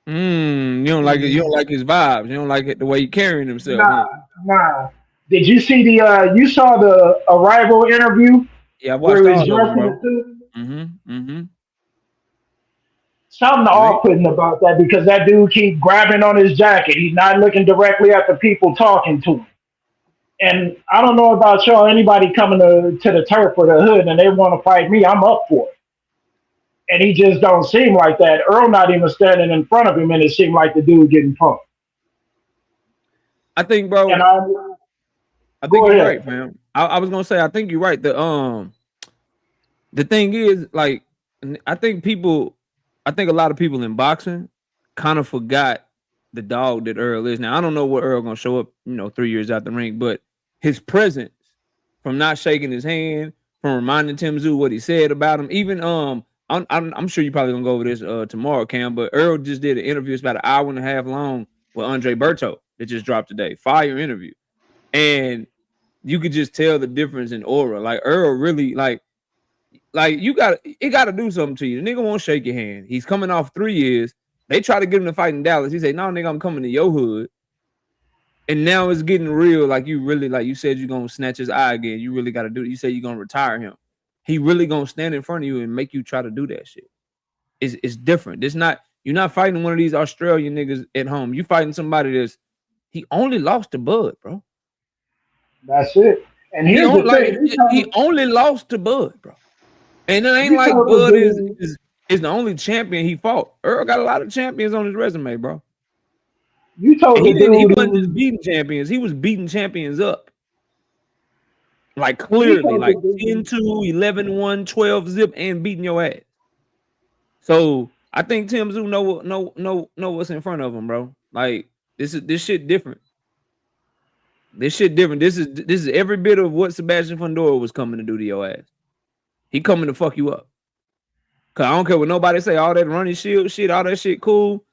You don't like it. You don't like his vibes. You don't like it the way he carrying himself, huh? Nah. Did you see you saw the Arrival interview Yeah, I where watched he was all of them, dressed in bro. the suit? Mm-hmm. Something off-putting about that because that dude keep grabbing on his jacket. He's not looking directly at the people talking to him. And I don't know about y'all, anybody coming to the turf or the hood and they want to fight me, I'm up for it. And he just don't seem like that. Earl not even standing in front of him, and it seemed like the dude getting punked. I think, bro. And I think you're right, man. I was gonna say I think you're right. The thing is, like, I think a lot of people in boxing kind of forgot the dog that Errol is. Now I don't know what Errol gonna show up, 3 years out the ring, but his presence, from not shaking his hand, from reminding Tim Zoo what he said about him, even I'm sure you probably gonna go over this tomorrow, Cam. But Errol just did an interview. It's about an hour and a half long with Andre Berto that just dropped today. Fire interview, and you could just tell the difference in aura. Like Errol really like it got to do something to you. The nigga won't shake your hand. He's coming off 3 years. They try to get him to fight in Dallas. He said, "No, nigga, I'm coming to your hood." And now it's getting real. Like you really, like you said, you're gonna snatch his eye again. You really got to do it. You say you're gonna retire him. He really gonna stand in front of you and make you try to do that shit. It's different. You're not fighting one of these Australian niggas at home. You fighting somebody he only lost to Bud, bro. That's it. And He here's only, the thing. he only lost to Bud, bro. And it ain't You like told the Bud dude- is the only champion he fought. Earl got a lot of champions on his resume, bro. You told And the dude he wasn't just beating champions. He was beating champions up. Like clearly, like 10-2, 11-1, 12-0, and beating your ass. So I think Tim Zoo know what's in front of him, bro. Like this shit different. This shit different. This is every bit of what Sebastian Fundora was coming to do to your ass. He coming to fuck you up. Cause I don't care what nobody say. All that running shield shit, all that shit cool.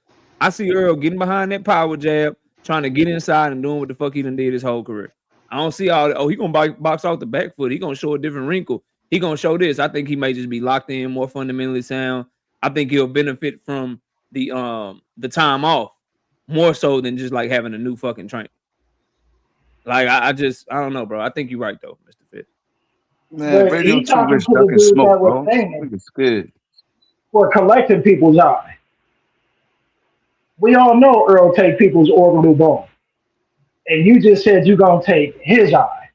I see Earl getting behind that power jab, trying to get inside and doing what the fuck he done did his whole career. I don't see all that. Oh, he gonna box off the back foot. He gonna show a different wrinkle. He gonna show this. I think he may just be locked in, more fundamentally sound. I think he'll benefit from the time off more so than just like having a new fucking trainer. Like I don't know, bro. I think you're right though, Mr. Fitz. Man, But radio he too talking rich to the ducking dude smoke, that was bro. saying Nigga scared. for collecting people's eye. We all know Earl take people's orbital bone. And you just said you're going to take his eye.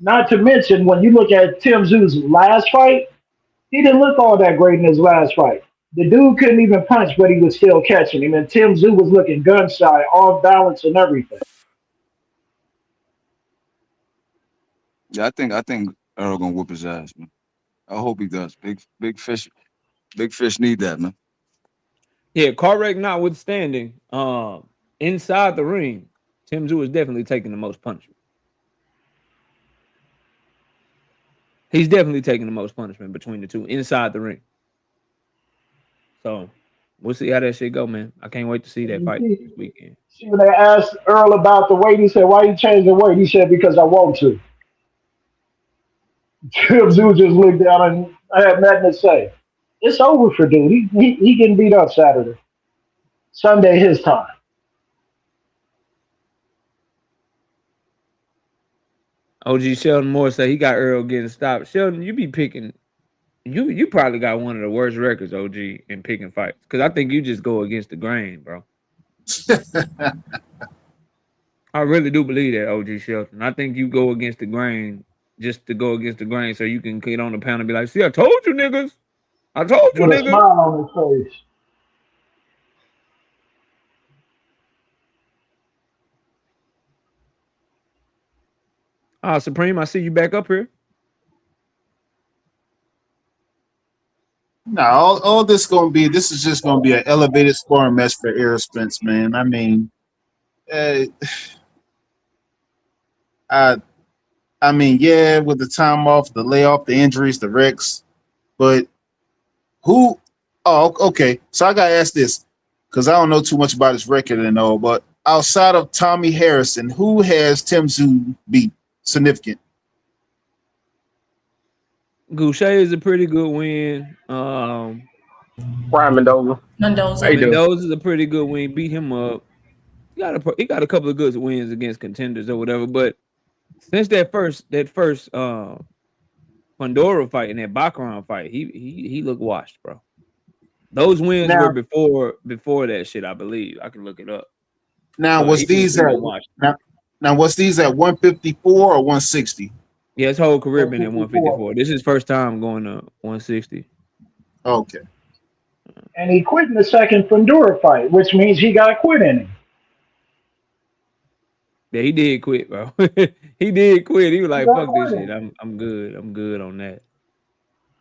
Not to mention, when you look at Tim Zoo's last fight, he didn't look all that great in his last fight. The dude couldn't even punch, but he was still catching him. And Tim Zoo was looking gun shy, off balance and everything. Yeah, I think Errol gonna whoop his ass, man. I hope he does. Big fish need that, man. Yeah, car wreck notwithstanding, inside the ring, Tim Zoo is definitely taking the most punishment. He's definitely taking the most punishment between the two inside the ring. So we'll see how that shit go, man. I can't wait to see that fight this weekend. See, when they asked Earl about the weight, he said, "Why you change the weight?" He said, "Because I want to." Tim Zoo just looked down and I had nothing to say. It's over for dude. He getting beat up Saturday. Sunday his time. OG Sheldon Moore said he got Earl getting stopped. Sheldon, you be picking. You probably got one of the worst records, OG, in picking fights. Because I think you just go against the grain, bro. I really do believe that, OG Shelton. I think you go against the grain just to go against the grain so you can get on the pound and be like, see, I told you niggas. I told you With a niggas. smile on his face. Supreme, I see you back up here. No, all this is just gonna be an elevated sparring match for Errol Spence, man. I mean, I mean, yeah, with the time off, the layoff, the injuries, the wrecks, but who? Oh, okay. So I gotta ask this because I don't know too much about his record and all, but outside of Tommy Harrison, who has Tim Tszyu beat significant? Goucher is a pretty good win. Brian Mendoza. Mendoza is a pretty good win. Beat him up. He got a couple of good wins against contenders or whatever. But since that first Pandora fight and that Baccarat fight, he looked washed, bro. Those wins were before that shit, I believe. I can look it up. Now, But was he these looked at washed. now was these at 154 or 160? Yeah, his whole career been at 154. This is his first time going to 160. Okay. And he quit in the second Fundora fight, which means he got quit in it. Yeah, he did quit, bro. He did quit. He was like, got "Fuck this quit. shit. I'm good. I'm good on that."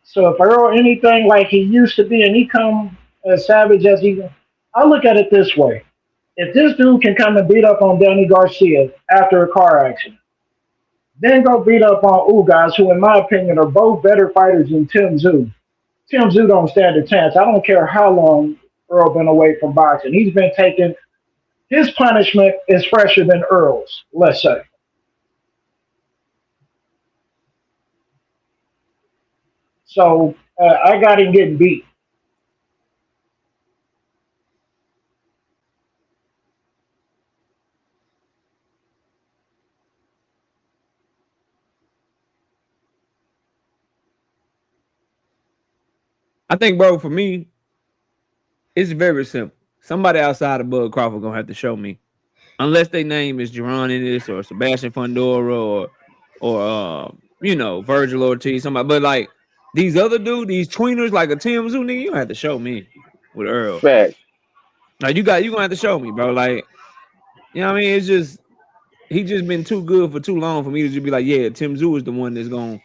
So if Errol anything like he used to be and he come as savage as he, I look at it this way. If this dude can come and beat up on Danny Garcia after a car accident, then go beat up on Ugas, who in my opinion are both better fighters than Tim Tszyu. Tim Tszyu don't stand a chance. I don't care how long Errol been away from boxing. He's been taking, his punishment is fresher than Errol's, let's say. So I got him getting beat. I think, bro, for me, it's very simple. Somebody outside of Bud Crawford gonna have to show me, unless their name is Jerron Ennis or Sebastian Fundora or Virgil Ortiz, somebody. But like these other dudes, these tweeners like a Tim Tszyu, nigga, you gonna have to show me with Earl. Fact. Like you gonna have to show me, bro. Like, you know what I mean? It's just he just been too good for too long for me to just be like, yeah, Tim Tszyu is the one that's gonna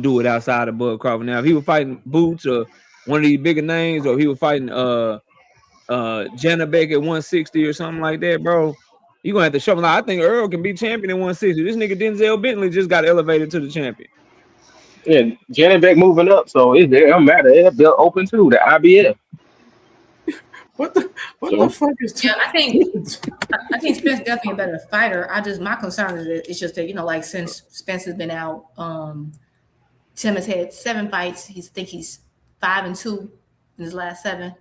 do it outside of Bud Crawford. Now, if he was fighting Boots or one of these bigger names, or he was fighting Janabek at 160 or something like that, bro, you gonna have to show me. Like, I think Earl can be champion at 160. This nigga Denzel Bentley just got elevated to the champion. Yeah, Janet Beck moving up, so it don't matter. They're open too. The IBF. What the fuck is? Yeah, I think Spence definitely a better fighter. My concern is that it's just that like since Spence has been out, Tim has had 7 fights. He's 5-2 in his last 7.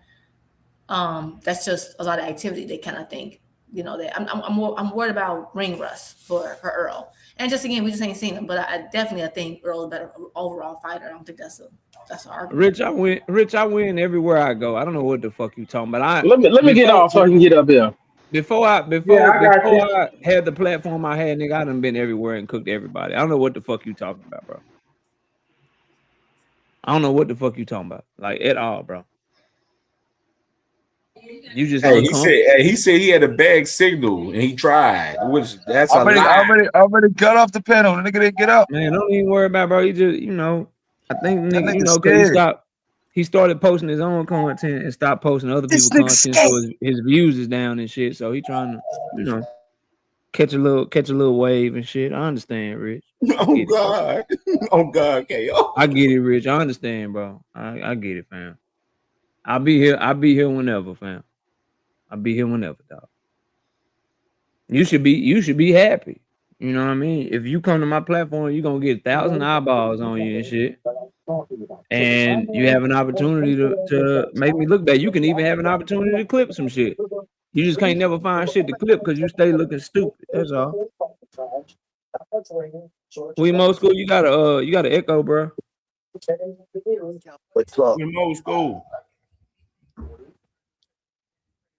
That's just a lot of activity. They kind of think, that I'm worried about ring rust for Earl. And just again, we just ain't seen him. But I think Earl is a better overall fighter. I don't think that's an argument. Rich, I win everywhere I go. I don't know what the fuck you talking about. Let me get off so I can get up here. Before I had the platform I had, nigga, I done been everywhere and cooked everybody. I don't know what the fuck you talking about, bro. I don't know what the fuck you talking about, like at all, bro. You just he said he had a bag signal and he tried, which that's a lie. Already got off the panel. The nigga didn't get up. Man, don't even worry about it, bro. He just, I think nigga, because he started posting his own content and stopped posting other people's content, so his views is down and shit. So he trying to, catch a little wave and shit. I understand, Rich. Oh God, KO. I get it, Rich. I understand, bro. I get it, fam. I'll be here whenever, fam. I'll be here whenever, dog. You should be happy. You know what I mean? If you come to my platform, you're gonna get 1,000 eyeballs on you and shit. And you have an opportunity to make me look bad. You can even have an opportunity to clip some shit. You just can't never find shit to clip because you stay looking stupid. That's all. We Mo School, you got an echo, bro. What's up? We Mo School.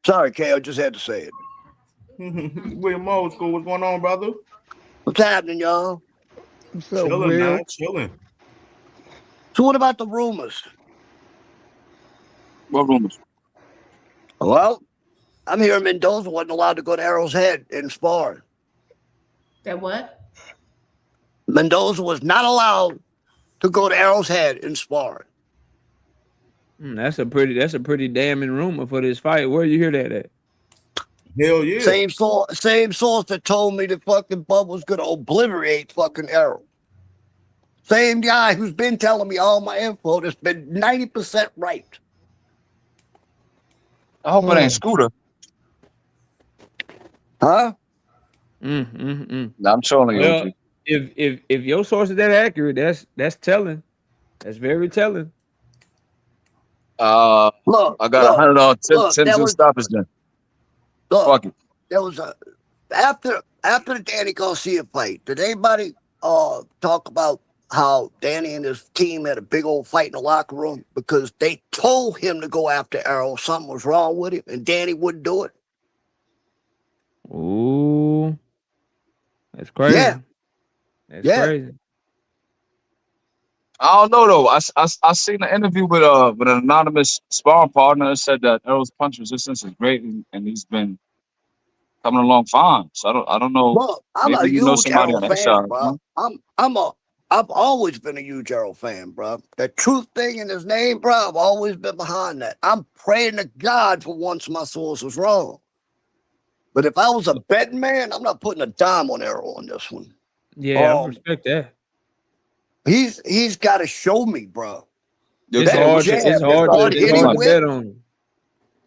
Sorry, KO, just had to say it. William Mo School, what's going on, brother? What's happening, y'all? What's up, Chilling, Will? man, chilling. So what about the rumors? What rumors? Well, I'm hearing Mendoza wasn't allowed to go to Errol's head and spar. That what? Mendoza was not allowed to go to Errol's head and spar. That's a pretty damning rumor for this fight. Where you hear that at? Hell yeah. Same source that told me that fucking Bub was gonna obliterate fucking Errol. Same guy who's been telling me all my info that's been 90% right. I hope it ain't Scooter. Huh? I'm trolling you, Well, OG. if your source is that accurate, that's telling. That's very telling. Look, I got $100 look, Tim Zoo stoppers then. Fuck it. there was a after the Danny Garcia fight. Did anybody talk about how Danny and his team had a big old fight in the locker room because they told him to go after Errol? Something was wrong with him, and Danny wouldn't do it. Ooh, that's crazy. Yeah. That's Yeah. crazy. I don't know though. I seen an interview with an anonymous sparring partner that said that Errol's punch resistance is great and he's been coming along fine. So I don't know. Look, I'm a Maybe you know huge somebody Errol on that fan, side. bro. I've always been a huge Errol fan, bro. The truth thing in his name, bro, I've always been behind that. I'm praying to God for once my source was wrong. But if I was a betting man, I'm not putting a dime on Errol on this one. Yeah, I respect that. He's got to show me, bro. It's hard to bet on him.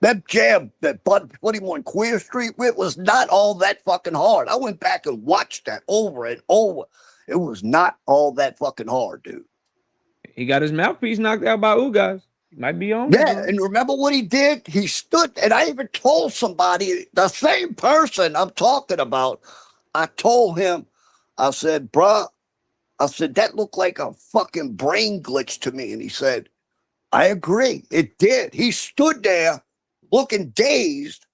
That jab that Bud put him on Queer Street with was not all that fucking hard. I went back and watched that over and over. It was not all that fucking hard, dude. He got his mouthpiece knocked out by Ugas. Might be on. Yeah, and remember what he did? He stood, and I even told somebody, the same person I'm talking about, I told him, I said, bruh, I said, that looked like a fucking brain glitch to me. And he said, I agree. It did. He stood there looking dazed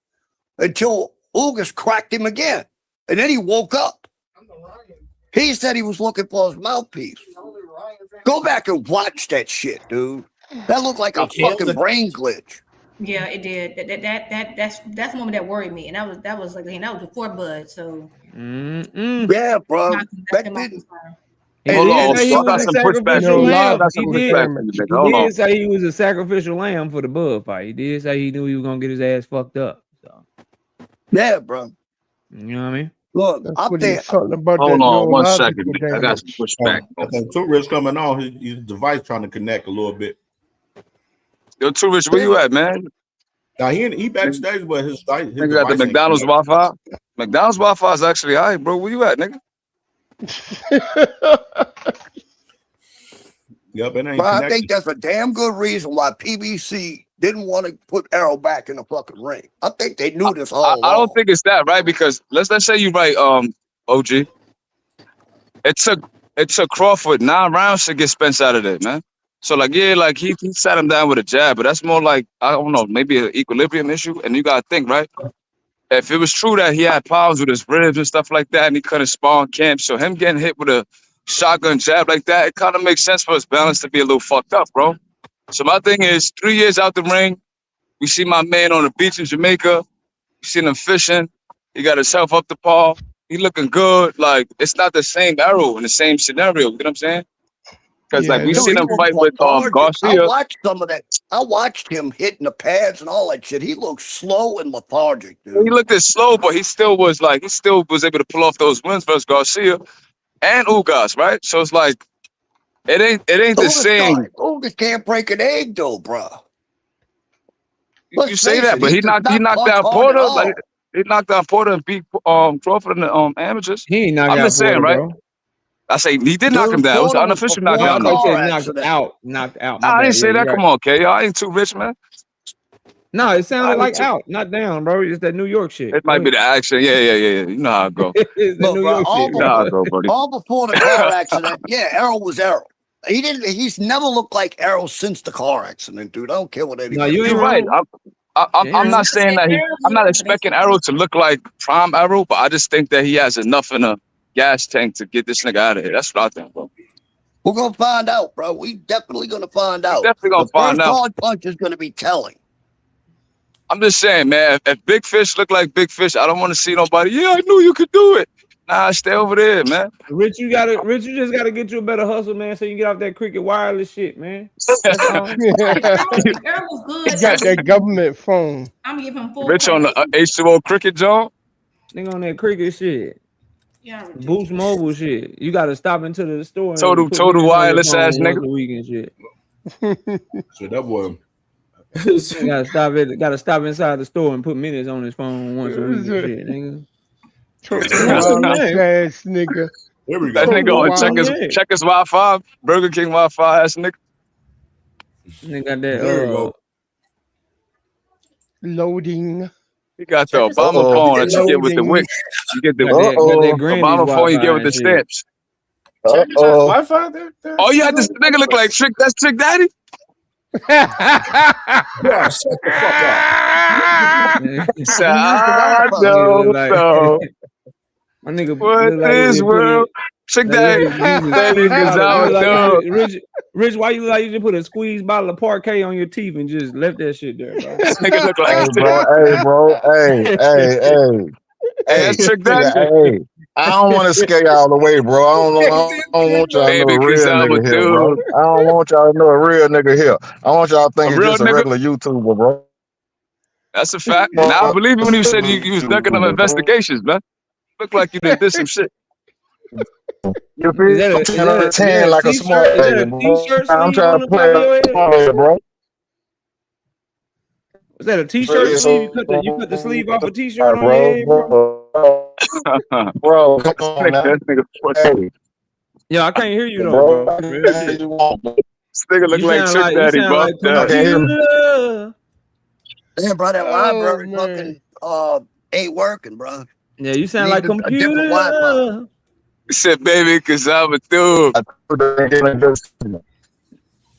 until Ugas cracked him again. And then he woke up. He said he was looking for his mouthpiece. Go back and watch that shit, dude. That looked like a fucking brain glitch. Yeah, it did. That's the moment that worried me, and that was before Bud. So yeah, bro. That didn't. Hold on, he got some pushback. He did say he was a sacrificial lamb for the Bud fight. He did say he knew he was gonna get his ass fucked up. So. Yeah, bro. You know what I mean? Look, I'm there. Hold on 1 second. I got some pushback. Too Rich coming on. His device trying to connect a little bit. Yo, Too Rich, where you at, man? Now he backstage, but his nigga got the McDonald's Wi-Fi. McDonald's Wi-Fi is actually all right, bro. Where you at, nigga? Yep, it ain't. But I think that's a damn good reason why PBC didn't want to put Errol back in the fucking ring. I think they knew this all along. I don't think it's that, right? Because let's say you're right, OG. It took Crawford 9 rounds to get Spence out of there, man. So like, yeah, like he sat him down with a jab, but that's more like, I don't know, maybe an equilibrium issue. And you gotta think, right? If it was true that he had problems with his ribs and stuff like that, and he couldn't spar in camp, so him getting hit with a shotgun jab like that, it kind of makes sense for his balance to be a little fucked up, bro. So my thing is, 3 years out the ring, we see my man on the beach in Jamaica. We seen him fishing. He got his health up to par. He looking good. Like, it's not the same Errol in the same scenario. You know what I'm saying? Because like we seen him fight with Garcia. I watched some of that. I watched him hitting the pads and all that shit. He looked slow and lethargic, dude. He looked slow, but he still was able to pull off those wins versus Garcia and Ugas, right? So it's like it ain't the same. Ugas can't break an egg though, bro. You say that, but he knocked down Porter. Like he knocked down Porter and beat Crawford in the amateurs. He ain't knocked I'm out just saying, Porter, right? Bro. I say he did knock him down. It was an unofficial knockdown. I said knocked out. I didn't say that. Come on, K. I ain't too rich, man. No, it sounded like out, not down, bro. It's that New York shit. It might be the action. Yeah. You know how it go. It's the New York shit. You know how it go, buddy. All before the car accident, yeah, Errol was Errol. He's never looked like Errol since the car accident, dude. I don't care what anybody. No, you're right. I'm not saying that I'm not expecting Errol to look like prime Errol, but I just think that he has enough in a gas tank to get this nigga out of here. That's what I think, bro. We're gonna find out, bro. We definitely gonna find out. Definitely gonna find out. The first hard punch is gonna be telling. I'm just saying, man. If Big Fish look like Big Fish, I don't want to see nobody. Yeah, I knew you could do it. Nah, stay over there, man. Rich, you just gotta get you a better hustle, man, so you get off that cricket wireless shit, man. Errol was good. He got that government phone. I'm giving him full. Rich on the H2O cricket, John. Nigga on that cricket shit. Yeah. Boost Mobile shit. You gotta stop into the store. Total wireless ass nigga. Weekend shit. So that boy. Gotta stop inside the store and put minutes on his phone once a week and shit, nigga. What's the name? Ass nigga. There we That go. nigga on What's the name? checkers Wi-Fi, Burger King Wi-Fi ass nigga. Nigga got that. There we go. Loading. He got the Checkers. Obama Uh-oh. phone that you get with the Loading. wick. You get the Got that Grammys Obama phone you get Wi-Fi with the and shit. stamps. Checkers has Uh-oh. Wi-Fi. They're Oh yeah, this nigga look like Trick. That's Trick Daddy. Bruh, shut the fuck up. He said, I don't know My nigga what look like this he world. Trick like Daddy, baby, cause I was Rich, Rich, why you like you just put a squeezed bottle of Parquet on your teeth and just left that shit there, bro? nigga look like Hey, bro. Hey, that's Trick Daddy. hey. I don't want to scare y'all away, bro. I don't want y'all to know Baby, a cause real I'm a nigga here, bro. dude. I don't want y'all to know a real nigga here. I want y'all to think A it's real just a nigga? regular YouTuber, bro. That's a fact. Now I believe you when you said you was ducking them investigations, man. Look like you did some shit. You feel? I'm trying to tan like a smart nigga, bro. I'm trying to play a bro. Was that a t-shirt sleeve? You cut the sleeve off a t-shirt on your head, bro? Bro, come on now. Hey. Yo, I can't hear you though, bro. Real shit. This nigga look like Trick Daddy, bro. Computer. Damn, bro, that library fucking ain't working, bro. Yeah, you sound like a different Wi-Fi. computer. He said, baby, cause I'm a dude.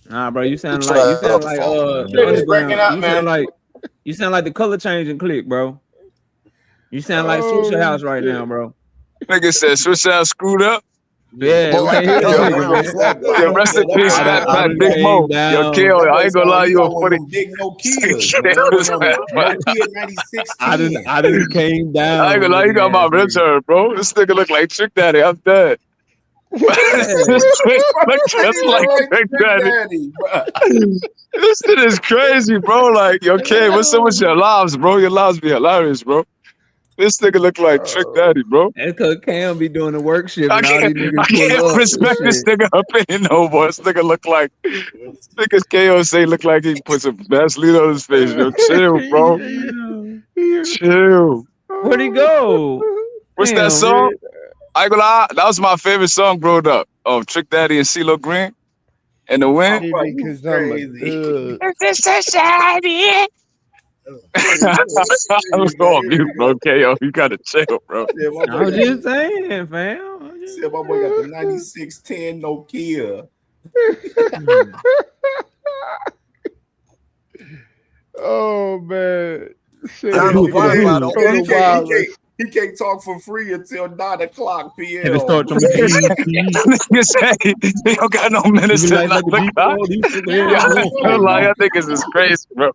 Nah, bro, you sound like the underground. You sound like the color changing click, bro. You sound like Swisher House right now, bro. Nigga said Swisher House screwed up. Yeah, we can't hear this nigga, man. Yo, rest in peace, Fat Big Mo. Yo, Kale, I ain't gonna lie, you a funny. Big Nokias. Nokia 9610. I didn't came down. I ain't gonna lie, you got my ribs hurt, bro. This nigga look like Trick Daddy. I'm dead. Look just like Trick Daddy. This shit is crazy, bro. Like, yo, Kale, what's up with your lives, bro? Your lives be hilarious, bro. This nigga look like Trick Daddy, bro. That's because Cam be doing the work shit. I can't respect this nigga opinion no more. This nigga look like niggas KO say look like he put some Vaseline on his face. Yo, chill, bro. Chill. Where'd he go? What's that song? I ain't gonna lie, that was my favorite song growing up. Trick Daddy and CeeLo Green. And the wind. Because I'm a dude. I'm going mute, bro. KO, you gotta chill, bro. I was just saying, fam. Said my boy got the 9610 Nokia. Oh man. He can't talk for free until 9 o'clock p.m. Nigga say they don't got no minutes till 9 o'clock. I think this is crazy, bro.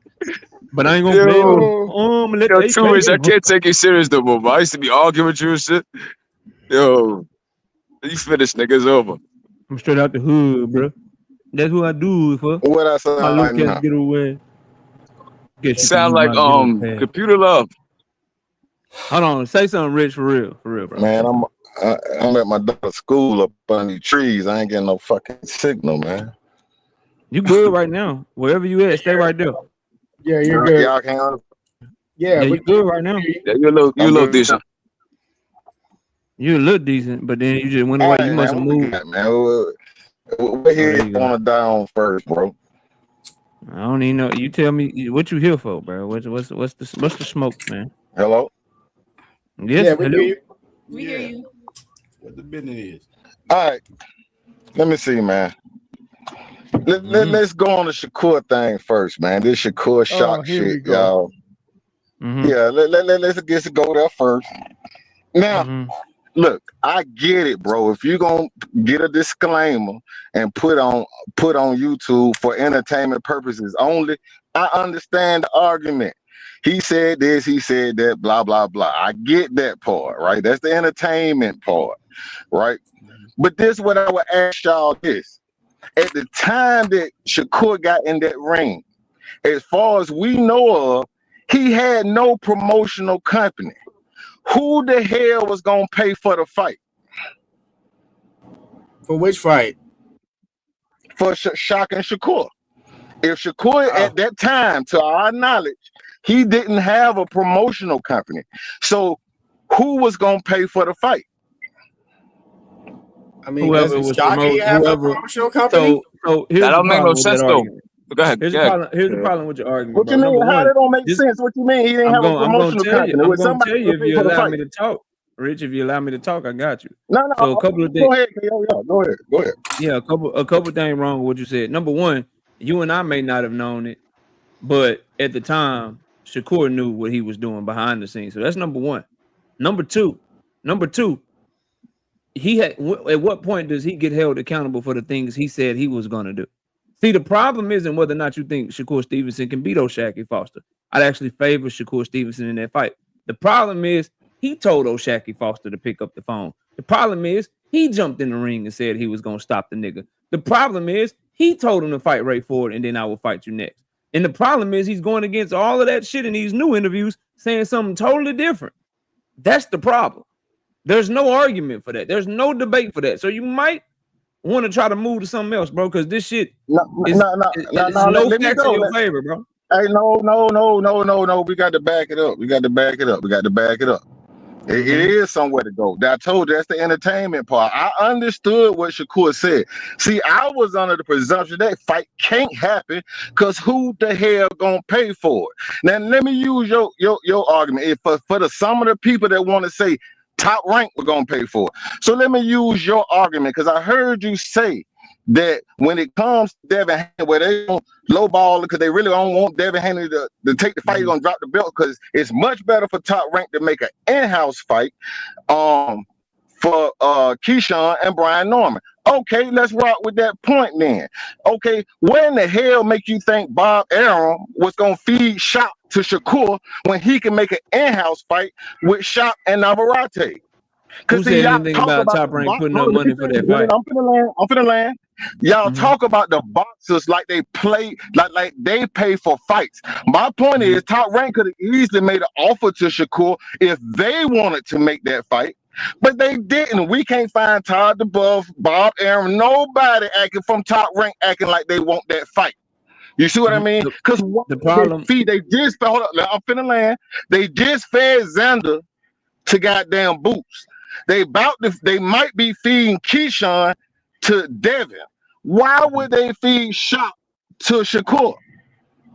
But I ain't gonna play. Yo, True Rich, I can't take you serious no more, bro. I used to be arguing with you and shit. Yo, you finished, nigga. It's over. I'm straight out the hood, bro. That's what I do for. What I say? My little cats get away. Sound like computer love. Hold on, say something, Rich, for real, bro. Man, I'm at my daughter's school up under these trees. I ain't getting no fucking signal, man. You good right now? Wherever you at, stay right there. Yeah, you're good. Y'all can't. Yeah, you good right now. Yeah, you look decent. You look decent, but then you just went away. You must have moved. Man, what here you want to die on first, bro? I don't even know. You tell me what you here for, bro. What's the smoke, man? Hello. Yes, yeah, we hear you. We hear you. What the business is? All right. Let me see, man. Let's go on the Shakur thing first, man. This Shakur shock shit, y'all. Yeah, let's go there first. Now, look, I get it, bro. If you're gonna get a disclaimer and put on YouTube for entertainment purposes only, I understand the argument. He said this, he said that, blah, blah, blah. I get that part, right? That's the entertainment part, right? But this what I would ask y'all this. At the time that Shakur got in that ring, as far as we know of, he had no promotional company. Who the hell was going to pay for the fight? For which fight? For Shock and Shakur. If Shakur at that time, to our knowledge, he didn't have a promotional company. So who was gonna pay for the fight? I mean, Whoever doesn't was Shockey have a promotional company? So here's That the don't make no problem with that sense though. argument. Go ahead. Here's the Yeah. problem. Here's the problem with your argument, What bro. you mean? Number How one, that don't make this sense? What you mean? He didn't I'm have a gonna promotional tell you. company. I'm Was gonna somebody tell you gonna if pay you for the allow fight? me to talk, Rich. If you allow me to talk, I got you. No, So a couple of go things. ahead, KO. Go ahead. Go ahead. Yeah, a couple things wrong with what you said. Number one, you and I may not have known it, but at the time, Shakur knew what he was doing behind the scenes. So that's number one. Number two, he had. At what point does he get held accountable for the things he said he was going to do? See, the problem isn't whether or not you think Shakur Stevenson can beat O'Shaquie Foster. I'd actually favor Shakur Stevenson in that fight. The problem is he told O'Shaquie Foster to pick up the phone. The problem is he jumped in the ring and said he was going to stop the nigga. The problem is he told him to fight Ray Ford and then I will fight you next. And the problem is he's going against all of that shit in these new interviews saying something totally different. That's the problem. There's no argument for that. There's no debate for that. So you might want to try to move to something else, bro, because this shit is no facts in your favor, bro. Hey, no. We got to back it up. It is somewhere to go. I told you that's the entertainment part. I understood what Shakur said. See, I was under the presumption that fight can't happen because who the hell gonna pay for it? Now let me use your argument. If for some of the people that want to say Top Rank we're gonna pay for it. So let me use your argument because I heard you say that when it comes to Devin Haney, where they don't lowball because they really don't want Devin Haney to take the fight, he's gonna drop the belt because it's much better for Top Rank to make an in-house fight for Keyshawn and Brian Norman. Okay, let's rock with that point then. Okay, where in the hell make you think Bob Arum was gonna feed Shop to Shakur when he can make an in-house fight with Shop and Navarrete? Who said anything about Top Rank putting up money for that fight? I'm finna land. Y'all talk about the boxers like they play, like they pay for fights. My point is, Top Rank could have easily made an offer to Shakur if they wanted to make that fight, but they didn't. We can't find Todd DeBuff, Bob Arum, nobody acting from Top Rank acting like they want that fight. You see what I mean? Because the problem, they just hold up. I'm finna land. They just fed Xander to goddamn Boots. They might be feeding Keyshawn to Devin. Why would they feed Shop to Shakur?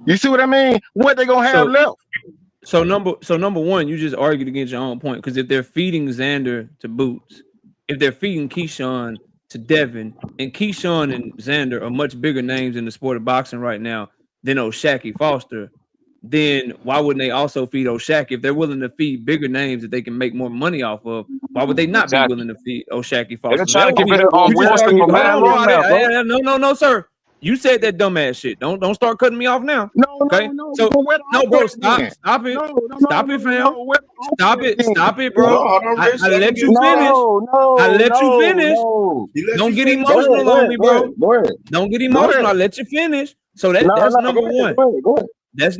You see what I mean? What they gonna have left? So number one, you just argued against your own point because if they're feeding Xander to Boots, if they're feeding Keyshawn to Devin, and Keyshawn and Xander are much bigger names in the sport of boxing right now than O'Shaquie Foster, then why wouldn't they also feed O'Shaquie? If they're willing to feed bigger names that they can make more money off of, why would they not be willing to feed O'Shaquie Foster? They're trying to keep it on realistic for man. No, sir. You said that dumbass shit. Don't start cutting me off now. No, bro, stop it, fam. Stop it, bro. I let you finish. I let you finish. Don't get emotional on me, bro. Don't get emotional. I let you finish. So that's number one. That's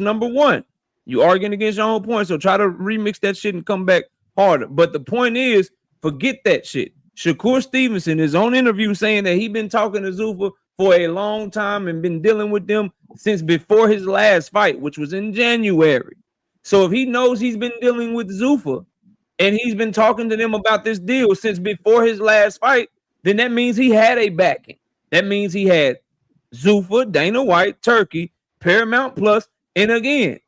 number one. You arguing against your own point, so try to remix that shit and come back harder. But the point is, forget that shit. Shakur Stevenson, in his own interview, saying that he been talking to Zuffa for a long time and been dealing with them since before his last fight, which was in January. So if he knows he's been dealing with Zuffa and he's been talking to them about this deal since before his last fight, then that means he had a backing. That means he had Zuffa, Dana White, Turkey, Paramount Plus, and again,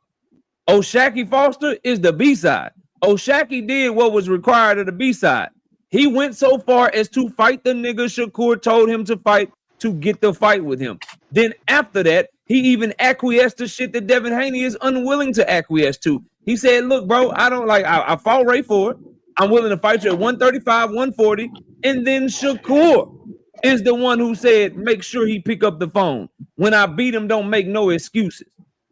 O'Shaquie Foster is the B-side. O'Shaquie did what was required of the B-side. He went so far as to fight the nigga Shakur told him to fight to get the fight with him. Then after that, he even acquiesced to shit that Devin Haney is unwilling to acquiesce to. He said, look, bro, I fought Ray Ford. I'm willing to fight you at 135, 140. And then Shakur is the one who said, make sure he pick up the phone. When I beat him, don't make no excuses.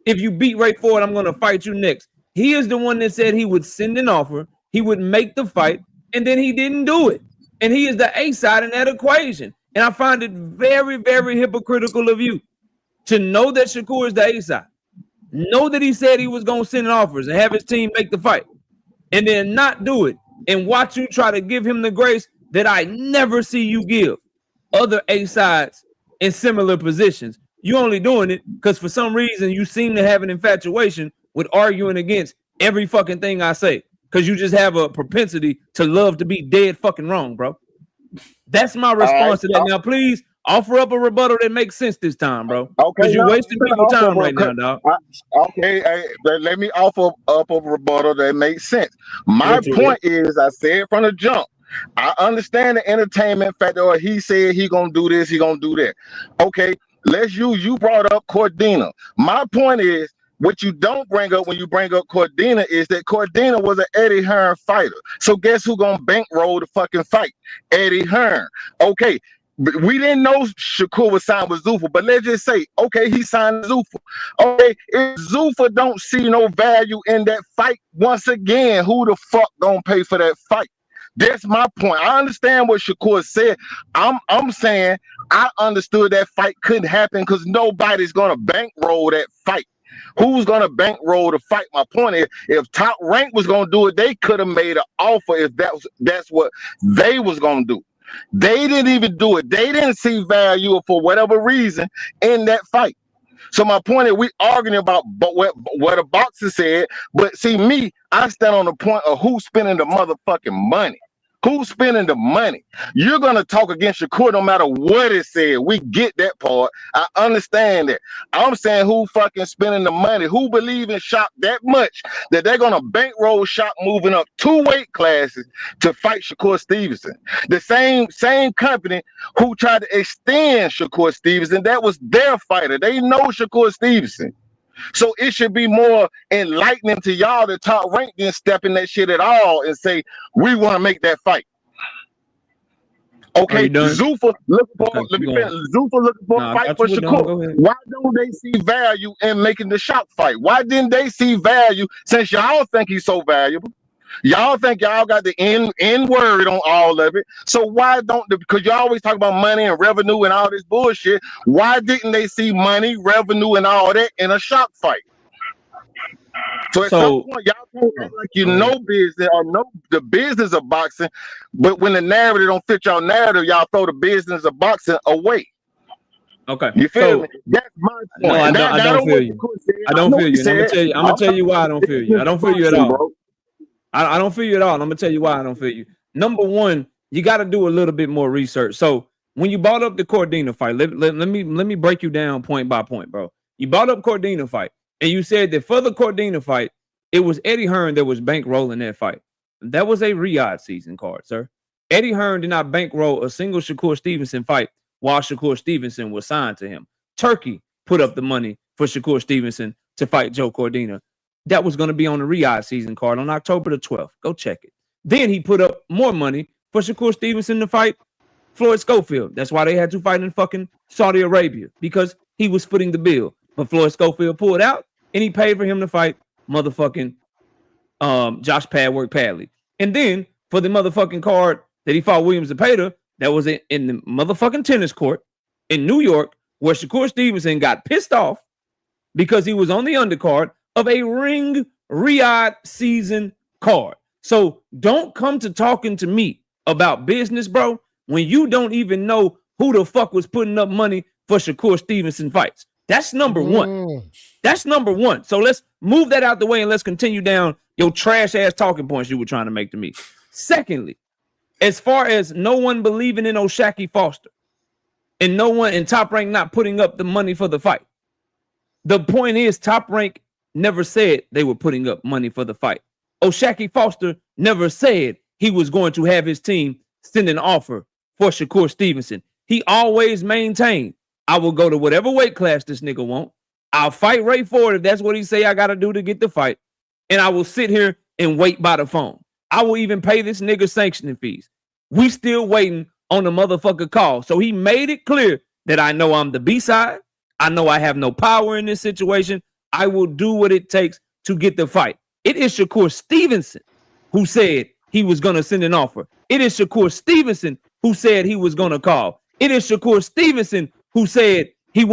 If you beat Ray Ford, I'm going to fight you next. He is the one that said he would send an offer. He would make the fight. And then he didn't do it. And he is the A side in that equation. And I find it very, very hypocritical of you to know that Shakur is the A side. Know that he said he was going to send offers and have his team make the fight. And then not do it. And watch you try to give him the grace that I never see you give other A sides in similar positions. You only doing it because for some reason you seem to have an infatuation with arguing against every fucking thing I say. because you just have a propensity to love to be dead fucking wrong, bro. That's my response to that. Now, please offer up a rebuttal that makes sense this time, bro. Okay, Because you're now wasting people's time right now, dog. Okay, let me offer up a rebuttal that makes sense. My point is, I said from the jump, I understand the entertainment factor, or he said he gonna do this, he gonna do that. Okay, let's use, you brought up Cordina. My point is, what you don't bring up when you bring up Cordina is that Cordina was an Eddie Hearn fighter. So guess who gonna bankroll the fucking fight? Eddie Hearn. Okay, we didn't know Shakur was signed with Zuffa, but let's just say, okay, he signed Zuffa. Okay, if Zuffa don't see no value in that fight, once again, who the fuck gonna pay for that fight? That's my point. I understand what Shakur said. I'm saying I understood that fight couldn't happen because nobody's gonna bankroll that fight. Who's gonna bankroll the fight? My point is, if Top Rank was gonna do it, they could have made an offer if that's what they was gonna do. They didn't even do it. They didn't see value for whatever reason in that fight. So my point is, we arguing about what a boxer said, but see me, I stand on the point of who's spending the motherfucking money. Who's spending the money? You're gonna talk against Shakur no matter what it said. We get that part. I understand that. I'm saying who fucking spending the money? Who believe in Shock that much that they're gonna bankroll Shock moving up 2 weight classes to fight Shakur Stevenson? The same company who tried to extend Shakur Stevenson, that was their fighter. They know Shakur Stevenson. So it should be more enlightening to y'all that Top Rank didn't step in that shit at all and say, we want to make that fight. Okay, Zuffa looking for a fight for Shakur. Why don't they see value in making the Shock fight? Why didn't they see value since y'all think he's so valuable? Y'all think y'all got the N word on all of it. So why don't because you always talk about money and revenue and all this bullshit. Why didn't they see money, revenue, and all that in a Shock fight? So at some point, y'all can't act like you know business or know the business of boxing, but when the narrative don't fit y'all narrative, y'all throw the business of boxing away. Okay, you feel me? That's my point. No, I don't feel you. I don't feel you. I'm gonna tell you why I don't feel you. I don't feel you at all. I don't feel you at all. And I'm gonna tell you why I don't feel you. Number one, you got to do a little bit more research. So when you brought up the Cordina fight, let me break you down point by point, bro. You brought up Cordina fight, and you said that for the Cordina fight, it was Eddie Hearn that was bankrolling that fight. That was a Riyadh season card, sir. Eddie Hearn did not bankroll a single Shakur Stevenson fight while Shakur Stevenson was signed to him. Turkey put up the money for Shakur Stevenson to fight Joe Cordina. That was going to be on the Riyadh season card on October the 12th. Go check it. Then he put up more money for Shakur Stevenson to fight Floyd Schofield. That's why they had to fight in fucking Saudi Arabia, because he was footing the bill. But Floyd Schofield pulled out, and he paid for him to fight motherfucking Josh Padwork Padley. And then for the motherfucking card that he fought Williams Zepeda, that was in the motherfucking tennis court in New York, where Shakur Stevenson got pissed off because he was on the undercard of a ring Riyadh season card. So don't come to talking to me about business, bro, when you don't even know who the fuck was putting up money for Shakur Stevenson fights. That's number one. That's number one. So let's move that out the way and let's continue down your trash ass talking points you were trying to make to me. Secondly, as far as no one believing in O'Shaquie Foster and no one in Top Rank not putting up the money for the fight, the point is Top Rank never said they were putting up money for the fight. O'Shaquie Foster never said he was going to have his team send an offer for Shakur Stevenson. He always maintained, I will go to whatever weight class this nigga want. I'll fight Ray Ford if that's what he say I got to do to get the fight. And I will sit here and wait by the phone. I will even pay this nigga sanctioning fees. We still waiting on the motherfucker call. So he made it clear that I know I'm the B-side. I know I have no power in this situation. I will do what it takes to get the fight. It is Shakur Stevenson who said he was going to send an offer. It is Shakur Stevenson who said he was going to call. It is Shakur Stevenson who said he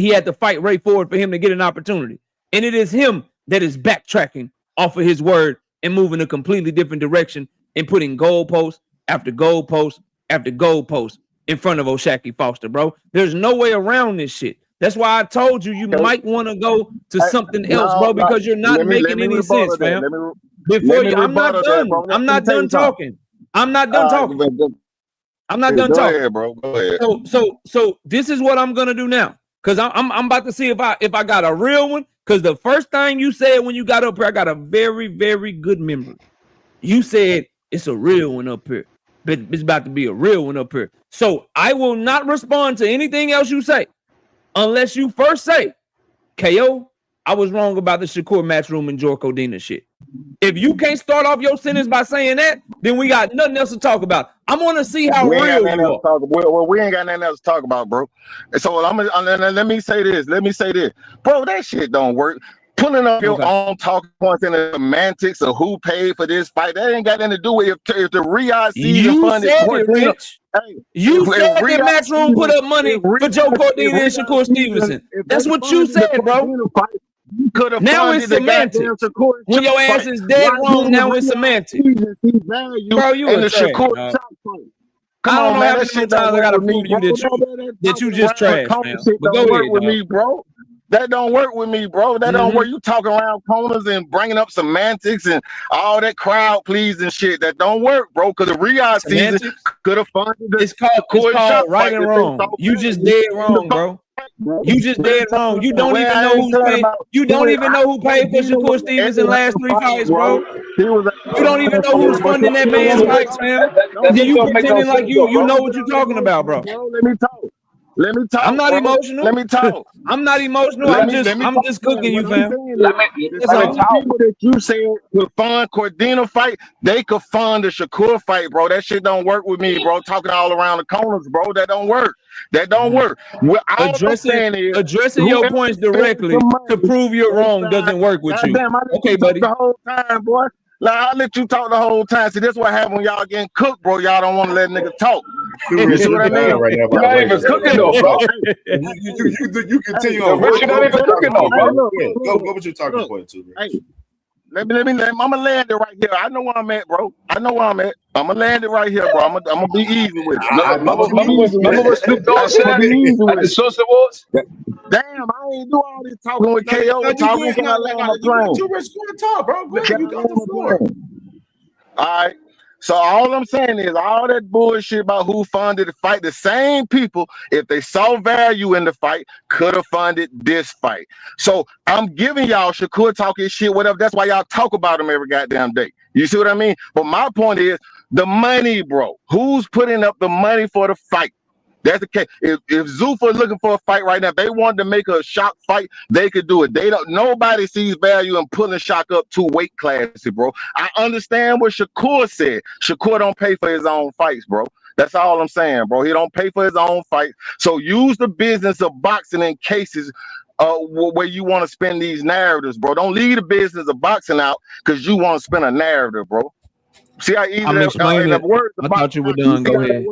had to fight Ray Ford for him to get an opportunity. And it is him that is backtracking off of his word and moving a completely different direction and putting goalpost after goalpost after goalpost in front of O'Shaquie Foster, bro. There's no way around this shit. That's why I told you might want to go to something else, bro, because you're not making any sense, fam. Before you, I'm not rebuttal done. that, bro. I'm Let me not tell you done something. talking. I'm not done talking. I'm not done Go talking. ahead, bro. Go ahead. So this is what I'm gonna do now, because I'm about to see if I got a real one. Because the first thing you said when you got up here, I got a very, very good memory. You said it's a real one up here, but it's about to be a real one up here. So I will not respond to anything else you say unless you first say, KO, I was wrong about the Shakur Matchroom and Joe Cordina shit. If you can't start off your sentence by saying that, then we got nothing else to talk about. I want to see how We ain't got real nothing you else are. to talk about. Well, we ain't got nothing else to talk about, bro. And so let me say this. Bro, that shit don't work. Pulling up your own talking points and the semantics of who paid for this fight, that ain't got nothing to do with if the Riyadh season You funded said it, Cordina. Rich. You said that Matchroom put up money for Joe Cordina and Shakur Stevenson. That's what you said, bro. Could have Now it's funded the goddamn semantics. Shakur When your ass fight. is dead Why wrong, didn't now the it's Riyadh semantics. season see value Bro, you in a the trash, Shakur dog. Chop fight? I Come don't on, know man. how That many more shit don't times I work gotta with me, prove to you bro. that you just Talking trash, around man. shit But don't go work ahead, with dog. me, bro. That don't work with me, bro. That don't work. You talking around corners and bringing up semantics and all that crowd pleasing shit. That don't work, bro. Because the Riyadh season Semantics? could have funded the It's called Chop right fight and if they wrong. saw You just value dead in the wrong, fight, bro. bro. You just dead wrong. You don't even know who paid. You don't even know who paid for Shakur Stevenson last 3 fights, bro. You don't even know who's funding that man's fights, fam. And then you pretending like you know what you're talking about, bro. Let me talk. Let me talk. I'm not bro. emotional. Let me talk. I'm not emotional. Let I'm me just talk, cooking you, What I'm fam. saying is, That's the all. same people that you said could fund Cordina fight, they could fund the Shakur fight, bro. That shit don't work with me, bro. Talking all around the corners, bro. That don't work. That don't work. Well, all I'm saying is, Addressing your whoever points paid directly for to money, prove you're they wrong signed. doesn't work with you. Goddamn, I let Okay, you talk buddy. the whole time, boy. Like, I let you talk the whole time. See, this what happened when y'all getting cooked, bro. Y'all don't want to let niggas talk. You see what I mean? Right now, You're not even cooking though, bro. You continue Hey, on. Rich, you're not even cooking though, bro. Go what you're talking point to, Rich. Hey, let me. I'ma land it right here. I know where I'm at, bro. I know where I'm at. I'ma land it right here, bro. I'ma be easy with it. Remember what Snoop Dogg said at the Source Awards? Damn, I ain't do all this talking with No, KO. you Talking, good. can I land my You got plane? too much to talk, bro. Go ahead. You got the floor. All right. So all I'm saying is all that bullshit about who funded the fight, the same people, if they saw value in the fight, could have funded this fight. So I'm giving y'all Shakur talking shit, whatever. That's why y'all talk about him every goddamn day. You see what I mean? But my point is the money, bro. Who's putting up the money for the fight? That's the case. If Zuffa looking for a fight right now, if they wanted to make a shock fight, they could do it. They don't. Nobody sees value in pulling shock up 2 weight classes, bro. I understand what Shakur said. Shakur don't pay for his own fights, bro. That's all I'm saying, bro. He don't pay for his own fights. So use the business of boxing in cases where you want to spend these narratives, bro. Don't leave the business of boxing out because you want to spin a narrative, bro. See how easy I'm that explaining it. words I thought you were done. Go ahead.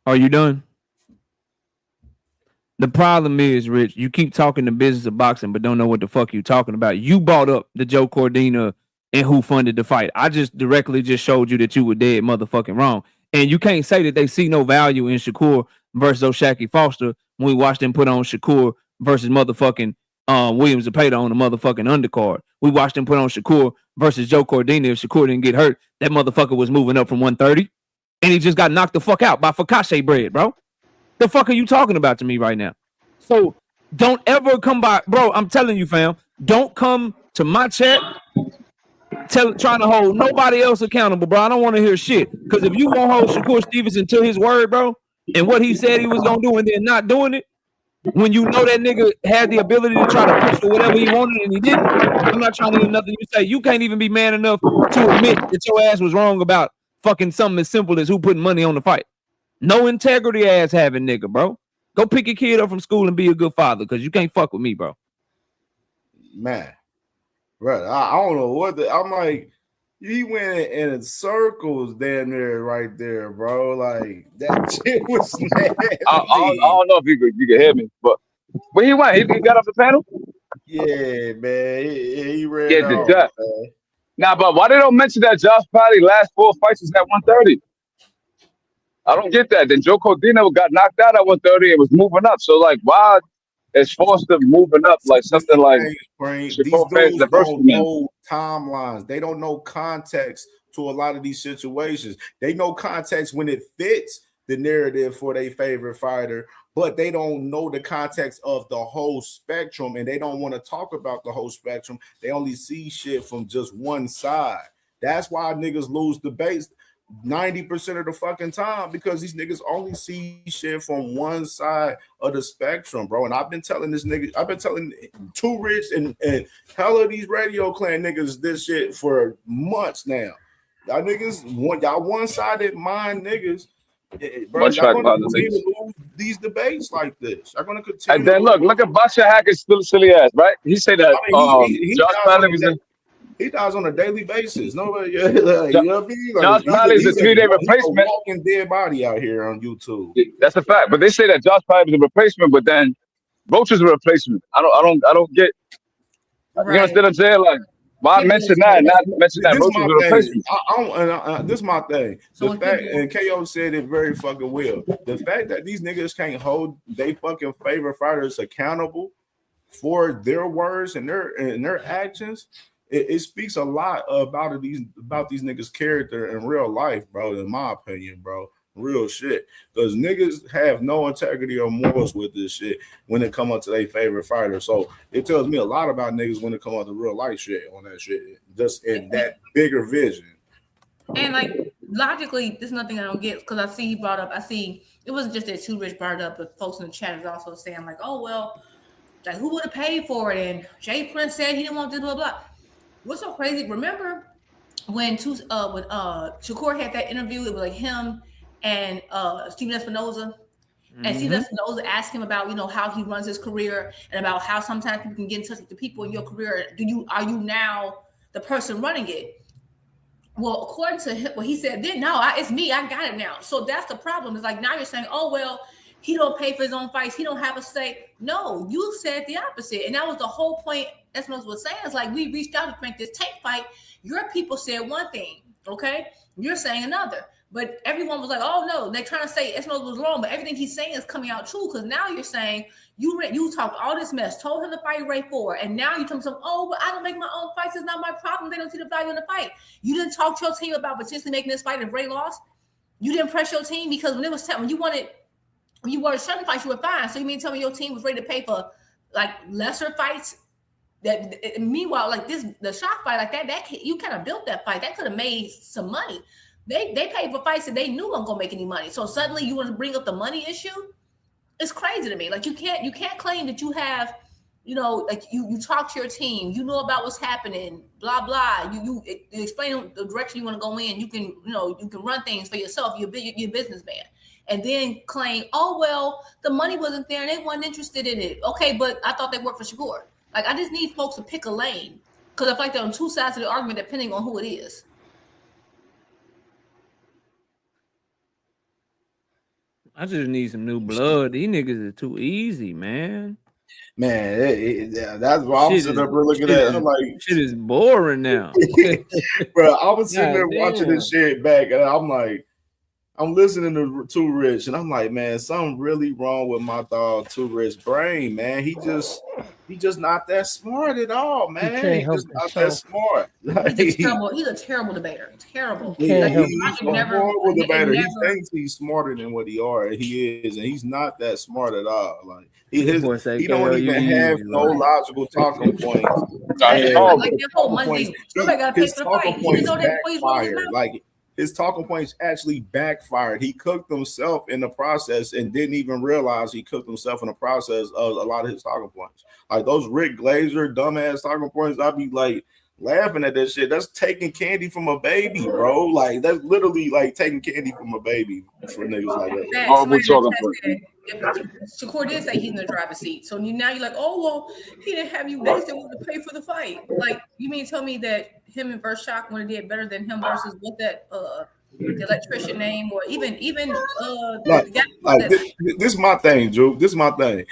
Are you done? The problem is, Rich, you keep talking the business of boxing, but don't know what the fuck you talking about. You brought up the Joe Cordina and who funded the fight. I just directly showed you that you were dead motherfucking wrong. And you can't say that they see no value in Shakur versus O'Shaquie Foster when we watched them put on Shakur versus motherfucking Williams Zepeda on the motherfucking undercard. We watched them put on Shakur versus Joe Cordina. If Shakur didn't get hurt, that motherfucker was moving up from 130. And he just got knocked the fuck out by Fakache bread, bro. The fuck are you talking about to me right now? So don't ever come by, bro. I'm telling you, fam. Don't come to my chat trying to hold nobody else accountable, bro. I don't want to hear shit. Because if you won't hold Shakur Stevenson to his word, bro, and what he said he was gonna do and then not doing it, when you know that nigga had the ability to try to push for whatever he wanted and he didn't, I'm not trying to hear nothing you say. You can't even be man enough to admit that your ass was wrong about fucking something as simple as who putting money on the fight. No integrity ass having nigga, bro. Go pick your kid up from school and be a good father, because you can't fuck with me, bro. Man, bro, I don't know what I'm like. He went in circles damn near right there, bro. Like that shit was nasty. I don't know if you could hear me, but when he went, he got off the panel. Yeah, man, he ran Yeah, off, that. man. Nah, but why they don't mention that Josh Paddy last 4 fights was at 130? I don't get that. Then Joe Cordina got knocked out at 130 and was moving up. So like, why it's forced them moving up like something like These Shakur fans dudes the first don't know timelines. They don't know context to a lot of these situations. They know context when it fits the narrative for their favorite fighter, but they don't know the context of the whole spectrum, and they don't want to talk about the whole spectrum. They only see shit from just one side. That's why niggas lose debates 90% of the fucking time, because these niggas only see shit from one side of the spectrum, bro. And I've been telling Too Rich and hell of these Radio Clan niggas this shit for months now. Y'all niggas, y'all one-sided mind niggas. Bro, y'all gonna continue to lose these debates like this. Y'all gonna continue. And then look at Basha Hackett's still silly ass, right? He said that Josh Bradley was in. He dies on a daily basis. Nobody, you know what I mean? Josh Bradley is a 3-day replacement. He's a walking dead body out here on YouTube. That's a fact. But they say that Josh Bradley was a replacement, but then Roach is a replacement. I don't get. You understand what I'm saying? Like, why mention that? Not mention that Roach is a replacement. This is my thing. The fact, and KO said it very fucking well. The fact that these niggas can't hold they fucking favorite fighters accountable for their words and their actions. It speaks a lot about these niggas' character in real life, bro. In my opinion, bro, real shit. Because niggas have no integrity or morals with this shit when it come up to their favorite fighter. So it tells me a lot about niggas when it come up to real life shit on that shit, just in that bigger vision. And like logically, there's nothing I don't get, because I see he brought up. I see it wasn't just that Too Rich brought up, but folks in the chat is also saying like, oh well, like who would have paid for it? And Jay Prince said he didn't want to do blah blah. What's so crazy? Remember when Shakur had that interview? It was like him and Steven Espinoza. And Steven Espinoza asked him about, how he runs his career and about how sometimes people can get in touch with the people in your career. Are you now the person running it? Well, according to him, he said then, no, it's me. I got it now. So that's the problem. It's like now you're saying, oh well, he don't pay for his own fights. He don't have a say. No, you said the opposite. And that was the whole point Espinoza was saying. It's like we reached out to make this tank fight. Your people said one thing, okay? You're saying another. But everyone was like, oh, no. They're trying to say Espinoza was wrong. But everything he's saying is coming out true, because now you're saying you talked all this mess, told him to fight Ray 4. And now you tell him, oh, but I don't make my own fights. It's not my problem. They don't see the value in the fight. You didn't talk to your team about potentially making this fight if Ray lost. You didn't press your team, because when it was when you wanted certain fights, you were fine. So you mean tell me your team was ready to pay for like lesser fights? That meanwhile, like the shock fight, like that you kind of built that fight. That could have made some money. They paid for fights that they knew weren't gonna make any money. So suddenly you want to bring up the money issue? It's crazy to me. Like you can't claim that you have, like you talk to your team, you know about what's happening, blah blah. You explain the direction you want to go in. You can run things for yourself. You're a businessman. And then claim, oh, well, the money wasn't there and they weren't interested in it. Okay, but I thought they worked for Shakur. Like, I just need folks to pick a lane, because I feel like they're on two sides of the argument depending on who it is. I just need some new blood. These niggas are too easy, man. Man, that's why I'm sitting up here looking at it. I'm like, shit is boring now. Bro, I was sitting there watching this shit back, and I'm like, I'm listening to Too Rich, and I'm like, man, something really wrong with my dog Too Rich brain, man. He just not that smart at all, man. He's just not that smart. Like, he's a terrible debater. Terrible. He's a horrible debater. He thinks he's smarter than what he is, and he's not that smart at all. Like he don't even have no logical talking points. His talking points backfired. Like his talking points actually backfired. He cooked himself in the process and didn't even realize he cooked himself in the process of a lot of his talking points. Like those Rick Glazer dumbass talking points, I'd be like laughing at that shit. That's taking candy from a baby, bro. Like that's literally like taking candy from a baby for niggas like that. Shakur did say he's in the driver's seat. So now you're like, oh well, he didn't have you niggas that wanted to pay for the fight. Like you mean tell me that him and versus Shock would have did better than him versus what that the electrician name, or even this is my thing, Drew. This is my thing.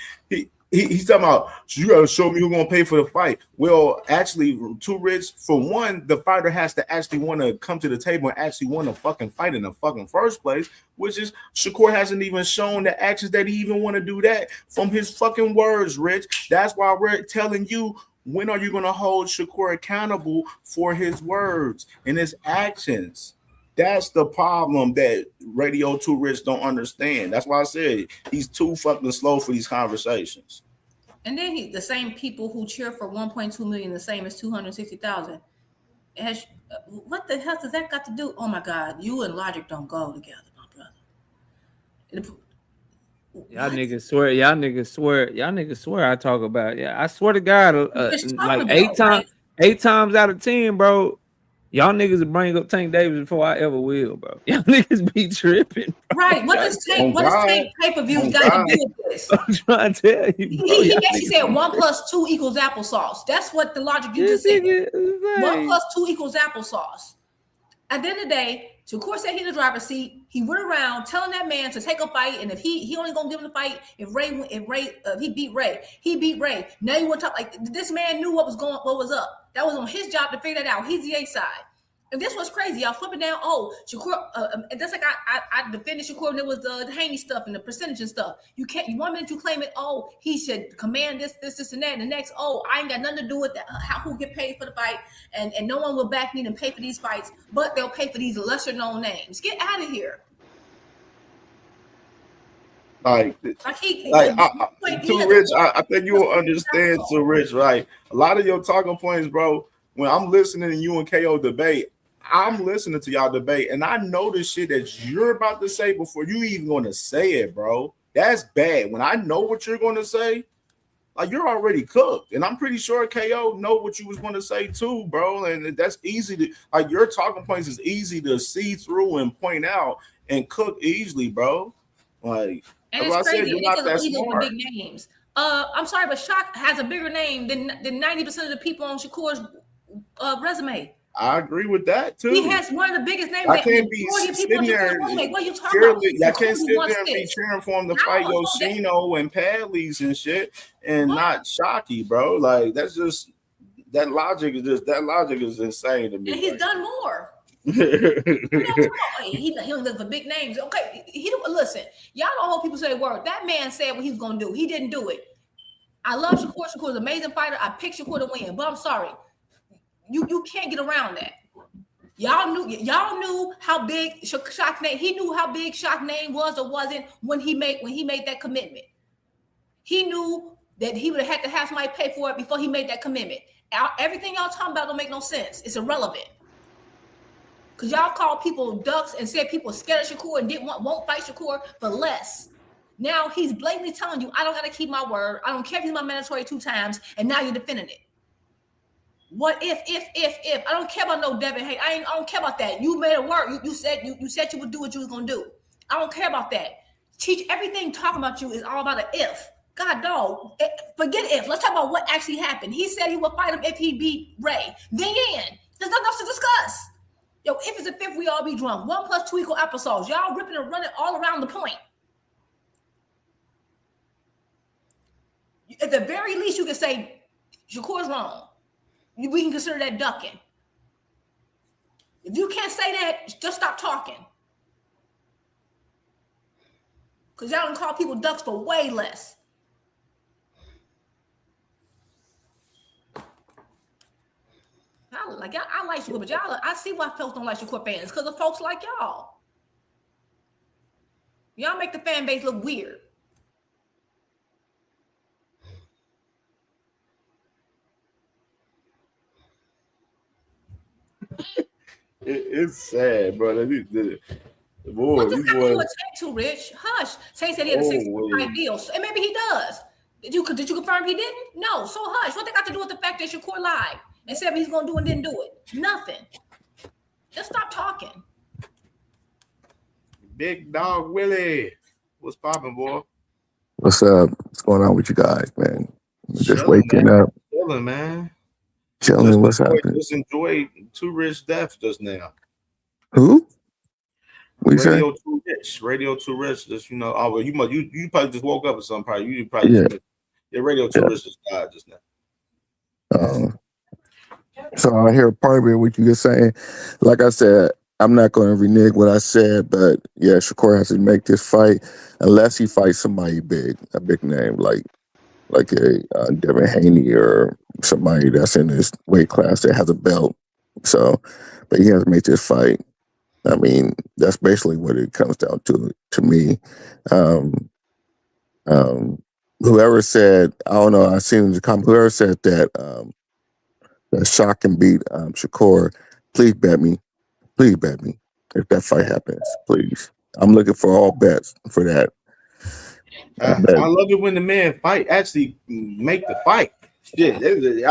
He's talking about you gotta show me who's gonna pay for the fight. Well, actually, Too Rich, for one, the fighter has to actually want to come to the table and actually want to fucking fight in the fucking first place, which is Shakur hasn't even shown the actions that he even want to do that from his fucking words, Rich. That's why we're telling you, when are you gonna hold Shakur accountable for his words and his actions? That's the problem that Radio Too Rich don't understand. That's why I said he's too fucking slow for these conversations. And then the same people who cheer for 1.2 million, the same as 260,000. What the hell does that got to do? Oh my God, you and Logic don't go together, my brother. Y'all niggas swear I talk about. Yeah, I swear to God, like 8 times out of 10, bro. Y'all niggas will bring up Tank Davis before I ever will, bro. Y'all niggas be tripping. Bro. Right. What does Tank pay-per-views got to do with this? I'm trying to tell you, bro. He actually said 1 + 2 = applesauce. That's what the logic you just said. 1 + 2 = applesauce. At the end of the day, Shakur said he in the driver's seat. He went around telling that man to take a fight, and if he only gonna give him the fight if he beat Ray, he beat Ray. Now you want to talk like this man knew what was up. That was on his job to figure that out. He's the A side. And this was crazy. Y'all flipping down. Oh, Shakur. That's like I defended Shakur and it was the Haney stuff and the percentage and stuff. You can't. One minute you claim it. Oh, he should command this, and that. And the next, oh, I ain't got nothing to do with that. Who get paid for the fight, and no one will back me and pay for these fights, but they'll pay for these lesser known names. Get out of here. Too Rich, I think you will understand, Too Rich, right? A lot of your talking points, bro. When I'm listening to you and KO debate, I'm listening to y'all debate, and I know the shit that you're about to say before you even going to say it, bro. That's bad. When I know what you're going to say, like you're already cooked, and I'm pretty sure KO know what you was going to say too, bro. And that's easy to like your talking points is easy to see through and point out and cook easily, bro. Like, and it's crazy. You're not that smart. Big names. I'm sorry, but Shaq has a bigger name than 90% of the people on Shakur's resume. I agree with that too. He has one of the biggest names. I can't be sitting there. What are you talking about? I can't sit there and be cheering for him to fight Yoshino and Padley's and shit, and not Shockey, bro. Like that's just that logic is insane to me. And he's done more. He don't look for big names. Okay, listen. Y'all don't hold people say the word. That man said what he was gonna do. He didn't do it. I love Shakur. Shakur's an amazing fighter. I picked Shakur to win, but I'm sorry. You can't get around that. Y'all knew how big Shaq's name. He knew how big Shaq's name was or wasn't when he made that commitment. He knew that he would have had to have somebody pay for it before he made that commitment. Everything y'all talking about don't make no sense. It's irrelevant. Because y'all call people ducks and said people scared of Shakur and won't fight Shakur for less. Now he's blatantly telling you, I don't got to keep my word. I don't care if he's my mandatory 2 times, and now you're defending it. What if? I don't care about no Devin. Hey, I don't care about that. You made it work. You said you would do what you was gonna do. I don't care about that. Teach everything talking about you is all about an if. God, dog. Forget if. Let's talk about what actually happened. He said he would fight him if he beat Ray. The end. There's nothing else to discuss. Yo, if it's a fifth, we all be drunk. 1 + 2 = applesauce. Y'all ripping and running all around the point. At the very least, you can say Shakur's wrong. We can consider that ducking. If you can't say that, just stop talking. Because y'all don't call people ducks for way less. I like Shakur, but y'all, I see why folks don't like Shakur fans. Because of folks like y'all. Y'all make the fan base look weird. It's sad, bro. What does that do with Tank Too Rich? Hush. Tank said he had a 65 deal, and maybe he does. Did you confirm he didn't? No. So hush. What they got to do with the fact that Shakur lied and said what he's gonna do and didn't do it? Nothing. Just stop talking. Big Dog Willie, what's popping, boy? What's up? What's going on with you guys, man? Just Chilling, waking man. up. Chilling, man. Chilling. What's happening? Just enjoy Too Rich death just now. Who? What you say? Radio Too Rich. Just you probably just woke up or something. Probably you probably Yeah. Yeah, Radio Tourist just died just now. So I hear part of it what you were saying. Like I said, I'm not going to renege what I said, but yeah, Shakur has to make this fight unless he fights somebody big, a big name like a Devin Haney or somebody that's in this weight class that has a belt. So, but he has to make this fight. I mean, that's basically what it comes down to me. Whoever said, I don't know, I seen in the comment, whoever said that that Shock can beat Shakur, please bet me if that fight happens, please. I'm looking for all bets for that. I love it when the man actually make the fight. Yeah,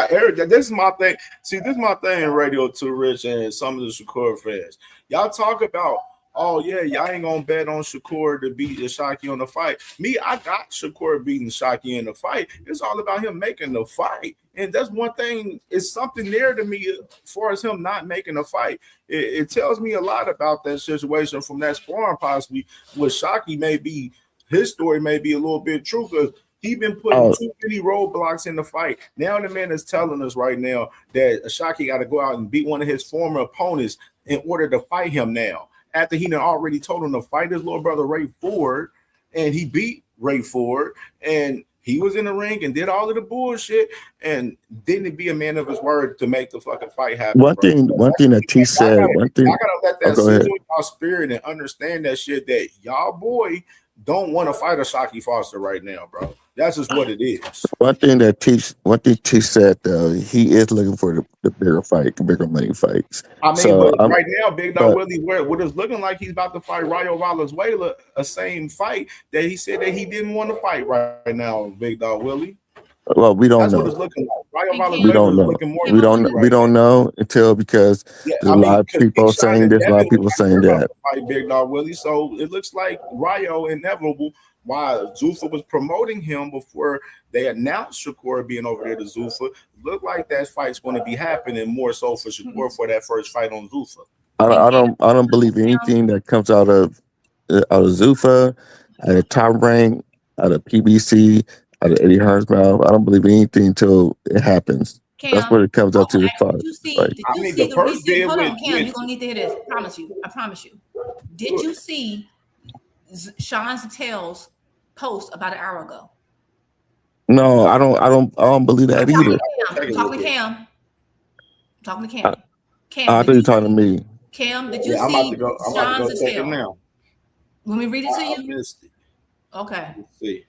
Eric, this is my thing. See, this is my thing in Radio Too Rich and some of the Shakur fans. Y'all talk about, oh yeah, y'all ain't gonna bet on Shakur to beat Shockey on the fight. Me, I got Shakur beating Shockey in the fight. It's all about him making the fight. And that's one thing, it's something there to me as far as him not making a fight. It tells me a lot about that situation from that sparring possibly with Shockey. Maybe his story may be a little bit true because he's been putting too many roadblocks in the fight. Now the man is telling us right now that Shockey got to go out and beat one of his former opponents in order to fight him now. After he done already told him to fight his little brother Ray Ford, and he beat Ray Ford, and he was in the ring and did all of the bullshit, and didn't be a man of his word to make the fucking fight happen. One thing that T said, I gotta let that go sit ahead. with y'all spirit and understand that shit that y'all boy don't want to fight a Shockey Foster right now, bro. That's just what it is. One thing T said though, he is looking for the bigger fight, bigger money fights. I mean, So, but right now, Big Dog Willie, what is looking like he's about to fight Rayo Valenzuela, a same fight that he said that he didn't want to fight right now, Big Dog Willie. well, we don't That's know. what it's looking like. Rayo We Valenzuela don't is know. looking more We don't. right We don't know until because Yeah, there's I a mean, lot of because people Big Sean saying and this, a lot of Devin people saying about that. to fight Big Dog Willie, so it looks like Rayo inevitable. While Zuffa was promoting him before they announced Shakur being over there to Zuffa, looked like that fight's going to be happening more so for Shakur for that first fight on Zuffa. I don't believe anything that comes out of Zuffa, out of Top Rank, out of PBC, out of Eddie Hearn's mouth. I don't believe anything until it happens. That's what it comes out to the fight. Did you see? Like, Did you see the recent? Hold on, Cam. You're gonna need to hear this. I promise you. Did you see Sean Zatel's post about an hour ago? no, I don't believe that either. I'm talking to Cam. I Cam, thought you were talking to me. Cam, did you Yeah, I'm see about to go Sean check it Zatel? now. Let me read it to I you. missed it. Okay. Let's see.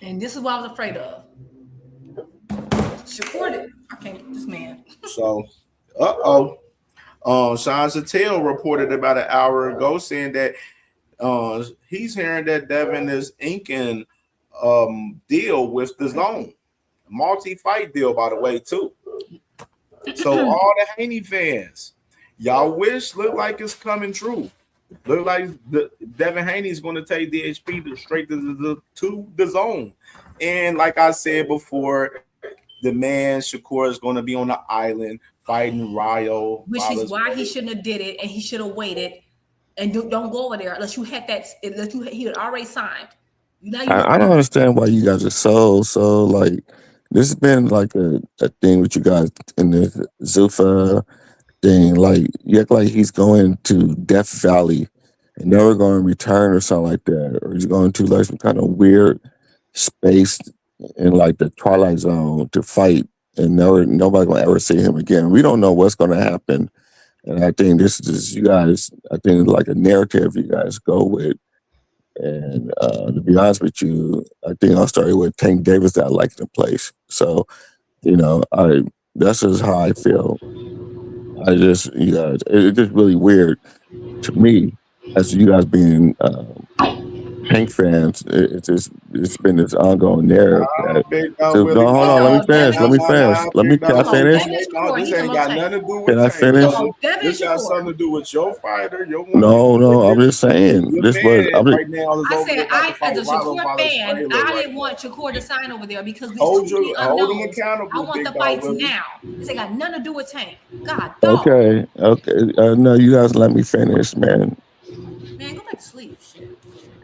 And this is what I was afraid of. Shakur, I can't. This man. So, Sean Zatel reported about an hour ago saying that he's hearing that Devin is inking deal with the zone, multi-fight deal, by the way, too. So all the Haney fans, y'all wish look like it's coming true. Look like Devin Haney is going to take DHP straight to the zone. And like I said before, the man Shakur is going to be on the island fighting Rayo. Which is why he shouldn't have did it, and he should have waited. And don't go over there unless you had that. He had already signed. I don't understand why you guys are so like. This has been like a thing with you guys in the Zuffa thing. Like you act like he's going to Death Valley and never going to return or something like that, or he's going to like some kind of weird space in like the Twilight Zone to fight, and nobody gonna ever see him again. We don't know what's going to happen, and I think this is just, you guys. I think like a narrative you guys go with. And to be honest with you, I think I'll start with Tank Davis that I like the place. So, that's just how I feel. It's just really weird to me as you guys being Tank fans. It's been this ongoing narrative. Hold on, let me finish. Can I finish? This ain't got nothing to do with Can I Tank, finish? brother. This got something to do with your fighter. No, I'm just saying. Right now is I over said, there about to fight as a Rayo Shakur fan, Valenzuela I right didn't want Shakur to sign over there because we Hold too many him unknowns. accountable, I want Big the Dog fights Willie. now. This ain't got nothing to do with Tank. God, Okay. No, you guys let me finish, man. man, go back to sleep. Shit.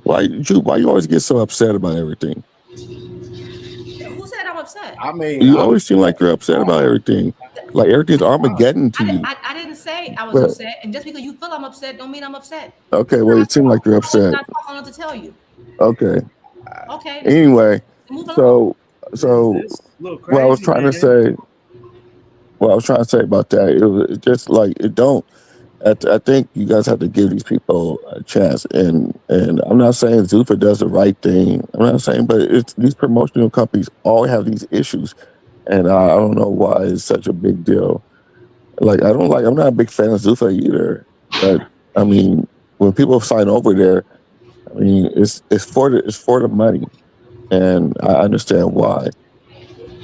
Why you always get so upset about everything? Who said I'm upset? I mean, You always seem like you're upset about everything. Like everything's Armageddon to you. I didn't say I was But upset, and just because you feel I'm upset, don't mean I'm upset. okay, well, it seemed like you're I was upset. not talking enough to tell you. Okay. Okay. Anyway, Move so This little what I was crazy, trying to man. say, about that, it was just like it don't. I think you guys have to give these people a chance, and I'm not saying Zuffa does the right thing. I'm not saying, but it's these promotional companies all have these issues, and I don't know why it's such a big deal. Like I'm not a big fan of Zuffa either, but I mean, when people sign over there, I mean, it's for the money, and I understand why.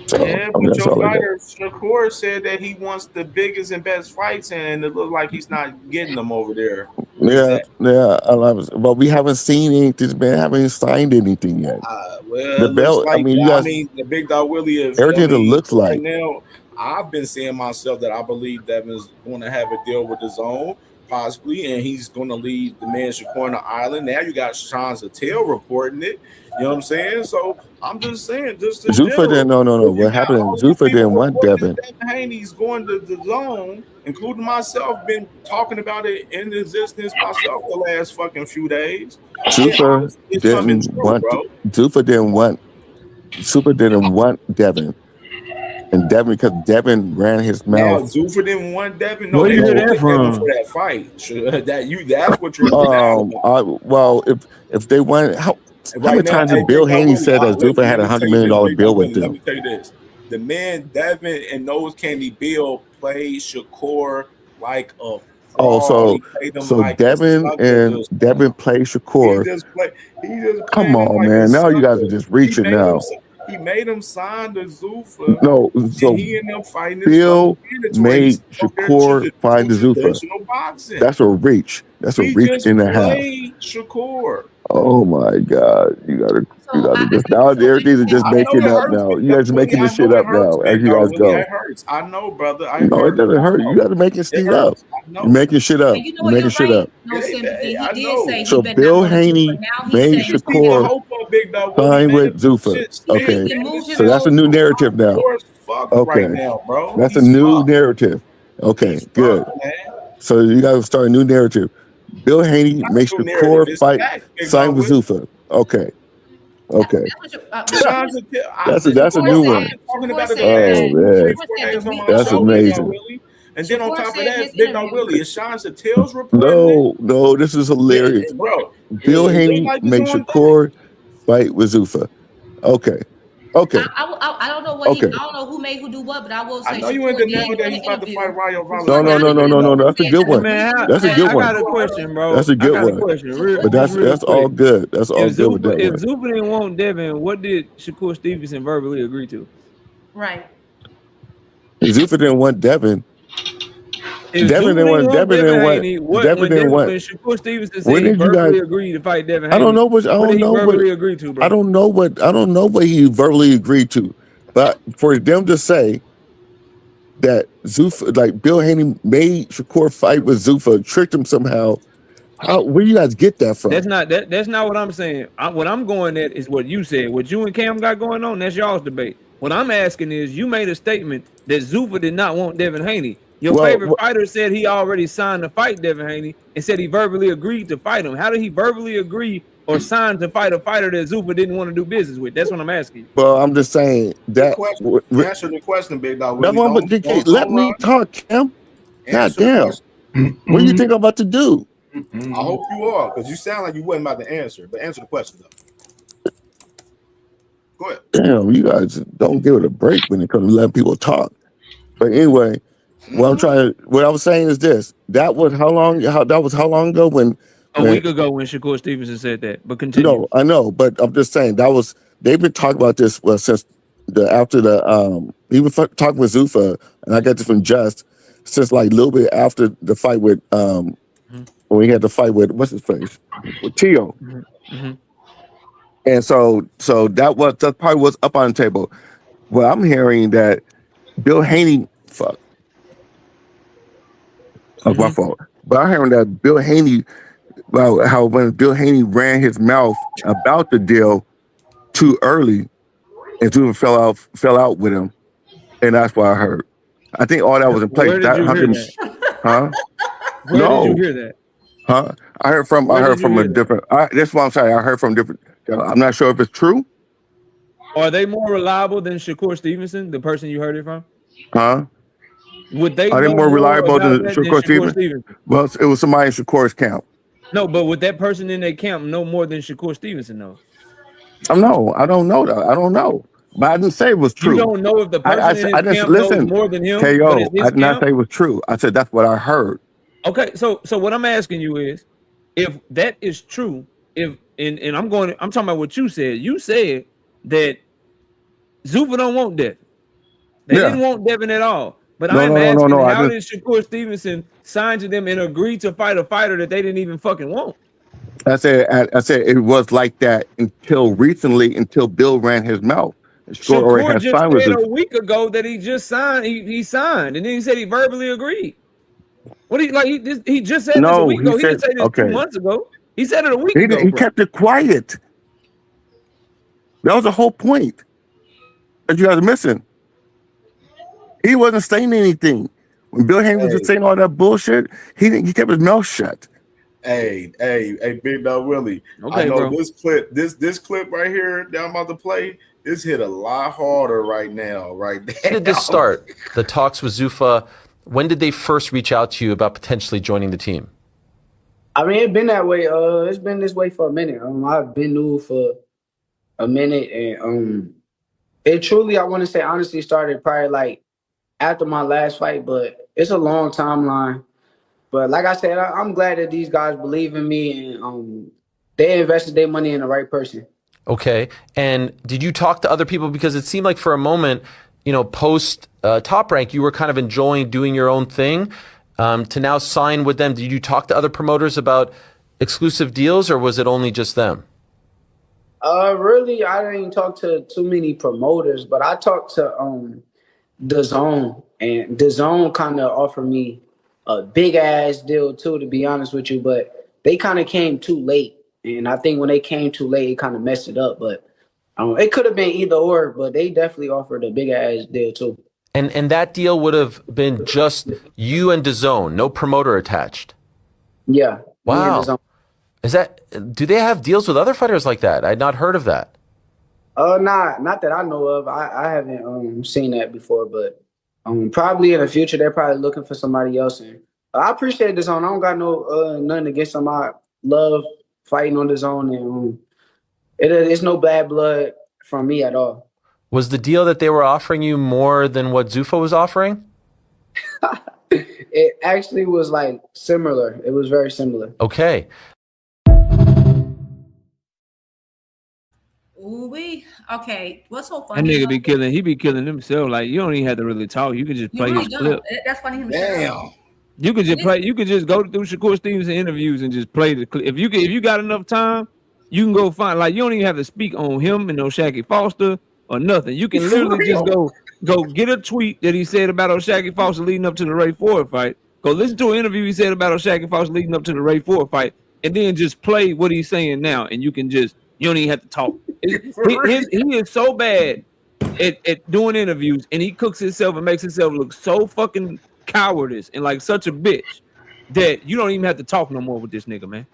So Yeah, I mean, but that's your all I got. fighter Shakur said that he wants the biggest and best fights, and it looks like he's not getting them over there. Where he's Yeah, at. yeah, but we haven't seen anything. This man haven't signed anything yet. Well, The it looks belt. I like mean, you guys. the Big Dog Willie. Everything that looks Right like. now, I've been saying myself that I believe Devin's going to have a deal with the Zone, possibly, and he's going to leave the man Shakur on the island. Now you got Sean Zattel reporting it. You know what I'm saying? So I'm just saying, just in Zuffa general, didn't. No. if you What got happened? multiple Zuffa people didn't want reporting Devin. that Devin Haney's going to the Zone, including myself, been talking about it in existence myself the last fucking few days. Zuffa It's coming true, bro. Zuffa didn't want. Zuffa didn't want Devin, and Devin because Devin ran his Now mouth. Zuffa didn't want Devin. No, Where they you hear that wanted Devin from? for that fight. That's what you're now. Well, if they want, how Right many now, times hey, did Bill Big Dog Haney Willie, said that Zuffa had let me $100 tell you this, million Big bill Dog with Willie, let them? me tell you this. The man Devin and Nose Candy Bill played Shakur like a Oh, fraud. He played him like a Devin sucker. and Devin play He Shakur. just played. He just Come played him on, like a man. Now you guys are sucker. just reaching now. He made him sign the Zuffa, No, and so he ended up fighting his Bill fucking mandatory. He's made out there Shakur find the Zuffa. traditional boxing. That's a reach. That's a He reach just and a half. played Shakur. Oh my God. You gotta just now everything is just I know making it up hurts, now. Big You Dog guys are Willie. making I this shit know it up hurts, now as Big you Dog guys Willie. go. It hurts. I know, brother. No, it doesn't hurt. You gotta make It shit up. hurts. I You're know. making shit up. And you know You're what? making You're shit right. up. No sympathy. I He did know. say he So been Bill not going to do, Haney but now he's made saying Keep he's the Shakur hope up, Big Dog Willie, sign man. with Zuffa. Man, Okay. He moved his So that's a goals. new narrative now. Shakur's fucked right Okay. now, bro. That's a He's new fucked. narrative. Okay, He's good. fucked, man. So you guys start a new narrative. Bill Haney Not makes a new narrative. Shakur It's fight fact, Big sign Dog with Willie. Zuffa. Okay. Sean Zattel, That's a Shakur, new I've one. been talking Shakur about it the said last Oh that. man. 3-4 days on my That's show, Big Dog amazing. Willie. And then on Shakur top of said in that, his Big Dog interview. Willie, is Sean Zattel's reporting it? No, this is hilarious. Bro, Bill it look Haney like it's makes on deck. Shakur fight with Zuffa. Okay. Okay. I don't know Okay. I don't know who made who do what, but I will I say know you in Shakur did denial go that in he's the about to interview. fight Rayo Ronaldo. No. That's a good Said one. Man, That's a hey, good I one. got a question, bro. That's a I good got a one. question. But that's Real all quick. good. That's all good with that If one. Zuffa didn't want Devin, what did Shakur Stevenson verbally agree to? Right. Zuffa didn't want Devin. If Devin Zuffa didn't want. Devin Devin didn't want. Haney, Devin didn't want. when Shakur Stevenson When said he did you guys? verbally agreed to fight Devin I don't Haney, know what. I what don't did he know what. verbally agree to, bro? I don't know what he verbally agreed to. But for them to say that Zuffa, like Bill Haney, made Shakur fight with Zuffa, tricked him somehow. Where do you guys get that from? That's not what I'm saying. What I'm going at is what you said. What you and Cam got going on, that's y'all's debate. What I'm asking is, you made a statement that Zuffa did not want Devin Haney. Your favorite fighter said he already signed to fight Devin Haney and said he verbally agreed to fight him. How did he verbally agree or sign to fight a fighter that Zuffa didn't want to do business with? That's what I'm asking you. Well, I'm just saying that. Answer the question, Big Dog That's Willie. why let me talk, Cam. God Answer the damn. question. What do you think I'm about to do? I hope you are, because you sound like you wasn't about to answer. But answer the question, though. Go ahead. Damn, you guys don't give it a break when it comes to letting people talk. But anyway, what I was saying is this. That was how long ago when A week ago when Shakur Stevenson said that. But continue. No, I know, but I'm just saying they've been talking about this since he was talking with Zuffa, and I got this from Just since like a little bit after the fight with when we had the fight with what's his face with Tio. And so that probably was up on the table. Well, I'm hearing that Bill Haney my fault. But I'm hearing that Bill Haney about how when Bill Haney ran his mouth about the deal too early, and Zuffa fell out with him, and that's what I heard. I think all that was in place. Where did you hear that? Huh? Where did you No. hear that? Huh? I heard from a different. That's what I'm saying. I heard from different. I'm not sure if it's true. Are they more reliable than Shakur Stevenson, the person you heard it from? Huh? Would they Are they know more reliable about than that Shakur Stevenson? Well, it was somebody in Shakur's camp. No, but would that person in that camp know more than Shakur Stevenson knows? No, I don't know that. I don't know. But I didn't say it was true. You don't know if the person in his camp knows more than him, but KO, it's his I did not camp? say it was true. I said that's what I heard. Okay, so what I'm asking you is, if that is true, I'm talking about what you said. You said that Zuffa don't want Devin. They didn't want Devin at all. But I'm asking, how did Shakur Stevenson sign to them and agree to fight a fighter that they didn't even fucking want? I said it was like that until recently, until Bill ran his mouth. Shakur just said a week ago that he just signed. He signed, and then he said he verbally agreed. What he just said this a week ago. He didn't say this 2 months ago. He said it a week ago. He kept it quiet. That was the whole point that you guys are missing. He wasn't saying anything when Bill Haney was just saying all that bullshit. He kept his mouth shut. Hey, Big Dog Willie. Okay, I know bro. this clip right here that I'm about to play, this hit a lot harder right now, right there. When did this start? The talks with Zuffa. When did they first reach out to you about potentially joining the team? I mean, it's been that way. It's been this way for a minute. I've been new for a minute, and it truly, I want to say, honestly, started probably like after my last fight, but it's a long timeline. But like I said, I'm glad that these guys believe in me and they invested their money in the right person. Okay. And did you talk to other people? Because it seemed like for a moment, post Top Rank, you were kind of enjoying doing your own thing. To now sign with them, did you talk to other promoters about exclusive deals, or was it only just them? Really, I didn't talk to too many promoters, but I talked to DAZN, and DAZN kind of offered me a big ass deal too, to be honest with you, but they kind of came too late, and I think when they came too late, it kind of messed it up. But it could have been either or, but they definitely offered a big ass deal too. And that deal would have been just you and DAZN, no promoter attached. Yeah. Wow. Do they have deals with other fighters like that? I'd not heard of that. Not that I know of. I haven't seen that before, but probably in the future they're probably looking for somebody else. And I appreciate DAZN. I don't got nothing against them. I love fighting on DAZN, and it's no bad blood from me at all. Was the deal that they were offering you more than what Zuffa was offering? It actually was like similar. It was very similar. Okay. Okay. What's so funny? That nigga be killing. He be killing himself. Like, you don't even have to really talk. You can just play his clip. That's funny. Damn. You could just play. You could just go through Shakur Stevenson interviews and just play the clip. If you got enough time, you can go find. Like, you don't even have to speak on him and no Shaqy Foster or nothing. You can literally just go get a tweet that he said about Shaqy Foster leading up to the Ray Ford fight. Go listen to an interview he said about Shaqy Foster leading up to the Ray Ford fight, and then just play what he's saying now, and you can just. You don't even have to talk. He is so bad at doing interviews, and he cooks himself and makes himself look so fucking cowardice and like such a bitch that you don't even have to talk no more with this nigga, man.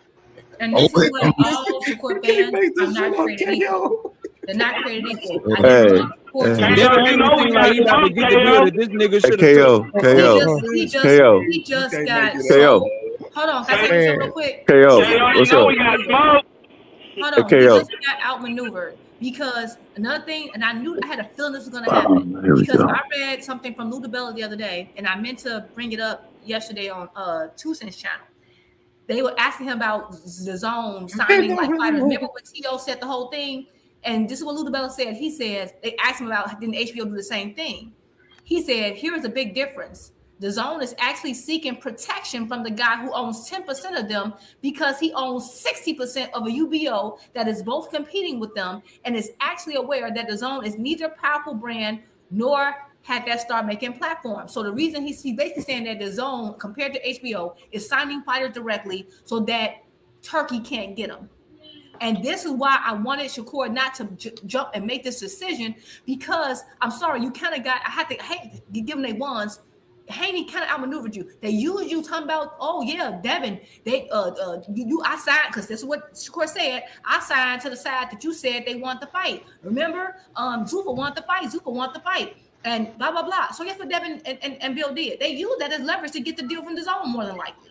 And this is what all Shakur fans are not created equal. They're not created equal. Devin ain't anything like he about to get the deal that this nigga should have He just got Hold on, can I say something real quick? KO, what's up? Hold on, he just got outmaneuvered because another thing, and I had a feeling this was going to happen because I read something from Lou DiBella the other day, and I meant to bring it up yesterday on Two Cents channel. They were asking him about DAZN signing like fighters. Remember when Tito said the whole thing? And this is what Lou DiBella said. He says, they asked him about, didn't HBO do the same thing? He said, here is a big difference. DAZN is actually seeking protection from the guy who owns 10% of them because he owns 60% of a UBO that is both competing with them and is actually aware that DAZN is neither a powerful brand nor had that star-making platform. So the reason he's basically saying that DAZN, compared to HBO, is signing fighters directly so that Turkey can't get him. And this is why I wanted Shakur not to jump and make this decision, because I'm sorry, you kind of got, I had to give them they ones. Haney kind of outmaneuvered you. They used you talking about, oh yeah, Devin, they I signed, because this is what Shakur said. I signed to the side that you said they want the fight. Remember, Zuffa want the fight, and blah blah blah. So guess what Devin and Bill did? They used that as leverage to get the deal from the zone, more than likely.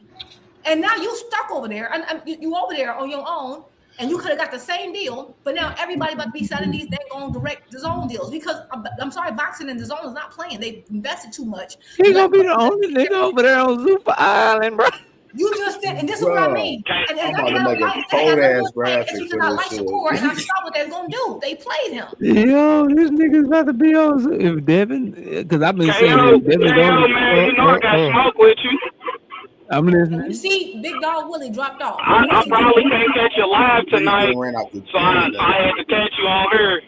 And now you stuck over there, and you over there on your own. And you could have got the same deal, but now everybody about to be selling these dang direct DAZN deals, because I'm sorry, boxing and DAZN is not playing. They invested too much. He's gonna be the only nigga over there on Zuffa Island, bro. You just said, and this is what I mean. And I'm about to make a cold-ass graphic for I this like shit. Shakur, and I saw what they're gonna do. They played him. Yo, this nigga's about to be on. If Devin, because I've been saying KO, that Devin's KO, man, you know I got smoke with you. I'm listening. You see, Big Dog Willie dropped off. I probably can't catch you live tonight, so I had to catch you on here.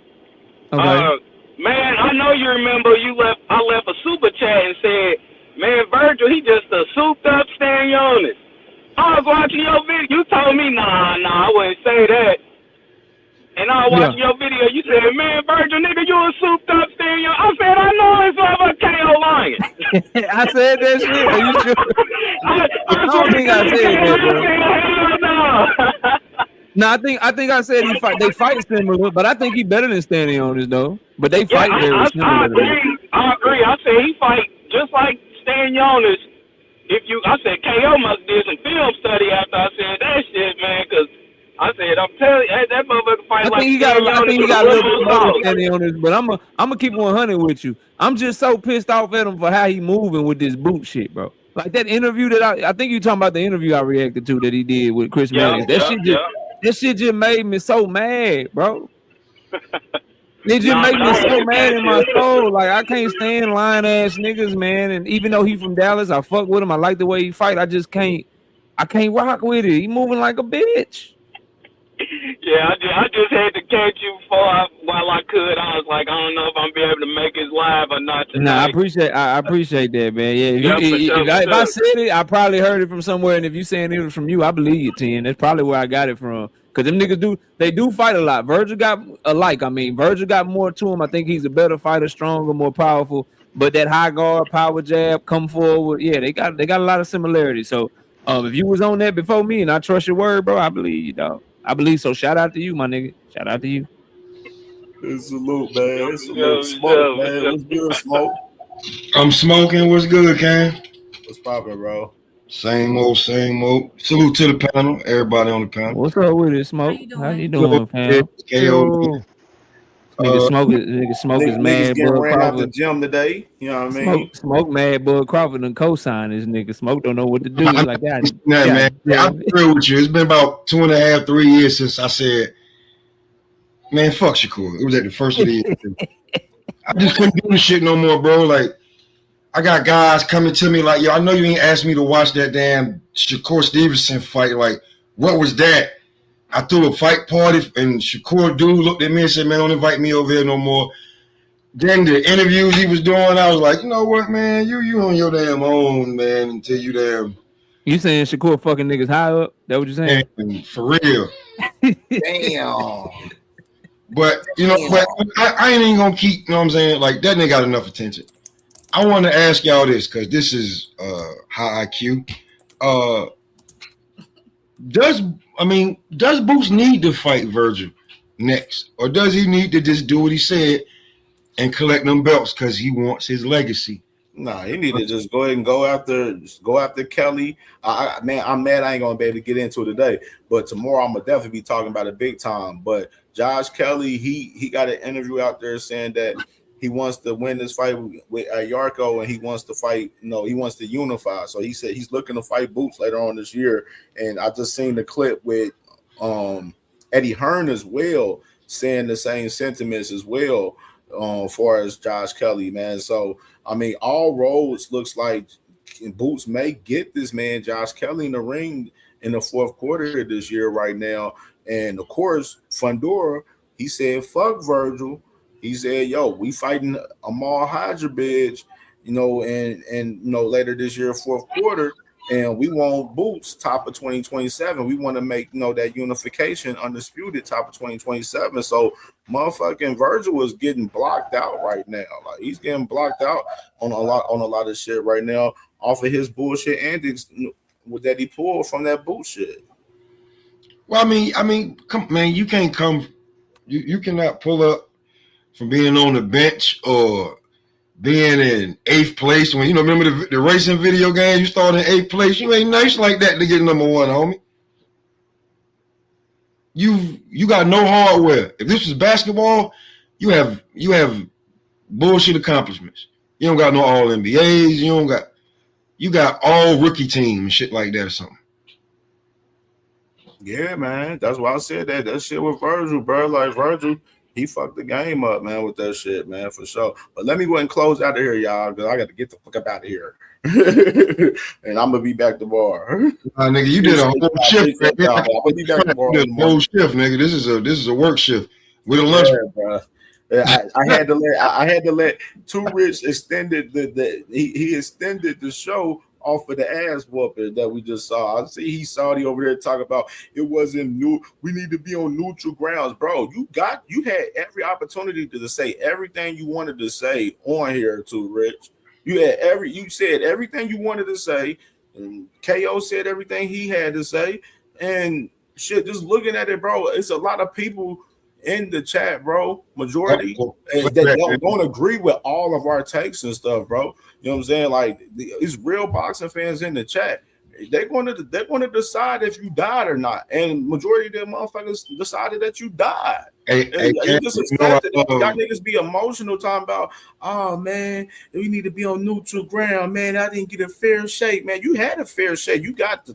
Okay. Man, I know you remember I left a super chat and said, man, Virgil, he just a souped up Stanionis. I was watching your video. You told me, nah, I wouldn't say that. And I was watching your video. You said, man, Virgil, nigga, you a souped up Stanionis. I said, I know it's of a KO Lion. I said that shit. Are you sure? I don't think I said that, bro. No, I think I said they fight similar, but I think he better than Stanionis though. But they fight very similar. I agree. I said he fight just like Stanionis. I said KO must did some film study after I said that shit, man, because I said I'm telling you, that motherfucker fight like Stanionis. I think he got a little bit more than Stanionis, but I'm gonna keep 100 with you. I'm just so pissed off at him for how he moving with this boot shit, bro. Like that interview that I think you talking about the interview I reacted to that he did with Chris Mannix. That shit just made me so mad, bro. It just made me so mad in my soul. Like I can't stand lying ass niggas, man. And even though he from Dallas, I fuck with him. I like the way he fight. I can't rock with it. He moving like a bitch. Yeah, I just had to catch you while I could. I was like, I don't know if I'm be able to make it live or not tonight. Nah, I appreciate that, man. Yeah, if I said it, I probably heard it from somewhere. And if you saying it was from you, I believe you, Ten. That's probably where I got it from. Cause them niggas do fight a lot. Virgil got Virgil got more to him. I think he's a better fighter, stronger, more powerful. But that high guard, power jab, come forward, yeah, they got a lot of similarities. So if you was on that before me and I trust your word, bro, I believe you, dog. I believe so. Shout out to you, my nigga. Shout out to you. Salute, man. Salute, smoke, man. What's good, smoke? I'm smoking. What's good, Cam? What's poppin', bro? Same old. Salute to the panel, everybody on the panel. What's up with it, Smoke? How you doing, fam? KO. Nigga Smoke is mad. Niggas ran out the gym today. You know what I mean? Smoke mad. Bud Crawford and co-sign this nigga. Smoke don't know what to do. He's like that. Man. I'm real with you. It's been about 2.5, 3 years since I said, man, fuck Shakur. It was at the first of the year. I just couldn't do this shit no more, bro. Like, I got guys coming to me like, yo, I know you ain't asked me to watch that damn Shakur Stevenson fight. Like, what was that? I threw a fight party, and Shakur dude looked at me and said, man, don't invite me over here no more. Then the interviews he was doing, I was like, you know what, man, you on your damn own, man, until you damn. You saying Shakur fucking niggas high up? That what you saying? Man, for real. Damn. But, you know, but I ain't even going to keep, you know what I'm saying? Like, that nigga got enough attention. I want to ask y'all this, because this is high IQ. Does Boots need to fight Virgil next? Or does he need to just do what he said and collect them belts because he wants his legacy? Nah, he need to just go ahead and go after Kelly. Man, I'm mad I ain't gonna be able to get into it today, but tomorrow I'm gonna definitely be talking about it big time. But Josh Kelly, he got an interview out there saying that he wants to win this fight with Yarko, and he wants to fight. He wants to unify. So he said he's looking to fight Boots later on this year. And I just seen the clip with Eddie Hearn as well, saying the same sentiments as well, far as Josh Kelly, man. So I mean, all roads looks like Boots may get this man Josh Kelly in the ring in the fourth quarter of this year right now. And of course, Fundora, he said, fuck Virgil. He said, yo, we fighting Amal Hydra, bitch, and later this year, fourth quarter. And we want Boots top of 2027. We want to make that unification undisputed top of 2027. So motherfucking Virgil is getting blocked out right now. Like he's getting blocked out on a lot of shit right now off of his bullshit antics that he pulled from that bullshit. Well, I mean, come man, you can't come. You cannot pull up from being on the bench or being in 8th place when remember the racing video game, you started in 8th place. You ain't nice like that to get number 1, homie. You got no hardware. If this was basketball, you have bullshit accomplishments. You don't got no all NBAs, you got all rookie team and shit like that or something. Yeah, man. That's why I said that shit with Virgil, bro. Like Virgil, he fucked the game up, man, with that shit, man, for sure. But let me go ahead and close out of here, y'all, because I got to get the fuck up out of here. And I'm gonna be back tomorrow. Nigga, you did a whole shift. I'm gonna be back tomorrow. You did a whole shift, nigga. This is a work shift with a lunch. Yeah, bro. I had to let Too Rich extended he extended the show off of the ass whooping that we just saw. I see he Saudi over there talking about it wasn't new. We need to be on neutral grounds, bro. You had every opportunity to say everything you wanted to say on here, Too Rich. You said everything you wanted to say, and KO said everything he had to say, and shit. Just looking at it, bro, it's a lot of people in the chat, bro. Majority that don't agree with all of our takes and stuff, bro. You know what I'm saying? Like these real boxing fans in the chat, they're going to decide if you died or not, and majority of them motherfuckers decided that you died. You just expect that y'all niggas be emotional talking about, oh man, we need to be on neutral ground, man. I didn't get a fair shake, man. You had a fair shake. You got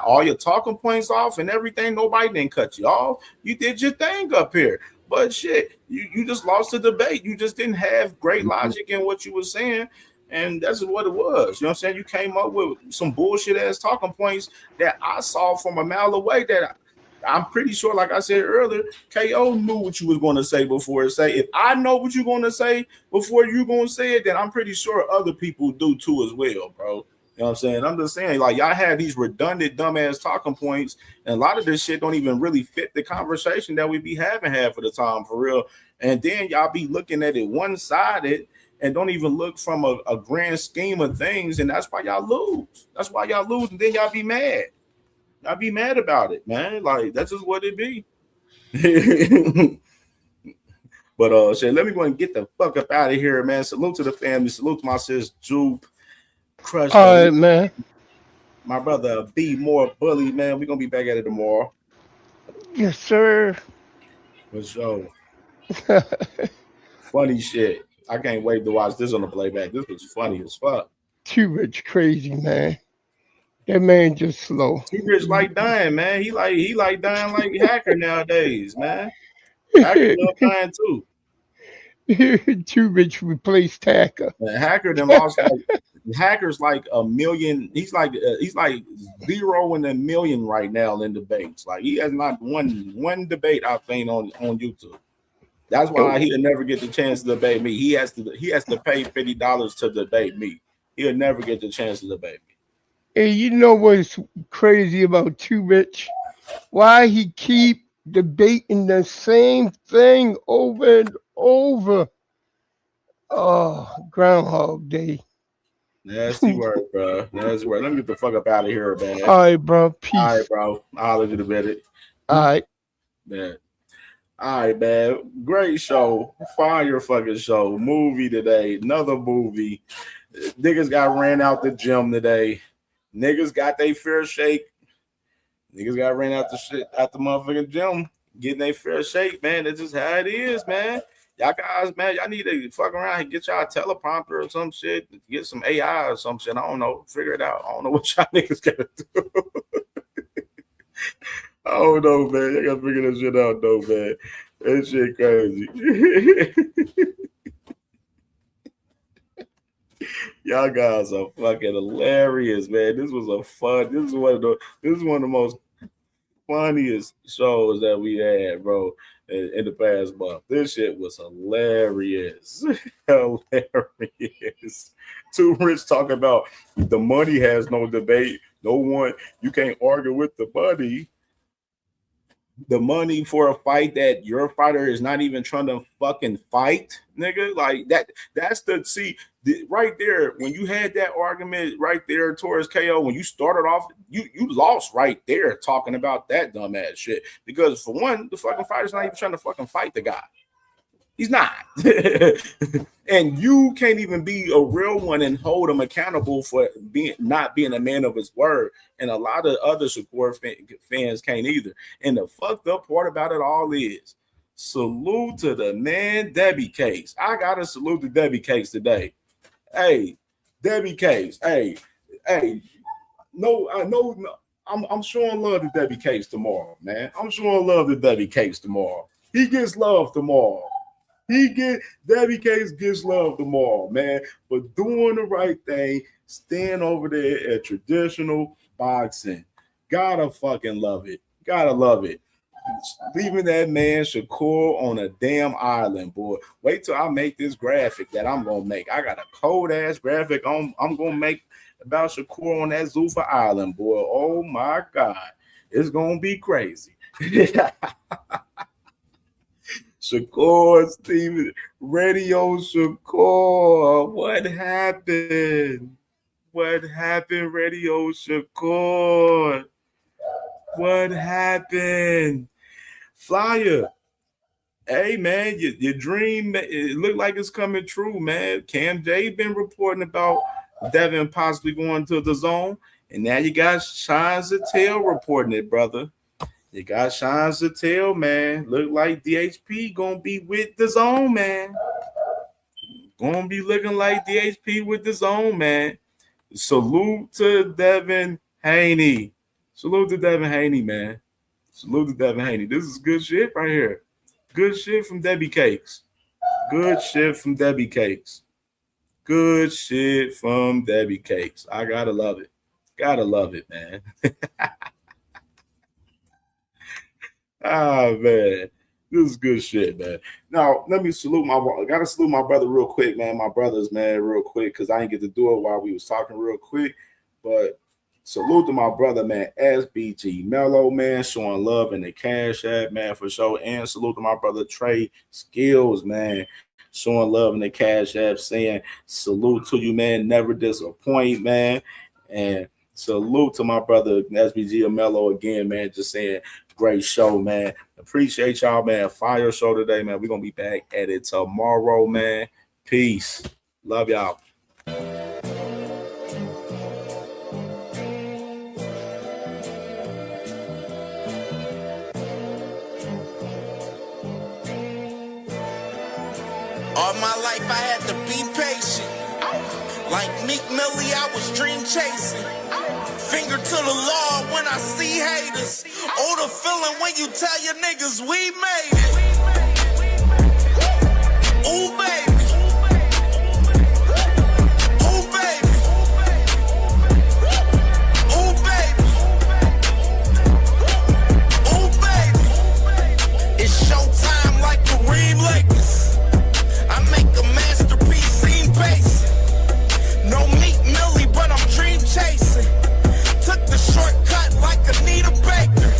all your talking points off and everything. Nobody didn't cut you off. You did your thing up here. But shit, you just lost the debate. You just didn't have great logic in what you were saying. And that's what it was. You know what I'm saying? You came up with some bullshit ass talking points that I saw from a mile away that I'm pretty sure, like I said earlier, KO knew what you was going to say before it say. If I know what you're going to say before you're going to say it, then I'm pretty sure other people do too as well, bro. You know what I'm saying? I'm just saying, like, y'all had these redundant, dumbass talking points, and a lot of this shit don't even really fit the conversation that we be having half of the time, for real. And then y'all be looking at it one-sided and don't even look from a grand scheme of things, and that's why y'all lose. That's why y'all lose, and then y'all be mad. Y'all be mad about it, man. Like, that's just what it be. But shit, let me go and get the fuck up out of here, man. Salute to the family. Salute to my sis Jupe. Crush. All right, man. My brother B More Bully, man. We're gonna be back at it tomorrow. Yes, sir. For sure. Funny shit. I can't wait to watch this on the playback. This was funny as fuck. Too Rich crazy, man. That man just slow. Too Rich like dying, man. He like dying like Hacker nowadays, man. Hacker love dying too. Too Rich replaced Hacker. Hacker then lost Hacker's like a million. He's like 0 in a million right now in debates. Like he has not won one debate, I think, on YouTube. That's why he'll never get the chance to debate me. He has to pay $50 to debate me. He'll never get the chance to debate me. And you know what's crazy about Too Rich? Why he keep debating the same thing over and over. Oh, Groundhog Day. Nasty word, bro. Nasty word. Let me get the fuck up out of here, man. All right, bro. Peace. All right, bro. I'll let you to bed. All right. Man. All right, man. Great show. Fire fucking show. Movie today. Another movie. Niggas got ran out the gym today. Niggas got their fair shake. Niggas got ran out the motherfucking gym. Getting their fair shake, man. That's just how it is, man. Y'all guys, man, y'all need to fuck around and get y'all a teleprompter or some shit. Get some AI or some shit. I don't know. Figure it out. I don't know what y'all niggas gotta do. I don't know, man. I gotta figure that shit out, though, man. That shit crazy. Y'all guys are fucking hilarious, man. This was a fun. This is one of the most funniest shows that we had, bro, in the past month. This shit was hilarious. Hilarious. Too Rich talking about the money has no debate. No one, you can't argue with the money. The money for a fight that your fighter is not even trying to fucking fight, nigga. Like that's right there. When you had that argument right there towards KO, when you started off, you lost right there talking about that dumbass shit. Because for one, the fucking fighter's not even trying to fucking fight the guy. He's not. And you can't even be a real one and hold him accountable for not being a man of his word. And a lot of other Shakur fans can't either. And the fucked up part about it all is salute to the man Debbie Cakes. I gotta salute to Debbie Cakes today. Hey, Debbie Cakes. Hey, no, I know. I'm showing love to Debbie Cakes tomorrow, man. I'm showing love to Debbie Cakes tomorrow. He gets love tomorrow. Debbie Case gets love tomorrow, man. But doing the right thing, stand over there at traditional boxing. Gotta fucking love it. Gotta love it. Leaving that man Shakur on a damn island, boy. Wait till I make this graphic that I'm gonna make. I got a cold ass graphic I'm gonna make about Shakur on that Zuffa Island, boy. Oh my God. It's gonna be crazy. Shakur, Steven, Radio Shakur. What happened? What happened, Radio Shakur? What happened? Flyer. Hey, man, your dream, it looked like it's coming true, man. CamJ been reporting about Devin possibly going to the zone, and now you got Shine Zatel reporting it, brother. You got Shine Zatel, man. Look like DHP gonna be with the zone, man. Gonna be looking like DHP with the zone, man. Salute to Devin Haney. Salute to Devin Haney, man. Salute to Devin Haney. This is good shit right here. Good shit from Debbie Cakes. Good shit from Debbie Cakes. Good shit from Debbie Cakes. I gotta love it. Gotta love it, man. Ah, man, this is good shit, man. Now, let me I gotta salute my brother real quick, man. My brothers, man, real quick, because I didn't get to do it while we was talking real quick. But salute to my brother, man, SBG Mello, man, showing love in the Cash App, man, for sure. And salute to my brother Trey Skills, man, showing love in the Cash App, saying salute to you, man, never disappoint, man. And salute to my brother SBG Mello again, man, just saying great show, man. Appreciate y'all, man. Fire show today, man. We're gonna be back at it tomorrow, man. Peace. Love y'all. All my life I had to be patient. Like Meek Millie, I was dream chasing. Finger to the law when I see haters. Oh, the feeling when you tell your niggas we made it. Ooh, baby. Ooh, baby. Ooh, baby. Ooh, baby. It's showtime like Kareem Lakers. I make a masterpiece, scene pacing. No Meek Millie, but I'm dream chasing. Took the shortcut like Anita Baker.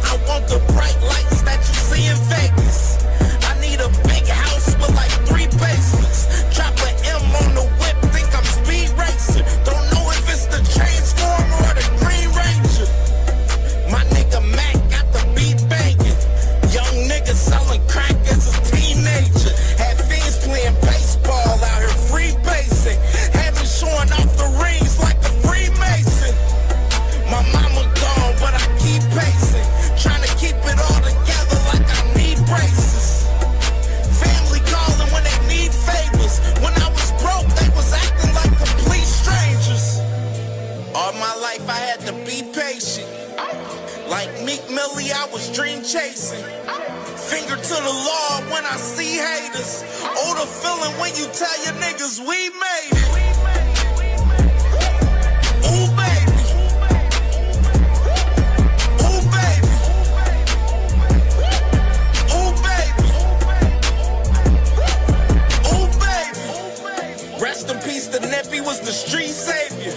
I want the bright lights that you see in Vegas. I need a big house with like 3 basements. Drop an M on the whip, think I'm speed racing. Don't know if it's the Transformer or the Green Ranger. My nigga Mac got the beat banging. Young nigga selling crack as a teenager. Had fiends playing baseball out here free basing. Had me showing off the rings like a Freemason. My mama gone, but I keep pacing. Trying to keep it all together like I need braces. Family calling when they need favors. When I was broke, they was acting like complete strangers. All my life I had to be patient. Like Meek Millie, I was dream chasing. Finger to the law when I see haters. Oh, the feeling when you tell your niggas we made it. Ooh, baby. Ooh, baby. Rest in peace, the Nippy was the street savior.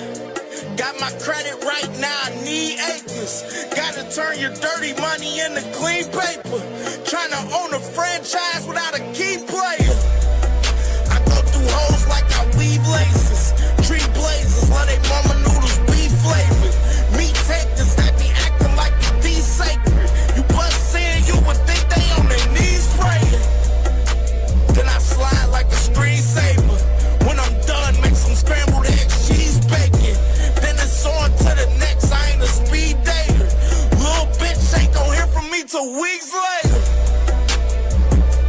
Got my credit right now, I need acres. Gotta turn your dirty money into clean paper. Trying to own a franchise without a key player. I go through holes like I weave laces. Tree blazers, let they mama noodles be flavored. Meat takers that be acting like the sacred. You bust in, you would think they on their knees praying. Then I slide like a screensaver. When I'm done, make some scrambled eggs, cheese bacon. Then it's on to the next, I ain't a speed dater. Little bitch ain't gon' hear from me till weeks later.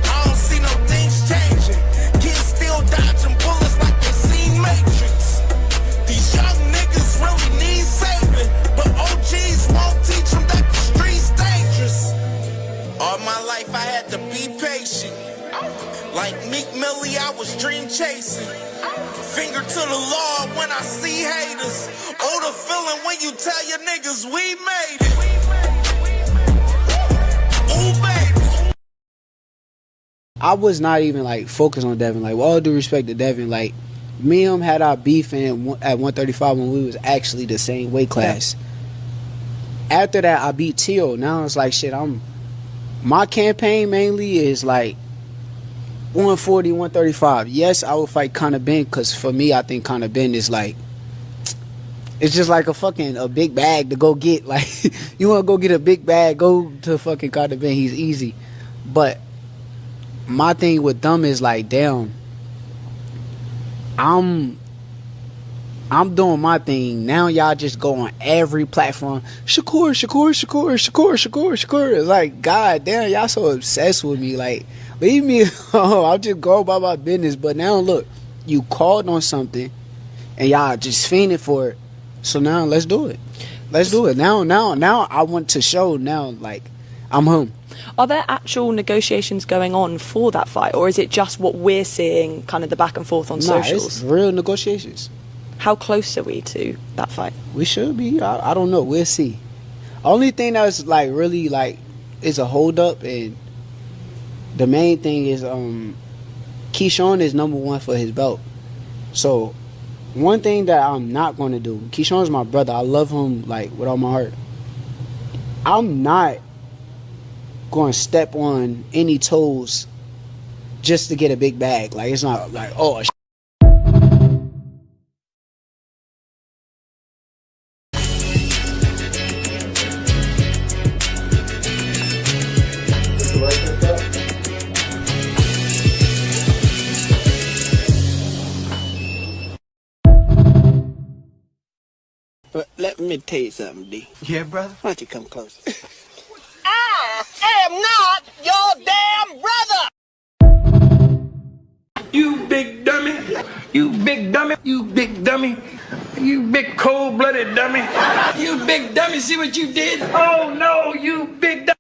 I don't see no things changing. Kids still dodging bullets like they seen Matrix. These young niggas really need saving, but OGs won't teach them that the street's dangerous. All my life I had to be patient. Like Meek Millie, I was dream chasing. Finger to the Lord when I see haters. Oh, the feeling when you tell your niggas we made it. Ooh, baby. I was not even like focused on Devin. Like, with all due respect to Devin, like me and him had our beef at 135 when we was actually the same weight class. After that, I beat Teal. Now it's like shit. My campaign mainly is like 140, 135. Yes, I would fight Conor Ben because for me, I think Conor Ben is like, it's just like a big bag to go get. Like, you want to go get a big bag, go to fucking Conor Ben. He's easy. But my thing with them is like, damn, I'm doing my thing. Now y'all just go on every platform. Shakur. It's like, god damn, y'all so obsessed with me. Like, leave me alone. I'll just go about my business. But now look, you called on something and y'all just fiending for it. So now let's do it. Now I want to show now, like, I'm home. Are there actual negotiations going on for that fight, or is it just what we're seeing, kind of the back and forth on socials? It's real negotiations. How close are we to that fight? We should be. I don't know. We'll see. Only thing that's like really like is a hold up, and the main thing is Keyshawn is #1 for his belt. So one thing that I'm not going to do, Keyshawn's my brother. I love him like with all my heart. I'm not going to step on any toes just to get a big bag. Like, it's not like, oh, But let me tell you something, D. Yeah, brother? Why don't you come closer? I am not your damn brother. You big dummy. You big dummy. You big dummy. You big cold-blooded dummy. You big dummy, see what you did? Oh, no, you big dummy.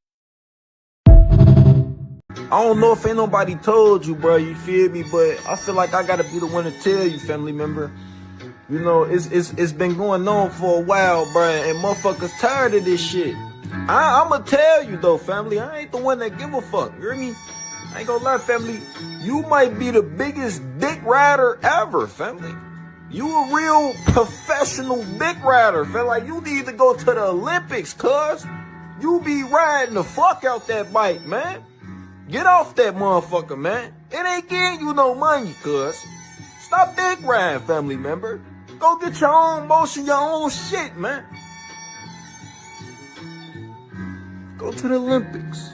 I don't know if ain't nobody told you, bro, you feel me? But I feel like I gotta be the one to tell you, family member. You know, it's been going on for a while, bro, and motherfuckers tired of this shit. I'ma tell you though, family, I ain't the one that give a fuck. You hear me? I ain't gonna lie, family. You might be the biggest dick rider ever, family. You a real professional dick rider, fam. Like, you need to go to the Olympics, cuz. You be riding the fuck out that bike, man. Get off that motherfucker, man. It ain't getting you no money, cuz. Stop dick riding, family member. Go get your own motion, your own shit, man. Go to the Olympics.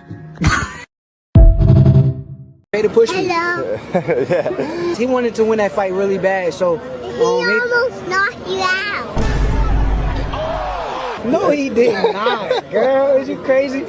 Made a push me. Hello. Yeah. He wanted to win that fight really bad, so He almost knocked you out. No, he did not, girl. Is you crazy?